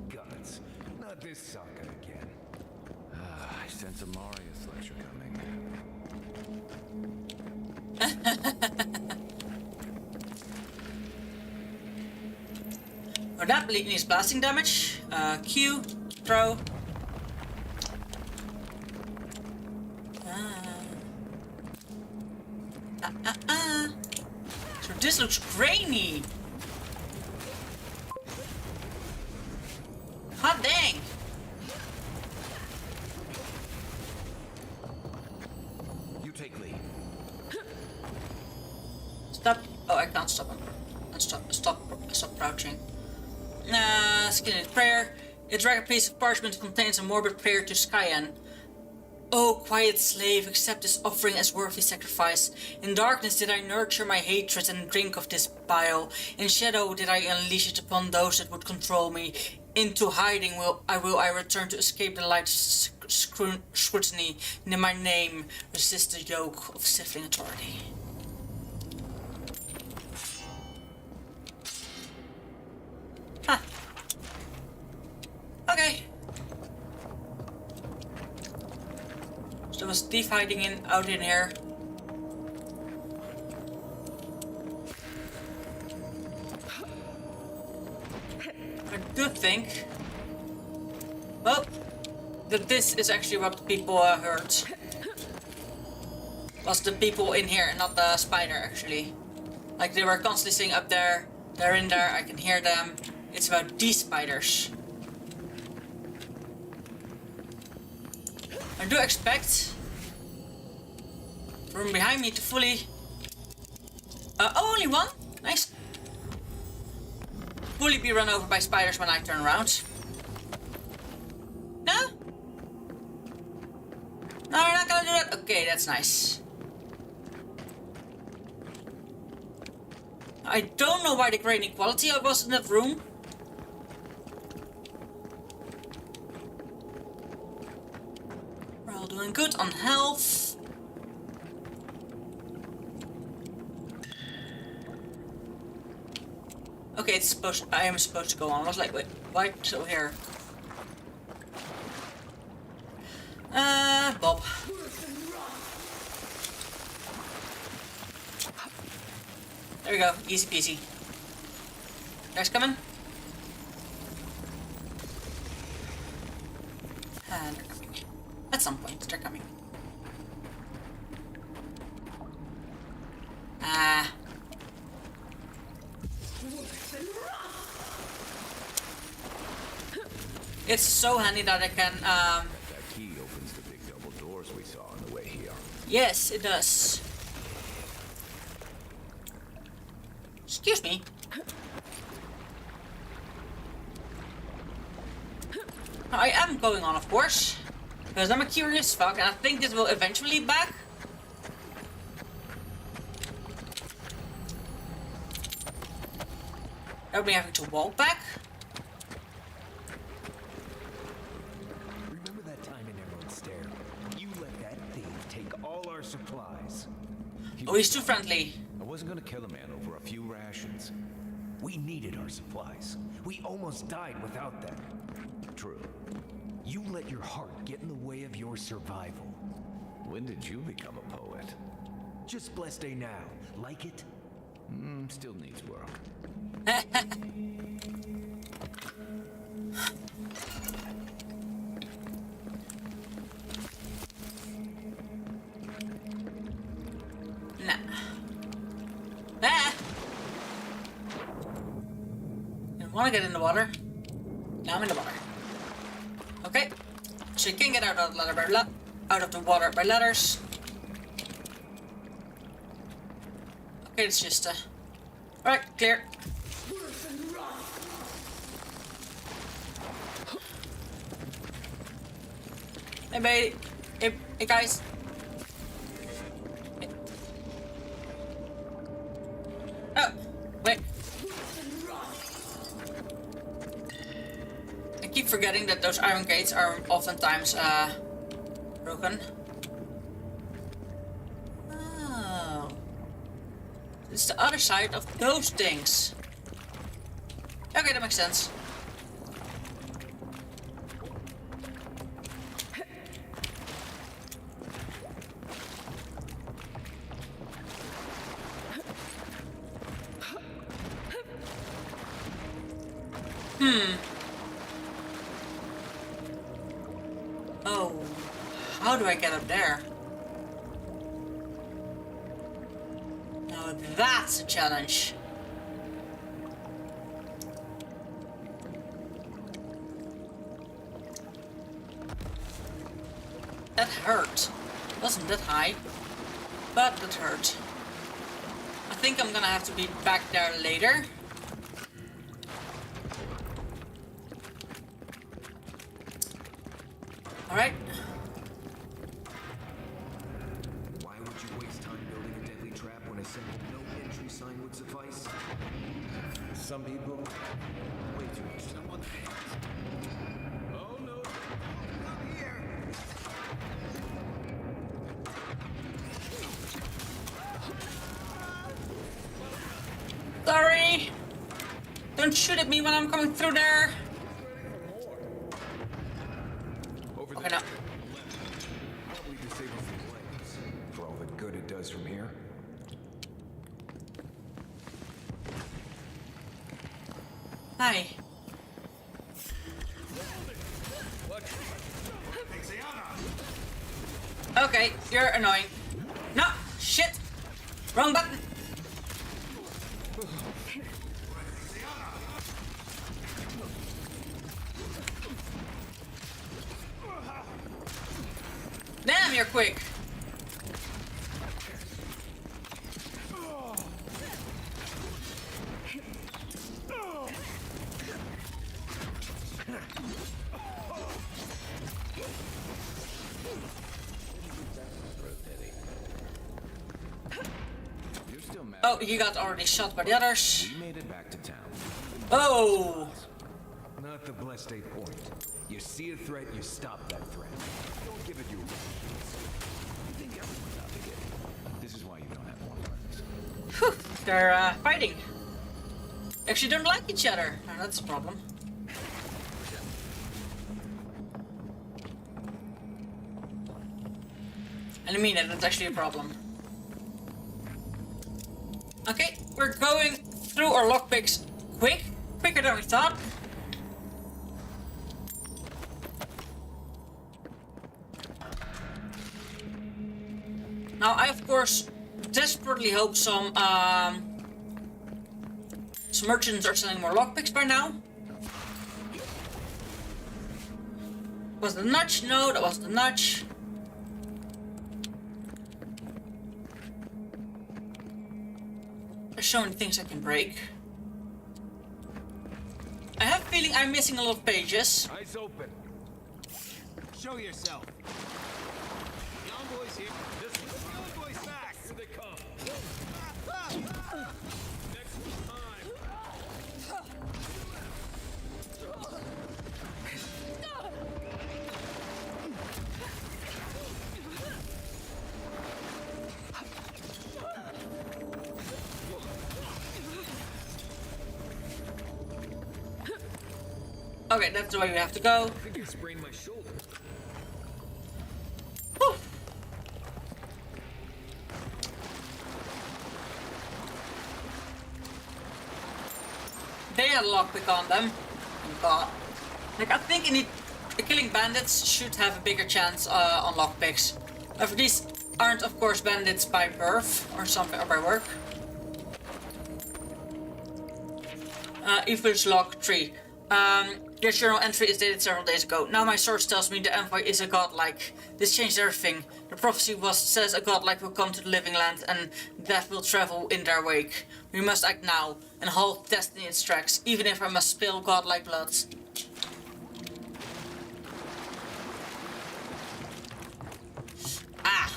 Guts. Not this sucker again. I sense a Marius lecture coming. Oh, that needs blasting damage. Q, throw. So this looks grainy. Hot dang. You take lead. Stop. Oh, I can't stop him. Stop crouching. Skin in prayer. A dragged piece of parchment contains a morbid prayer to Skyan. O quiet slave, accept this offering as worthy sacrifice. In darkness did I nurture my hatred and drink of this bile. In shadow did I unleash it upon those that would control me. Into hiding will I return to escape the light's scrutiny. And in my name resist the yoke of stifling authority. Huh. Okay. So there was a thief hiding out in here. I do think, well, that this is actually what the people heard. Was the people in here, not the spider actually. Like they were constantly saying up there, they're in there, I can hear them. It's about these spiders. I do expect from behind me to fully... oh, only one? Nice. Fully be run over by spiders when I turn around. No? No, you're not gonna do that? Okay, that's nice. I don't know why the great inequality I was in that room. We're all doing good on health. Okay, it's supposed. I am supposed to go on. I was like, wait, why so here? Bob. There we go, easy peasy. Guys coming? And they're coming. At some point, they're coming. It's so handy that I can, That key opens the big double doors we saw on the way here. Yes, it does. Excuse me. I am going on, of course. Because I'm a curious fuck, and I think this will eventually lead back Are we having to walk back? Remember that time in Emerald Stair? You let that thief take all our supplies. Oh, he's too friendly. I wasn't gonna kill a man over a few rations. We needed our supplies. We almost died without them. True. You let your heart get in the way of your survival. When did you become a poet? Just blessed day now. Like it? Still needs work. Nah. Ah! Didn't want to get in the water. Now I'm in the water. Okay. So you can get out of the water by ladders. Okay, it's just alright, clear. Hey, baby. Hey, guys. Oh, wait. I keep forgetting that those iron gates are oftentimes broken. Oh. It's the other side of those things. Okay, that makes sense. Oh, how do I get up there? Now that's a challenge. That hurt. Wasn't that high, but that hurt. I think I'm gonna have to be back there later. Alright. Why would you waste time building a deadly trap when a simple no entry sign would suffice? Some people way too much time on their hands. Oh no! Not here! Sorry! Don't shoot at me when I'm coming through there! Okay, now. Probably disable some flames for all the good it does from here. Hi. Okay, you're annoying. No! Shit! Wrong button! Damn, you're quick! Oh, you got already shot by the others. We made it back to town. Oh! Not the blessed day point. You see a threat, you stop that threat. Don't give it your You think everyone's out to get you. This is why you don't have more friends. Whew, they're fighting. Actually don't like each other. Oh, that's a problem. And I mean it, that's actually a problem. Okay, we're going through our lockpicks quicker than we thought. Now I of course desperately hope some merchants are selling more lockpicks by now. Was the nudge? No, that wasn't the nudge. There's so many things I can break. I have a feeling I'm missing a lot of pages. Eyes open. Show yourself. Young boys here. This is the young boys back. Here they come. Next time. Okay, that's the way we have to go. I think I sprained my shoulder. Whew. They had lockpick on them. But like, I think killing bandits should have a bigger chance on lockpicks. However, these aren't, of course, bandits by birth or something, or by work. Evil's log 3. Your journal entry is dated several days ago. Now my source tells me the envoy is a godlike. This changed everything. The prophecy says a godlike will come to the living land and death will travel in their wake. We must act now and halt destiny in its tracks, even if I must spill godlike blood. Ah.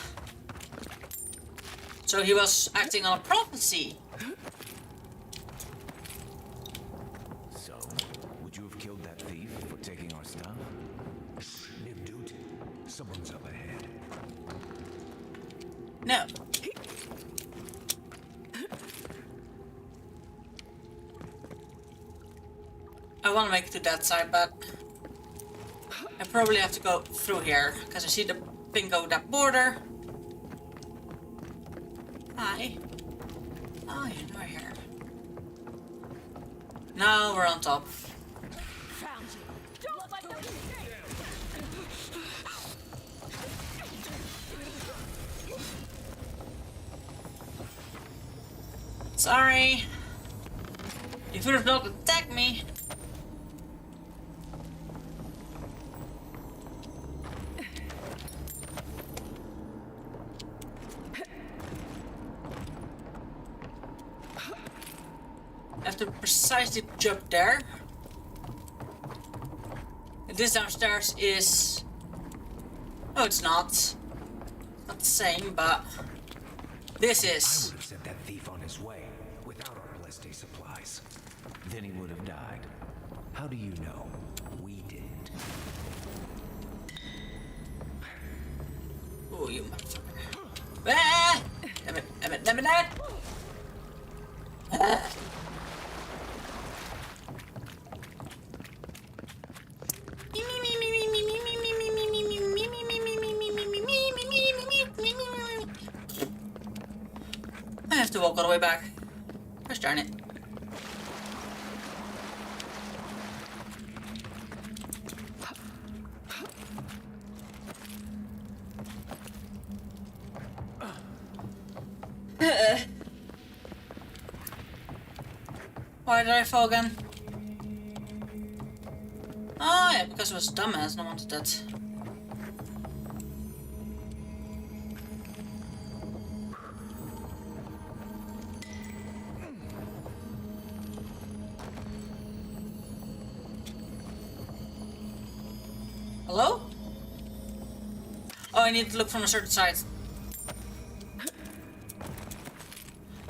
So he was acting on a prophecy. So, would you have killed that thief for taking our stuff? Nimdut, someone's up ahead. No. I want to make it to that side, but I probably have to go through here because I see the thing go that border. Hi. Oh, you're not here. Now we're on top. Found you. Don't let them escape. Sorry. You would have not attacked me. I have to precisely jump there. And this downstairs is... Oh, it's not. Not the same, but... This is... I would have sent that thief on his way without our blessed supplies. Then he would have died. How do you know? We did. Oh, you motherfucker. Ah! Damn it, damn it, damn it, damn it! Ah. I have to walk all the way back. Gosh darn it. Why did I fall again? Oh yeah, because I was a dumbass and I wanted that. Hello? Oh, I need to look from a certain side.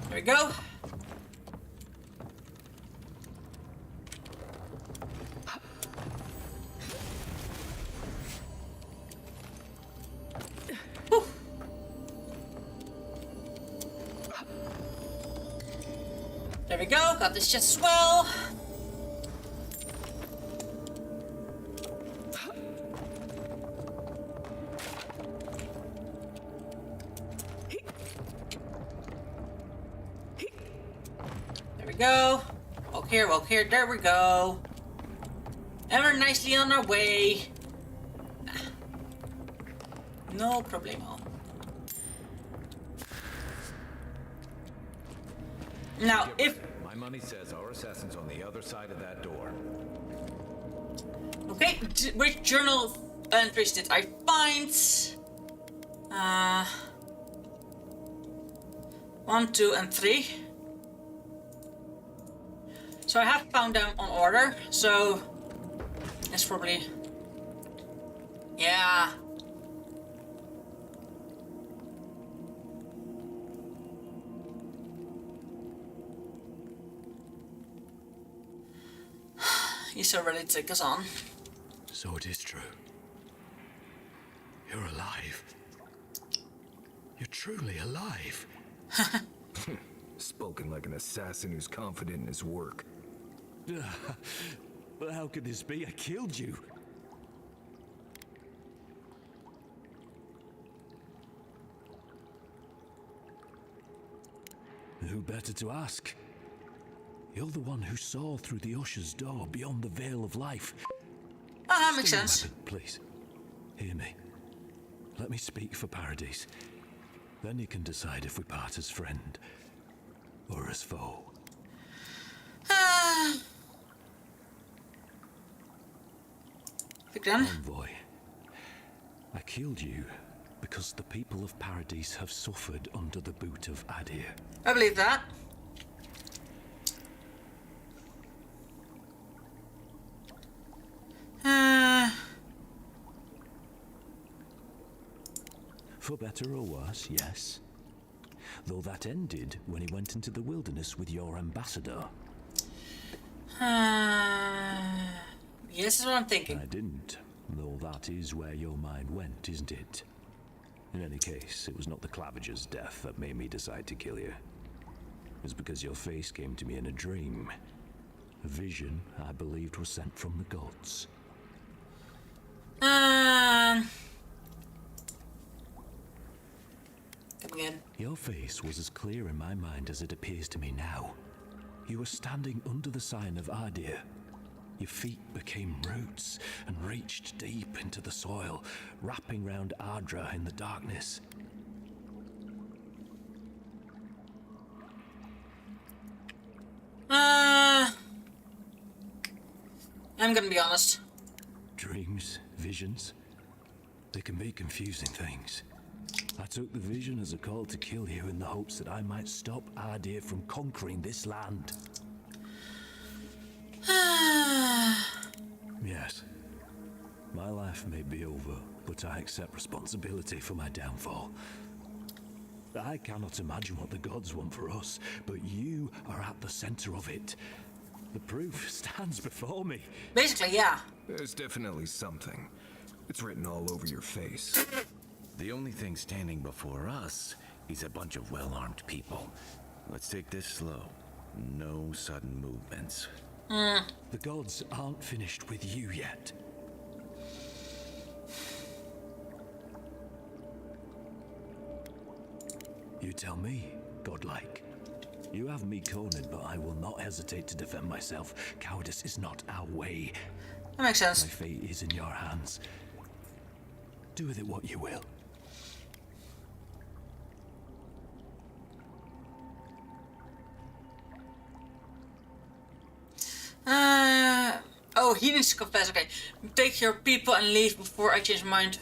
There we go. Whew. There we go, got this chest as well. Go. Walk here, there we go. And we're nicely on our way. No problemo. Now, if... My money says our assassin's on the other side of that door. Okay, which journal entries did I find? 1, 2, and 3. So I have found them on order, so it's probably... Yeah. He's so ready to take us on. So it is true. You're alive. You're truly alive. Spoken like an assassin who's confident in his work. But how could this be? I killed you. Who better to ask? You're the one who saw through the usher's door beyond the veil of life. That makes Stay your sense. weapon, please. Hear me. Let me speak for Paradise. Then you can decide if we part as friend or as foe. Envoy, I killed you because the people of Paradise have suffered under the boot of Adir. I believe that. For better or worse, yes. Though that ended when he went into the wilderness with your ambassador. Yes, is what I'm thinking. I didn't, though that is where your mind went, isn't it? In any case, it was not the Clavager's death that made me decide to kill you. It was because your face came to me in a dream. A vision I believed was sent from the gods. Come again. Your face was as clear in my mind as it appears to me now. You were standing under the sign of Adir. Your feet became roots and reached deep into the soil, wrapping round Ardra in the darkness. I'm gonna be honest. Dreams, visions, they can be confusing things. I took the vision as a call to kill you in the hopes that I might stop Adir from conquering this land. Yes, my life may be over, but I accept responsibility for my downfall. I cannot imagine what the gods want for us, but you are at the center of it. The proof stands before me. Basically, yeah. There's definitely something. It's written all over your face. The only thing standing before us is a bunch of well-armed people. Let's take this slow. No sudden movements. The gods aren't finished with you yet. You tell me, godlike. You have me cornered, but I will not hesitate to defend myself. Cowardice is not our way. That makes sense. My fate is in your hands. Do with it what you will. Oh, he needs to confess. Okay. Take your people and leave before I change my mind.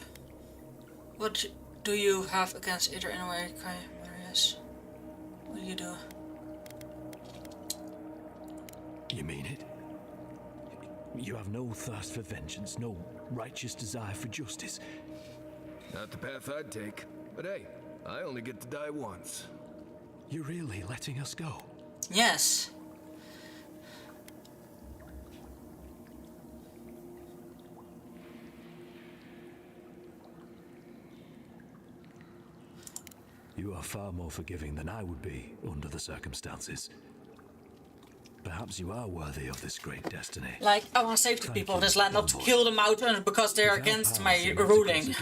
What do you have against either in a way, Kai Marius? What do you do? You mean it? You have no thirst for vengeance, no righteous desire for justice. Not the path I'd take. But hey, I only get to die once. You're really letting us go? Yes. You are far more forgiving than I would be under the circumstances. Perhaps you are worthy of this great destiny. Like, I want to save the people of this land, not to kill them out because they're against my ruling.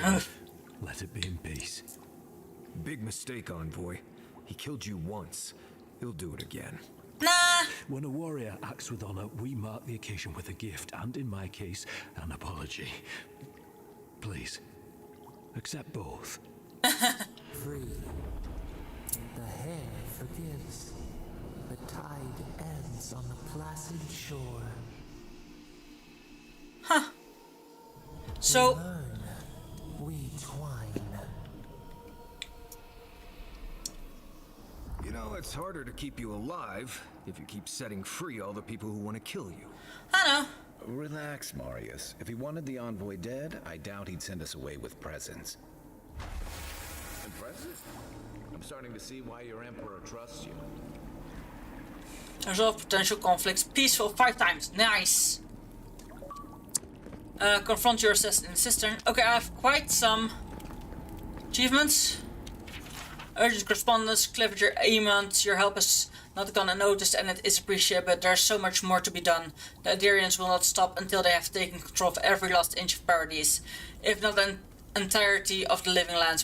Let it be in peace. Big mistake, Envoy. He killed you once. He'll do it again. Nah. When a warrior acts with honor, we mark the occasion with a gift, and in my case, an apology. Please, accept both. Free. The hair forgives. The tide ends on the placid shore. Huh. So. We learn, we twine. You know, it's harder to keep you alive if you keep setting free all the people who want to kill you. I know. Relax, Marius. If he wanted the envoy dead, I doubt he'd send us away with presents. Impressive. I'm starting to see why your emperor trusts you. Resolve potential conflicts. Peaceful 5 times. Nice. Confront your assassin in the cistern. Okay, I have quite some achievements. Urgent correspondence, Clifford, your help is not gone unnoticed and it is appreciated, but there's so much more to be done. The Aderians will not stop until they have taken control of every last inch of Paradise, if not the entirety of the living lands.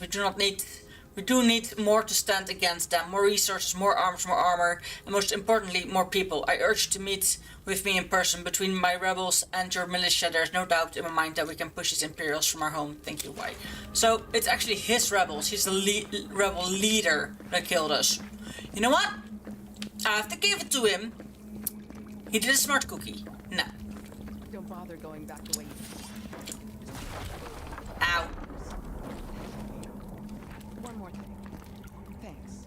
We do need more to stand against them. More resources, more arms, more armor, and most importantly, more people. I urge you to meet with me in person. Between my rebels and your militia, there's no doubt in my mind that we can push these Imperials from our home. Thank you, Why? So, it's actually his rebels. He's the rebel leader that killed us. You know what? I have to give it to him. He did a smart cookie. No. Don't bother going back the way you... Ow. One more thing. Thanks.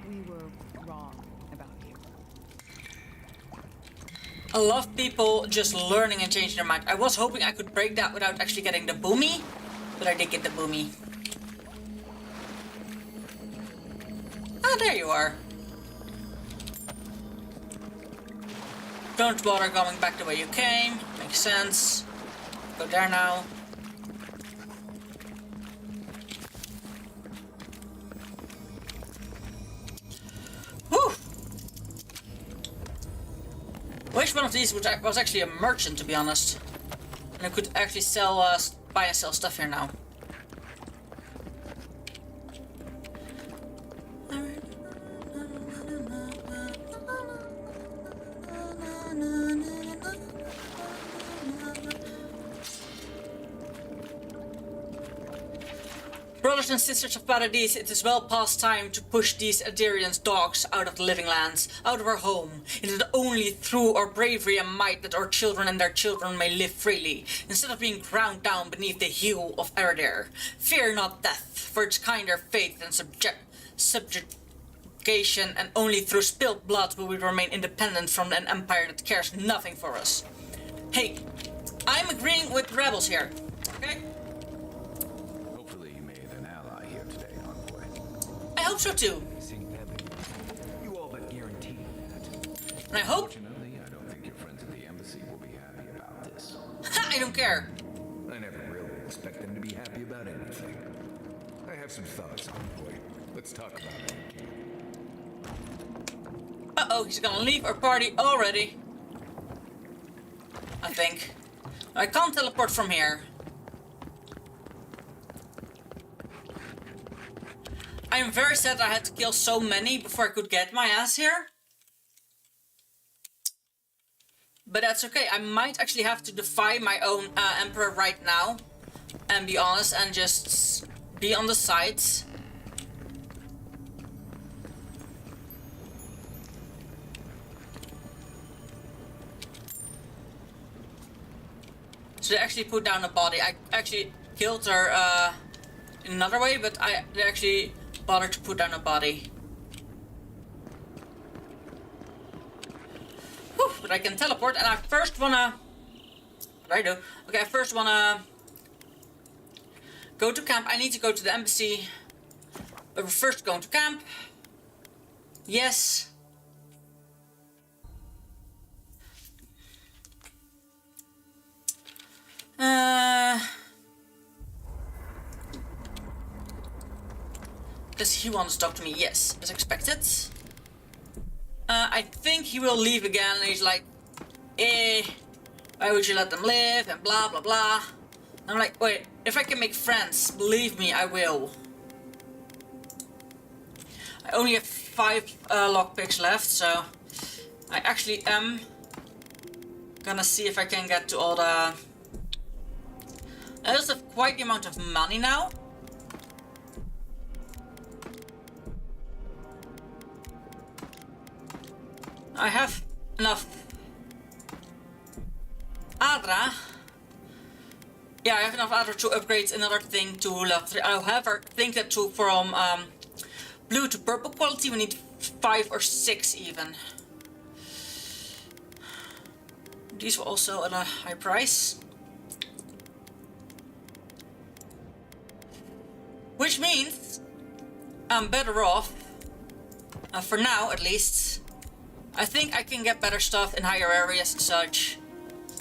We were wrong about you. I love people just learning and changing their mind. I was hoping I could break that without actually getting the boomy, but I did get the boomy. Ah, there you are. Don't bother going back the way you came. Makes sense. Go there now. Whew! Which one of these was actually a merchant, to be honest? And I could actually sell, buy and sell stuff here now. Brothers and sisters of Paradise, it is well past time to push these Aderians' dogs out of the living lands, out of our home. It is only through our bravery and might that our children and their children may live freely, instead of being ground down beneath the heel of Aradir. Fear not death, for its kinder fate than subjugation, and only through spilled blood will we remain independent from an empire that cares nothing for us. Hey, I'm agreeing with rebels here, okay? I hope so too. You all but guaranteed that. And I hope. Fortunately, I don't think your friends at the embassy will be happy about this. I don't care. I never really expect them to be happy about anything. I have some thoughts, homeboy. Let's talk about it. Uh-oh, he's gonna leave our party already. I think. I can't teleport from here. I'm very sad I had to kill so many before I could get my ass here. But that's okay. I might actually have to defy my own emperor right now. And be honest and just be on the sides. So they actually put down a body. I actually killed her in another way, but they actually bothered to put down a body. Whew, but I can teleport, and I first wanna... What do I do? Okay, I first wanna... go to camp. I need to go to the embassy. But we're first going to camp. Yes. Does he want to talk to me? Yes, as expected. I think he will leave again, and he's like, why would you let them live, and blah blah blah. I'm like, wait, if I can make friends, believe me, I will. I only have 5 lockpicks left, so I actually am gonna see if I can get to all the... I also have quite the amount of money now. I have enough Adra. Yeah, I have enough Adra to upgrade another thing to level 3. However, I think that from blue to purple quality we need 5 or 6 even. These were also at a high price. Which means I'm better off, for now at least. I think I can get better stuff in higher areas and such.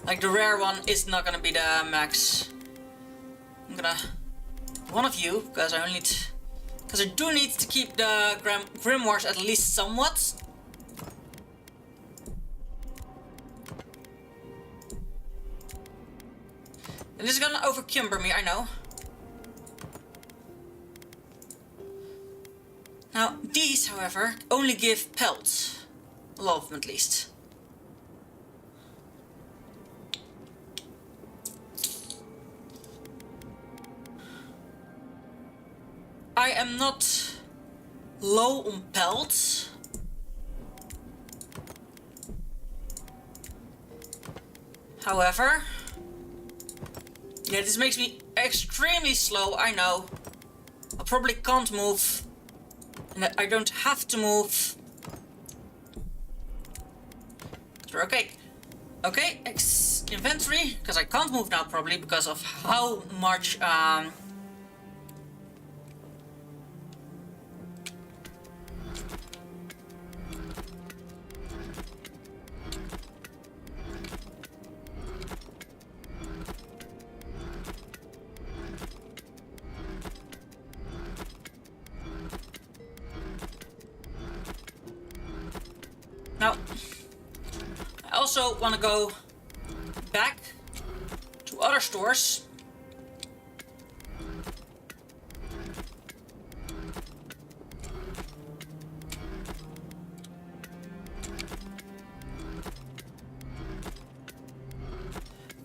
Like the rare one is not gonna be the max. I'm gonna... one of you, because I only need Because I do need to keep the grimoires at least somewhat. And this is gonna overcumber me, I know. Now, these, however, only give pelts. A lot of them, at least. I am not low on pelts. However, yeah, this makes me extremely slow, I know. I probably can't move. And I don't have to move. Okay. Okay, inventory, because I can't move now probably because of how much now, I also want to go back to other stores.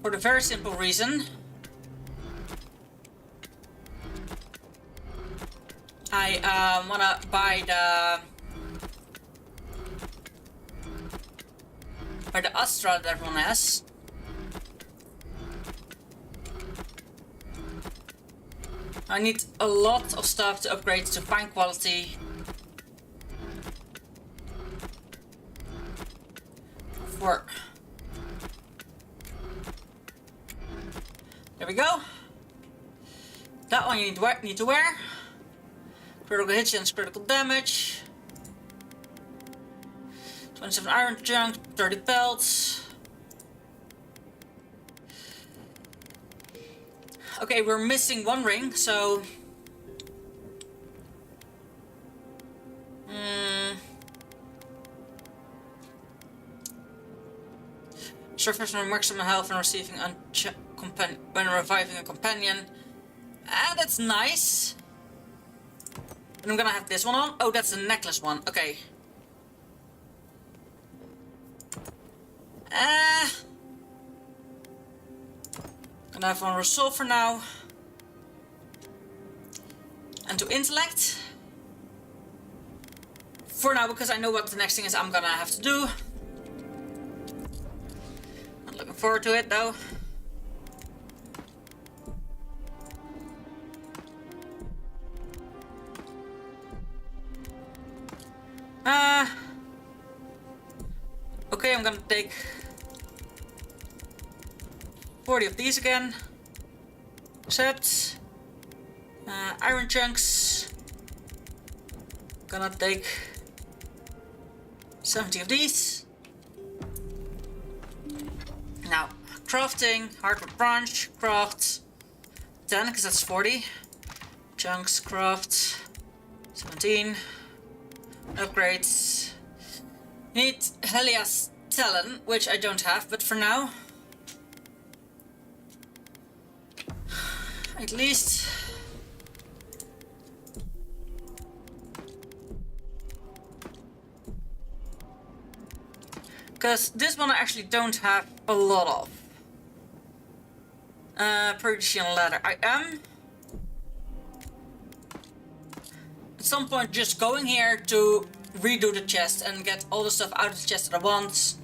For the very simple reason I want to buy the Astra that everyone has. I need a lot of stuff to upgrade to fine quality. There we go. That one you need to wear. Critical hit chance, critical damage. 27 iron junk, 30 pelts. Okay, we're missing one ring, so... Surface from maximum health and receiving when reviving a companion. Ah, that's nice. And I'm gonna have this one on. Oh, that's the necklace one. Okay. Gonna have one resolve for now. And to intellect. For now, because I know what the next thing is I'm gonna have to do. Not looking forward to it though. Okay, I'm gonna take 40 of these again. Accept. Iron chunks. Gonna take 70 of these. Now, crafting, hardwood branch, craft 10, because that's 40. Chunks, craft 17. Upgrades. Need Helia's Talon, which I don't have, but for now. At least. Because this one I actually don't have a lot of. Persian leather. I am at some point just going here to redo the chest and get all the stuff out of the chest that I want.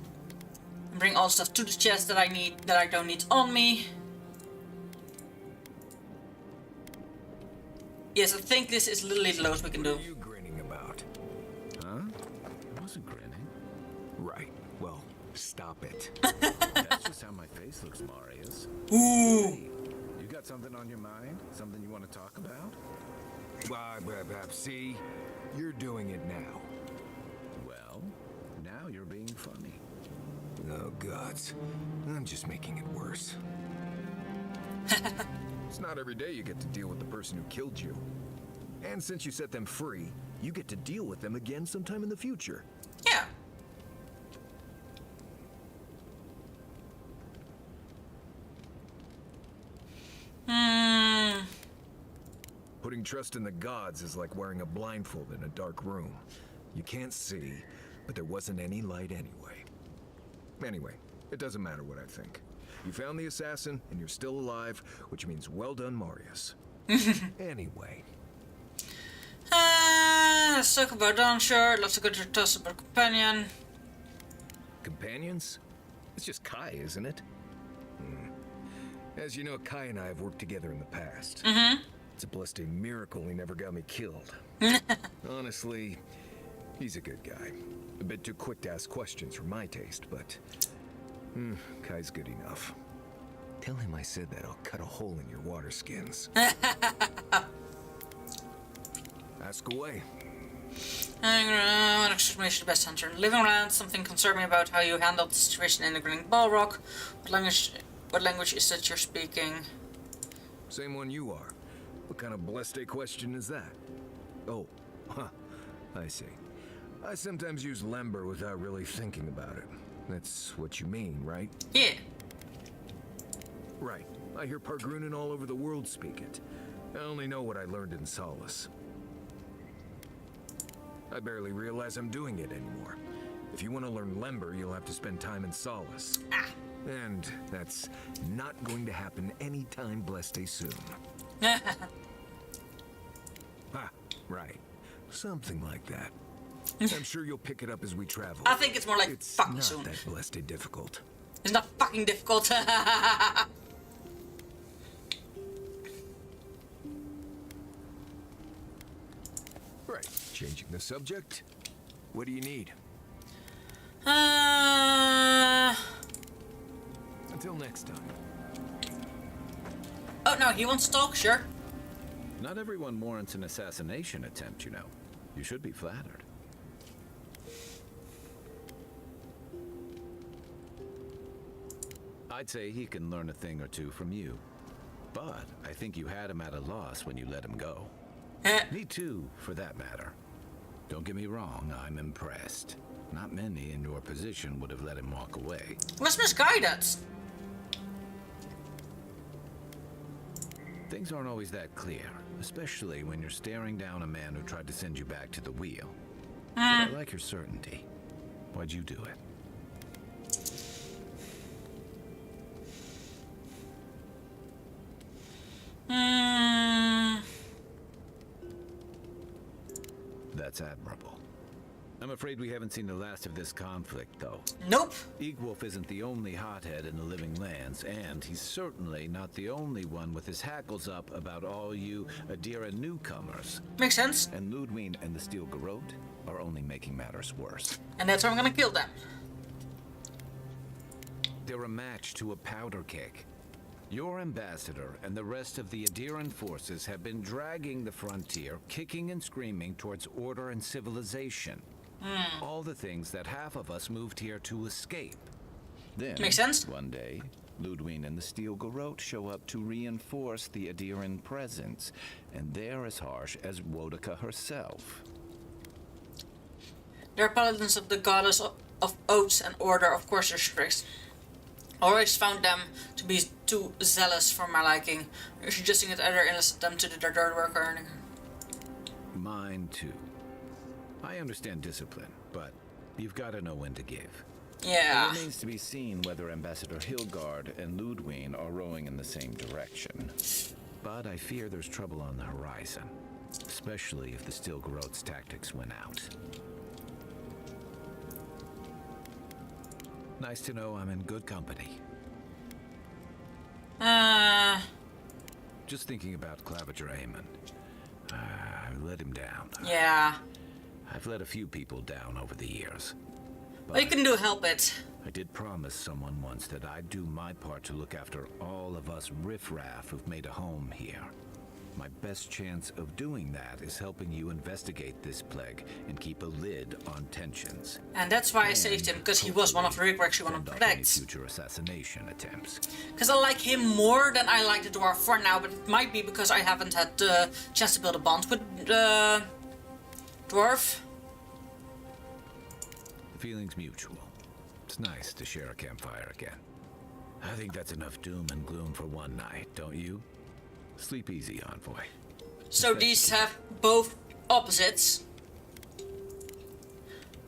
And bring all the stuff to the chest that I need, that I don't need on me. Yes, I think this is literally the lowest we can do. What are you grinning about? Huh? I wasn't grinning. Right. Well, stop it. That's just how my face looks, Marius. Ooh. Hey, you got something on your mind? Something you want to talk about? See, you're doing it now. Well, now you're being funny. Oh, gods. I'm just making it worse. It's not every day you get to deal with the person who killed you. And since you set them free, you get to deal with them again sometime in the future. Yeah. Putting trust in the gods is like wearing a blindfold in a dark room. You can't see, but there wasn't any light anyway. Anyway, it doesn't matter what I think. You found the assassin, and you're still alive, which means well done, Marius. Anyway. Let's talk about Dawnshore. Let's look at your tossable companion. Companions? It's just Kai, isn't it? As you know, Kai and I have worked together in the past. It's a blessed miracle he never got me killed. Honestly, he's a good guy. A bit too quick to ask questions for my taste, but Kai's good enough. Tell him I said that I'll cut a hole in your water skins. Ask away. What exclamation best hunter in the living land? Something concerned me about how you handled the situation in the Green Balrog. What language is that you're speaking? Same one you are. What kind of blessed question is that? Oh, I see. I sometimes use Lember without really thinking about it. That's what you mean, right? Yeah. Right. I hear Pargrunen all over the world speak it. I only know what I learned in Solace. I barely realize I'm doing it anymore. If you want to learn Lember, you'll have to spend time in Solace. And that's not going to happen anytime blessed soon. Right. Something like that. I'm sure you'll pick it up as we travel. I think it's more like it's fucking not soon. that blessed difficult. It's not fucking difficult. Right. Changing the subject. What do you need? Until next time. Oh no, he wants to talk, sure. Not everyone warrants an assassination attempt, you know. You should be flattered. I'd say he can learn a thing or two from you. But I think you had him at a loss when you let him go. Me too, for that matter. Don't get me wrong, I'm impressed. Not many in your position would have let him walk away. What's misguidance? Things aren't always that clear, especially when you're staring down a man who tried to send you back to the wheel. But I like your certainty. Why'd you do it? That's admirable. I'm afraid we haven't seen the last of this conflict, though. Nope. Eagwolf isn't the only hothead in the living lands, and he's certainly not the only one with his hackles up about all you Adira newcomers. Makes sense. And Ludwig and the Steel Garrote are only making matters worse. And that's why I'm gonna kill them. They're a match to a powder keg. Your ambassador and the rest of the Adiran forces have been dragging the frontier, kicking and screaming towards order and civilization. All the things that half of us moved here to escape. Then, makes sense. One day, Ludwig and the Steel Garrote show up to reinforce the Adiran presence, and they're as harsh as Wodaka herself. They're paladins of the goddess of oaths and order, of course they're strict. Always found them to be too zealous for my liking. You're suggesting that either enlisted them to do their dirt work or anything. Mine too. I understand discipline, but you've got to know when to give. Yeah. It remains to be seen whether Ambassador Hilgard and Ludwig are rowing in the same direction. But I fear there's trouble on the horizon, especially if the Steel Garrote's tactics win out. Nice to know I'm in good company. Just thinking about Claviger Amon. I let him down. Yeah. I've let a few people down over the years. But you can do help it. I did promise someone once that I'd do my part to look after all of us riffraff who've made a home here. My best chance of doing that is helping you investigate this plague and keep a lid on tensions. And that's why I saved him, because he was one of the reworks you want to protect. Future assassination attempts. Because I like him more than I like the dwarf for now, but it might be because I haven't had the chance to build a bond with dwarf. The feeling's mutual. It's nice to share a campfire again. I think that's enough doom and gloom for one night, don't you? Sleep easy, Envoy. So these have both opposites.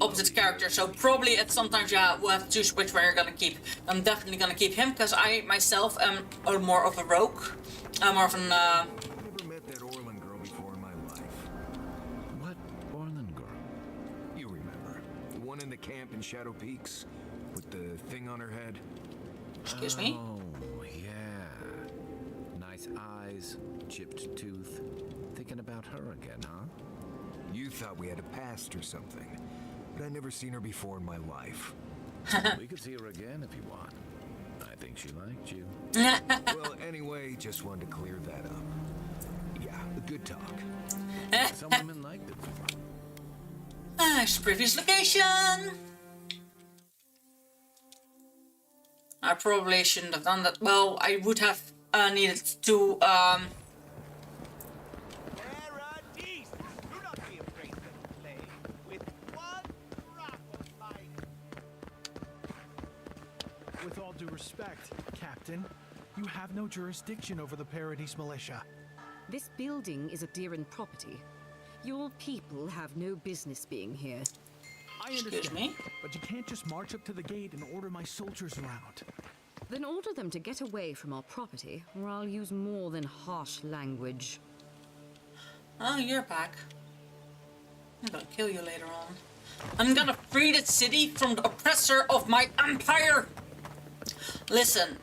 Opposite characters, so probably at sometimes you will have to choose which one you're gonna keep. I'm definitely gonna keep him, because I myself am more of a rogue. I'm more of an I never met that Orlin girl before in my life. What Orlin girl? You remember. The one in the camp in Shadow Peaks? With the thing on her head? Excuse me? Oh, yeah. Nice eyes, chipped tooth. Thinking about her again, huh? You thought we had a past or something. But I'd never seen her before in my life. We could see her again if you want. I think she liked you. Well, anyway, just wanted to clear that up. Yeah, a good talk. Some women liked it. Previous location! I probably shouldn't have done that. Well, I would have needed to With all due respect, Captain, you have no jurisdiction over the Paradise Militia. This building is a Deeren property. Your people have no business being here. I understand, but you can't just march up to the gate and order my soldiers around. Then order them to get away from our property, or I'll use more than harsh language. Oh, you're back. I'm gonna kill you later on. I'm gonna free the city from the oppressor of my empire! Listen,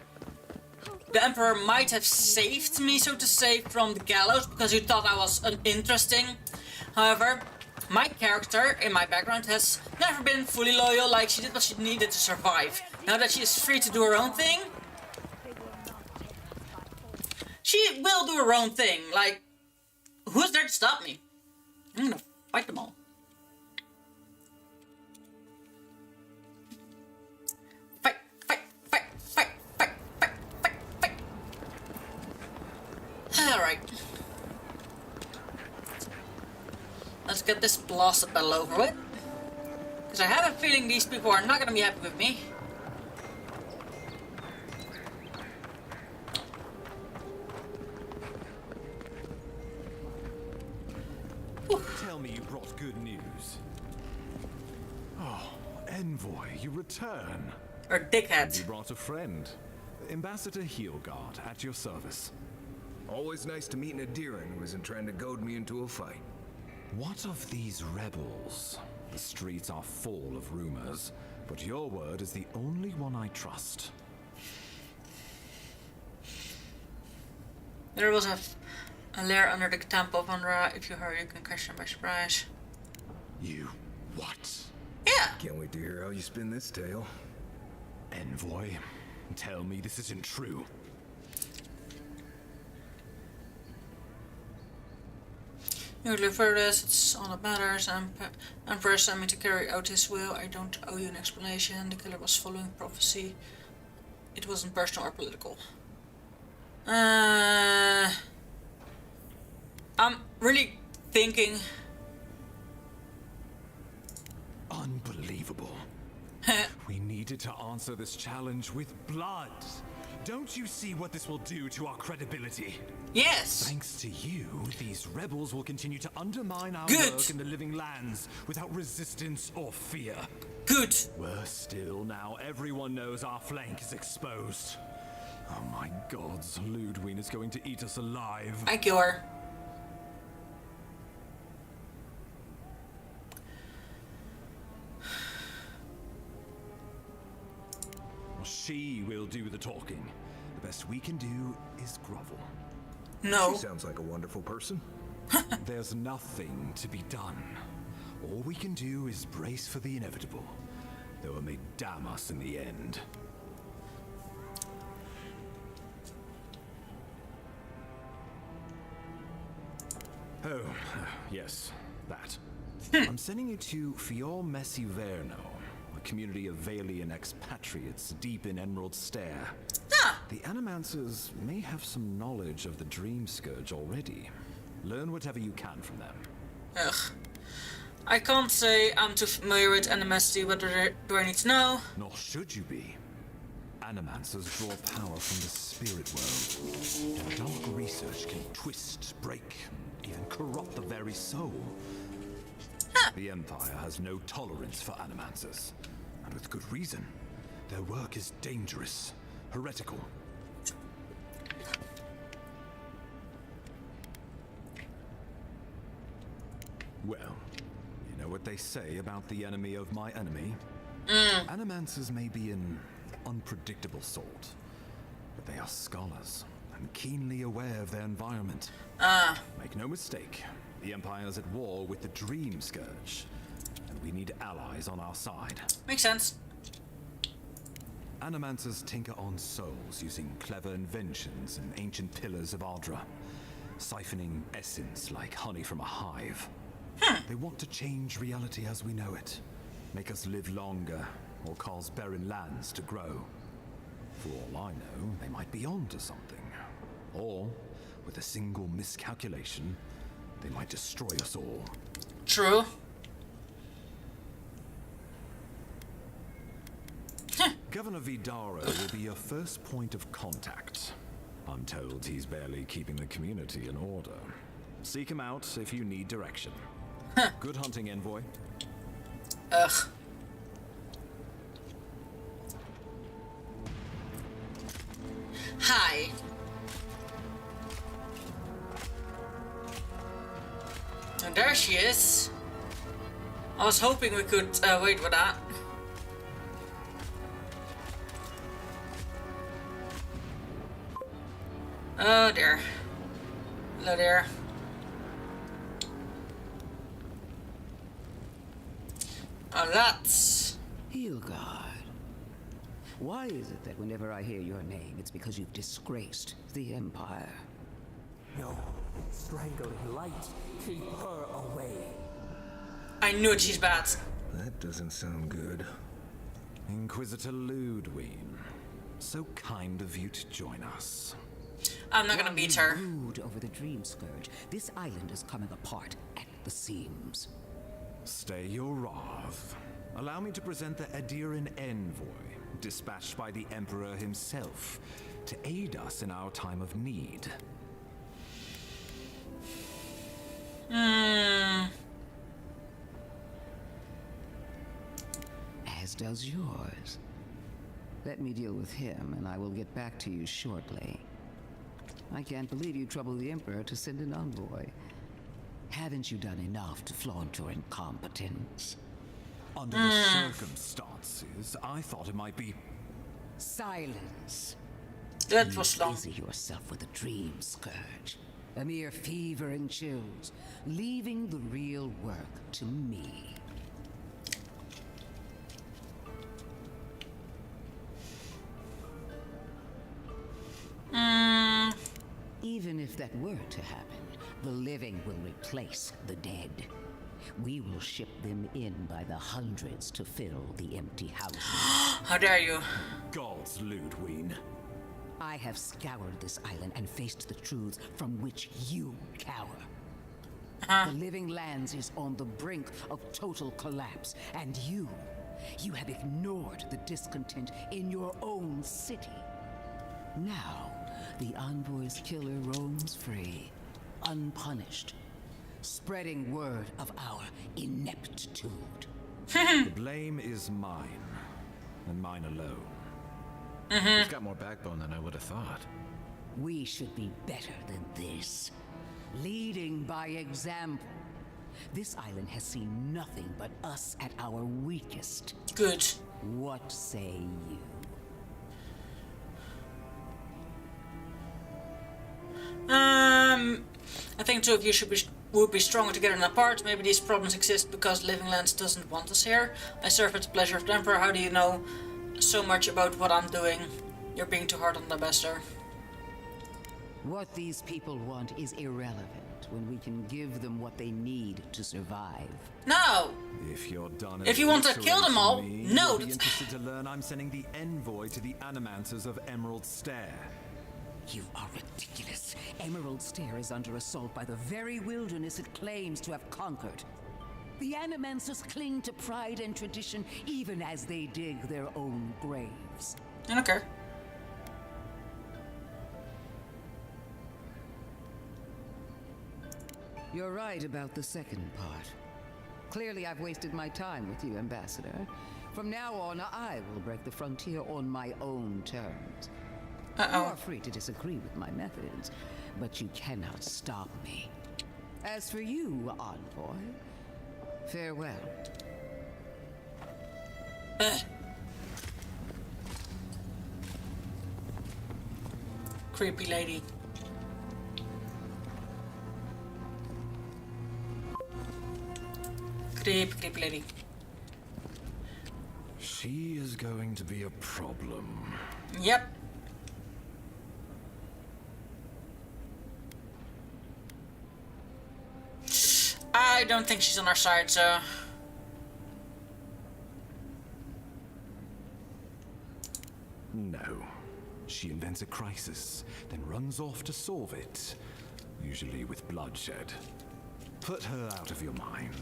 the Emperor might have saved me, so to say, from the gallows because he thought I was uninteresting. However, my character in my background has never been fully loyal, like she did what she needed to survive. Now that she is free to do her own thing, she will do her own thing. Like, who's there to stop me? I'm gonna fight them all. Alright. Let's get this blasted battle over with. Because I have a feeling these people are not going to be happy with me. Tell me you brought good news. Oh, Envoy, you return. Or dickhead. You brought a friend. Ambassador Heelguard, at your service. Always nice to meet an Deeren who isn't trying to goad me into a fight. What of these rebels? The streets are full of rumors, but your word is the only one I trust. There was a lair under the temple of Andra. If you hurry, you can catch them by surprise. You what? Yeah. Can't wait to hear how you spin this tale. Envoy, tell me this isn't true. You live for this, it's all that matters. Emperor sent me to carry out his will. I don't owe you an explanation. The killer was following prophecy. It wasn't personal or political. I'm really thinking. Unbelievable. We needed to answer this challenge with blood. Don't you see what this will do to our credibility? Yes. Thanks to you, these rebels will continue to undermine our Good. work in the living lands without resistance or fear. Good. Worse still, now everyone knows our flank is exposed. Oh my gods, Ludwig is going to eat us alive. I kill her. She will do the talking. The best we can do is grovel. No. She sounds like a wonderful person. There's nothing to be done. All we can do is brace for the inevitable, though it may damn us in the end. Oh, yes, that. I'm sending you to Fior Messiverno, a community of Valian expatriates deep in Emerald Stair. The Animancers may have some knowledge of the Dream Scourge already. Learn whatever you can from them. Ugh. I can't say I'm too familiar with NMSD, but do I need to know? Nor should you be. Animancers draw power from the spirit world. Their dark research can twist, break, even corrupt the very soul. The Empire has no tolerance for Animancers, and with good reason. Their work is dangerous, heretical. Well, you know what they say about the enemy of my enemy? Animancers may be an unpredictable sort, but they are scholars and keenly aware of their environment. Make no mistake, the Empire's at war with the Dream Scourge, and we need allies on our side. Makes sense. Animancers tinker on souls using clever inventions and ancient pillars of Ardra, siphoning essence like honey from a hive. They want to change reality as we know it, make us live longer, or cause barren lands to grow. For all I know, they might be onto something. Or, with a single miscalculation, they might destroy us all. True. Governor Vidaro will be your first point of contact. I'm told he's barely keeping the community in order. Seek him out if you need direction. Good hunting, envoy. Ugh. Hi. And there she is. I was hoping we could wait for that. Oh dear. Hello there. Oh, that's... Hilgard. Why is it that whenever I hear your name, it's because you've disgraced the Empire? No. Strangling light. Keep her away. I knew it, she's bad. That doesn't sound good. Inquisitor Ludwig. So kind of you to join us. I'm not gonna beat her. Brood over the Dream Scourge. This island is coming apart at the seams. Stay your wrath. Allow me to present the Adiran envoy, dispatched by the Emperor himself, to aid us in our time of need. As does yours. Let me deal with him, and I will get back to you shortly. I can't believe you troubled the Emperor to send an envoy. Haven't you done enough to flaunt your incompetence? Under the circumstances, I thought it might be... Silence. That was long. Busy yourself with the Dream Scourge. A mere fever and chills, leaving the real work to me. Even if that were to happen, the living will replace the dead. We will ship them in by the hundreds to fill the empty houses. How dare you? Gods, Ludwig. I have scoured this island and faced the truths from which you cower. The Living Lands is on the brink of total collapse, and you have ignored the discontent in your own city. Now, the Envoy's killer roams free, unpunished, spreading word of our ineptitude. The blame is mine, and mine alone. He's got more backbone than I would have thought. We should be better than this. Leading by example. This island has seen nothing but us at our weakest. Good. What say you? I think two of you would be stronger together than apart. Maybe these problems exist because Living Lands doesn't want us here. I serve at the pleasure of the Emperor. How do you know so much about what I'm doing? You're being too hard on the bester. What these people want is irrelevant. when we can give them what they need to survive? No! If you're done, If you want to kill them all, no. You'll be interested to learn I'm sending the envoy to the Animancers of Emerald Stair. You are ridiculous. Emerald Stair is under assault by the very wilderness it claims to have conquered. The Animancers cling to pride and tradition even as they dig their own graves. I don't care. You're right about the second part. Clearly I've wasted my time with you, Ambassador. From now on, I will break the frontier on my own terms. You are free to disagree with my methods, but you cannot stop me. As for you, Envoy, farewell. Creepy lady. Creepy lady. She is going to be a problem. Yep. I don't think she's on our side, so... No. She invents a crisis, then runs off to solve it. Usually with bloodshed. Put her out of your mind.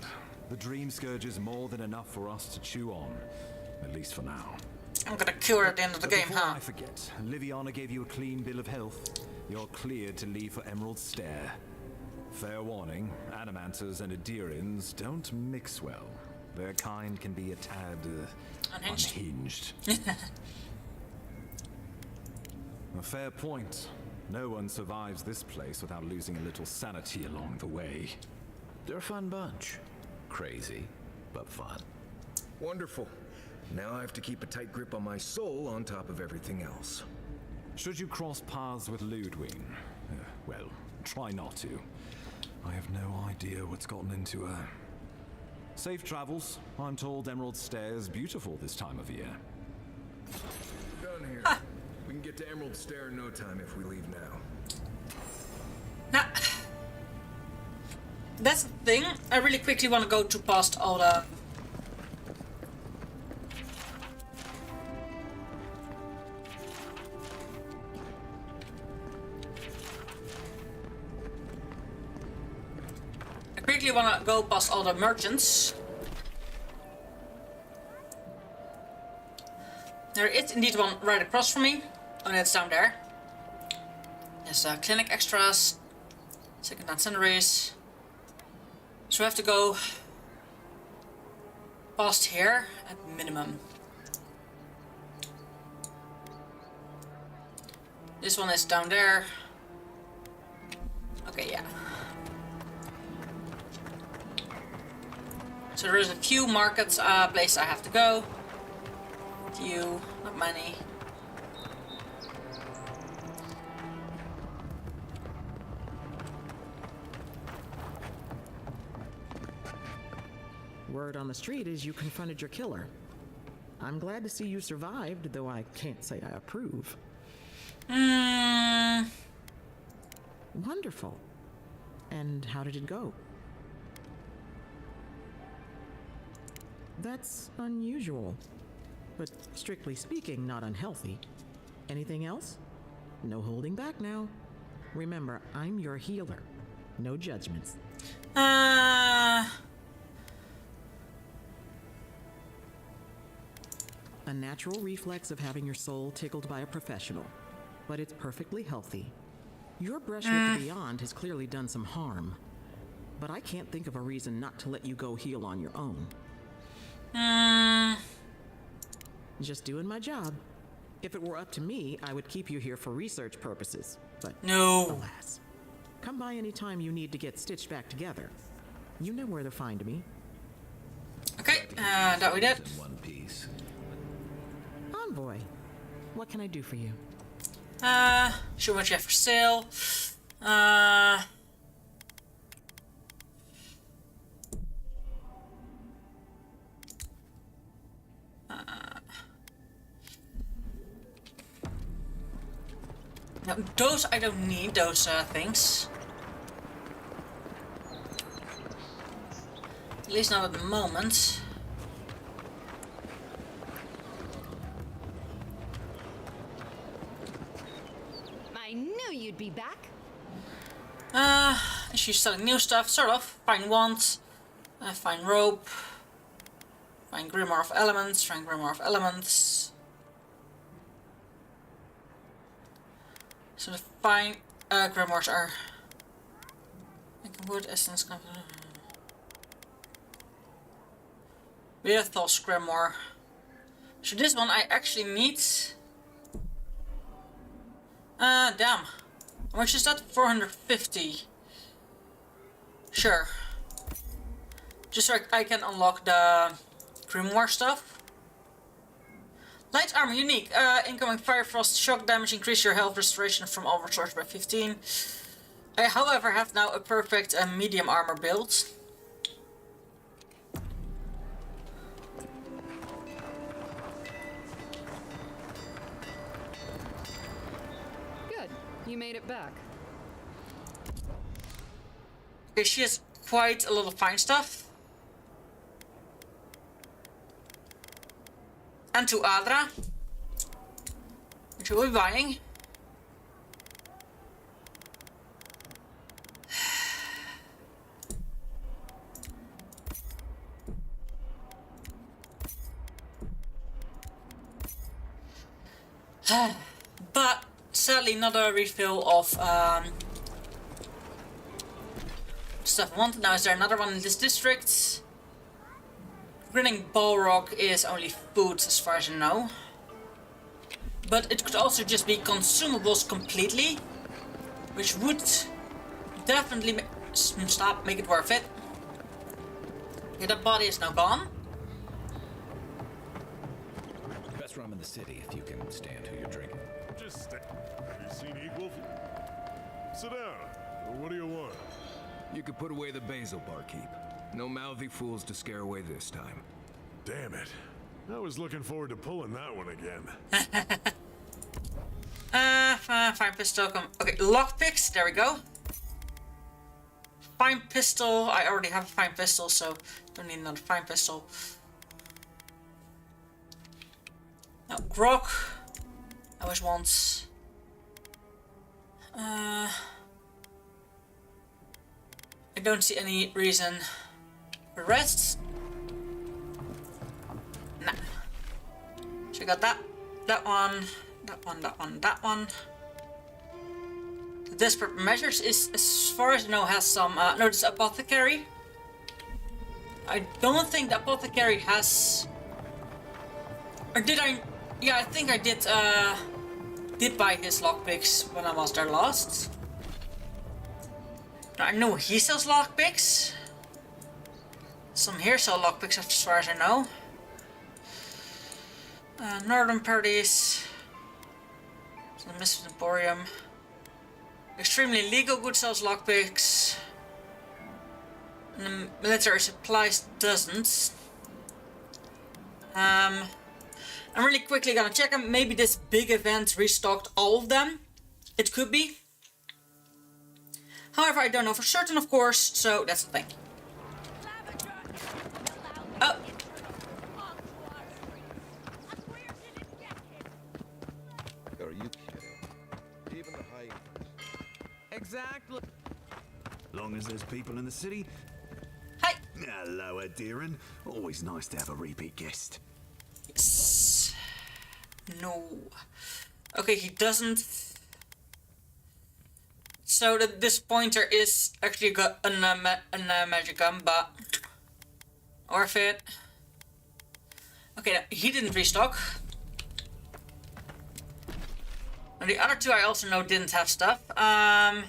The Dream Scourge is more than enough for us to chew on. At least for now. I'm gonna cure her at the end of the game, huh? I forget. Liviana gave you a clean bill of health. You're cleared to leave for Emerald Stair. Fair warning, Animancers and Adirians don't mix well. Their kind can be a tad... unhinged. A fair point. No one survives this place without losing a little sanity along the way. They're a fun bunch. Crazy, but fun. Wonderful. Now I have to keep a tight grip on my soul on top of everything else. Should you cross paths with Ludwig? Well, try not to. I have no idea what's gotten into her. Safe travels. I'm told Emerald Stair is beautiful this time of year. Done here. We can get to Emerald Stair in no time if we leave now. Nah. That's the thing. I really quickly want to go to past all the... I quickly want to go past all the merchants. There is indeed one right across from me. Oh, no, it's down there. There's clinic extras, second-hand sundries. So we have to go past here at minimum. This one is down there. Okay, yeah. So there is a few markets places I have to go. Few, not many. Word on the street is you confronted your killer. I'm glad to see you survived, though I can't say I approve. Wonderful. And how did it go? That's unusual, but strictly speaking, not unhealthy. Anything else? No holding back now. Remember, I'm your healer. No judgments. A natural reflex of having your soul tickled by a professional, but it's perfectly healthy. Your brush with the Beyond has clearly done some harm, but I can't think of a reason not to let you go heal on your own. Just doing my job. If it were up to me, I would keep you here for research purposes, but no. Alas. Come by any time you need to get stitched back together. You know where to find me. Okay, that we did. In one piece. Envoy, what can I do for you? Show what you have for sale. No, those I don't need, those things. At least not at the moment. I knew you'd be back. She's selling new stuff, sort of. Fine wand, fine rope, fine grimoire of elements, fine grimoire of elements. So the fine grimoires are like wood essence. Beathos grimoire. So this one I actually need. Damn. How much is that? 450. Sure. Just so I can unlock the grimoire stuff. Light armor unique. Incoming fire frost shock damage increase your health restoration from all resources by 15. I however have now a perfect medium armor build. Good. You made it back. Okay, she has quite a lot of fine stuff. And to Adra, which we'll be buying. But sadly not a refill of stuff I wanted. Now is there another one in this district? Grinning Balrog is only food as far as I know. But it could also just be consumables completely. Which would definitely make it worth it. Okay, that body is now gone. Best rum in the city if you can stand who you're drinking. Just stay. Have you seen Equal? Sit down. What do you want? You could put away the basil, barkeep. No mouthy fools to scare away this time. Damn it. I was looking forward to pulling that one again. Fine pistol. Okay, lockpicks. There we go. Fine pistol. I already have a fine pistol, so don't need another fine pistol. Now, grog. I was once. I don't see any reason for rest. Nah. So I got that one, that one, that one, that one. The Desperate Measures is, as far as I know, has some, no, this apothecary. I don't think the apothecary has, or did I, yeah, I think I did buy his lockpicks when I was there last. I know he sells lockpicks. Some here sell lockpicks as far as I know. Northern Parties. The Misfit Emporium. Extremely Legal Goods sells lockpicks. And the Military Supplies doesn't. I'm really quickly gonna check them. Maybe this big event restocked all of them. It could be. However, I don't know for certain, of course, so that's the thing. Oh! Are you kidding? Even the high... Exactly. Long as there's people in the city. Hi! Hello, Adiran. Always nice to have a repeat guest. Yes. No. Okay, he doesn't... So this pointer is actually got a magic gun, but worth it. Okay, no, he didn't restock. And the other two I also know didn't have stuff. That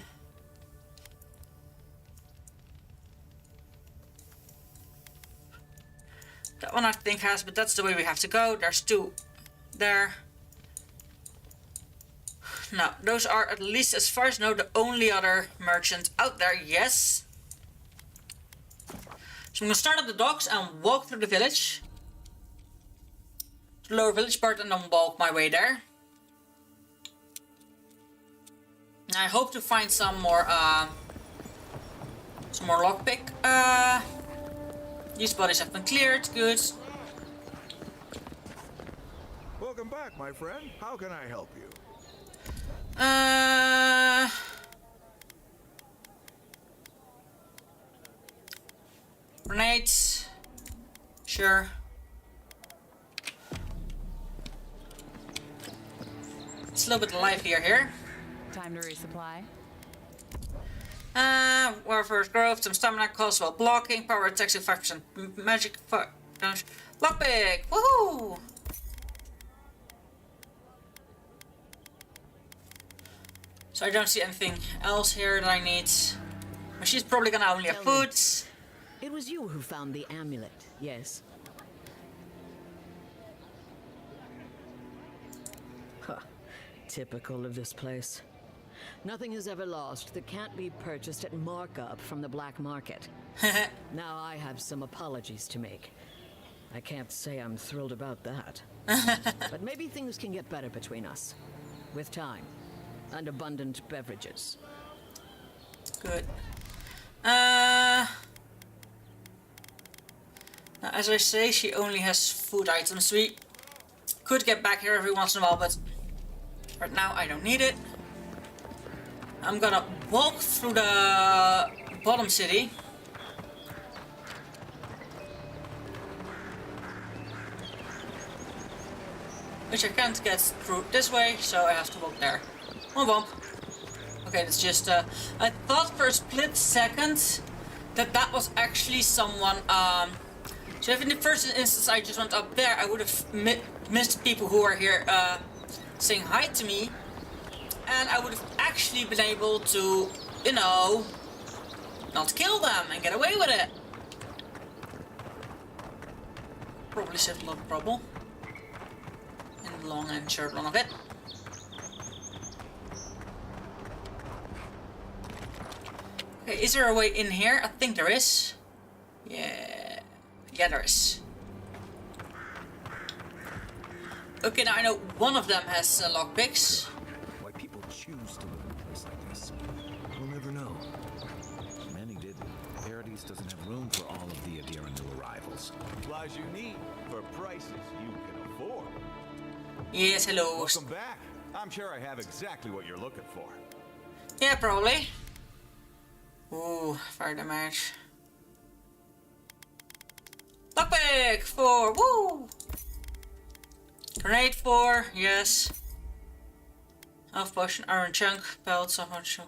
one I think has, but that's the way we have to go. There's two there. Now, those are, at least as far as I know, the only other merchant out there, yes. So I'm gonna start at the docks and walk through the village. The lower village part and then walk my way there. I hope to find some more lockpick These bodies have been cleared, good. Welcome back, my friend. How can I help you? Grenades. Sure. It's a little bit livelier here. Time to resupply. Warfare's growth, some stamina costs while blocking, power attacks with 5% magic damage. Lockpick! Woohoo! So I don't see anything else here that I need. But she's probably gonna only have food. It was you who found the amulet, yes? Huh. Typical of this place. Nothing is ever lost that can't be purchased at markup from the black market. Now I have some apologies to make. I can't say I'm thrilled about that. But maybe things can get better between us. With time. And abundant beverages. Good. Now, as I say, she only has food items. We could get back here every once in a while, but right now I don't need it. I'm gonna walk through the bottom city. Which I can't get through this way, so I have to walk there. One bump. Okay, that's just, I thought for a split second that was actually someone, so if in the first instance I just went up there, I would have missed people who are here, saying hi to me, and I would have actually been able to, you know, not kill them and get away with it. Probably saved a lot of trouble. In the long and short run of it. Okay, is there a way in here? I think there is. Yeah, there is. Okay, now I know one of them has lockpicks. Why people choose to live in a place like this, we'll never know. Many didn't. Paradise doesn't have room for all of the Adira new arrivals. Supplies you need for prices you can afford. Yes, hello. Welcome back. I'm sure I have exactly what you're looking for. Yeah, probably. Ooh, fire damage. Lockpick 4, woo! Grenade 4, yes. Health potion, iron chunk, belt, so much.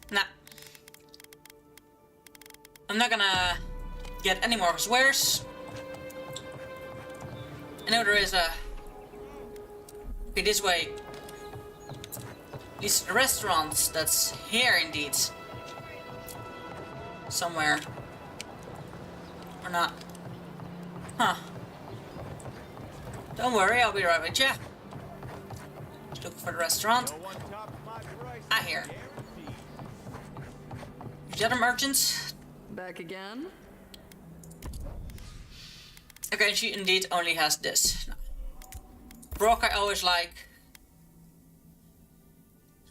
Nah. I'm not gonna get any more of his wares. I know there is a... Okay, this way. These restaurants that's here indeed. Somewhere. Or not. Huh. Don't worry, I'll be right with ya. Just looking for the restaurant. I hear. The other merchants? Back again? Okay, she indeed only has this. Brock I always like.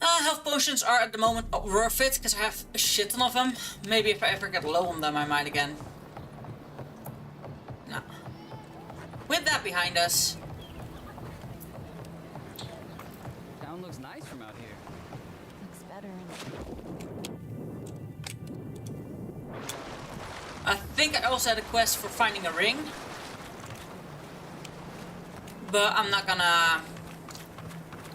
Health potions are at the moment worth it, because I have a shit ton of them. Maybe if I ever get low on them I might again. No. With that behind us. Town looks nice from out here. Looks better. I think I also had a quest for finding a ring. But I'm not gonna...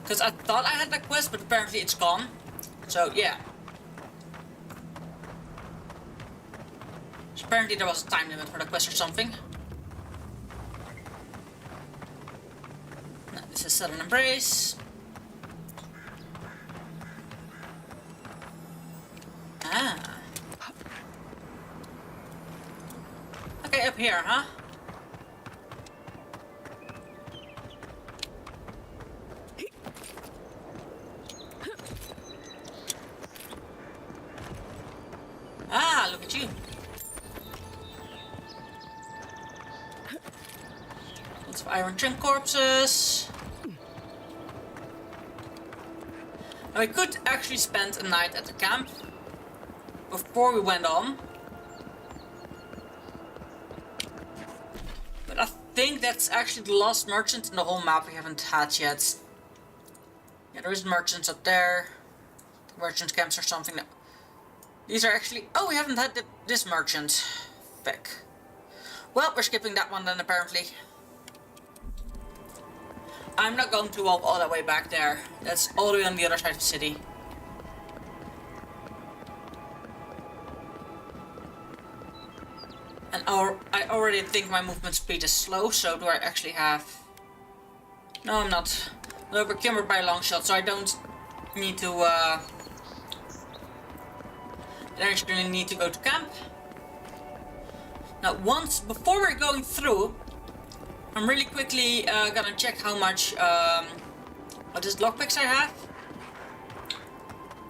Because I thought I had that quest, but apparently it's gone. So, yeah. So apparently there was a time limit for the quest or something. No, this is Southern Embrace. Ah. Okay, up here, huh? Ah, look at you. Lots of iron trim corpses. Now, we could actually spend a night at the camp before we went on. But I think that's actually the last merchant in the whole map we haven't had yet. Yeah, there is merchants up there. Merchant camps or something. These are actually... Oh, we haven't had this merchant. Back. Well, we're skipping that one then, apparently. I'm not going to walk all the way back there. That's all the way on the other side of the city. And I already think my movement speed is slow, so do I actually have... No, I'm not. I'm overcumbered by a long shot, so I don't need to... I actually need to go to camp. Now, before we're going through, I'm really quickly gonna check how much, what is lockpicks I have.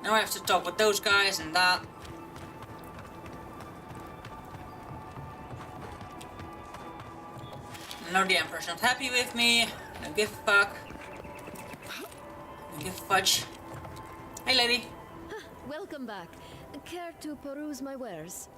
Now I have to talk with those guys and that. Now the Emperor's not happy with me. I don't give a fuck. I don't give a fudge. Hey, lady. Welcome back. Care to peruse my wares?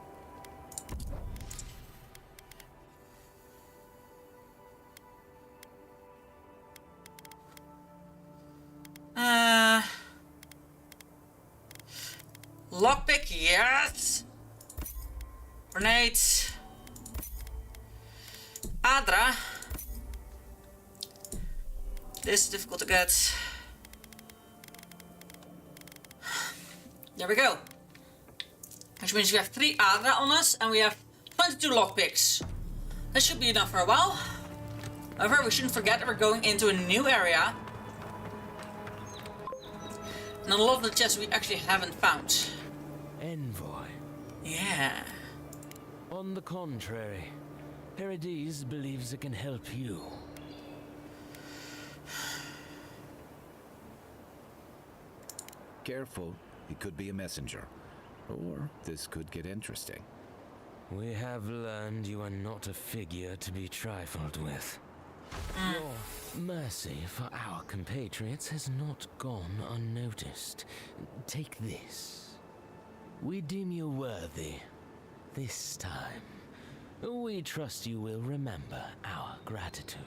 Lockpick, yes. Grenades. Adra. This is difficult to get. There we go. Which means we have 3 Adra on us and we have 22 lockpicks. That should be enough for a while. However, we shouldn't forget that we're going into a new area. And a lot of the chests we actually haven't found. Envoy. Yeah. On the contrary, Paradise believes it can help you. Careful, he could be a messenger. Or this could get interesting. We have learned you are not a figure to be trifled with. Your mercy for our compatriots has not gone unnoticed. Take this. We deem you worthy. This time, we trust you will remember our gratitude.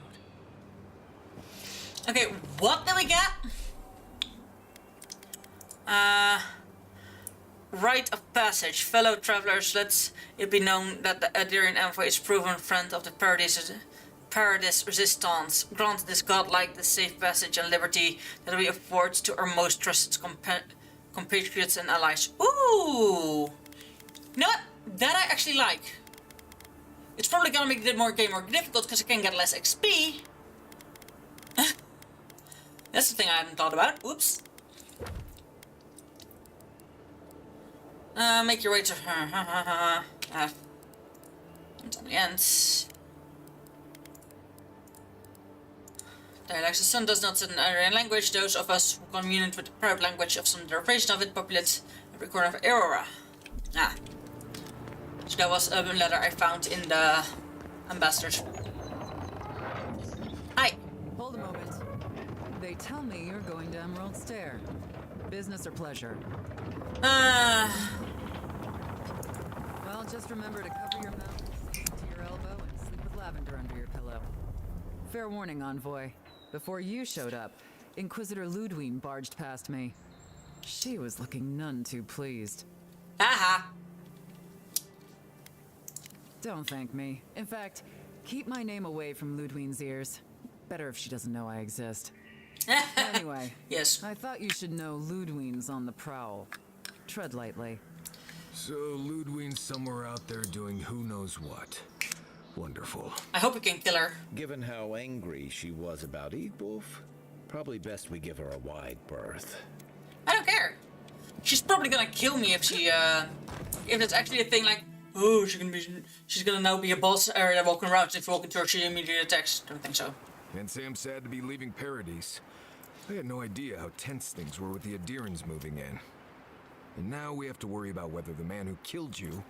Okay, what did we get? Rite of passage. Fellow travelers, let it be known that the Adirian envoy is proven friend of the Paradise Resistance. Grant this godlike the safe passage and liberty that we afford to our most trusted compatriots and allies. Ooh! You know what? That I actually like. It's probably gonna make the game more difficult because I can get less XP. That's the thing I hadn't thought about. Oops. Make your way to it's on the ends. Dialects the sun does not set an Aryan language. Those of us who commune with the proud language of some derivation of it populate every corner of Aurora. Ah. So that was a letter I found in the ambassadors. Hi. Hold a moment. They tell me you're going to Emerald Stair. Business or pleasure? Well, just remember to cover your mouth to your elbow and sleep with lavender under your pillow. Fair warning, Envoy. Before you showed up, Inquisitor Ludwine barged past me. She was looking none too pleased. Aha! Don't thank me. In fact, keep my name away from Ludwine's ears. Better if she doesn't know I exist. Anyway, yes. I thought you should know Ludwine's on the prowl. Tread lightly. So Ludwine's somewhere out there doing who knows what. Wonderful. I hope we can kill her. Given how angry she was about Eagwolf, probably best we give her a wide berth. I don't care. She's probably gonna kill me if she, if it's actually a thing like, oh, she's gonna now be a boss area walking around. If you walk into her, she immediately attacks. Don't think so. And Sam sad to be leaving Paradise. I had no idea how tense things were with the Adirans moving in. And now we have to worry about whether the man who killed you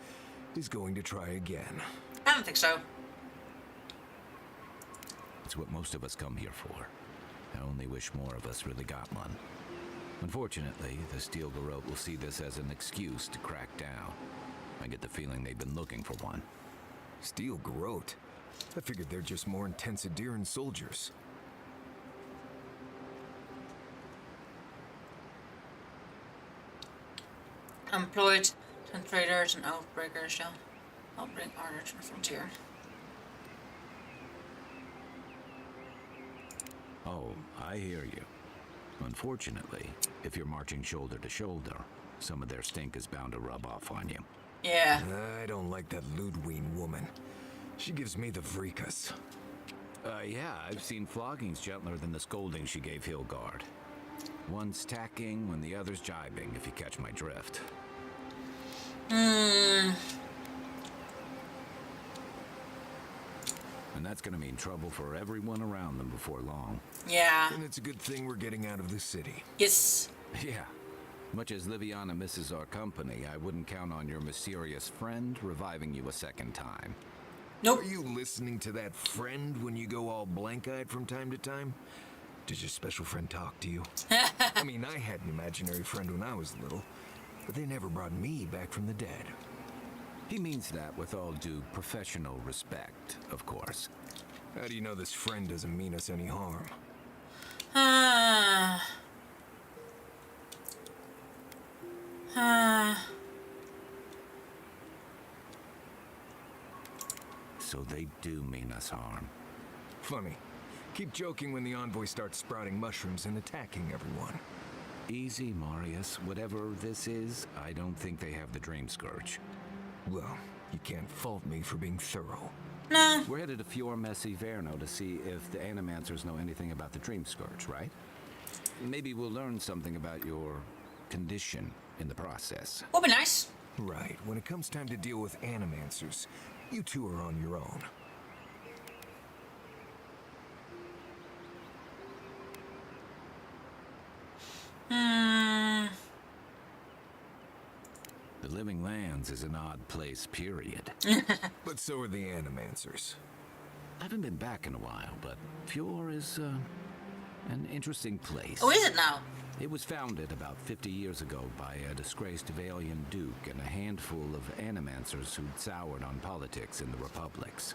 is going to try again. I don't think so. It's what most of us come here for. I only wish more of us really got one. Unfortunately, the Steel Garrote will see this as an excuse to crack down. I get the feeling they've been looking for one. Steel Garrote? I figured they're just more intense Adiran soldiers. Employed 10 traders and outbreakers shall help bring order to the frontier. Oh, I hear you. Unfortunately, if you're marching shoulder to shoulder, some of their stink is bound to rub off on you. Yeah. I don't like that Ludwig woman. She gives me the freakus. Yeah, I've seen floggings gentler than the scolding she gave Hilgard. One's tacking when the other's jibing, if you catch my drift. And that's gonna mean trouble for everyone around them before long. Yeah. And it's a good thing we're getting out of the city. Yes. Yeah. Much as Liviana misses our company, I wouldn't count on your mysterious friend reviving you a second time. Nope. Are you listening to that friend when you go all blank-eyed from time to time? Does your special friend talk to you? I mean, I had an imaginary friend when I was little, but they never brought me back from the dead. He means that with all due professional respect, of course. How do you know this friend doesn't mean us any harm? So they do mean us harm. Funny. Keep joking when the envoy starts sprouting mushrooms and attacking everyone. Easy, Marius. Whatever this is, I don't think they have the Dream Scourge. Well, you can't fault me for being thorough. No. We're headed to Fior Messi Verno to see if the Animancers know anything about the Dream Scourge, right? Maybe we'll learn something about your condition in the process. Would be nice. Right. When it comes time to deal with Animancers, you two are on your own. The Living Lands is an odd place, period. But so are the Animancers. I haven't been back in a while, but Fior is an interesting place. Oh, is it now? It was founded about 50 years ago by a disgraced Valian duke and a handful of Animancers who'd soured on politics in the republics.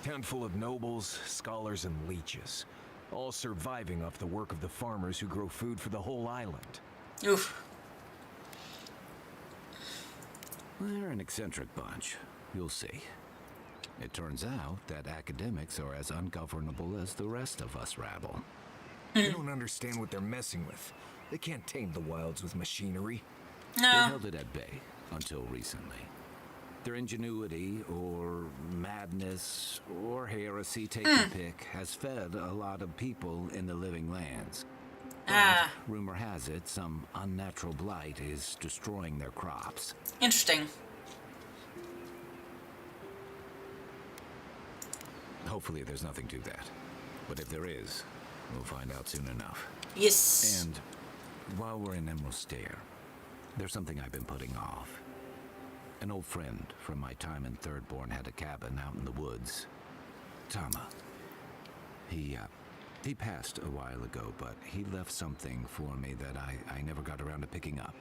Town full of nobles, scholars, and leeches, all surviving off the work of the farmers who grow food for the whole island. Oof. They're an eccentric bunch. You'll see. It turns out that academics are as ungovernable as the rest of us rabble. They don't understand what they're messing with. They can't tame the wilds with machinery. They held it at bay until recently. Their ingenuity, or madness, or heresy, take your pick, has fed a lot of people in the Living Lands. But rumor has it, some unnatural blight is destroying their crops. Interesting. Hopefully there's nothing to that. But if there is, we'll find out soon enough. Yes. And while we're in Emerald Stair, there's something I've been putting off. An old friend from my time in Thirdborn had a cabin out in the woods. Tama. He passed a while ago, but he left something for me that I never got around to picking up.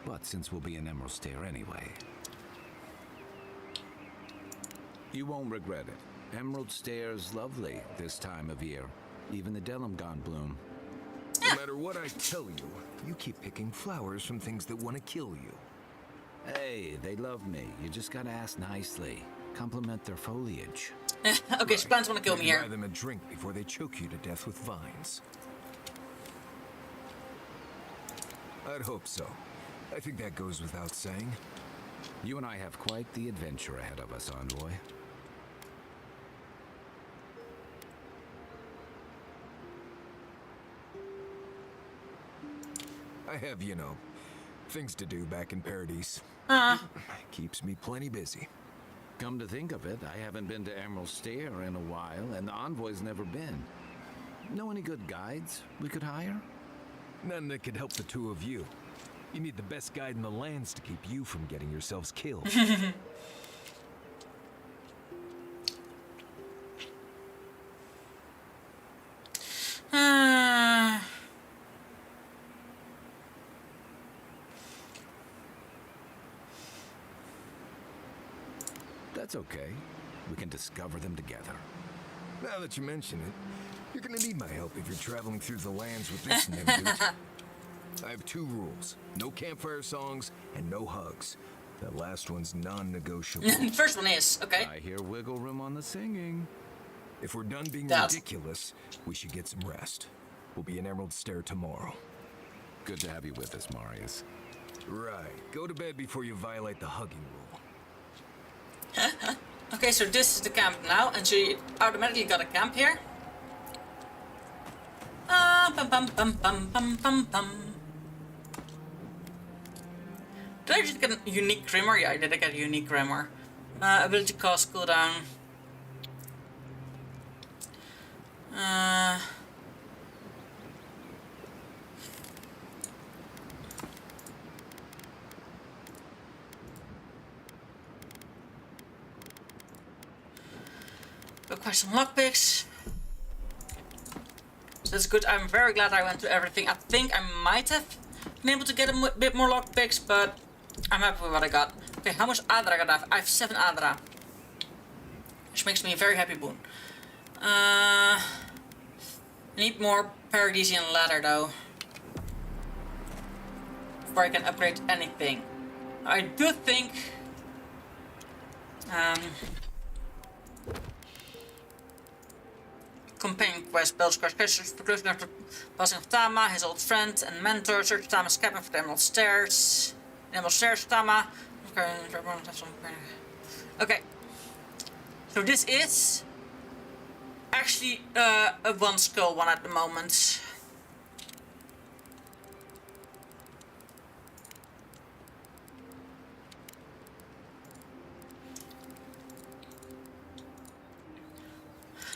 But since we'll be in Emerald Stair anyway, you won't regret it. Emerald Stair's lovely this time of year. Even the Delumgon bloom. No matter what I tell you, you keep picking flowers from things that want to kill you. Hey, they love me. You just gotta ask nicely. Compliment their foliage. Okay, so plants want to kill me here. Buy them a drink before they choke you to death with vines. I'd hope so. I think that goes without saying. You and I have quite the adventure ahead of us, Envoy. I have, you know, things to do back in Paradise. Keeps me plenty busy. Come to think of it, I haven't been to Emerald Stair in a while, and the Envoy's never been. Know any good guides we could hire? None that could help the two of you. You need the best guide in the lands to keep you from getting yourselves killed. That's okay. We can discover them together. Now that you mention it, you're gonna need my help if you're traveling through the lands with this Nimdude. I have 2 rules. No campfire songs and no hugs. That last one's non-negotiable. The first one is, okay. I hear wiggle room on the singing. If we're done being ridiculous, we should get some rest. We'll be in Emerald Stair tomorrow. Good to have you with us, Marius. Right. Go to bed before you violate the hugging rule. Okay, so this is the camp now, and so you automatically got a camp here. Bum bum bum bum bum bum bum. Did I just get a unique grimoire? Yeah, I did get a unique grimoire. Ability cost cooldown. Acquire some lockpicks. So that's good. I'm very glad I went through everything. I think I might have been able to get a bit more lockpicks, but I'm happy with what I got. Okay, how much Adra I got? I have 7 Adra. Which makes me a very happy boon. Need more Paradisian ladder though. Before I can upgrade anything. I do think companion quest, Belskar Christmas, conclusion after passing of Tama, his old friend and mentor, search Tama's cabin for the Emerald Stairs. The Emerald Stairs, Tama. Okay. So this is actually a 1 skull one at the moment.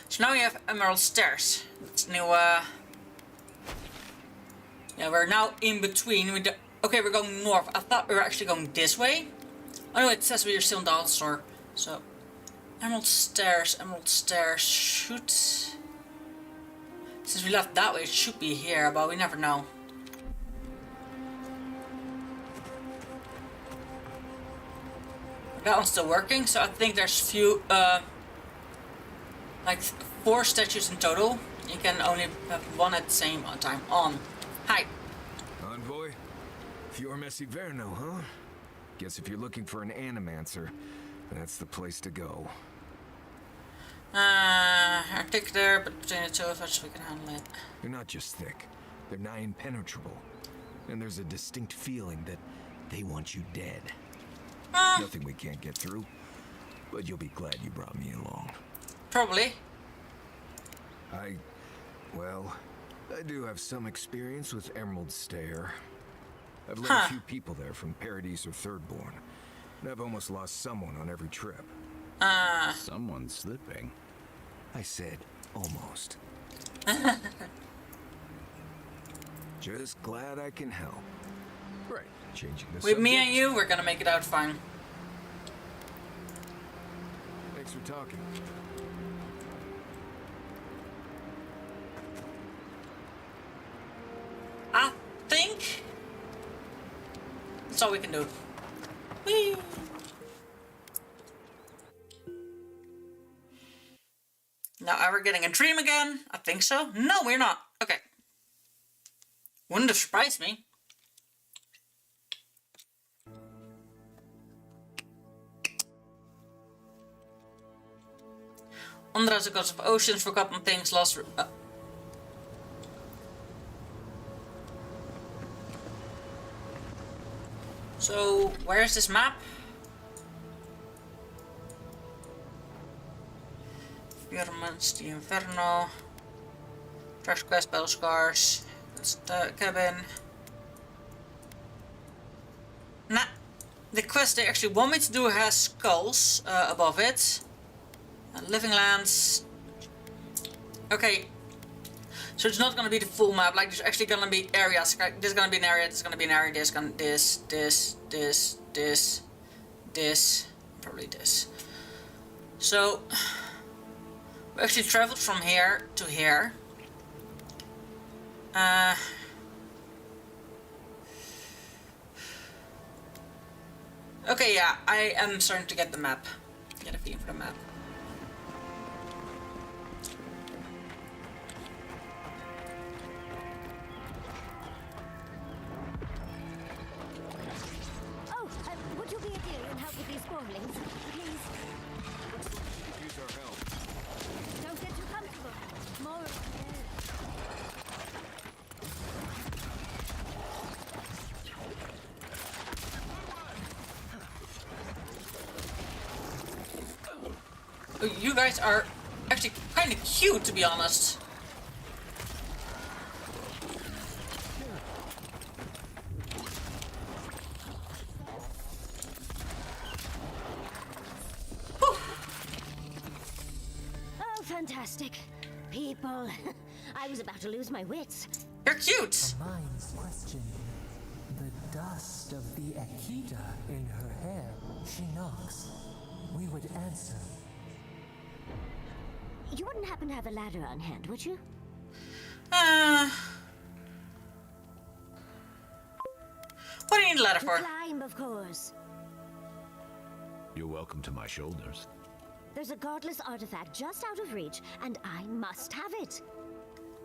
So now we have Emerald Stairs. That's new, yeah, we're now in between. Okay, we're going north. I thought we were actually going this way. Oh no, it says we are still in the Hall store. So, Emerald Stairs, shoot. Since we left that way, it should be here, but we never know. That one's still working, so I think there's few, like 4 statues in total. You can only have 1 at the same time on. Hi. Envoy? Fior Messiverno, huh? Guess if you're looking for an animancer, that's the place to go. I think there, but between the 2 of us, we can handle it. They're not just thick. They're nigh impenetrable. And there's a distinct feeling that they want you dead. Nothing we can't get through. But you'll be glad you brought me along. Probably. Well, I do have some experience with Emerald Stair. I've led a few people there from Paradise or Thirdborn. And I've almost lost someone on every trip. Someone's slipping. I said almost. Just glad I can help. Right, changing the With me and you, we're gonna make it out fine. Thanks for talking. I think that's all we can do. Whee! Now, are we getting a dream again? I think so. No, we're not. Okay. Wouldn't have surprised me. Ondra is the gods of oceans, forgotten things, lost. So, where's this map? Experiments, the Inferno. Trash quest, battle scars. That's the cabin. Nah. The quest they actually want me to do has skulls above it. Living lands. Okay. So it's not gonna be the full map, like there's actually gonna be areas. There's gonna be an area, there's gonna be an area, this, probably this. So we actually traveled from here to here. Okay, yeah, I am starting to get the map. Get a feeling for the map. Oh, would you be a dear and help with these spoilings? Please. Could use our help. Don't get too comfortable. More. You guys are actually kind of cute, to be honest. Oh, fantastic. People. I was about to lose my wits. You're cute. Her mind's questioning. The dust of the Akita in her hair. She knocks. We would answer. You wouldn't happen to have a ladder on hand, would you? What do you need a ladder for? To climb, of course. You're welcome to my shoulders. There's a godless artifact just out of reach, and I must have it.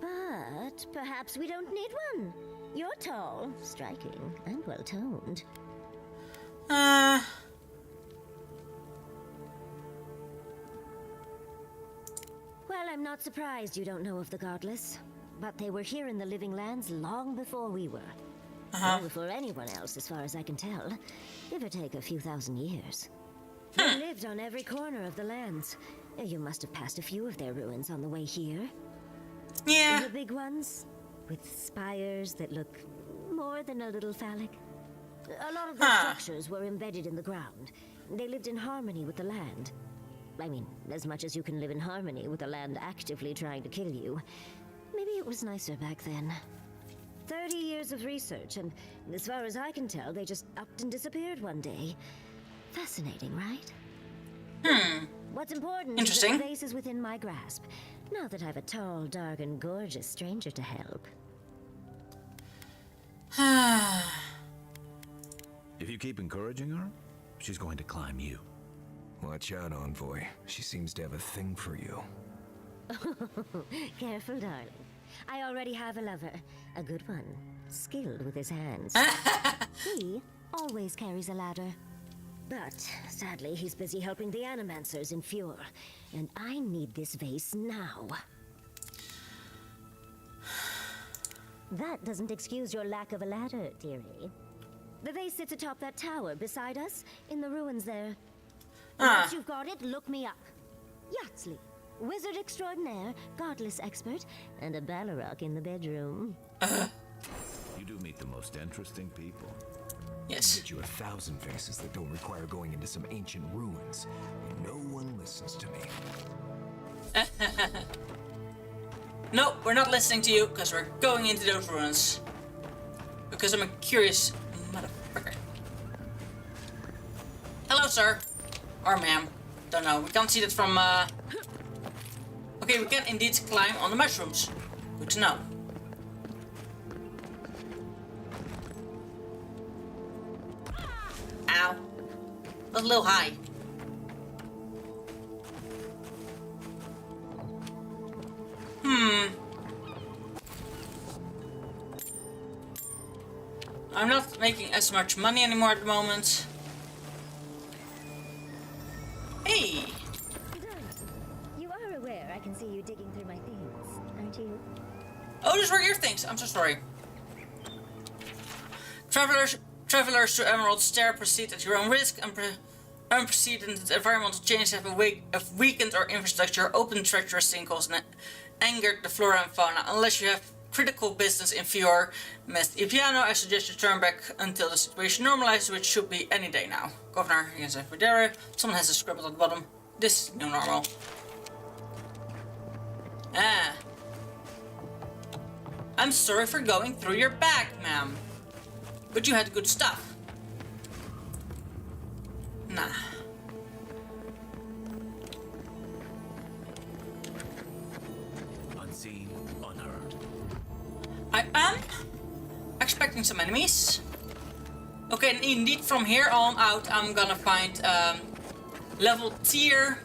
But perhaps we don't need one. You're tall, striking, and well-toned. Well, I'm not surprised you don't know of the Godless. But they were here in the Living Lands long before we were. Long before anyone else, as far as I can tell. Give or take a few thousand years. They lived on every corner of the lands. You must have passed a few of their ruins on the way here. Yeah. The big ones, with spires that look more than a little phallic. A lot of the structures were embedded in the ground. They lived in harmony with the land. I mean, as much as you can live in harmony with the land actively trying to kill you. Maybe it was nicer back then. 30 years of research, and as far as I can tell, they just upped and disappeared one day. Fascinating, right? What's important is that the base is within my grasp. Now that I've a tall, dark, and gorgeous stranger to help. If you keep encouraging her, she's going to climb you. Watch out, Envoy. She seems to have a thing for you. Careful, darling. I already have a lover. A good one. Skilled with his hands. He always carries a ladder. But, sadly, he's busy helping the Animancers in Fjord. And I need this vase now. That doesn't excuse your lack of a ladder, dearie. The vase sits atop that tower beside us, in the ruins there. Once you've got it, look me up. Yatsley, wizard extraordinaire, godless expert, and a Balrog in the bedroom. You do meet the most interesting people. Yes. Get you 1,000 faces that don't require going into some ancient ruins. No one listens to me. No, we're not listening to you, because we're going into those ruins. Because I'm a curious motherfucker. Hello, sir. Or ma'am. Don't know. We can't see that from, Okay, we can indeed climb on the mushrooms. Good to know. Ow. That's a little high. I'm not making as much money anymore at the moment. Hey! You are aware I can see you digging through my things, aren't you? Oh, those were your things. I'm so sorry. Travelers to Emerald Stair proceed at your own risk and unprecedented environmental changes have weakened our infrastructure, opened treacherous sinkholes, and angered the flora and fauna. Unless you have critical business in Fjord, Piano, I suggest you turn back until the situation normalizes, which should be any day now. Governor, against Videre. Someone has a scribble at the bottom. This is new normal. I'm sorry for going through your bag, ma'am. But you had good stuff. Nah. Unseen, unheard. I am expecting some enemies. Okay, and indeed from here on out I'm gonna find level tier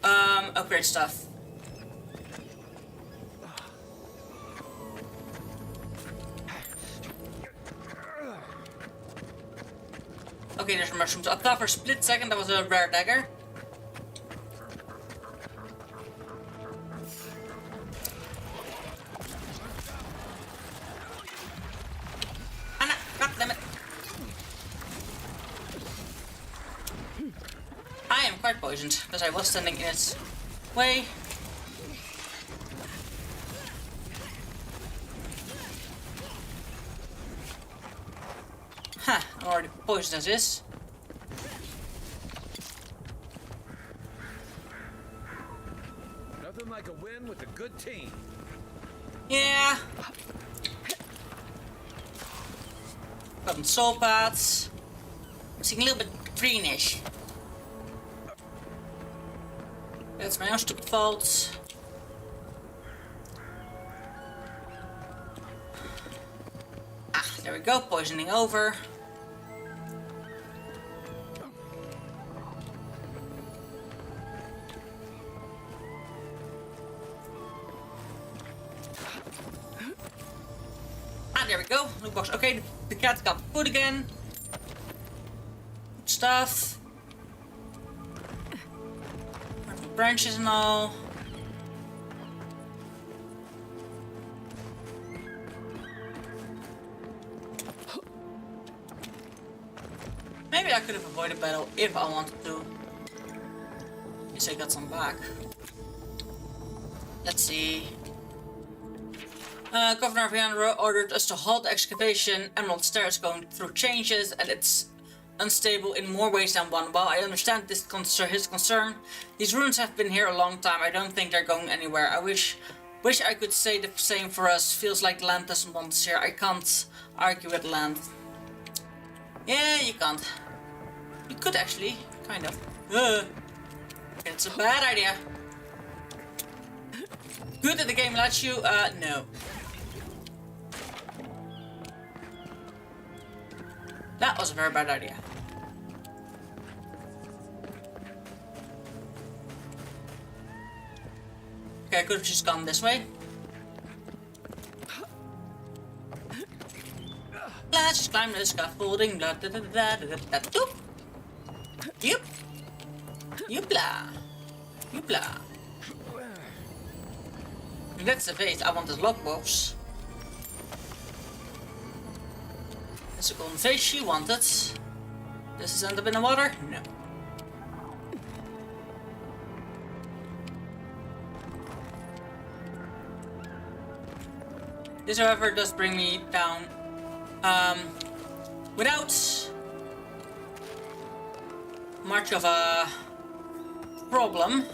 upgrade stuff. Okay, there's mushrooms. I thought for a split second that was a rare dagger. Anna, god damn it. I am quite poisoned because I was standing in its way. Huh, I'm already poisoned as is. Nothing like a win with a good team. Yeah. Got some soul pads. I'm seeing a little bit greenish. That's my own stupid fault. Ah, there we go, poisoning over. Ah, there we go, loot box. Okay, the cat got food again. Good stuff. Branches and all. Maybe I could have avoided battle if I wanted to. Guess I got some back. Let's see. Governor Vianro ordered us to halt the excavation. Emerald Stair is going through changes and it's unstable in more ways than one. While I understand his concern, these ruins have been here a long time. I don't think they're going anywhere. I wish I could say the same for us. Feels like land doesn't want us here. I can't argue with land. Yeah, you can't. You could actually, kind of. It's a bad idea. Good that the game lets you, no. That was a very bad idea. Okay, I could have just gone this way. Let's just climb the scaffolding. Blah, da, da, da, da, da, da, da. Yup. Youpla. Youpla. That's the face. I want this lockbox. That's a golden face she wanted. Does this end up in the water? No. This, however, does bring me down without much of a problem.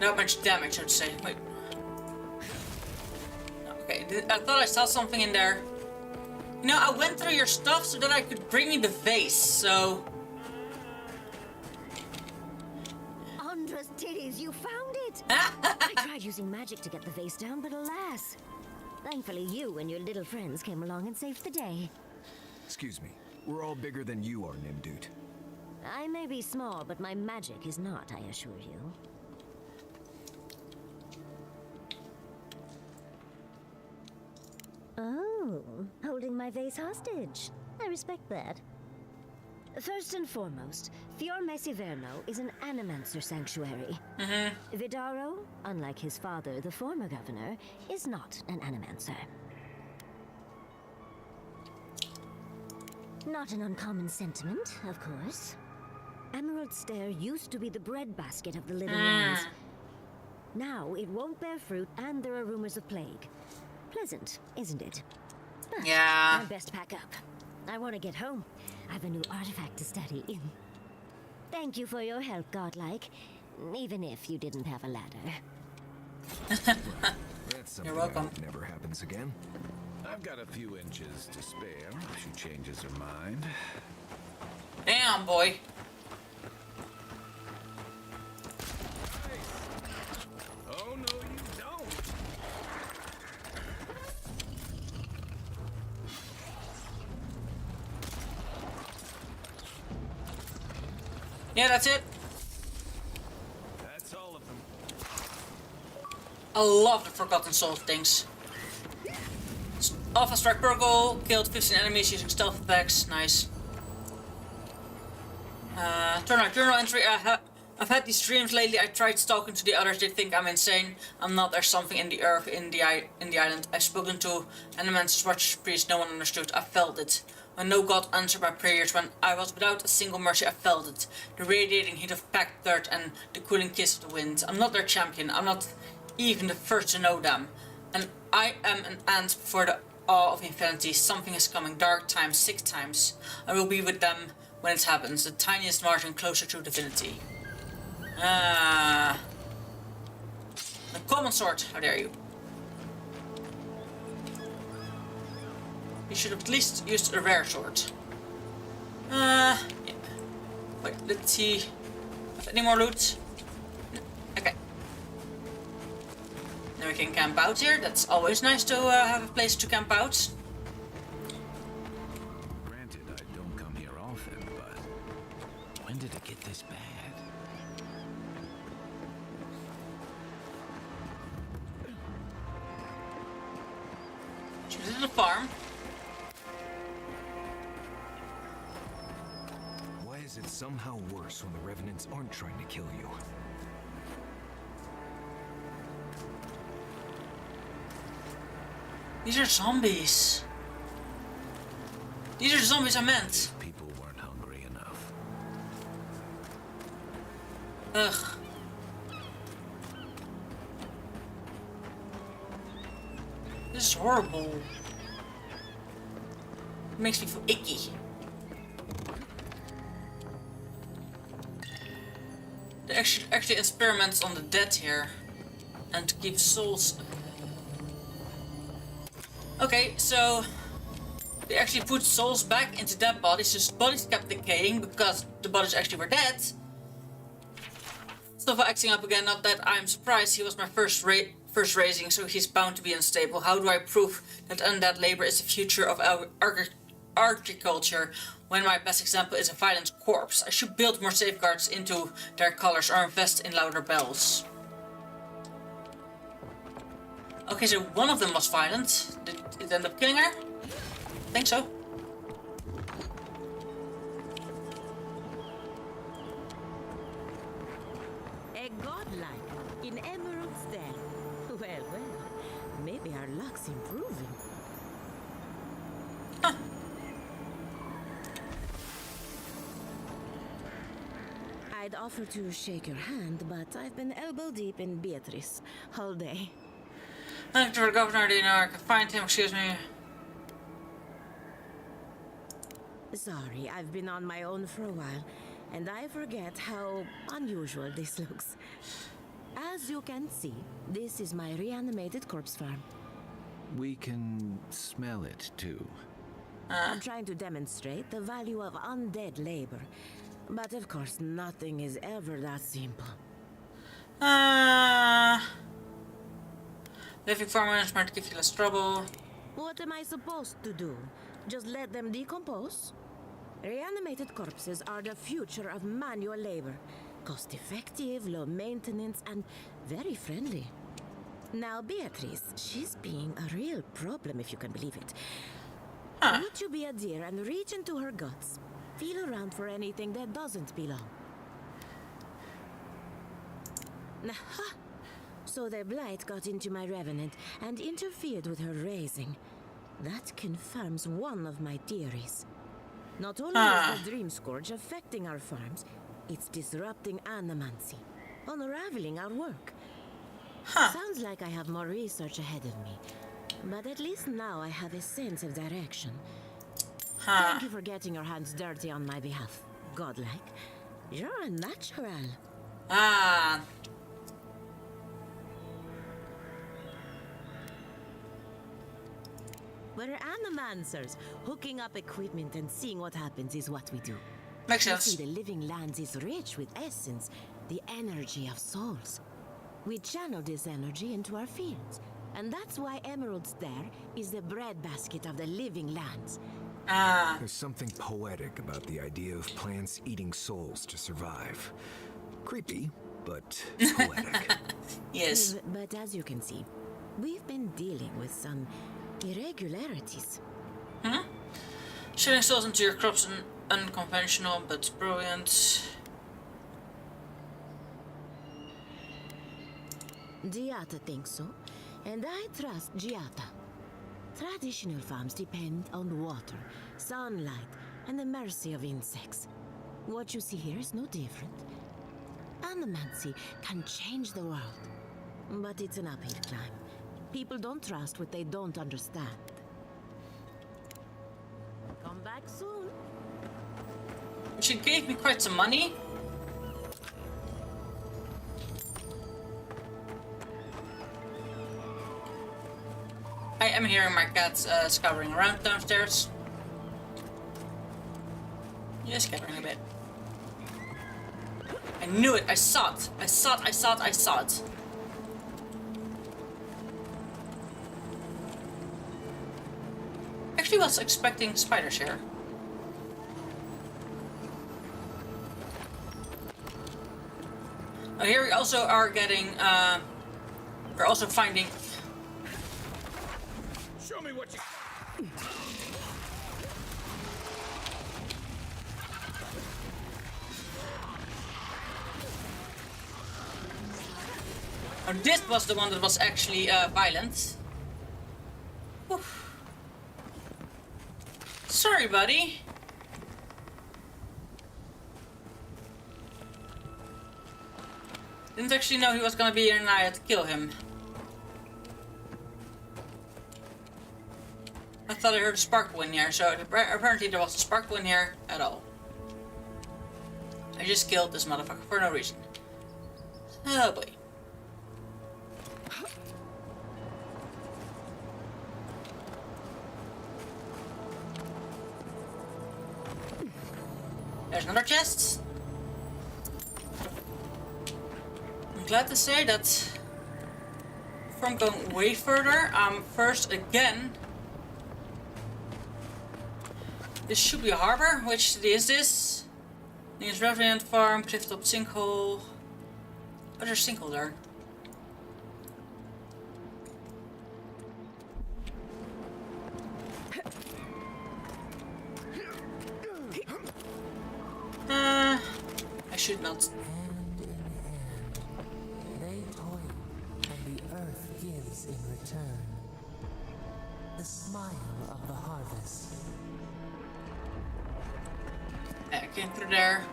Not much damage, I'd say. Wait. Okay, I thought I saw something in there. You know, I went through your stuff so that I could bring you the vase, so... Andra's titties, you found it! I tried using magic to get the vase down, but alas. Thankfully, you and your little friends came along and saved the day. Excuse me. We're all bigger than you are, Nimdut. I may be small, but my magic is not, I assure you. Oh, holding my vase hostage. I respect that. First and foremost, Fior Mesiverno is an animancer sanctuary. Vidaro, unlike his father, the former governor, is not an animancer. Not an uncommon sentiment, of course. Emerald Stair used to be the breadbasket of the living lands. Now it won't bear fruit, and there are rumors of plague. Pleasant, isn't it? But yeah. I best pack up. I want to get home. I have a new artifact to study. Thank you for your help, Godlike. Even if you didn't have a ladder. You're welcome. Never happens again. I've got a few inches to spare if she changes her mind. Damn, boy. Oh, no, you don't. Yeah, that's it. That's all of them. I love the Forgotten Soul things. Alpha Strike Burgle, killed 15 enemies using stealth attacks. Nice. Turn on journal entry. I've had these dreams lately. I tried talking to the others. They think I'm insane. I'm not. There's something in the earth, in the island. I've spoken to Animan's watch priest. No one understood. I felt it. When no god answered my prayers, when I was without a single mercy, I felt it. The radiating heat of packed dirt and the cooling kiss of the wind. I'm not their champion. I'm not even the first to know them. And I am an ant before the awe of infinity. Something is coming. Dark times, sick times. I will be with them when it happens. The tiniest margin closer to divinity. The common sword. How dare you? You should have at least used a rare sword. Yeah. Wait, let's see. Have any more loot? No. Okay. Then we can camp out here. That's always nice to have a place to camp out. Granted, I don't come here often, but when did it get this bad? This is a farm. Why is it somehow worse when the Revenants aren't trying to kill you? These are zombies. These are zombies I meant. People weren't hungry enough. Ugh. This is horrible. It makes me feel icky. They actually experiments on the dead here. And to keep souls. Okay, so they actually put souls back into dead bodies, so bodies kept decaying because the bodies actually were dead. Stuff acting up again, not that I'm surprised. He was my first raising, so he's bound to be unstable. How do I prove that undead labor is the future of our agriculture when my best example is a violent corpse? I should build more safeguards into their colors or invest in louder bells. Okay, so one of them was violent. Did it end up killing her? I think so. A godlike in Emerald's Den. Well, maybe our luck's improving. Huh. I'd offer to shake your hand, but I've been elbow deep in Beatrice all day. Thank you for Governor Dino. I can find him, excuse me. Sorry, I've been on my own for a while, and I forget how unusual this looks. As you can see, this is my reanimated corpse farm. We can smell it too. I'm trying to demonstrate the value of undead labor, but of course nothing is ever that simple. Living farmers might give you less trouble. What am I supposed to do? Just let them decompose? Reanimated corpses are the future of manual labor. Cost-effective, low maintenance, and very friendly. Now, Beatrice, she's being a real problem, if you can believe it. Would you be a dear and reach into her guts? Feel around for anything that doesn't belong. Aha! So the blight got into my revenant and interfered with her raising. That confirms one of my theories. Not only is the Dream Scourge affecting our farms, it's disrupting animancy, unraveling our work. Sounds like I have more research ahead of me, but at least now I have a sense of direction. Thank you for getting your hands dirty on my behalf, godlike. You're a natural. We're animancers. Hooking up equipment and seeing what happens is what we do. Makes You sense. see, the living lands is rich with essence, the energy of souls. We channel this energy into our fields, and that's why Emerald's there is the breadbasket of the living lands. Ah. There's something poetic about the idea of plants eating souls to survive. Creepy, but poetic. Yes. But as you can see, we've been dealing with some irregularities. Shooting souls into your crops is unconventional, but brilliant. Giata thinks so, and I trust Giata. Traditional farms depend on water, sunlight, and the mercy of insects. What you see here is no different. Animancy can change the world, but it's an uphill climb. People don't trust what they don't understand. Come back soon. She gave me quite some money. I am hearing my cats scouring around downstairs. Yeah, scattering a bit. I knew it. I saw it. I saw it. Actually was expecting spiders here. Oh, here we also are getting, we're also finding... Show me what you... Oh, this was the one that was actually violent. Whew. Sorry, buddy. Didn't actually know he was gonna be here and I had to kill him. I thought I heard a sparkle in here, so apparently there was a sparkle in here at all. I just killed this motherfucker for no reason. Oh boy. There's another chest. I'm glad to say that from going way further, first again. This should be a harbor. Which city is this? Nearest Revenant Farm, Clifftop Sinkhole. Oh, there's a sinkhole there. I should not. Hand in hand, they toil, and the earth gives in return the smile of the harvest. I came through there.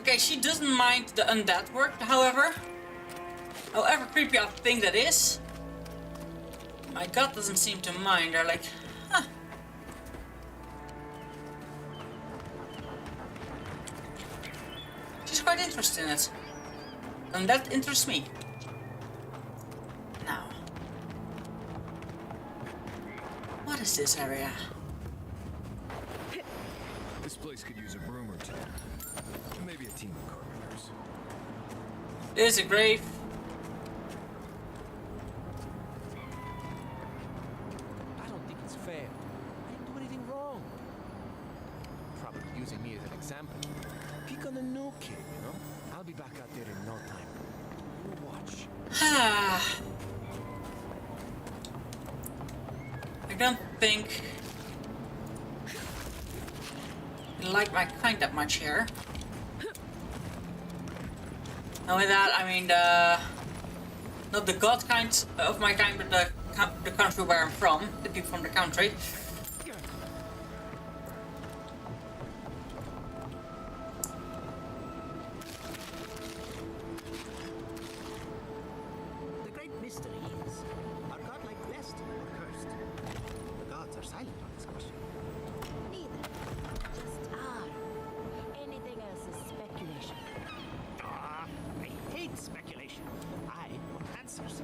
Okay, she doesn't mind the undead work, however. However creepy I think that is. My god doesn't seem to mind. They're like, huh. She's quite interested in it. And that interests me. Now. What is this area? This place could use a broom or two. Maybe a team of carpenters. There's a grave. I don't think it's fair. I didn't do anything wrong. Probably using me as an example. Pick on the new kid, you know? I'll be back out there in no time. You watch. I don't think you like my kind that much here. And with that, I mean not the god kind of my kind, but the country where I'm from, the people from the country. The great mystery is, are godlike blessed or cursed? The gods are silent on this question. Neither. Just are. Anything else is speculation. I hate speculation. I want answers.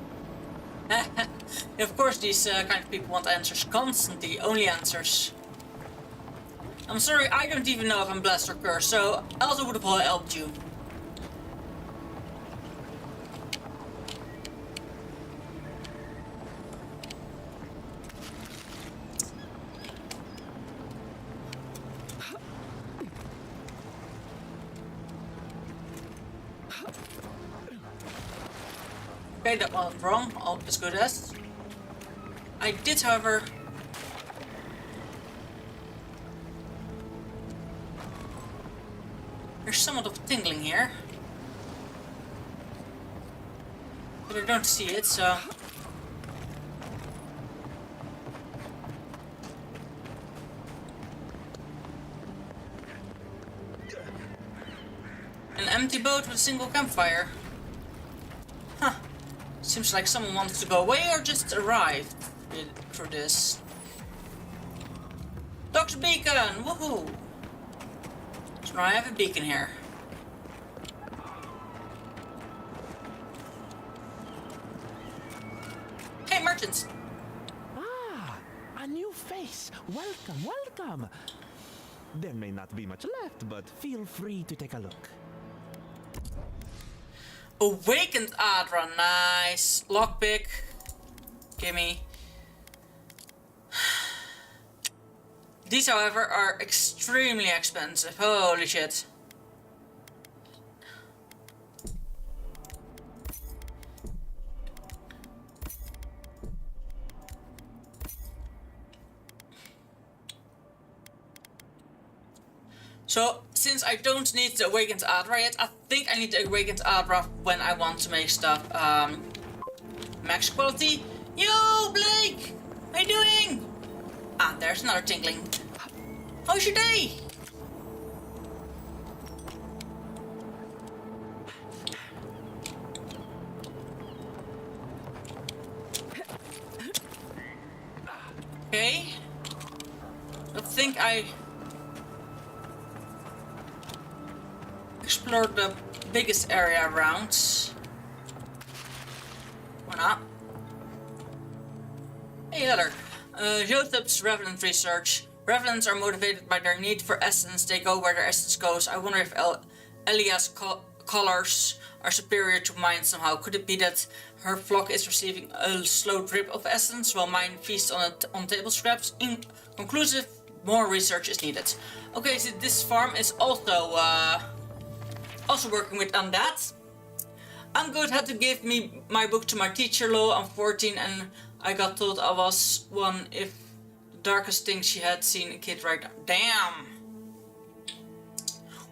Of course, these kind of people want answers constantly, only answers. I'm sorry, I don't even know if I'm blessed or cursed, so I also would have helped you. Okay, that wasn't wrong. Oh, as good as. I did, however... There's somewhat of tingling here. But I don't see it, so... An empty boat with a single campfire. Huh. Seems like someone wants to go away or just arrived through this. Doc's beacon! Woohoo! So now I have a beacon here. Hey, merchants! Ah, a new face. Welcome, welcome. There may not be much left, but feel free to take a look. Awakened Adra, nice. Lockpick. Gimme. These, however, are extremely expensive. Holy shit. So, since I don't need the Awakened Adra yet, I think I need the Awakened Adra when I want to make stuff max quality. Yo, Blake! How you doing? Ah, there's another tingling. How's your day? Okay. I think I explored the biggest area around. Or not. Hey, letter. Jothup's Revenant research. Revenants are motivated by their need for essence. They go where their essence goes. I wonder if Elia's colors are superior to mine somehow. Could it be that her flock is receiving a slow drip of essence while mine feasts on it on table scraps? Inconclusive. More research is needed. Okay, so this farm is also working with that. I'm good. Had to give me my book to my teacher, Lo. I'm 14 and I got told I was one if the darkest thing she had seen a kid right now. Damn.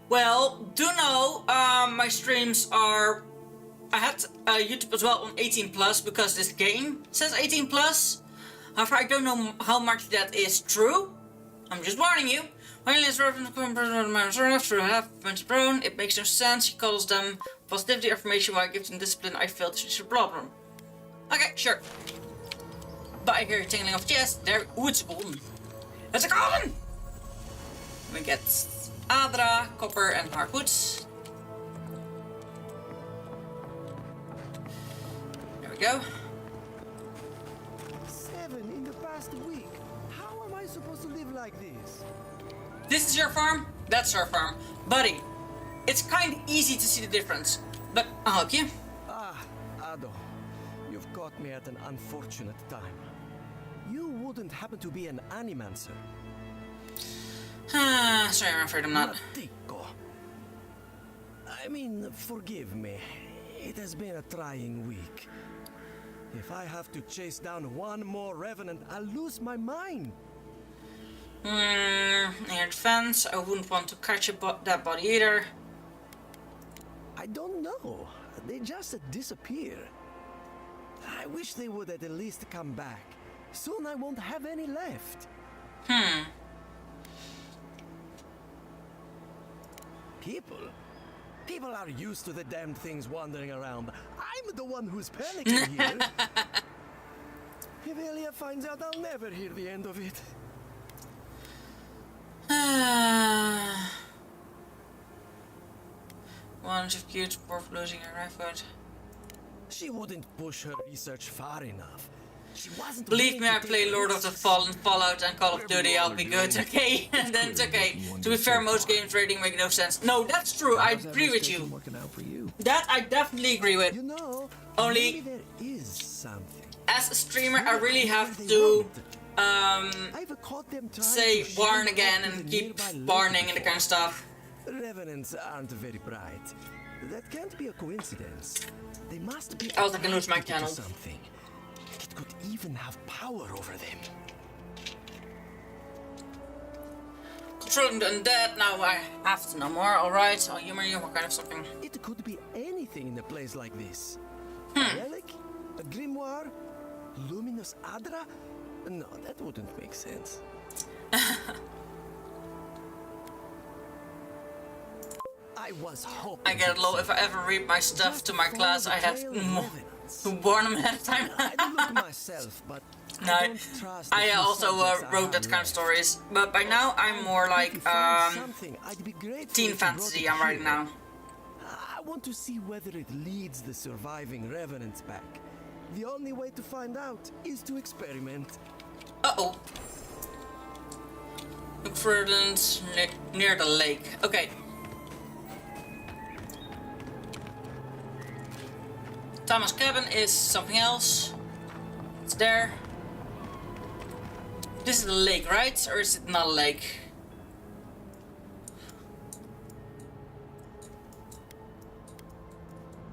Well, do know my streams are... I had YouTube as well on 18 plus because this game says 18 plus. However, I don't know how much that is true. I'm just warning you. Finally, it's reference to have prone. It makes no sense. She calls them positivity affirmation while I give them discipline. I failed to reach the problem. Okay, sure. But I hear a tingling of chest. There. Ooh, it's a golden. It's a golden! We get Adra, copper, and hardwoods. There we go. 7 in the past week. How am I supposed to live like this? This is your farm? That's her farm. Buddy, it's kind of easy to see the difference. But I'll help you. Ah, Ado. You've caught me at an unfortunate time. You wouldn't happen to be an animancer. Sorry, I'm afraid I'm not. Matico. I mean, forgive me. It has been a trying week. If I have to chase down one more revenant, I'll lose my mind. In your defense, I wouldn't want to catch that body either. I don't know. They just disappear. I wish they would at least come back. Soon I won't have any left. People are used to the damned things wandering around. I'm the one who's panicking here. If Elia finds out, I'll never hear the end of it. Once you've cured worth losing her effort. She wouldn't push her research far enough. She wasn't. Believe me, I play Lord of the Fallen, Fallout, and Call of Duty. I'll be good, okay? And then it's okay. To be fair, most games rating make no sense. No, that's true. I agree with you. That I definitely agree with. You know, only there is something. As a streamer, I really have to say warn again and keep warning and that kind of stuff. Revenants aren't very bright. That can't be a coincidence. They must be Else I can lose my attracted to channel. something. It could even have power over them. Controlling the undead, now I have to know more, alright. I'll humor you, what kind of something? It could be anything in a place like this. A relic? A grimoire? Luminous Adra? No, that wouldn't make sense. I was hoping. I get low if I ever read my stuff to my class. I have to warn them ahead of time. I look myself, but No, I also wrote that kind of stories, but by now I'm more like teen fantasy. I'm writing now. I want to see whether it leads the surviving revenants back. The only way to find out is to experiment. Uh-oh. Look for near the lake. Okay. Thomas' cabin is something else. It's there. This is the lake, right? Or is it not a lake?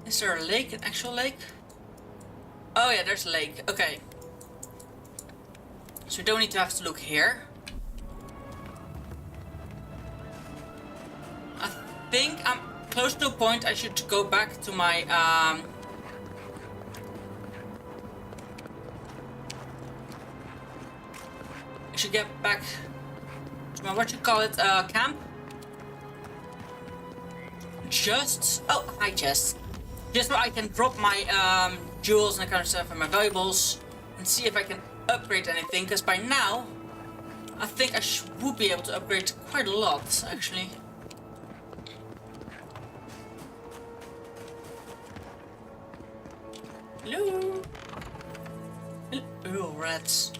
Is there a lake? An actual lake? Oh yeah, there's a lake. Okay. So we don't need to have to look here. I think I'm close to a point. I should go back to my I should get back to my camp. Just hi Jess. Just so I can drop my jewels and that kind of stuff and my valuables and see if I can upgrade anything, because by now I think I would be able to upgrade quite a lot actually. Hello. Hello, rats.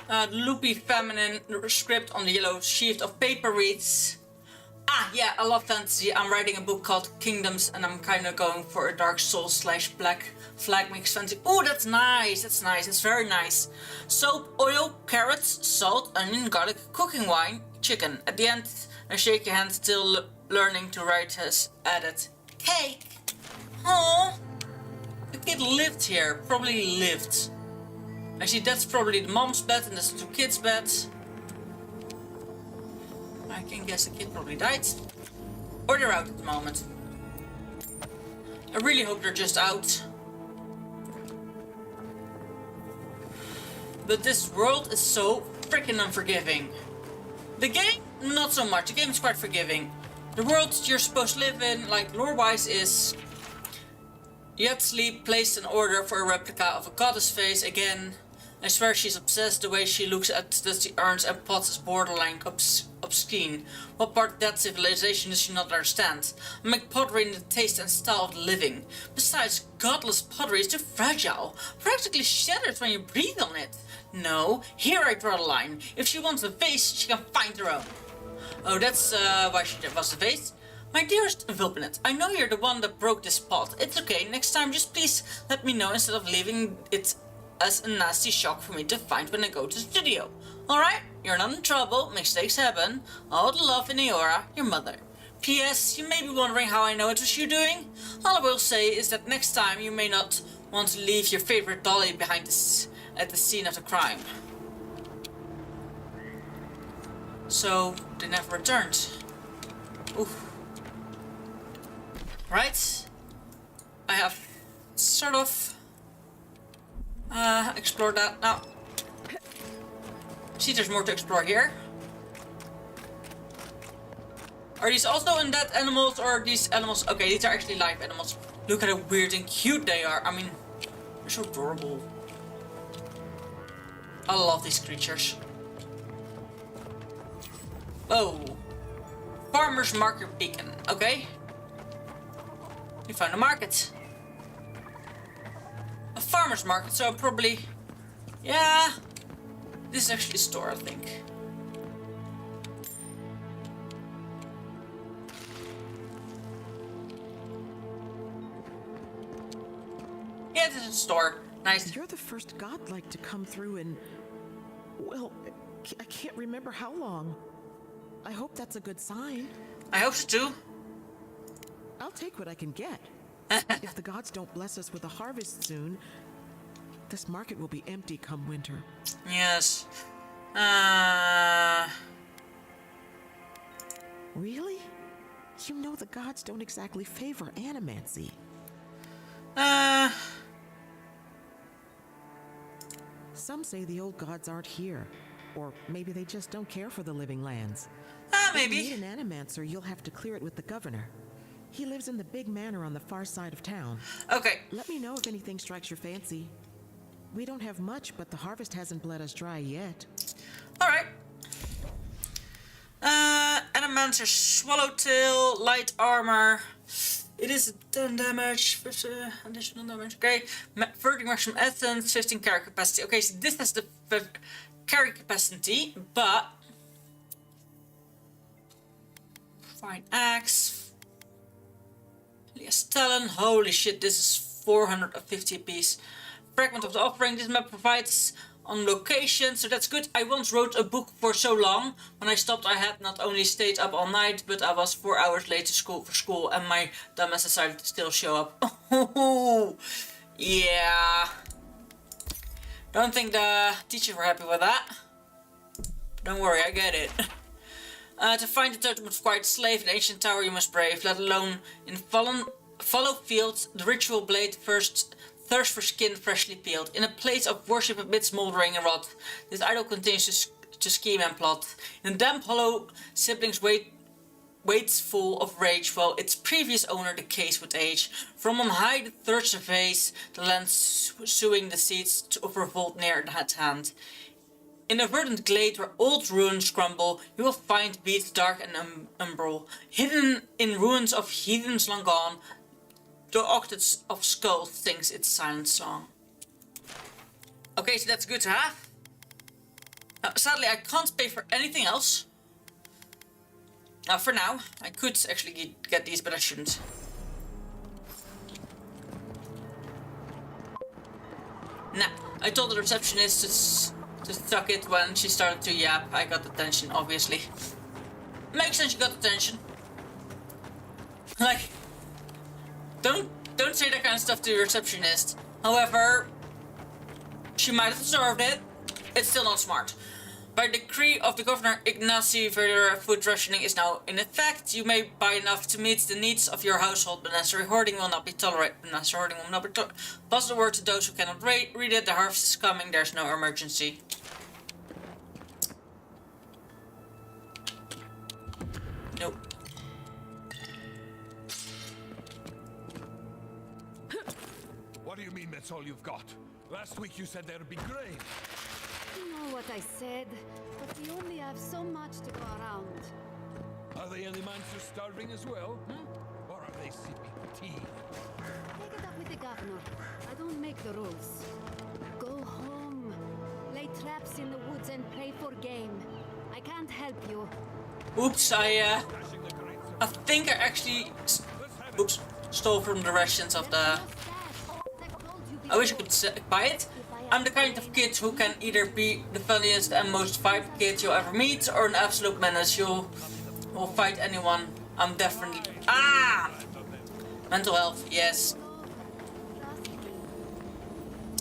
The loopy feminine script on the yellow sheet of paper reads, ah, yeah, I love fantasy. I'm writing a book called Kingdoms, and I'm kind of going for a Dark Souls / Black Flag mixed fantasy. Oh, that's nice. That's nice. It's very nice. Soap, oil, carrots, salt, onion, garlic, cooking wine, chicken. At the end, I shake your hand, still learning to write, has added cake. Oh, the kid lived here. Probably lived. I see that's probably the mom's bed and that's the 2 kids' bed. I can guess the kid probably died. Or they're out at the moment. I really hope they're just out. But this world is so freaking unforgiving. The game, not so much. The game is quite forgiving. The world you're supposed to live in, like lore-wise, is... You have to sleep, placed an order for a replica of a goddess face again. I swear she's obsessed. The way she looks at dusty urns and pots is borderline obscene. What part of that civilization does she not understand? I make pottery in the taste and style of living. Besides, godless pottery is too fragile. Practically shatters when you breathe on it. No, here I draw the line. If she wants a vase, she can find her own. Oh, that's why she was the vase. My dearest Vulpinet, I know you're the one that broke this pot. It's okay, next time just please let me know instead of leaving it as a nasty shock for me to find when I go to the studio. Alright, you're not in trouble, mistakes happen. All the love in Eora, your mother. P.S. You may be wondering how I know it was you doing? All I will say is that next time you may not want to leave your favorite dolly behind at the scene of the crime. So, they never returned. Oof. Right? I have sort of explored that now. See, there's more to explore here. Are these also undead animals, or are these animals... Okay, these are actually live animals. Look at how weird and cute they are. I mean, they're so adorable. I love these creatures. Oh. Farmer's Market Beacon. Okay. We found a market. A farmer's market, so probably... Yeah. This is actually a store, I think. Yeah, this is a store. Nice. You're the first godlike to come through in... Well, I can't remember how long. I hope that's a good sign. I hope so too. I'll take what I can get. If the gods don't bless us with a harvest soon, this market will be empty come winter. Yes. Really? You know the gods don't exactly favor animancy. Some say the old gods aren't here. Or maybe they just don't care for the living lands. Maybe. If you need an animancer, you'll have to clear it with the governor. He lives in the big manor on the far side of town. Okay. Let me know if anything strikes your fancy. We don't have much, but the harvest hasn't bled us dry yet. Alright. Animancer, Swallowtail, light armor. It is 10 damage, additional damage. Okay. 30 maximum essence, 15 carry capacity. Okay, so this has the carry capacity, but fine axe. Yes, talon. Holy shit, this is 450 apiece. Fragment of the offering. This map provides on location, so that's good. I once wrote a book for so long. When I stopped, I had not only stayed up all night, but I was 4 hours late to school, and my dumbass decided to still show up. Oh, yeah. Don't think the teachers were happy with that. Don't worry, I get it. To find the totem of quiet slave in ancient tower you must brave, let alone in follow fields, the ritual blade thirst for skin freshly peeled. In a place of worship amidst smoldering and rot, this idol continues to scheme and plot. In a damp hollow, siblings waits full of rage, while its previous owner decays with age. From on high the third surveys the land, sowing the seeds of revolt near at hand. In a verdant glade where old ruins crumble, you will find beads dark and umbral. Hidden in ruins of heathens long gone, the octaves of skulls sings its silent song. Okay, so that's good to have. Now, sadly, I can't pay for anything else. Now, for now, I could actually get these, but I shouldn't. Nah, I told the receptionist to suck it when she started to yap. I got attention, obviously. Makes sense you got attention. Like, don't say that kind of stuff to your receptionist. However, she might have deserved it. It's still not smart. By decree of the governor Ignacy, further food rationing is now in effect. You may buy enough to meet the needs of your household, but necessary hoarding will not be tolerated. Pass the word to those who cannot read it. The harvest is coming. There's no emergency. Nope. What do you mean that's all you've got? Last week you said there'd be grain. You know what I said, but we only have so much to go around. Are the Animancers starving as well? Or are they sipping tea? Take it up with the governor. I don't make the rules. Go home. Lay traps in the woods and pray for game. I can't help you. Oops, I think I actually stole from the rations of the... I wish I could buy it. I'm the kind of kid who can either be the funniest and most vibrant kid you'll ever meet, or an absolute menace. Will fight anyone. I'm definitely... Mental health, yes.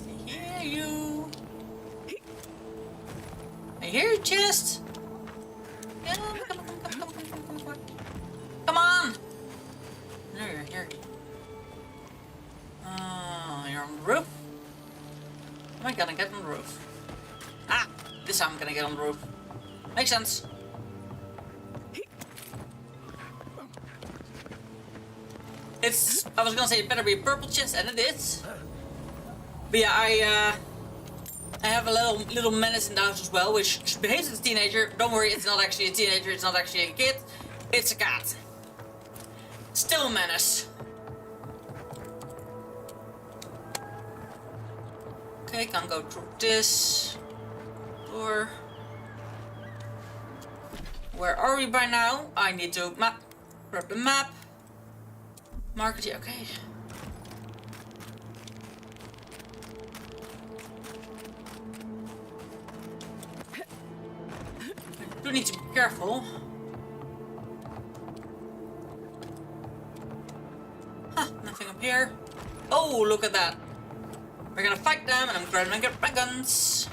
I hear you. I hear your chest. Come on! There, here. You're on the roof? Am I gonna get on the roof? This time I'm gonna get on the roof. Makes sense. I was gonna say it better be a purple chest, and it is. But yeah, I have a little menace in the house as well, which behaves as a teenager. Don't worry, it's not actually a teenager, it's not actually a kid. It's a cat. Still a menace. Okay, can't go through this door. Where are we by now? I need to grab the map. Mark it, okay. I do need to be careful. Nothing up here. Oh, look at that. We're gonna fight them, and I'm gonna get my guns.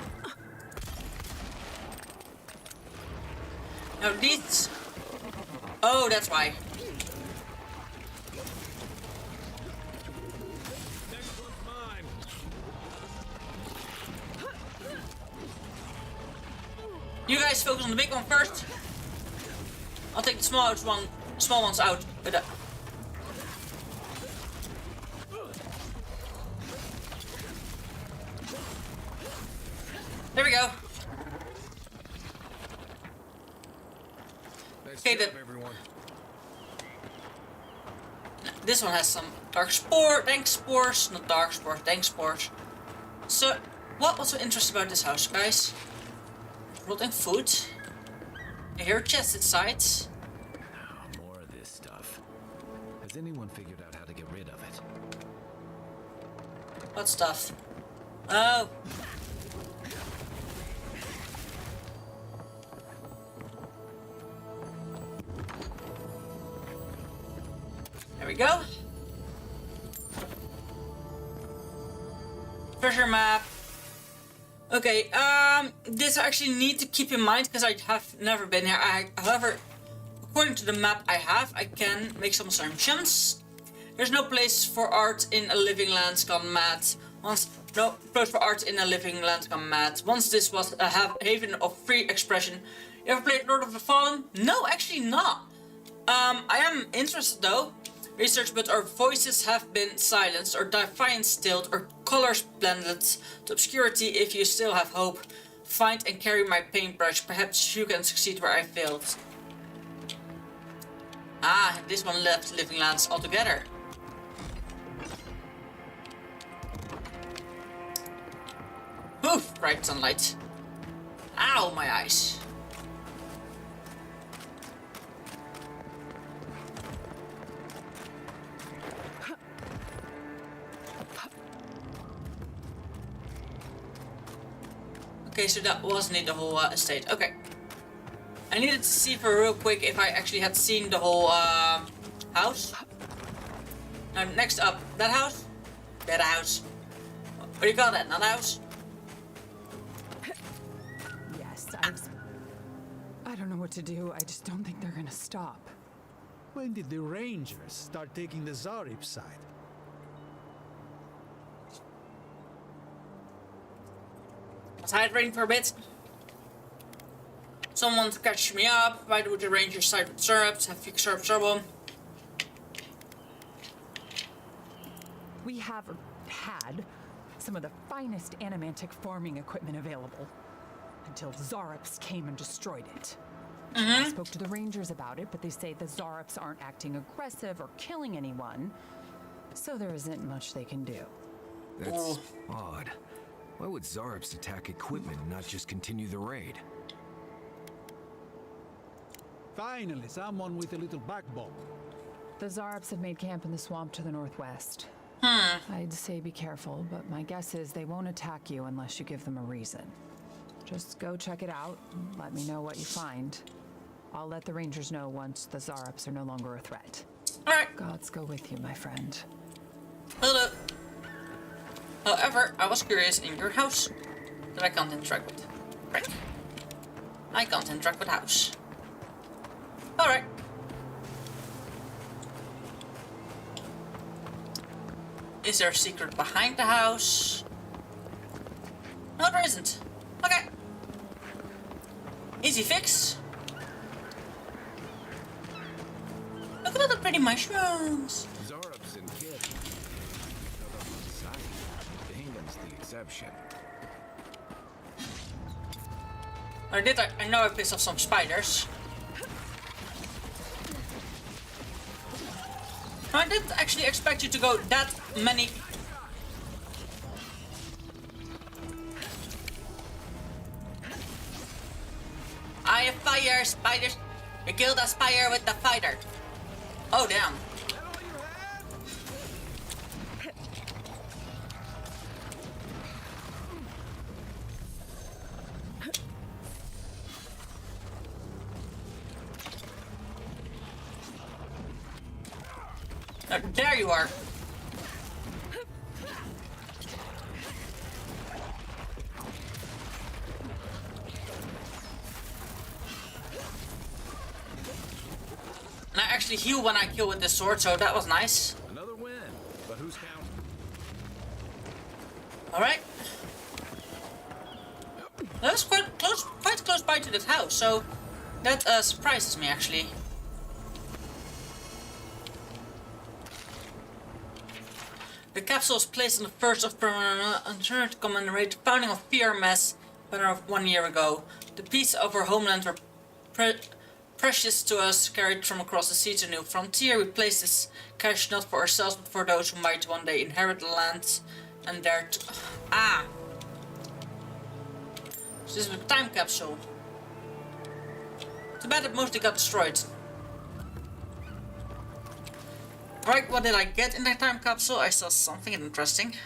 Now these... Oh, that's why. You guys focus on the big one first. I'll take the small ones out with that. There we go. Okay, this one has some dank spores, not dark spores, dank spores. So, what was so interesting about this house, guys? Rotting food. I hear chests inside. More of this stuff. Has anyone figured out how to get rid of it? What stuff? Oh. There we go. Treasure map. Okay, this I actually need to keep in mind because I have never been here. However, according to the map I have, I can make some assumptions. There's no place for art in a living land gone mad. No place for art in a living land gone mad. Once this was a haven of free expression. You ever played Lord of the Fallen? No, actually not. I am interested though. Research, but our voices have been silenced, or defiance stilled, or colors blended to obscurity. If you still have hope, find and carry my paintbrush. Perhaps you can succeed where I failed. Ah, this one left living lands altogether. Oof, bright sunlight. Ow, my eyes. Okay, so that wasn't the whole estate. Okay. I needed to see for real quick if I actually had seen the whole house. Now, next up, that house? That house. What do you call that? Not house? Yes, I don't know what to do. I just don't think they're gonna stop. When did the Rangers start taking the Zarib side? Let's hide rain for a bit. Someone to catch me up. Why would the Rangers side with syrups? Have fixed syrup trouble. We have had some of the finest animantic farming equipment available until Zarops came and destroyed it. I spoke to the Rangers about it, but they say the Zarops aren't acting aggressive or killing anyone, so there isn't much they can do. That's odd. Why would Zarops attack equipment and not just continue the raid? Finally, someone with a little backbone. The Zarops have made camp in the swamp to the northwest. I'd say be careful, but my guess is they won't attack you unless you give them a reason. Just go check it out and let me know what you find. I'll let the Rangers know once the Zarops are no longer a threat. Alright. Gods go with you, my friend. Hold up. However, I was curious in your house that I can't interact with. Right. I can't interact with house. Alright. Is there a secret behind the house? No, there isn't. Okay. Easy fix. Look at all the pretty mushrooms. Zarops and Kid. Bingham's the exception. I know I pissed off some spiders. I didn't actually expect you to go that many. I have fire, spiders. We killed a spider with the fighter. Oh, damn. There you are. And I actually heal when I kill with this sword, so that was nice. Another win, but who's counting? Alright. That was quite close by to that house, so that surprises me actually. The capsule was placed on the first of permanent to commemorate the founding of PRMS of 1 year ago. The pieces of our homeland were precious to us, carried from across the sea to a new frontier. We place this cash not for ourselves, but for those who might one day inherit the land and dare to... Ah! So this is a time capsule. Too bad it mostly got destroyed. Right, what did I get in that time capsule? I saw something interesting.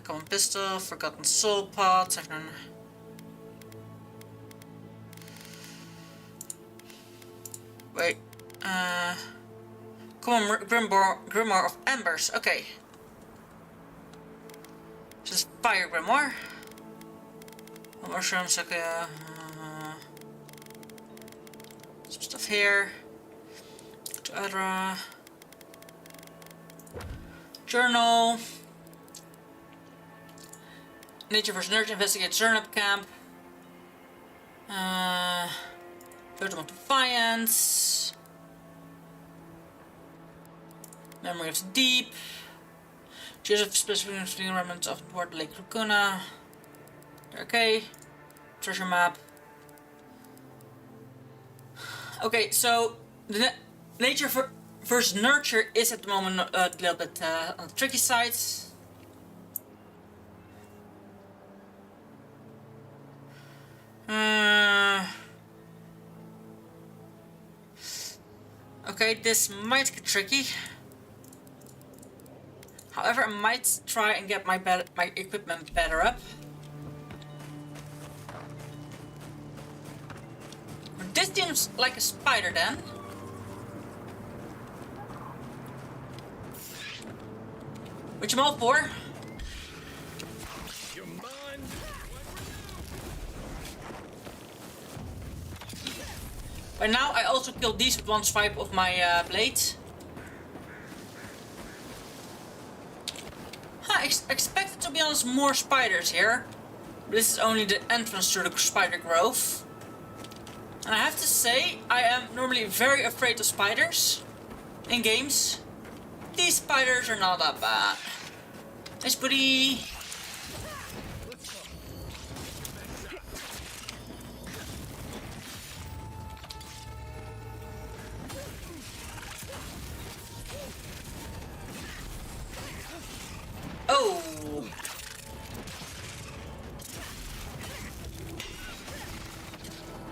Common pistol, forgotten soul pots, I've done... Wait, common grimoire of embers, okay. Just fire grimoire. Mushrooms, okay, some stuff here. To Adra. Journal. Nature vs. Nurture, investigate Zernep camp. Totem of Defiance. Memory of the Deep. Joseph specific remnants of Ward Lake Lacuna. Okay. Treasure map. Okay, so the nature versus nurture is at the moment a little bit on the tricky side. Okay, this might get tricky. However, I might try and get my equipment better up. This seems like a spider then. Which I'm all for. But now I also killed these with one swipe of my blade. I expected, to be honest, more spiders here. But this is only the entrance to the spider grove. And I have to say, I am normally very afraid of spiders in games. These spiders are not that bad. Nice buddy. Oh.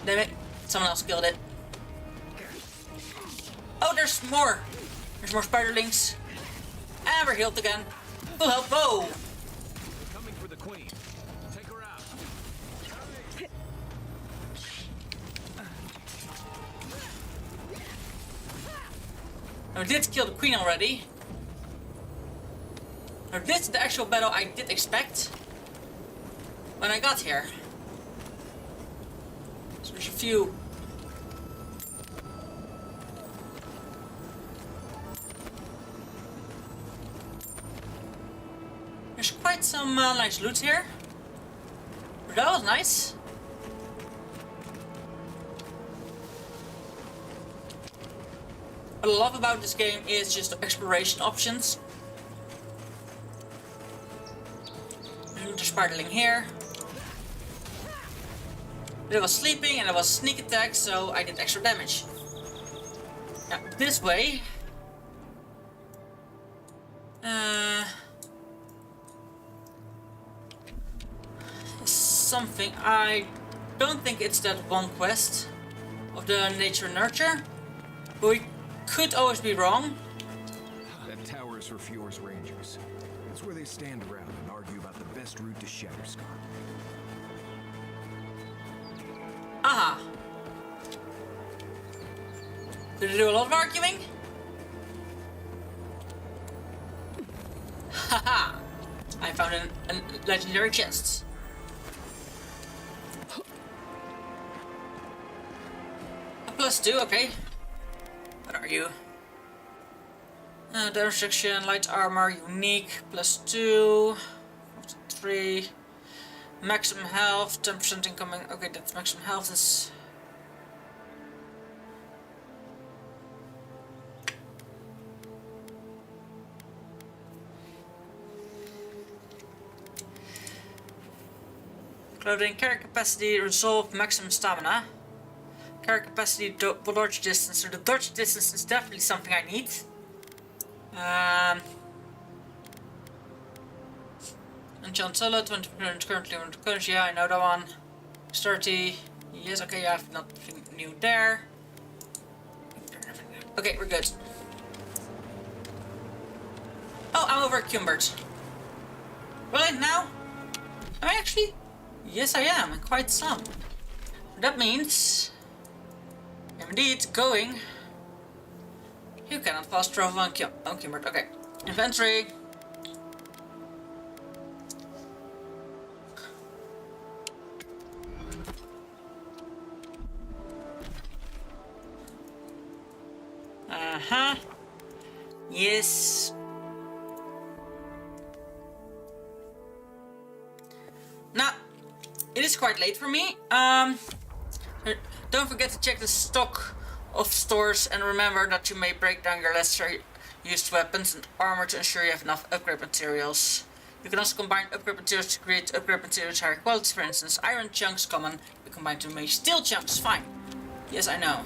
Damn it. Someone else killed it. Oh, there's more. There's more spiderlings. And we're healed again. Full health. Whoa. Coming for the queen. Take her out. I did kill the queen already. Now this is the actual battle I did expect when I got here. So there's a few. There's quite some nice loot here. But that was nice. What I love about this game is just the exploration options. There's spiderling here. But it was sleeping and it was sneak attack, so I did extra damage. Now, this way. Something. I don't think it's that one quest of the nature nurture. But we could always be wrong. That tower is for Fjord's Rangers. It's where they stand around and argue about the best route to Shatterscar. Aha. Did they do a lot of arguing? found a legendary chest. A +2, okay. What are you? Damage reduction, light armor, unique, +2, 3. Maximum health, 10% incoming. Okay, that's maximum health is. Clothing, carry capacity, resolve, maximum stamina. Carry capacity, dodge distance. So the dodge distance is definitely something I need. Enchant solo, 20% currently on the currency. Yeah, I know that one. 30. Yes, okay, I have nothing new there. Okay, we're good. Oh, I'm over Cumbert. Really? Now? Am I actually? Yes, I am. Quite some. That means I'm indeed going. You cannot fast travel on Cumbert. Okay. Inventory. Uh-huh. Yes. Now, it is quite late for me. Don't forget to check the stock of stores and remember that you may break down your lesser used weapons and armor to ensure you have enough upgrade materials. You can also combine upgrade materials to create upgrade materials higher quality. For instance, iron chunks common, you combine to make steel chunks. Fine. Yes, I know.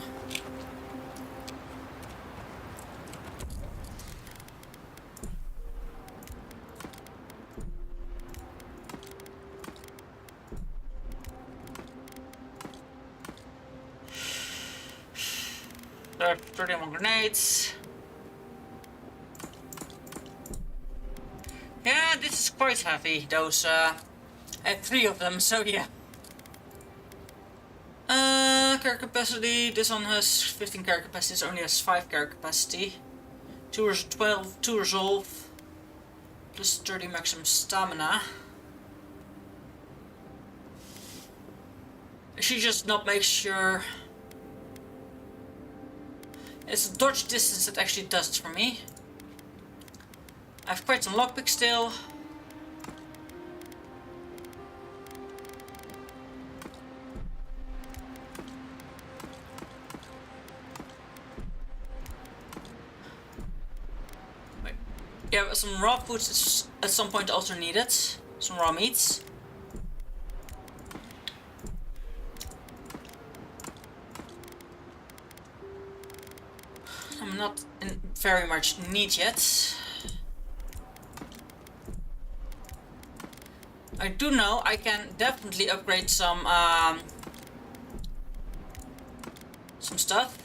There are 31 grenades. Yeah, this is quite heavy. Those, I have 3 of them, so yeah. Carry capacity. This one has 15 carry capacity. This only has 5 carry capacity. 2 resolve. Plus 30 maximum stamina. I should just not make sure. It's the dodge distance that actually does it for me. I have quite some lockpick still. Wait. Yeah, some raw foods is at some point also needed. Some raw meats. I'm not in very much need yet. I do know I can definitely upgrade some stuff.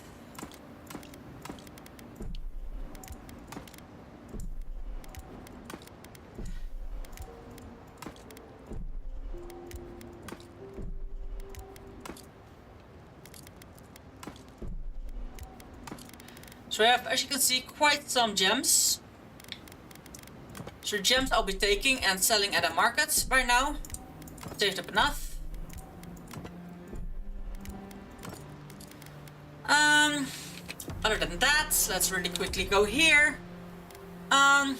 So I have, as you can see, quite some gems. So gems I'll be taking and selling at a market right now. Saved up enough. Other than that, let's really quickly go here. One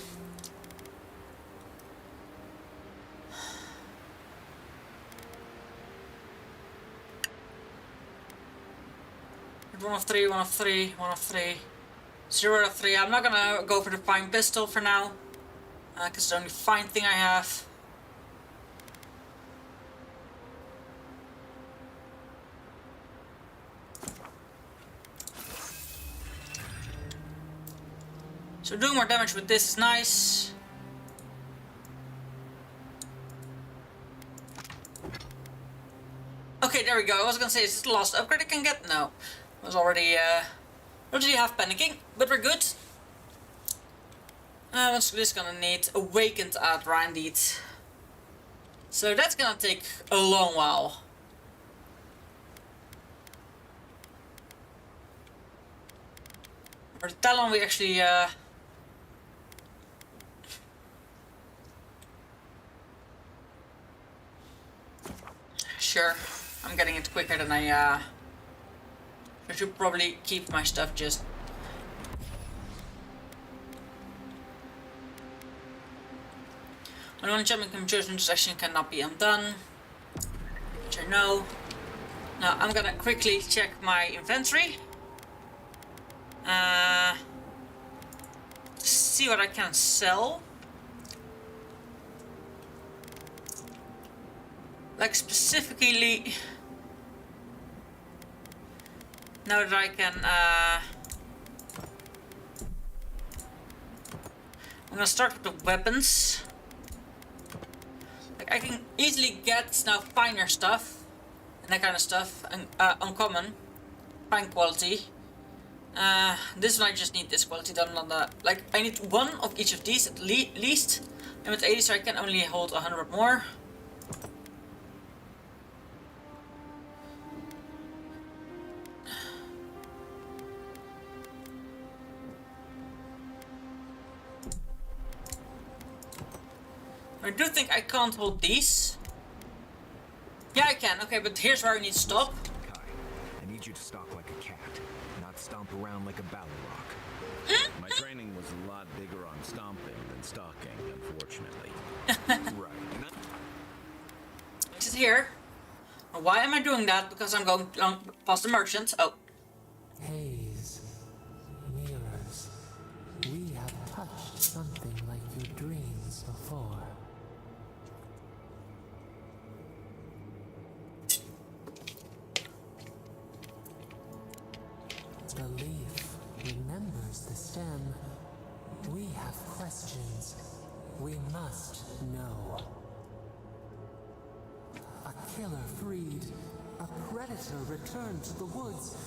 of three, one of three, one of three. 0 out of 3. I'm not gonna go for the fine pistol for now. Because it's the only fine thing I have. So doing more damage with this is nice. Okay, there we go. I was gonna say, is this the last upgrade I can get? No. I was already half panicking, but we're good. What's this gonna need? Awakened Adra indeed. So that's gonna take a long while. For the Talon we actually Sure, I'm getting it quicker than I should probably keep my stuff just... When one jumping from chosen section cannot be undone. Which I know. Now I'm gonna quickly check my inventory. See what I can sell. Like specifically, now that I can, I'm gonna start with the weapons. Like I can easily get now finer stuff and that kind of stuff, and uncommon, fine quality. This one I just need this quality done on the, like I need one of each of these at least. I'm at 80, so I can only hold 100 more. I do think I can't hold these. Yeah, I can. Okay, but here's where I need to stop. Kai, I need you to stalk like a cat, not stomp around like a ballyrock. My training was a lot bigger on stomping than stalking, unfortunately. Right. This is here. Why am I doing that? Because I'm going past the merchant. Oh. Haze, mirrors, we have touched something like your dreams before. The leaf remembers the stem. We have questions. We must know. A killer freed. A predator returned to the woods.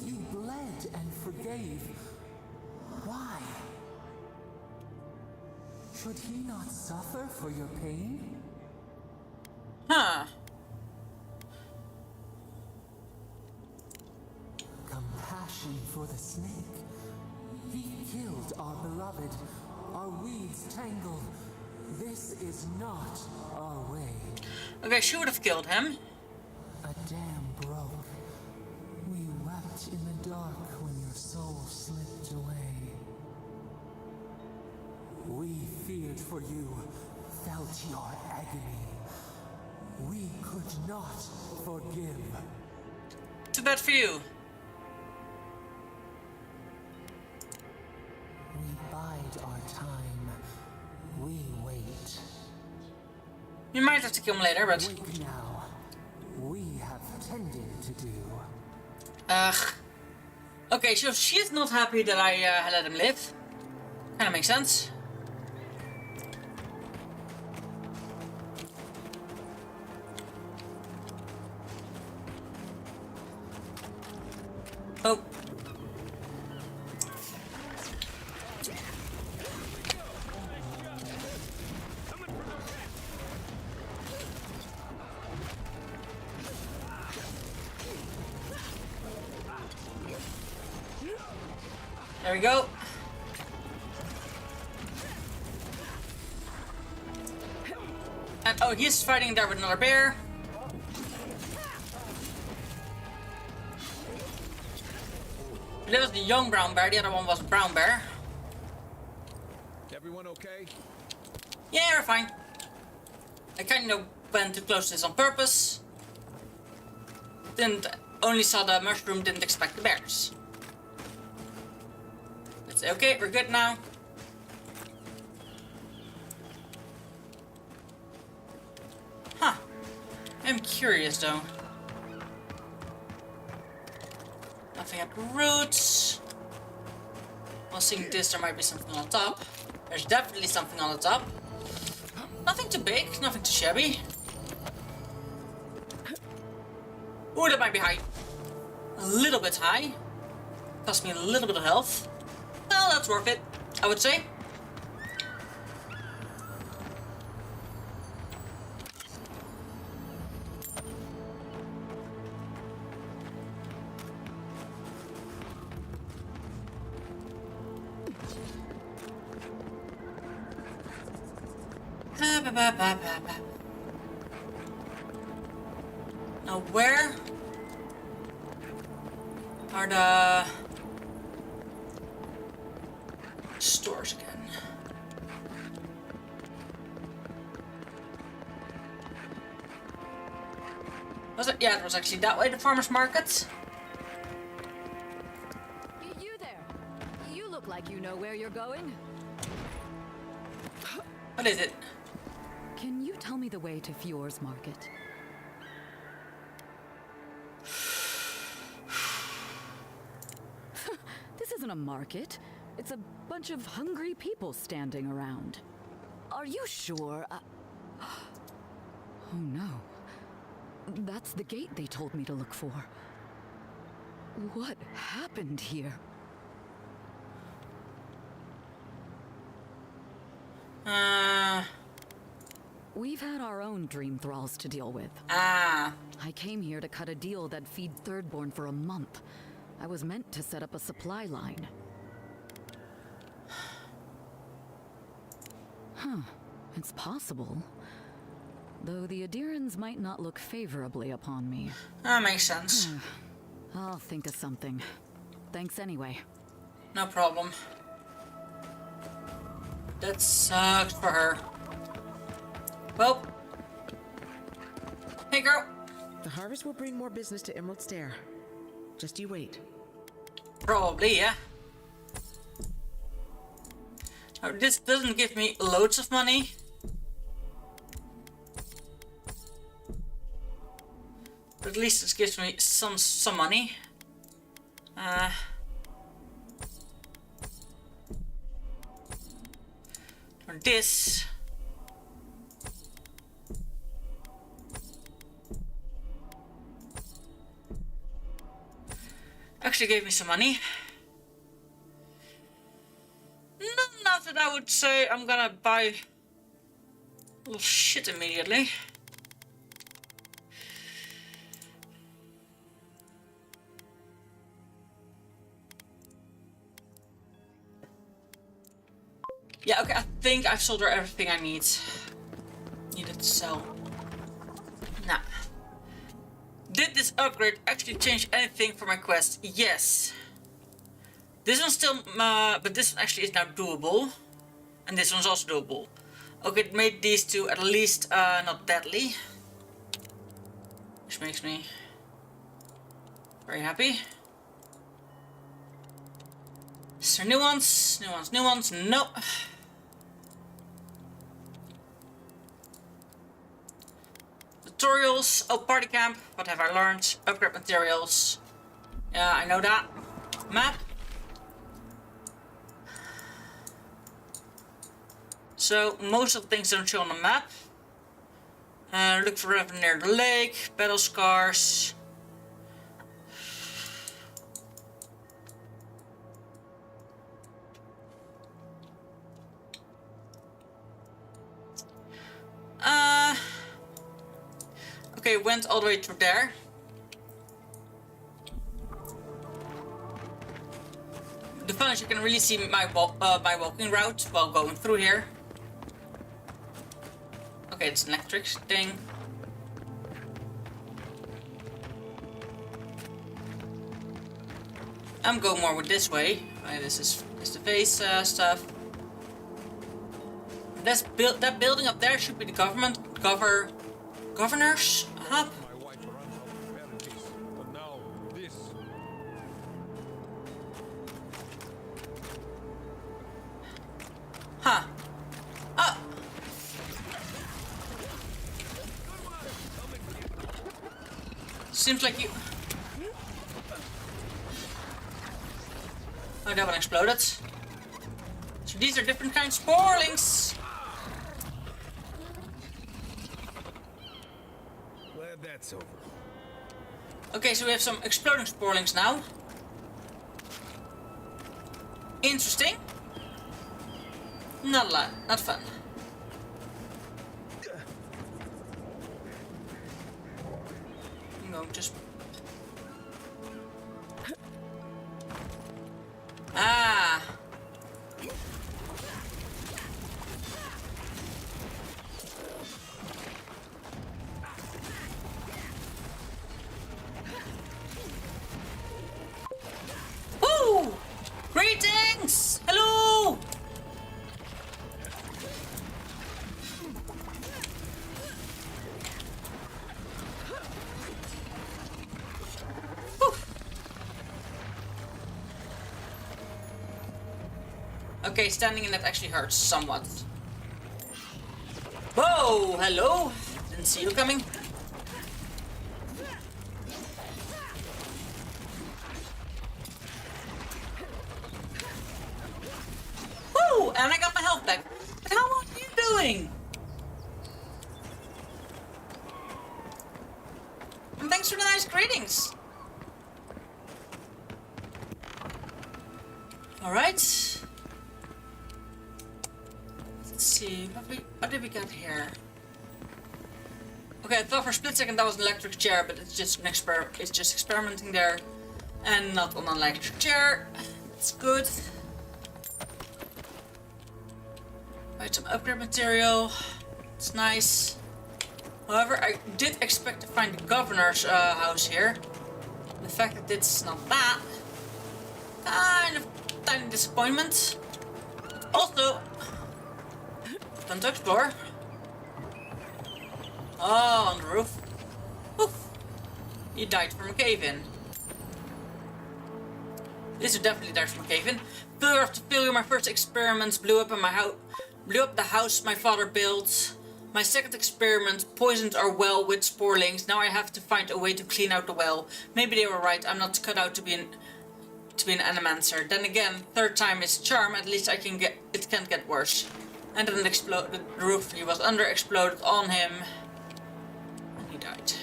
You bled and forgave. Why? Should he not suffer for your pain? Huh. Compassion for the snake. He killed our beloved. Our weeds tangled. This is not our way. Okay, she would have killed him. A dam broke. We wept in the dark when your soul slipped away. We feared for you, felt your agony. We could not forgive. Too bad for you. We bide our time. We wait. You might have to kill him later, but... Wake now. We have tended to do. Ugh. Okay, so she's not happy that I let him live. Kinda makes sense. Oh. There we go. And oh, he's fighting there with another bear. That was the young brown bear, the other one was a brown bear. Everyone okay? Yeah, we're fine. I kind of went too close to this on purpose. Didn't only saw the mushroom, didn't expect the bears. Let's say, okay, we're good now. Huh. I'm curious though. Nothing at the roots. Well, seeing this, there might be something on top. There's definitely something on the top. Nothing too big, nothing too shabby. Ooh, that might be high. A little bit high. Cost me a little bit of health. Well, that's worth it, I would say. Now where are the stores again? Was it? Yeah, it was actually that way, the farmer's market. You there? You look like you know where you're going. What is it? Can you tell me the way to Fjord's market? This isn't a market. It's a bunch of hungry people standing around. Are you sure? Oh no. That's the gate they told me to look for. What happened here? We've had our own dream thralls to deal with. I came here to cut a deal that'd feed Thirdborn for a month. I was meant to set up a supply line. Huh. It's possible. Though the Adirans might not look favorably upon me. That makes sense. I'll think of something. Thanks anyway. No problem. That sucked for her. Well. Hey, girl. The harvest will bring more business to Emerald Stair. Just you wait. Probably, yeah. Now, this doesn't give me loads of money. But at least it gives me some money. Or this. Actually gave me some money. Not that I would say I'm gonna buy little shit immediately. Yeah, okay, I think I've sold her everything I needed to sell. Nah. Did this upgrade actually change anything for my quest? Yes. This one's still, but this one actually is now doable. And this one's also doable. Okay, it made these two at least not deadly. Which makes me very happy. Is there new ones? New ones, new ones? No. Tutorials. Oh, party camp. What have I learned? Upgrade materials. Yeah, I know that. Map. So, most of the things don't show on the map. Look for Revan near the lake. Battle scars. Okay, went all the way through there. The fun is you can really see my walking route while going through here. Okay, it's an electric thing. I'm going more with this way. This is the face stuff. That building up there should be the governor's hub. Huh. Oh. Seems like you... Oh, that one exploded. So these are different kinds of sporlings. Glad that's over. Okay, so we have some exploding sporlings now. Interesting. Not a lot, not fun. No, just... Ah! Okay, standing in that actually hurts somewhat. Whoa, hello. Didn't see you coming. Woo, and I got my health back. But how are you doing? And thanks for the nice greetings. Alright. Let's see, what did we got here? Okay, I thought for a split second that was an electric chair, but it's just an it's just experimenting there. And not on an electric chair. It's good. Right, some upgrade material. It's nice. However, I did expect to find the governor's house here. The fact that it's not that, kind of tiny disappointment. Also, fun to explore. Oh, on the roof. Oof. You died from a cave-in. This would definitely died from a cave-in. Failure after failure, my first experiments blew up the house my father built. My second experiment poisoned our well with sporelings. Now I have to find a way to clean out the well. Maybe they were right. I'm not cut out to be an animancer. Then again, third time is charm. At least it can't get worse. And then the roof he was under exploded on him. And he died.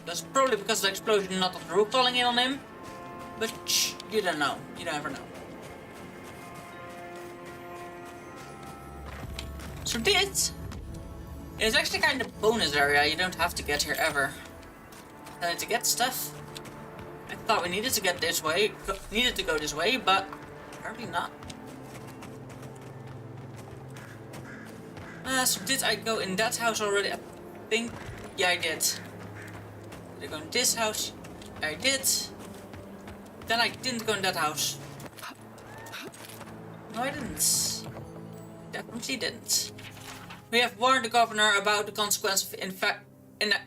That's probably because of the explosion, not of the roof falling in on him. But shh, you don't know. You never know. So this is actually kind of bonus area. You don't have to get here ever. To get stuff. I thought we needed to get this way, needed to go this way, but apparently not. So did I go in that house already? I think, yeah, I did. Did I go in this house? I did. Then I didn't go in that house. No, I didn't. Definitely didn't. We have warned the governor about the consequence of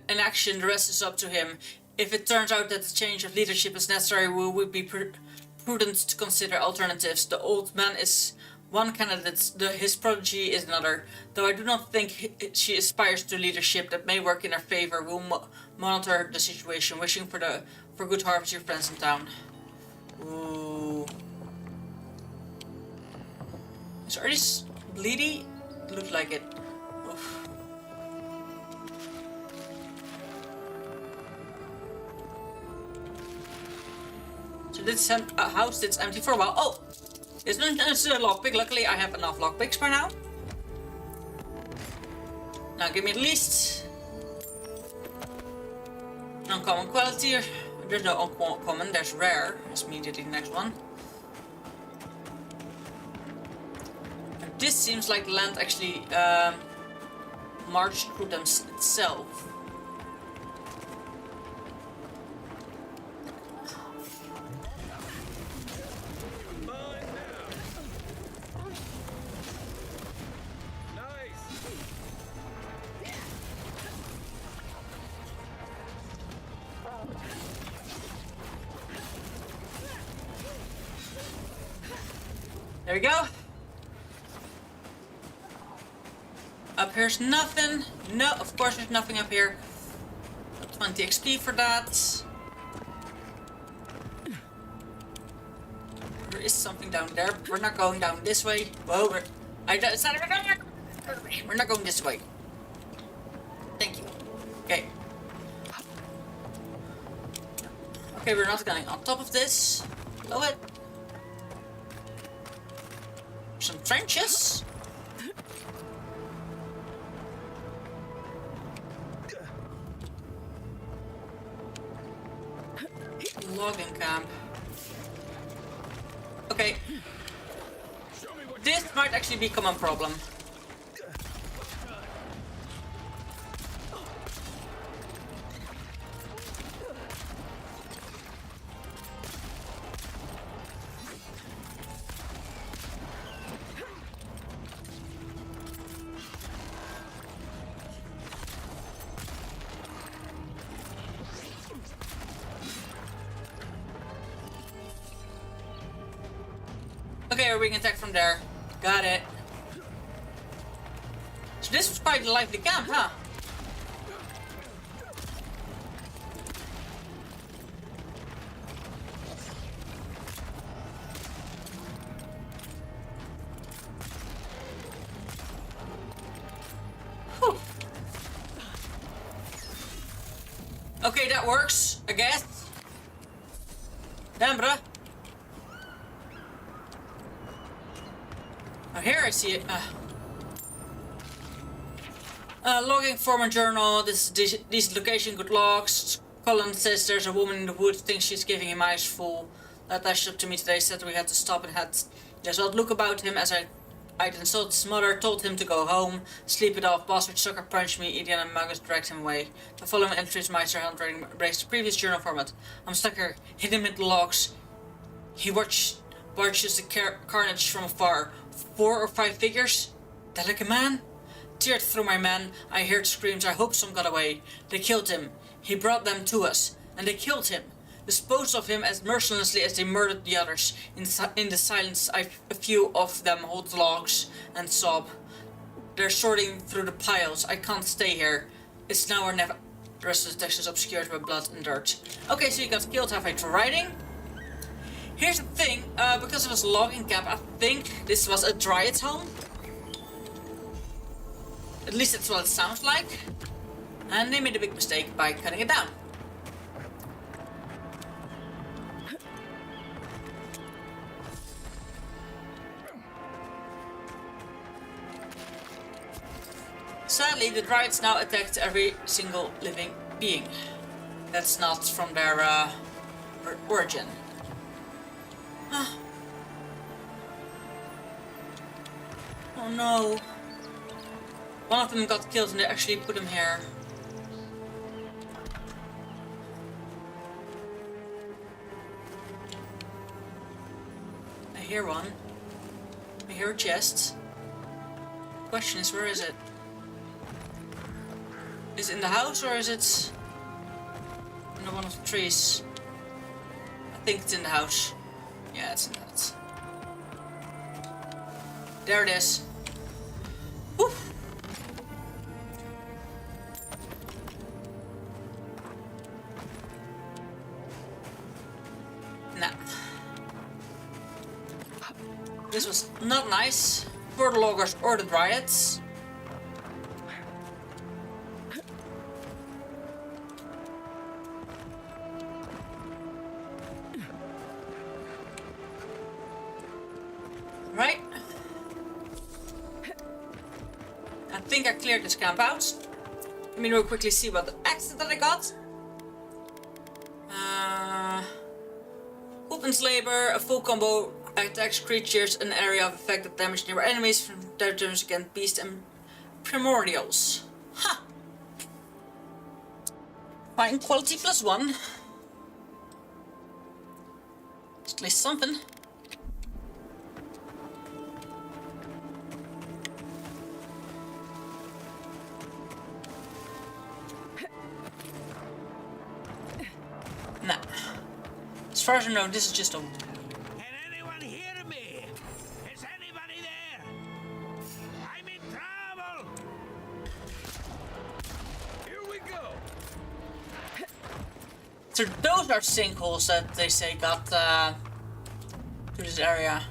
inaction. The rest is up to him. If it turns out that the change of leadership is necessary, we would be prudent to consider alternatives. The old man is one candidate, his prodigy is another. Though I do not think she aspires to leadership that may work in her favor, we'll monitor the situation, wishing for good harvest your friends in town. Ooh. Is already bleedy? Looked like it. Oof. So this house that's empty for a while. Oh! It's a lockpick. Luckily I have enough lockpicks by now. Now give me at least uncommon quality. There's no uncommon, there's rare. It's immediately the next one. And this seems like land actually marched through them itself. There we go. Up here's nothing. No, of course there's nothing up here. 20 XP for that. There is something down there, but we're not going down this way. Whoa, we're not going this way. Thank you. Okay. Okay, we're not going on top of this. Below it. Some trenches. Logging camp. Okay. This might actually become a problem. Okay, we're being attacked from there. Got it. So this was quite a lively camp, huh? Whew. Okay, that works, I guess. Damn, bruh. Oh, here I see it. Logging foreman journal. This is decent location, good logs. Colin says there's a woman in the woods, thinks she's giving him eyes full. That dashed up to me today, said we had to stop and had just odd look about him as I'd insulted his mother, told him to go home, sleep it off, bastard sucker punched me, Idiot and Magus dragged him away. The following entries Meister handwriting embraced the previous journal format. I'm stuck here, hit him in the logs. He watches the carnage from afar. 4 or 5 figures? Delicate man? Teared through my men, I heard screams, I hope some got away. They killed him. He brought them to us. And they killed him. Disposed of him as mercilessly as they murdered the others. In the silence, a few of them hold the logs and sob. They're sorting through the piles. I can't stay here. It's now or never. The rest of the text is obscured by blood and dirt. Okay, so you got killed halfway through writing. Here's the thing, because it was a logging camp, I think this was a Dryad's home. At least that's what it sounds like. And they made a big mistake by cutting it down. Sadly, the Dryads now attacked every single living being. That's not from their origin. Oh no. One of them got killed and they actually put him here. I hear one. I hear a chest. Question is, where is it? Is it in the house or is it in one of the trees? I think it's in the house. Yeah, it's in the house. There it is. Woo! Nah. This was not nice for the loggers or the Dryads. Right. I think I cleared this camp out. Let me real quickly see what the exit that I got. Weapons labor, a full combo attacks creatures, an area of effect that damage nearby enemies from their turns against beasts and primordials. Ha! Fine quality +1. At least something. Nah. As far as I know, this is just a... Can anyone hear me? Is anybody there? I'm in trouble! Here we go! So those are sinkholes that they say got to this area.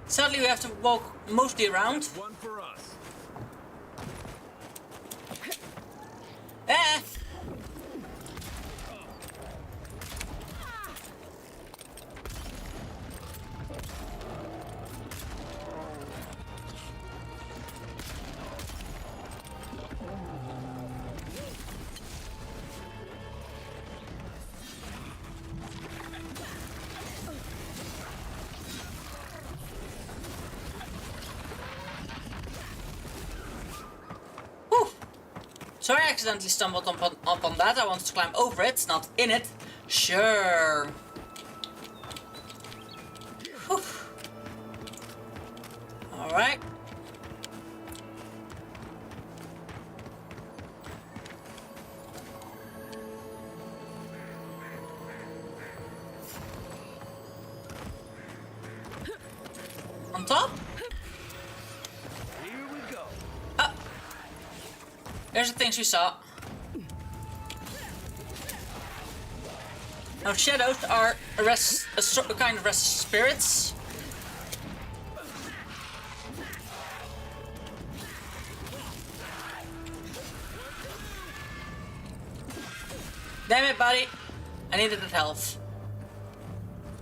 Sadly, we have to walk mostly around. One for us. Eh! So I accidentally stumbled upon that. I wanted to climb over it, not in it. Sure. Alright. On top? Here we go. Ah! There's the things we saw. Now shadows are a kind of restless spirits. Damn it, buddy. I needed that health.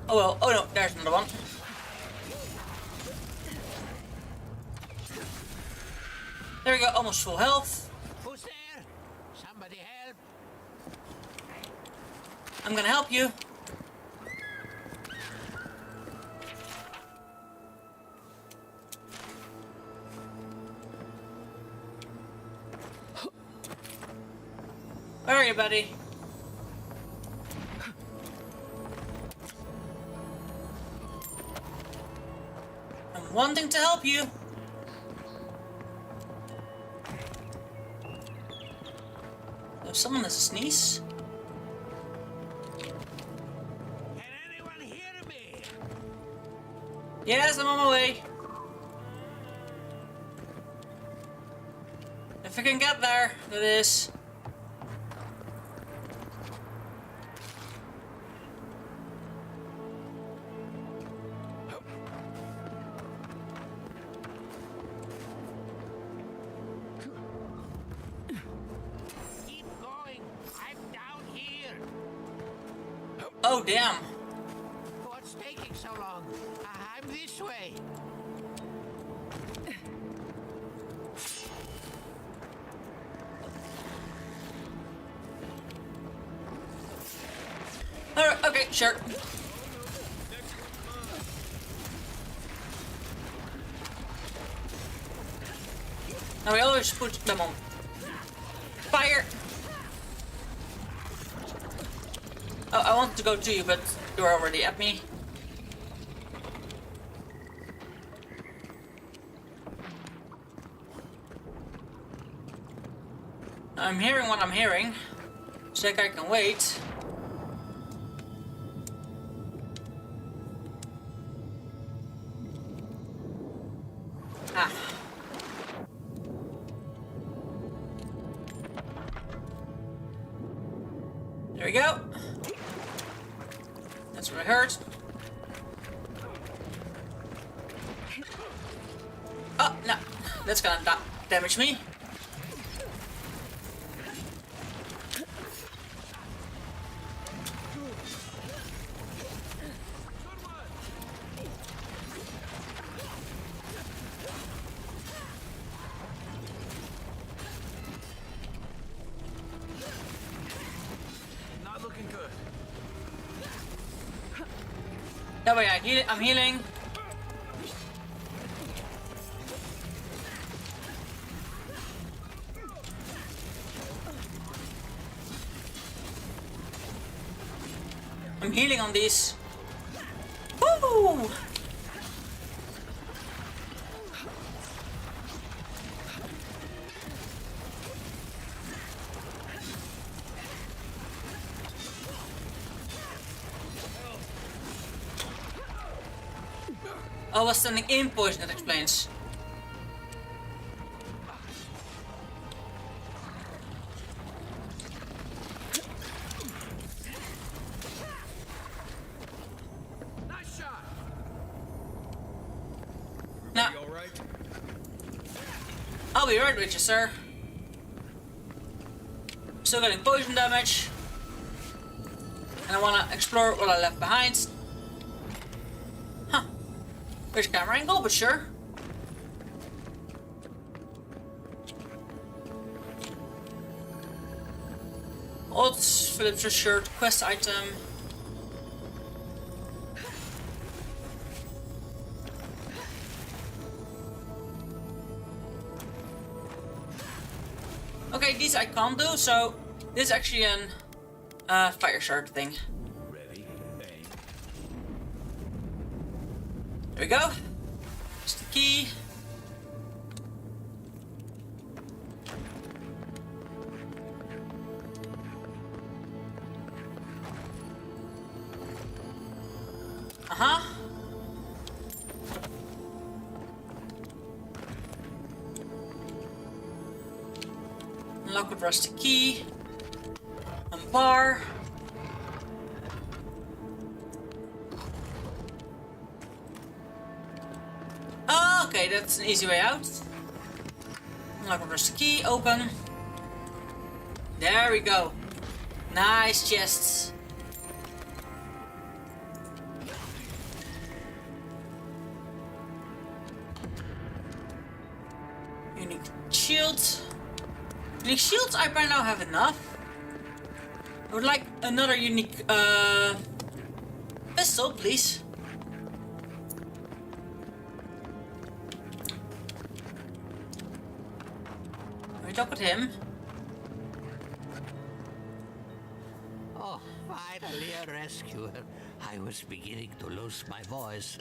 Oh well. Oh no, there's another one. There we go, almost full health. Who's there? Somebody help. I'm gonna help you. Where are you, buddy? I'm wanting to help you. If someone has a sneeze. Can anyone hear me? Yes, I'm on my way. If I can get there, that is. Keep going. I'm down here. Oh, damn. What's taking so long? I'm this way. Alright, okay, sure. Now we always put them on fire. Oh, I wanted to go to you, but you're already at me. I'm hearing what I'm hearing. So I think I can wait. Ah. There we go. That's what I heard. Oh, no. That's gonna damage me. Not looking good. That way I'm healing. I'm healing on these. Woo! I was standing in poison, that explains. Nice shot. Now, You all right? I'll be right with you, sir. Still getting poison damage. And I want to explore what I left behind. Huh. There's a camera angle, but sure. Old Philip's shirt, quest item. Okay, these I can't do, so this is actually an fire shard thing. Ready, aim. There we go. It's the key. Unlock with rusty key. And bar. Okay, that's an easy way out. Unlock with rusty key. Open. There we go. Nice chests. Unique shields. Unique shields I by now have enough. I would like another unique pistol, please. Can we talk with him? Oh, finally a rescuer. I was beginning to lose my voice.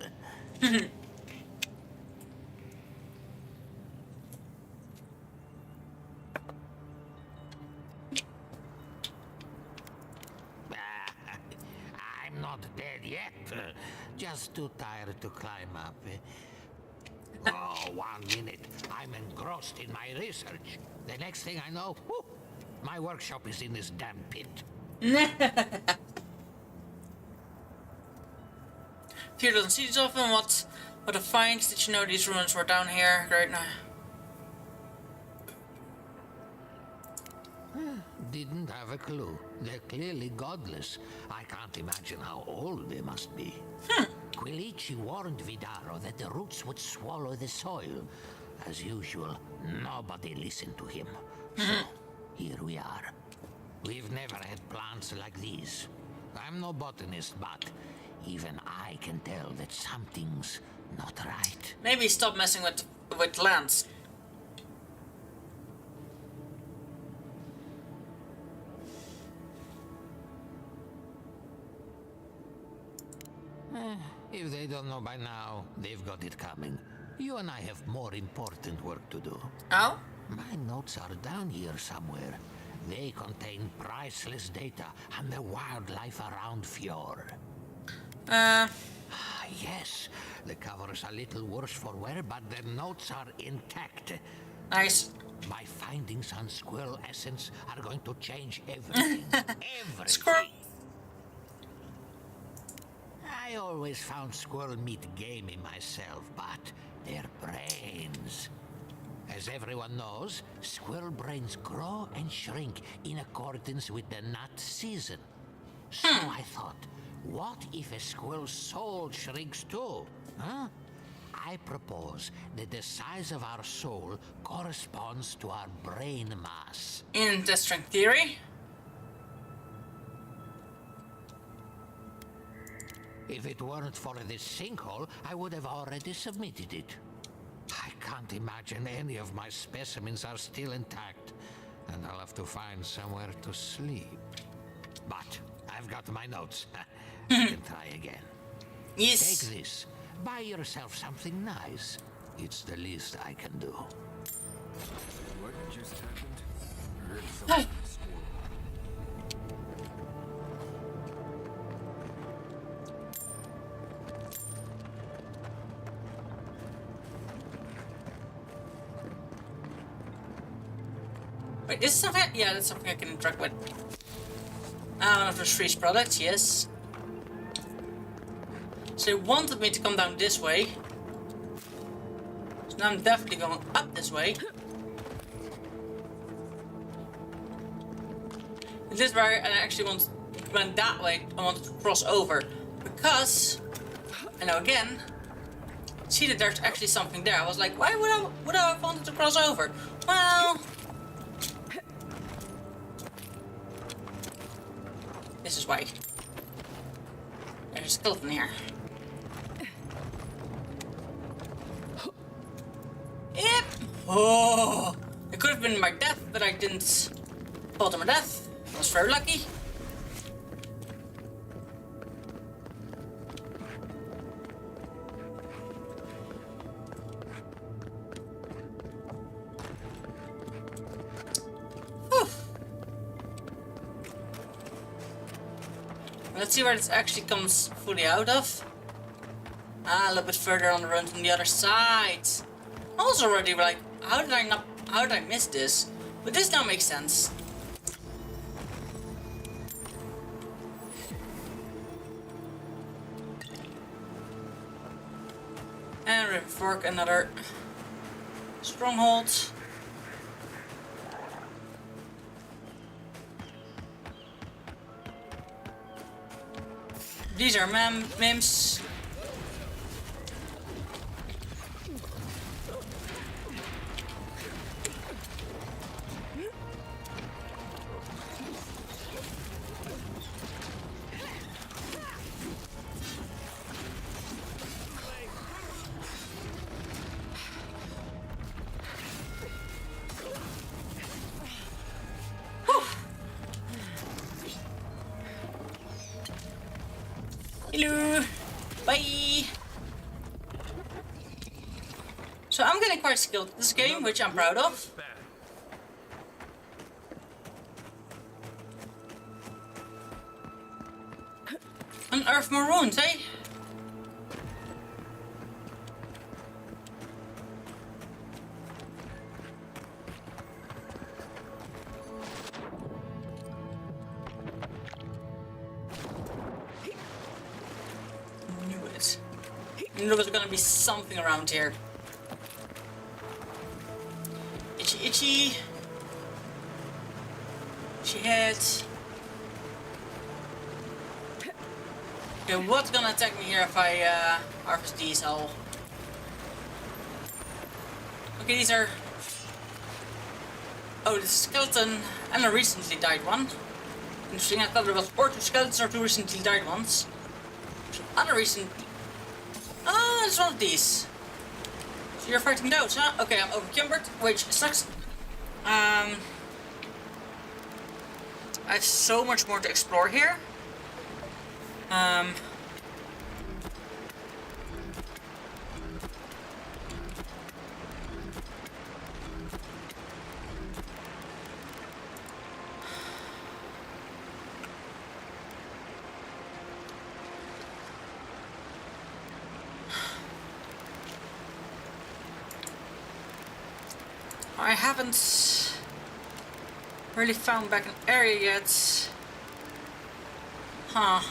I'm not dead yet. Just too tired to climb up. Oh, 1 minute. I'm engrossed in my research. The next thing I know, whoop, my workshop is in this damn pit. Fear doesn't see this often. What a finds? Did you know these ruins were down here? Great now. Didn't have a clue. They're clearly godless. I can't imagine how old they must be. Quilici warned Vidaro that the roots would swallow the soil. As usual, nobody listened to him. So, here we are. We've never had plants like these. I'm no botanist, but even I can tell that something's not right. Maybe stop messing with lands. If they don't know by now, they've got it coming. You and I have more important work to do. Oh? My notes are down here somewhere. They contain priceless data on the wildlife around Fjord. Yes, the cover's a little worse for wear, but the notes are intact. Nice. My findings on squirrel essence are going to change everything. Everything. Squirrel. I always found squirrel meat gamey myself, but their brains. As everyone knows, squirrel brains grow and shrink in accordance with the nut season. So I thought, what if a squirrel's soul shrinks too? Huh? I propose that the size of our soul corresponds to our brain mass. Interesting theory. If it weren't for this sinkhole, I would have already submitted it. I can't imagine any of my specimens are still intact, and I'll have to find somewhere to sleep. But I've got my notes. I can try again. Yes. Take this. Buy yourself something nice. It's the least I can do. What just happened? I heard something. Wait, this is something? Yeah, that's something I can interact with. One of the Shree's products, yes. So they wanted me to come down this way. So now I'm definitely going up this way. And this is where I actually went that way. I wanted to cross over. Because, I know again, see that there's actually something there. I was like, why would I have wanted to cross over? Well... This is why. There's a skeleton here. Yep. Oh, it could have been my death, but I didn't fall to my death. I was very lucky. Let's see where this actually comes fully out of. A little bit further on the run from the other side. I was already like, how did I miss this? But this now makes sense. And reinforce another stronghold. These are mims. Hello, bye. So I'm getting quite skilled at this game, which I'm proud of. Unearth maroons, eh? I knew there was gonna be something around here. Itchy, itchy. Itchy head. Okay, what's gonna attack me here if I harvest these all? Okay, these are... Oh, the skeleton and a recently died one. Interesting, I thought there was or two skeletons or two recently died ones. Other recent... Ah, it's one of these. So you're fighting those, huh? Okay, I'm overcumbered, which sucks. I have so much more to explore here. I haven't really found back an area yet. Huh.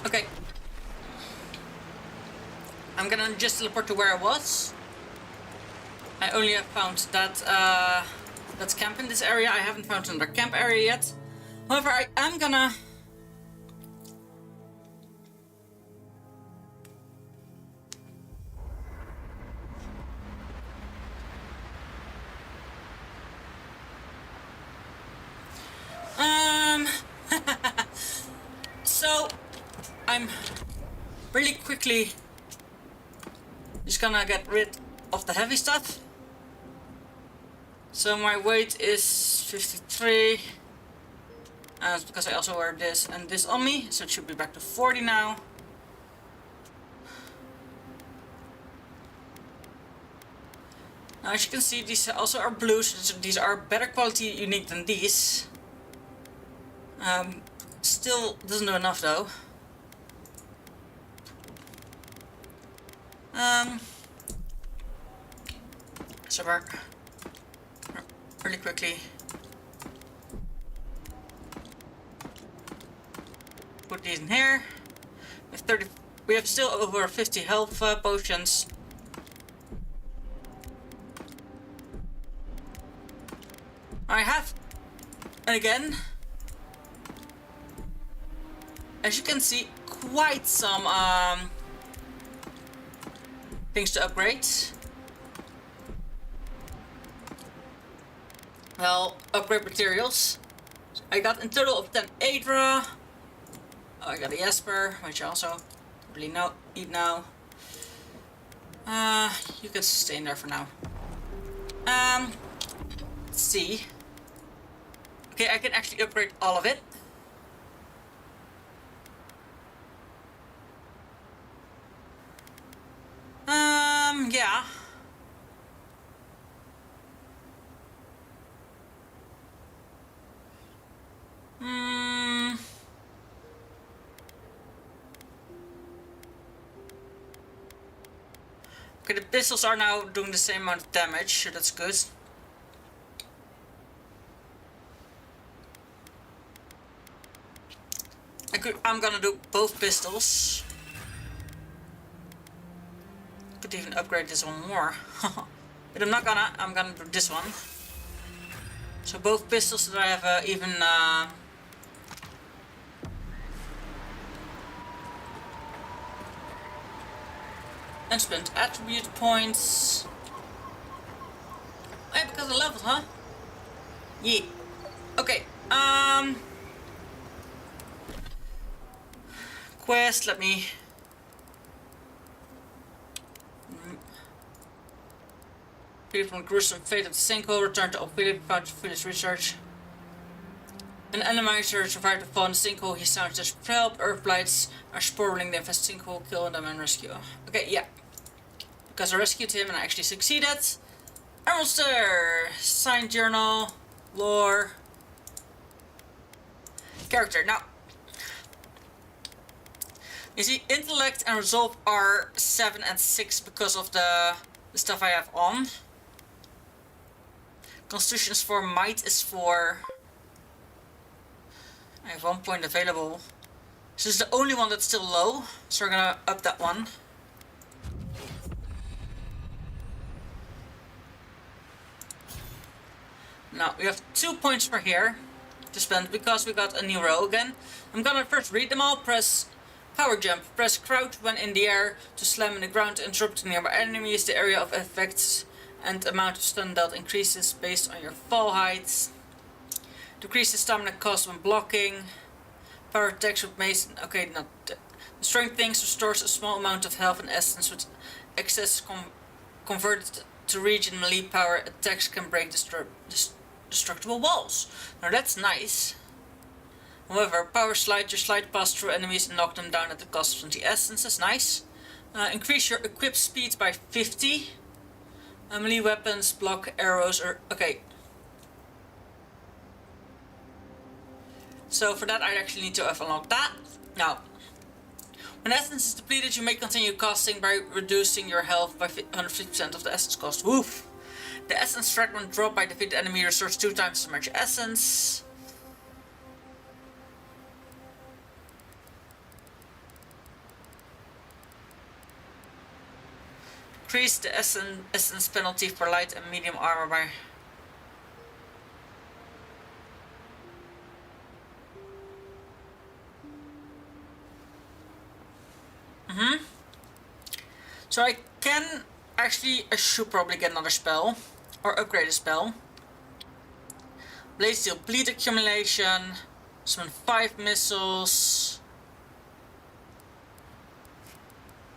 Okay. I'm gonna just teleport to where I was. I only have found that that's camp in this area. I haven't found another camp area yet. However, I am gonna... So, I'm really quickly just gonna get rid of the heavy stuff. So my weight is 53. And it's because I also wear this and this on me, so it should be back to 40 now. Now as you can see, these also are blues, so these are better quality unique than these. Still doesn't do enough though. So we're really quickly put these in here. We have still over 50 health potions. I have, and again, as you can see, quite some things to upgrade. Well, upgrade materials. So I got in total of 10 Adra. Oh, I got a Jasper, which I also really need now. You can stay in there for now. Let's see. Okay, I can actually upgrade all of it. Yeah. Okay, the pistols are now doing the same amount of damage, so that's good. I'm gonna do both pistols. Could even upgrade this one more. But I'm not gonna. I'm gonna do this one. So both pistols that I have even and spend attribute points. Oh, yeah, because of levels, huh? Yeah. Okay. Quest. Let me. Freed from the gruesome fate of the sinkhole, return to Ophelia, found to finish research. An animator survived the fall in the sinkhole. He sounds desperate for help. Earthblights are sprawling the infest sinkhole, kill them and rescue. Okay, yeah. Because I rescued him and I actually succeeded. Monster! Signed journal. Lore. Character. Now, you see, intellect and resolve are 7 and 6 because of the stuff I have on. Constitution is 4, might is 4. I have 1 point available. So this is the only one that's still low, so we're gonna up that one. Now we have 2 points per here to spend because we got a new row again. I'm gonna first read them all. Press power jump. Press crouch when in the air to slam in the ground to interrupt nearby enemies. The area of effects and amount of stun dealt increases based on your fall height. Decrease the stamina cost when blocking. Power attacks with mace. Okay, not the strength things restores a small amount of health and essence with excess converted to region melee power. Attacks can break destructible walls. Now that's nice. However, power slide, your slide past through enemies and knock them down at the cost of 20 essence. That's nice. Increase your equip speed by 50. Melee weapons, block, arrows, or okay. So for that I actually need to have unlocked that. Now, when essence is depleted, you may continue casting by reducing your health by 150% of the essence cost. Woof! The essence fragment drop by defeated enemy restores 2 times as much essence. Increase the essence penalty for light and medium armor by So I can actually, I should probably get another spell or upgrade a spell. Blade Steel, bleed accumulation, summon 5 missiles.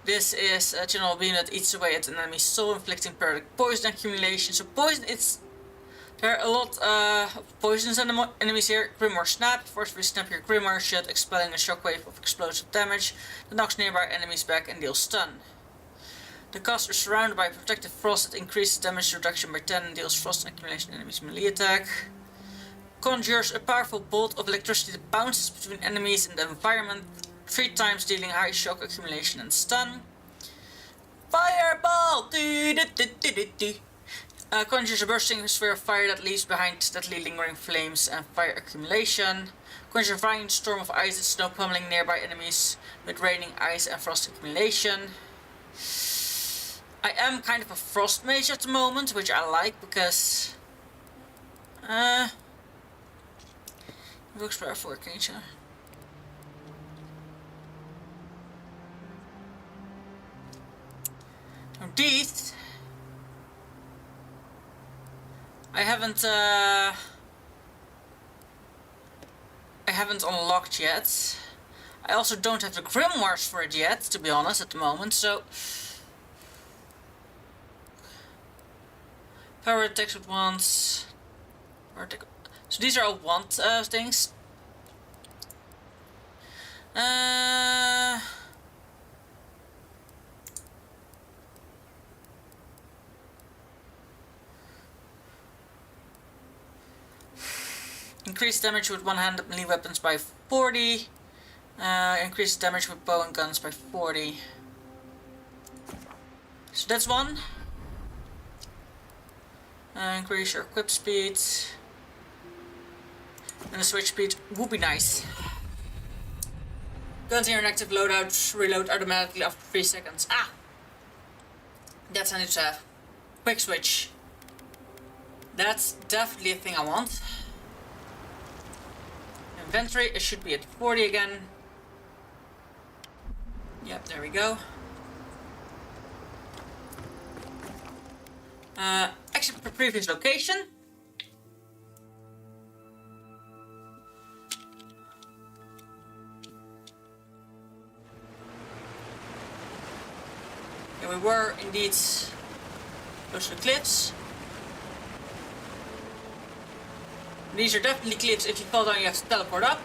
This is a general beam that eats away at an enemy's soul, inflicting periodic poison accumulation. So poison, there are a lot of poisons in the enemies here. Grimoire Snap, forcefully snap your Grimoire shut, expelling a shockwave of explosive damage that knocks nearby enemies back and deals stun. The caster is surrounded by protective frost that increases damage reduction by 10 and deals frost accumulation enemies melee attack. Conjures a powerful bolt of electricity that bounces between enemies in the environment 3 times, dealing high shock accumulation and stun. Fireball! Conjures a bursting sphere of fire that leaves behind steadily lingering flames and fire accumulation. Conjures a flying storm of ice and snow pummeling nearby enemies with raining ice and frost accumulation. I am kind of a frost mage at the moment, which I like because it works better for nature. Now these I haven't unlocked yet. I also don't have the grimoires for it yet, to be honest, at the moment, so power attacks with wands. So these are all wand things. Increase damage with one-handed melee weapons by 40. Increase damage with bow and guns by 40. So that's one. Increase your equip speed. And the switch speed would be nice. Guns in your active loadout reload automatically after 3 seconds. Ah! That's I need to have. Quick switch. That's definitely a thing I want. Inventory, it should be at 40 again. Yep, there we go. Exit the previous location. Yeah, we were indeed close to the cliffs. These are definitely cliffs. If you fall down, you have to teleport up.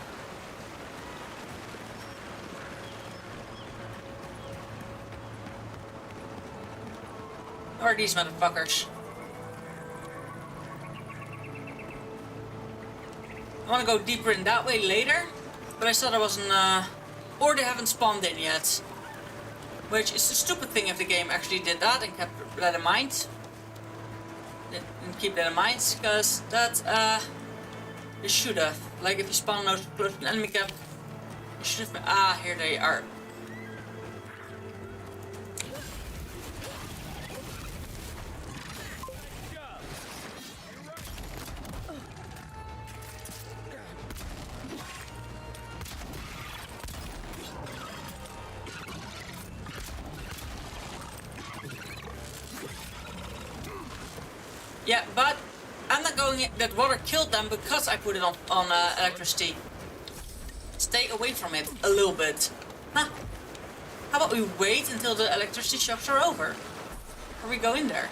Or these motherfuckers. I want to go deeper in that way later, but I saw there wasn't, or they haven't spawned in yet. Which is a stupid thing if the game actually did that and kept that in mind. And keep that in mind, because that, it should have. Like if you spawn those close to an enemy camp, you should have, ah, here they are. Yeah, but I'm not going in, that water killed them because I put it on electricity. Stay away from it a little bit. Huh? How about we wait until the electricity shocks are over? Or we go in there?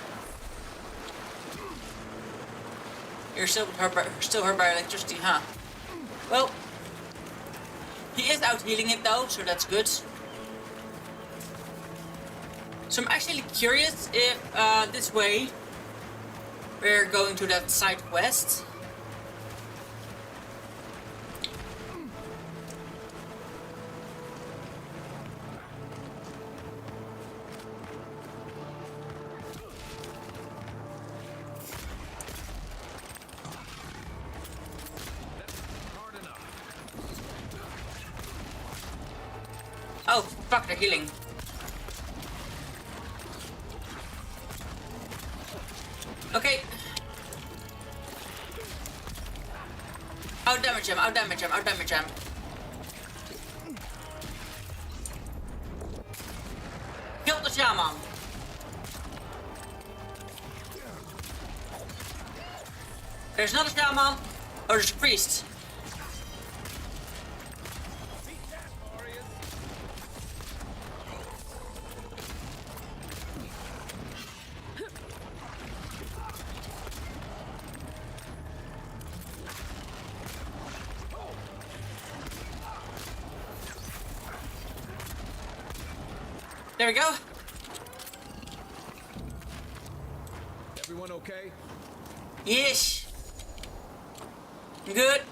You're still hurt by electricity, huh? Well, he is out healing it though, so that's good. So I'm actually curious if this way we're going to that side west. Oh, fuck, they're healing. Okay. Out damage him, out damage him, out damage him. Kill the shaman. There's not a shaman, or there's a priest. There we go. Everyone okay? Yes. Good.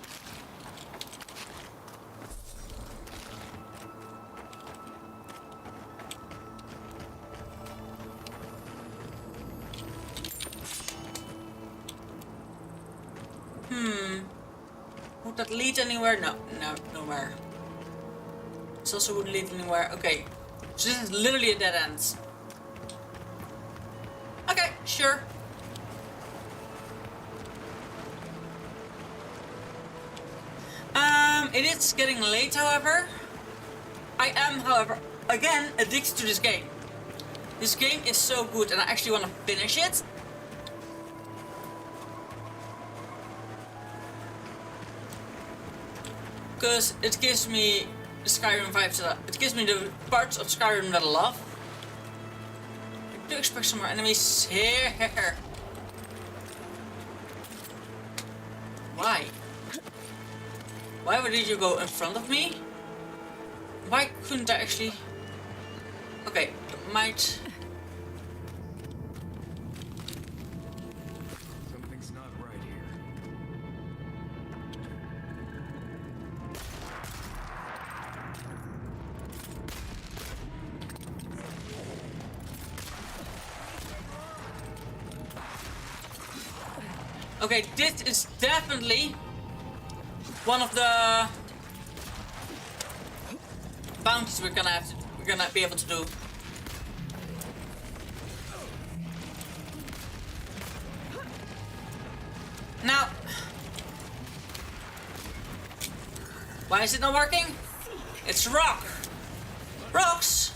Would that lead anywhere? No, nowhere. This also wouldn't lead anywhere. Okay. So this is literally a dead end. Okay, sure. It is getting late, however. I am, however, again, addicted to this game. This game is so good and I actually want to finish it. Because it gives me the Skyrim vibes, it gives me the parts of Skyrim that I love. I do expect some more enemies here. Why? Why would you go in front of me? Why couldn't I actually... Okay, might... Something's not right here. Okay, this is definitely one of the bounties we're gonna be able to do. Now, why is it not working? It's rock. Rocks.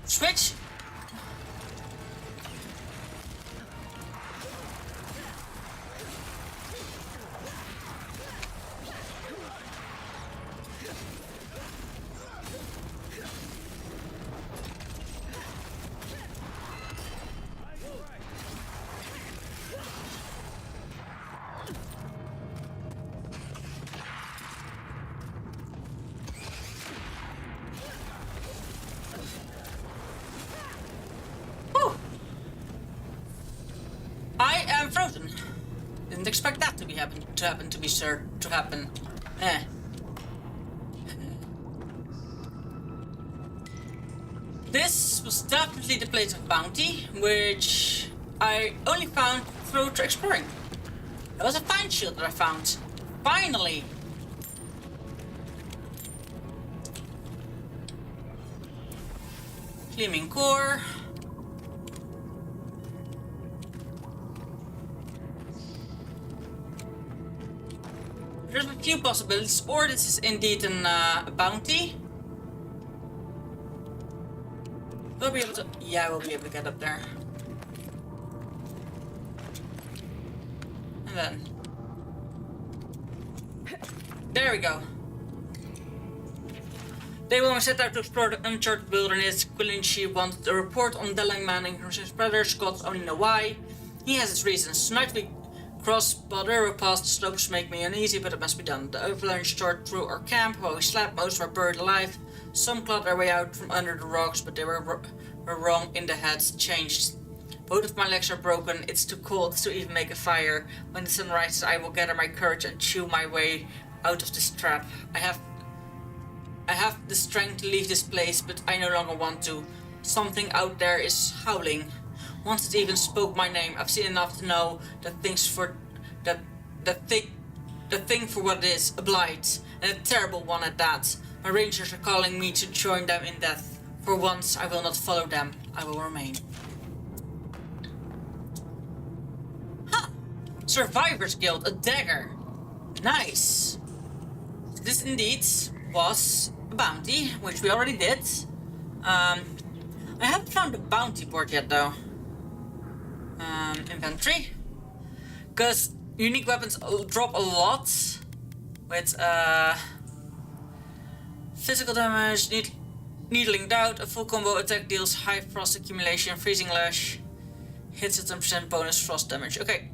Switch. I am frozen. Didn't expect that to happen. Eh. This was definitely the place of bounty, which I only found through exploring. There was a fine shield that I found. Finally! Gleaming core. There's a few possibilities, or this is indeed a bounty. We'll be able to... Yeah, we'll be able to get up there. And then... There we go. They will set out to explore the uncharted wilderness. Quilinchi wanted a report on Delling Manning and his brother. Scott only know why. He has his reasons. Tonight we cross Baldero past the slopes make me uneasy, but it must be done. The avalanche tore through our camp while we slept. Most were buried alive. Some clawed their way out from under the rocks, but they were wrong in the heads. Changed. Both of my legs are broken. It's too cold to even make a fire. When the sun rises, I will gather my courage and chew my way out of this trap. I have the strength to leave this place, but I no longer want to. Something out there is howling. Once it even spoke my name. I've seen enough to know that things for the thing for what it is, a blight, and a terrible one at that. My rangers are calling me to join them in death. For once, I will not follow them. I will remain. Huh. Survivors Guild, a dagger. Nice. This indeed was a bounty, which we already did. I haven't found the bounty board yet, though. Inventory. Because unique weapons drop a lot. With physical damage, needling doubt, a full combo attack deals high frost accumulation, freezing lash, hits at 10% bonus frost damage. Okay,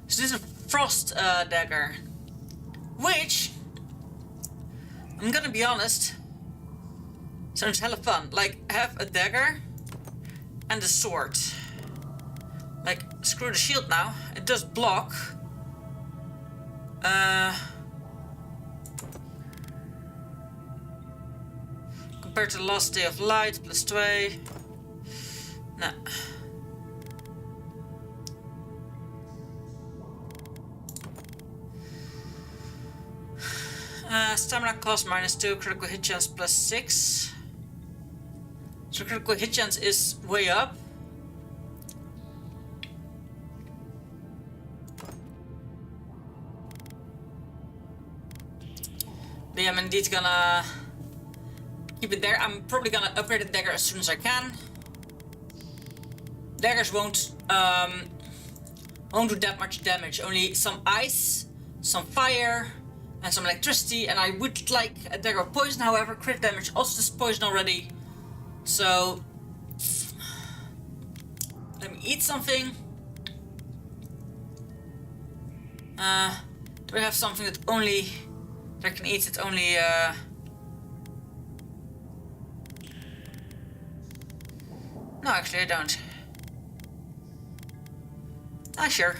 so this is a frost dagger, which, I'm gonna be honest, sounds hella fun. Like, have a dagger and a sword. Like, screw the shield now, it does block. Compared to the last day of light, +2. Nah. Stamina cost -2, critical hit chance +6. So critical hit chance is way up. But yeah, I'm indeed gonna keep it there. I'm probably gonna upgrade the dagger as soon as I can. Daggers won't do that much damage. Only some ice, some fire, and some electricity. And I would like a dagger of poison, however. Crit damage also does poison already. So let me eat something. Do I have something that only I can eat it only no, actually I don't. Ah, sure.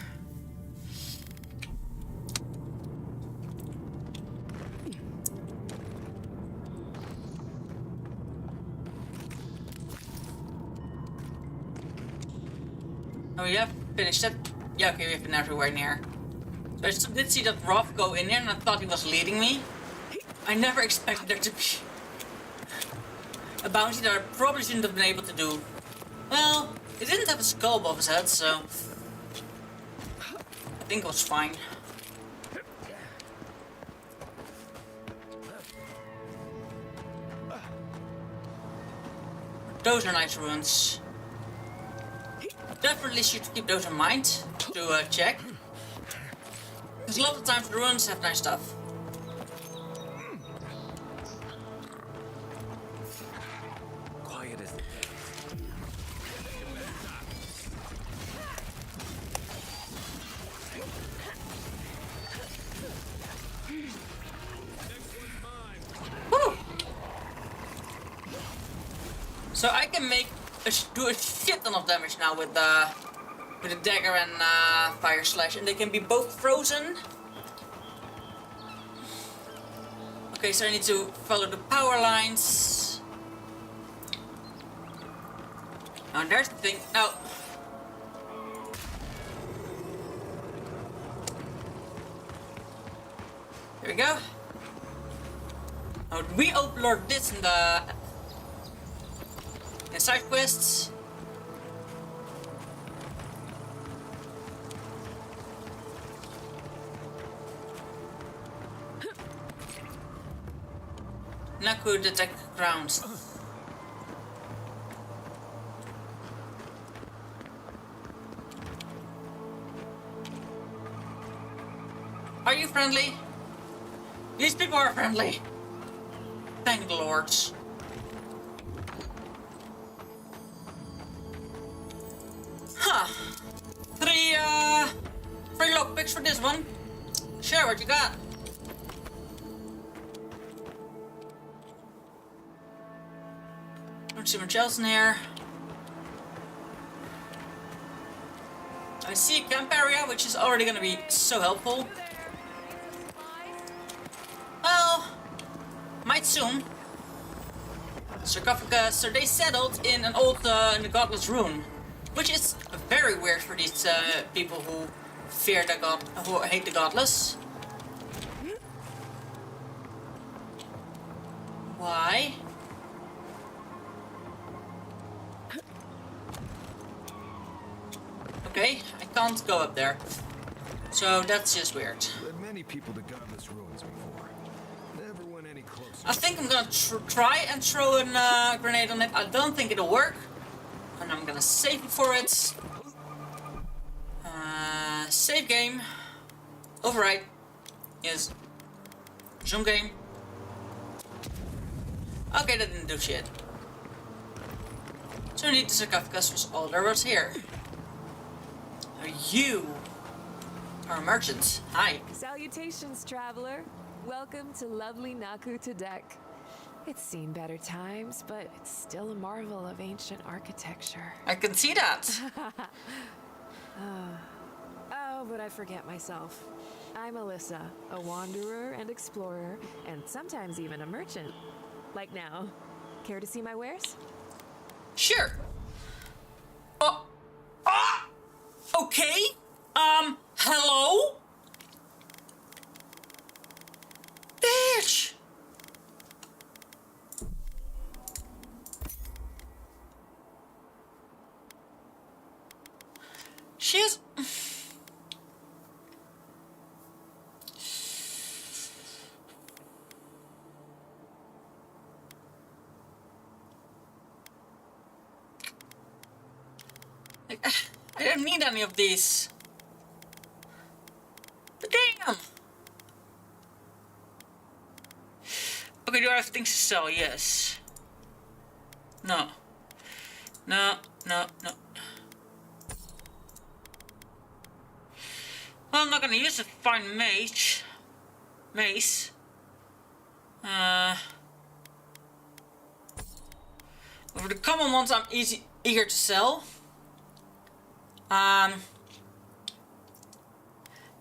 Oh, we have finished that? Yeah, okay, we've been everywhere near. So I still did see that Roth go in there and I thought he was leading me. I never expected there to be a bounty that I probably shouldn't have been able to do. Well, it didn't have a skull above his head, so I think it was fine. Those are nice ruins. Definitely should keep those in mind to check. Because a lot of times the ruins have nice stuff. Quiet as the Woo! So I can do a shit ton of damage now with the dagger and fire slash, and they can be both frozen. Okay, so I need to follow the power lines. Oh, there's the thing. Oh. Here we go. Oh, we overlord this in the side quests. Naku detect grounds. Are you friendly? These people are friendly. Thank the lords. Huh. Three lockpicks for this one. Sure, what you got? Don't see much else in here. I see a camp area, which is already gonna be so helpful. Well, might soon. Sarcophagus, so they settled in an old, in the Godless Rune. Which is very weird for these people who fear the god, who hate the Godless. Why? Okay, I can't go up there. So that's just weird. Led many people to godless ruins before. Never went any closer. I think I'm gonna try and throw a grenade on it. I don't think it'll work. And I'm gonna save it for it. Save game. Override. Yes. Zoom game. Okay, that didn't do shit. So indeed the sarcophagus was all there was here. You are a merchant. Hi. Salutations, traveler. Welcome to lovely Naku deck. It's seen better times, but it's still a marvel of ancient architecture. I can see that. Oh, but I forget myself. I'm Alyssa, a wanderer and explorer, and sometimes even a merchant. Like now. Care to see my wares? Sure. Okay. Hello? Bitch! She's... I don't need any of these. But damn! Okay, do I have things to sell? Yes. No. No, no, no. Well, I'm not gonna use a fine mace. For the common ones, I'm eager to sell.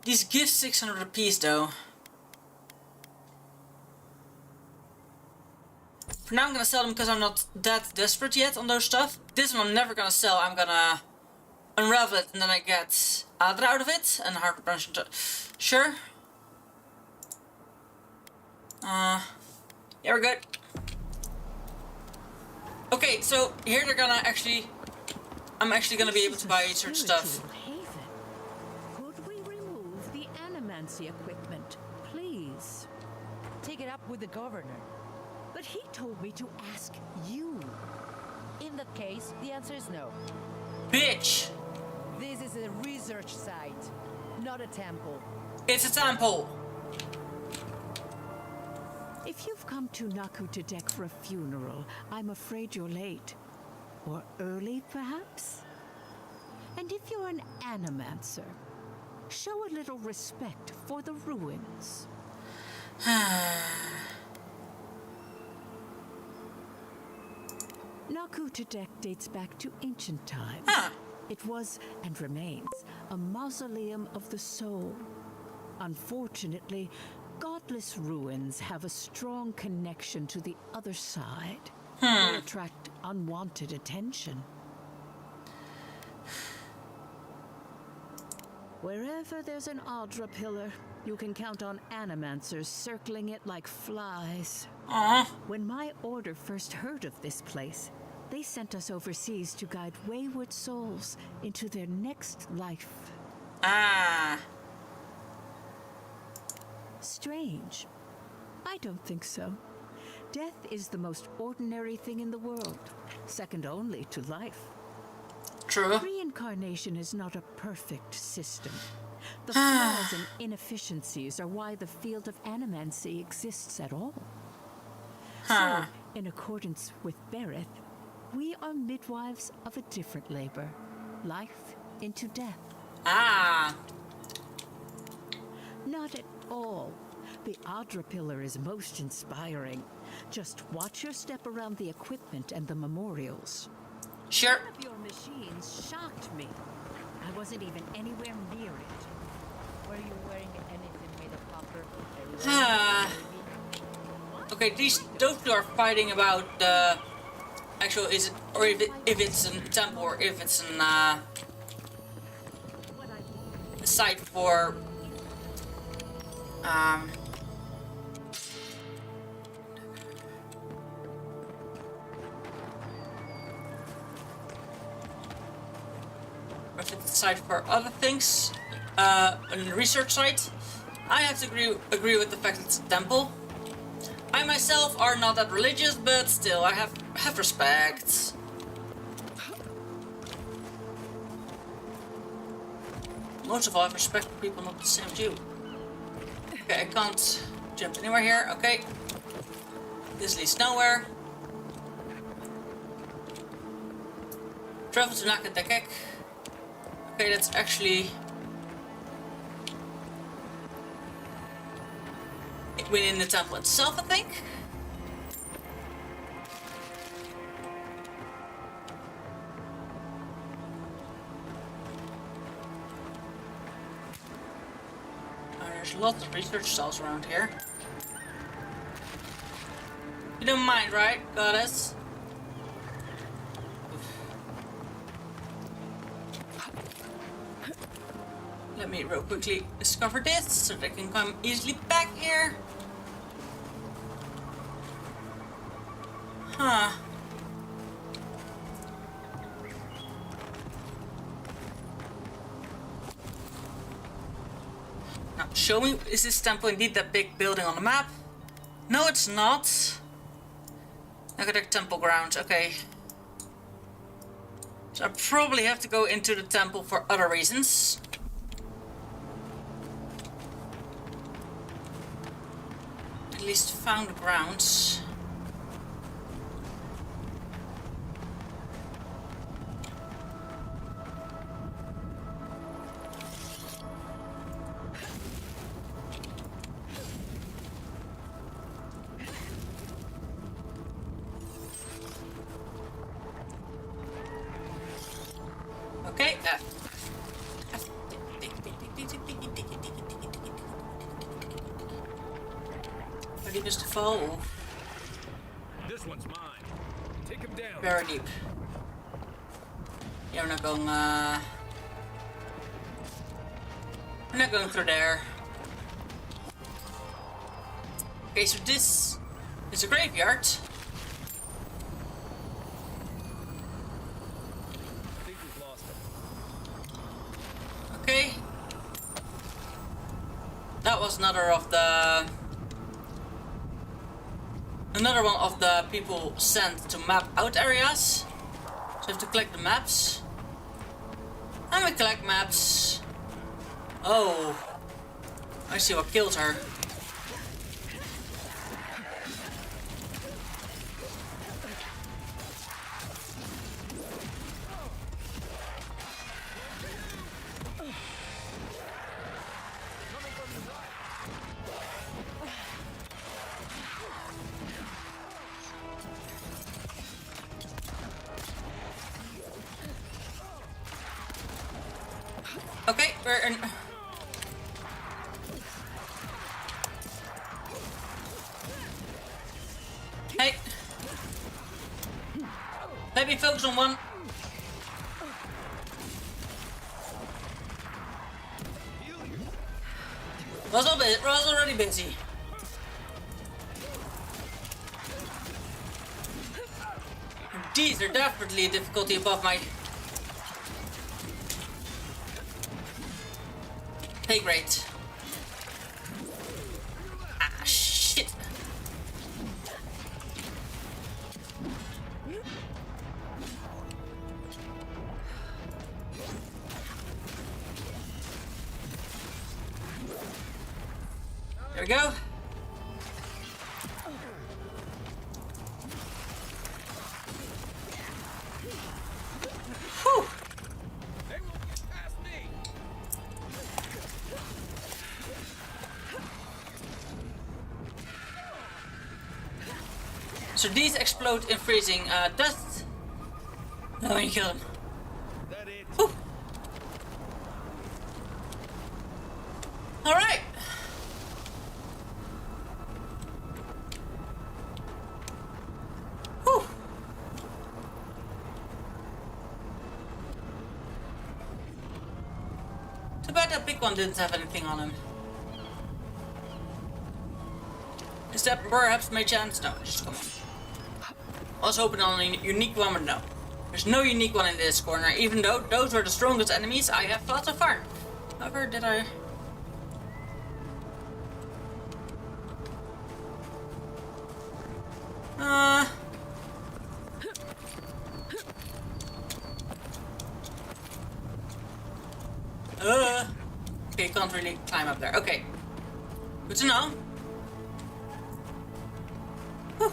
These give 600 a piece though. For now I'm gonna sell them because I'm not that desperate yet on those stuff. This one I'm never gonna sell, I'm gonna unravel it and then I get Adra out of it and hard branch. Sure. Yeah, we're good. Okay, so here they're gonna actually... I'm actually gonna be able to buy certain stuff. Could we remove the animancy equipment, please? Take it up with the governor. But he told me to ask you. In that case, the answer is no. Bitch! This is a research site, not a temple. It's a temple! If you've come to Naku to deck for a funeral, I'm afraid you're late. Or early, perhaps? And if you're an animancer, show a little respect for the ruins. Naku to deck dates back to ancient times. It was, and remains, a mausoleum of the soul. Unfortunately, godless ruins have a strong connection to the other side. They attract unwanted attention. Wherever there's an Adra pillar, you can count on animancers circling it like flies. When my order first heard of this place, they sent us overseas to guide wayward souls into their next life. Strange. I don't think so. Death is the most ordinary thing in the world, second only to life. True. Reincarnation is not a perfect system. The flaws and inefficiencies are why the field of animancy exists at all. So, in accordance with Berith, we are midwives of a different labor. Life into death. Not at all. The Adra pillar is most inspiring. Just watch your step around the equipment and the memorials. Sure. One of your machines shocked me. I wasn't even anywhere near it. Were you wearing anything made of copper? Okay, those two are fighting about the actual is it or if it's a temple or if it's an site for if it's a site for other things, a research site. I have to agree with the fact that it's a temple. I myself are not that religious, but still, I have respect. Most of all, I have respect for people not the same as you. Okay, I can't jump anywhere here. Okay. This leads nowhere. Travel to Nakadekek. Okay, that's actually within the temple itself, I think. There's lots of research cells around here. You don't mind, right, goddess? Let me real quickly discover this so they can come easily back here. Huh. Now, show me, is this temple indeed that big building on the map? No, it's not. Nakadek Temple Grounds, okay. So I probably have to go into the temple for other reasons. At least found the grounds. Okay. Ready, Mr. Fall? This one's mine. Take him down. Very deep. Yeah, we're not going We're not going through there. Okay, so this is a graveyard. Okay. That was another one of the people sent to map out areas. So I have to collect the maps. And we collect maps. Oh. I see what killed her. Okay, we're in. Hey. Let me focus on one. Was already busy. These are definitely a difficulty above my pay grade. Ah, shit. There we go. Whew. So these explode in freezing dust. No, you kill them. Whew. All right. Whew. Too bad that big one didn't have anything on him. Is that perhaps my chance? No, just come on. I was hoping on a unique one, but no. There's no unique one in this corner, even though those were the strongest enemies I have fought so far. However, did I... Okay, can't really climb up there. Okay. Good to know. Whew.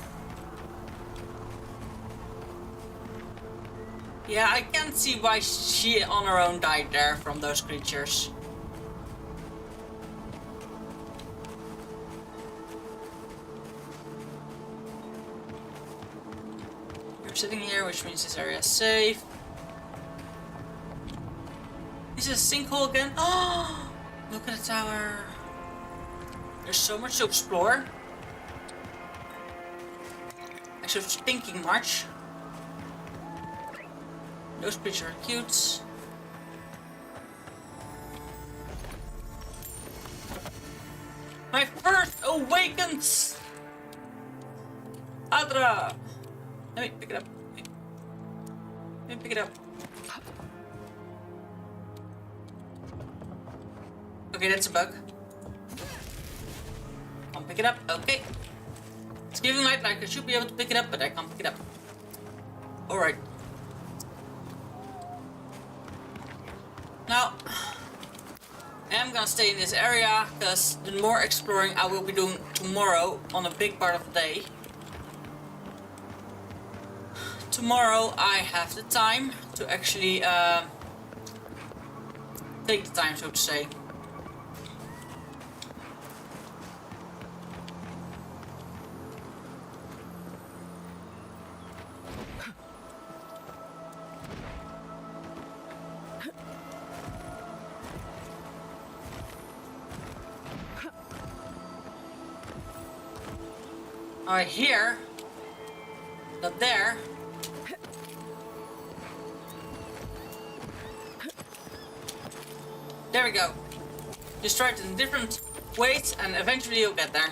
Yeah, I can't see why she on her own died there from those creatures. You're sitting here, which means this area is safe. Is it a sinkhole again? Oh, look at the tower. There's so much to explore. Actually, thinking much. Those creatures are cute. My first awakens! Adra! Let me pick it up. Let me pick it up. Okay, that's a bug. I'll pick it up. Okay. It's giving light like I should be able to pick it up, but I can't pick it up. Alright. Now, I am gonna stay in this area, because the more exploring I will be doing tomorrow on a big part of the day. Tomorrow I have the time to actually take the time, so to say. Alright, here, not there. There we go. Just try it in different ways and eventually you'll get there.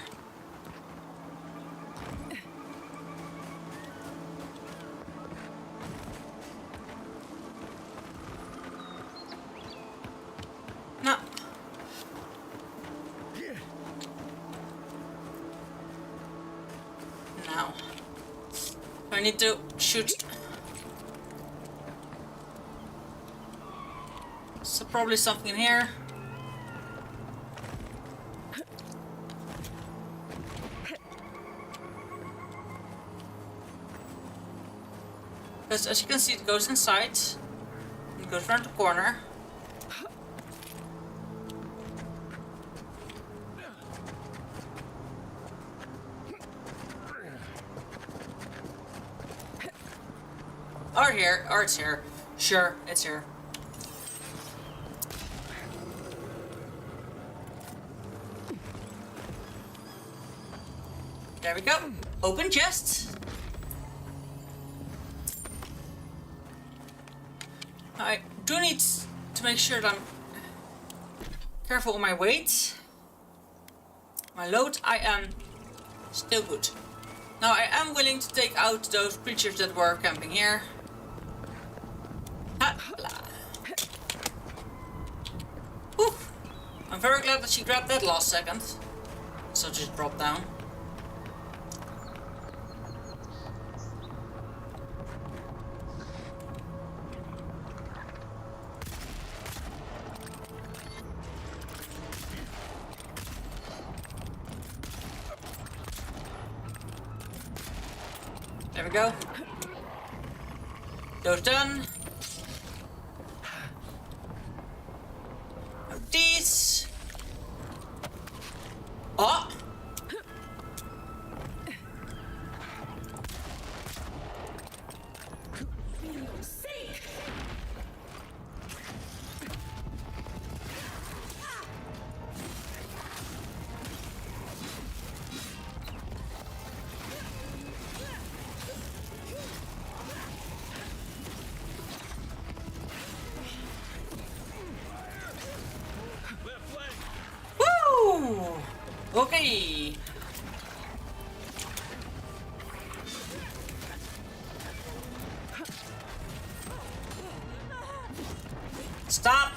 No. Now. I need to shoot. So probably something in here. Because as you can see, it goes inside. It goes around the corner. Or here, or it's here. Sure, it's here. There we go. Open chest. I do need to make sure that I'm careful with my weight. My load, I am still good. Now I am willing to take out those creatures that were camping here. Whew. I'm very glad that she grabbed that last second. So just drop down. There we go. Those done. These. Oh! Okay. Stop.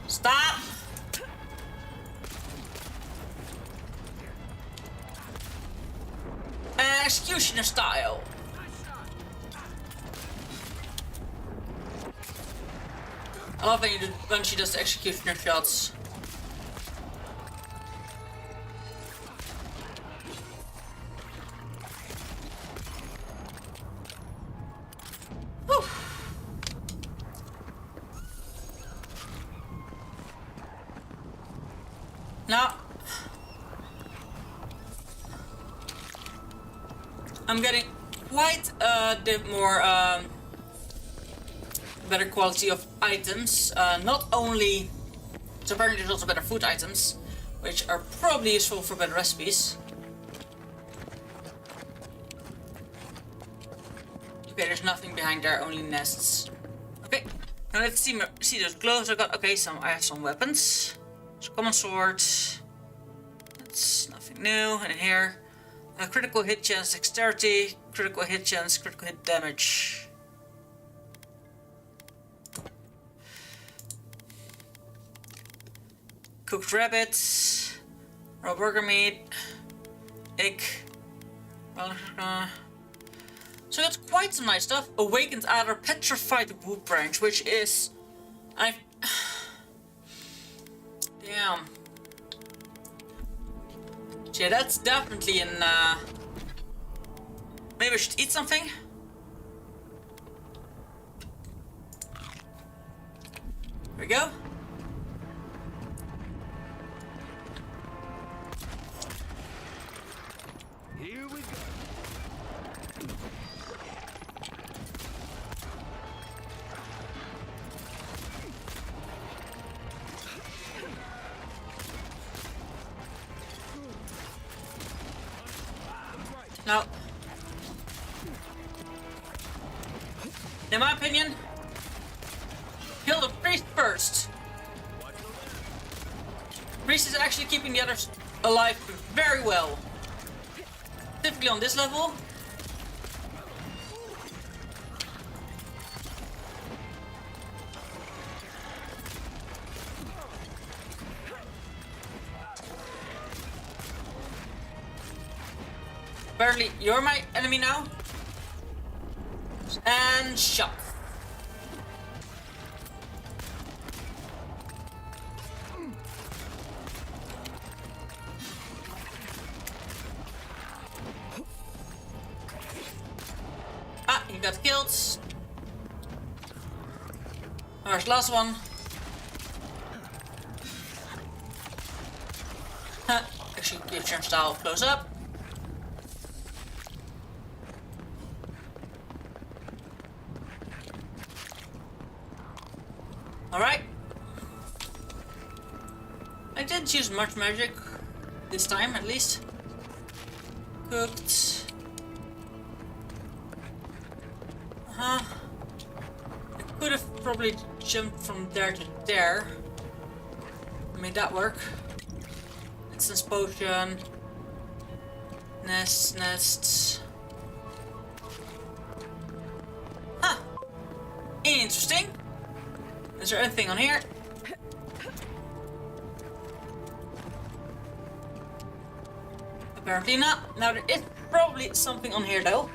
Stop. Executioner style. I love when she does the executioner shots. Now, I'm getting quite a bit more better quality of items. Not only, so apparently there's also better food items, which are probably useful for better recipes. Okay, there's nothing behind there, only nests. Okay, now let's see those gloves I got. Okay, I have some weapons. Common sword. That's nothing new. And here, critical hit chance, dexterity, critical hit chance, critical hit damage. Cooked rabbits, raw burger meat, egg. So that's quite some nice stuff. Awakened adder, petrified wood branch, which is, damn. Yeah, that's definitely an, maybe I should eat something? There we go. Here we go. No. In my opinion, kill the priest first. Grease is actually keeping the others alive very well. Specifically on this level. Apparently, you're my enemy now. And shot. Ah, he got killed. There's the last one. Execution style close up. Alright. I didn't use much magic this time, at least. Cooked. I could have probably jumped from there to there. Made that work. Instance potion. Nests. Huh. Interesting. Is there anything on here? Apparently not. Now there is probably something on here though.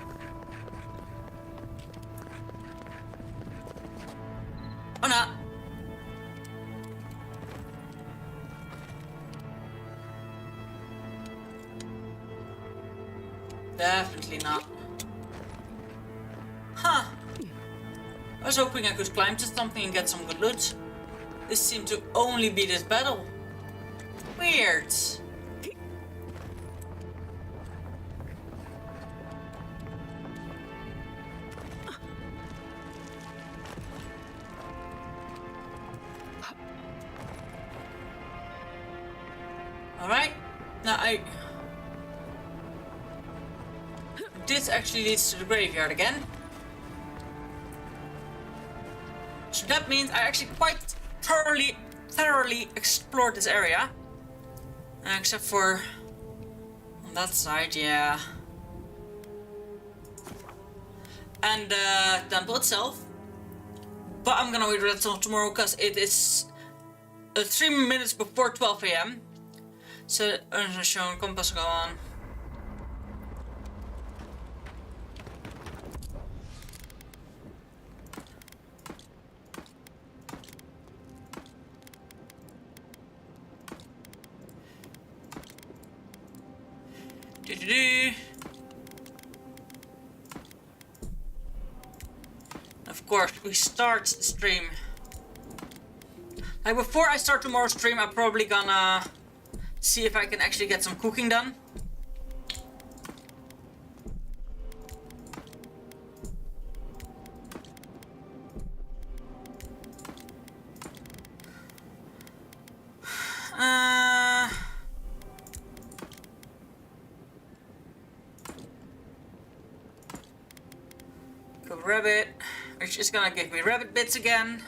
Oh no. Definitely not. Huh. I was hoping I could climb to something and get some good loot. This seemed to only be this battle. Weird. Alright. Now this actually leads to the graveyard again. So that means I actually quite thoroughly explored this area. Except for on that side, yeah. And the temple itself. But I'm gonna wait for that until tomorrow because it is 3 minutes before 12 AM. So show compass go on. Of course, we start the stream. Like before I start tomorrow's stream, I'm probably gonna see if I can actually get some cooking done. Cook rabbit, which is gonna give me rabbit bits again.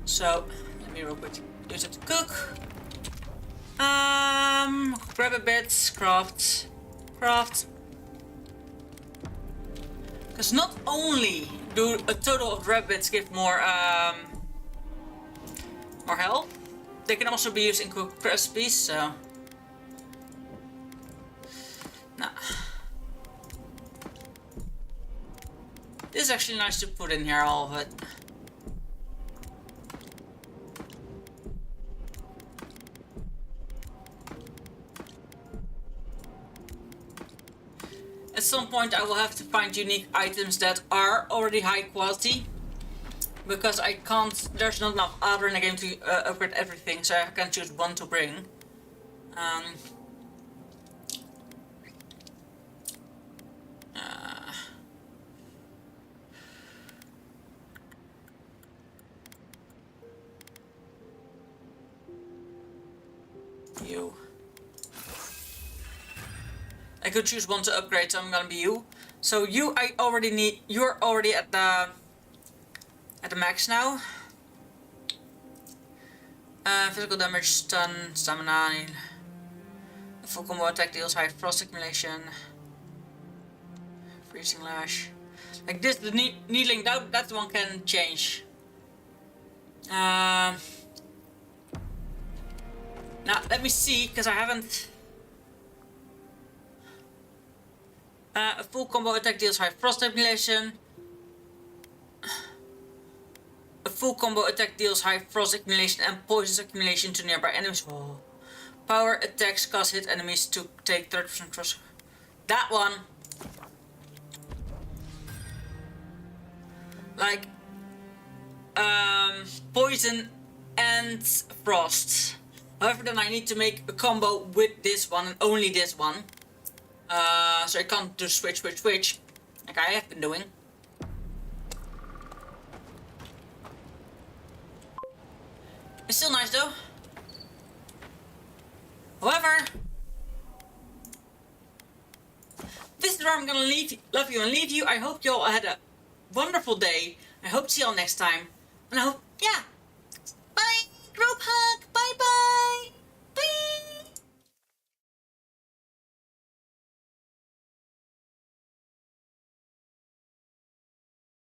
So let me real quick use it to cook. Rabbit bits, craft. Because not only do a total of rabbit bits give more health, they can also be used in cooked recipes. So, nah. This is actually nice to put in here, all of it. At some point I will have to find unique items that are already high quality. Because I can't, there's not enough other in the game to upgrade everything, so I can choose one to bring. You. I could choose one to upgrade, so I'm gonna be you. So you, I already need. You're already at the max now. Physical damage, stun, stamina. A full combo attack deals high frost accumulation. Freezing lash. Like this, the needling, that one can change. Now, let me see, because I haven't... a full combo attack deals high frost accumulation. A full combo attack deals high frost accumulation and poison accumulation to nearby enemies. Oh. Power attacks cause hit enemies to take 30% frost. That one. Like, poison and frost. However, then I need to make a combo with this one and only this one. So I can't do switch, like I have been doing. It's still nice though. However, this is where I'm gonna love you and leave you. I hope you all had a wonderful day. I hope to see you all next time. And I hope, yeah,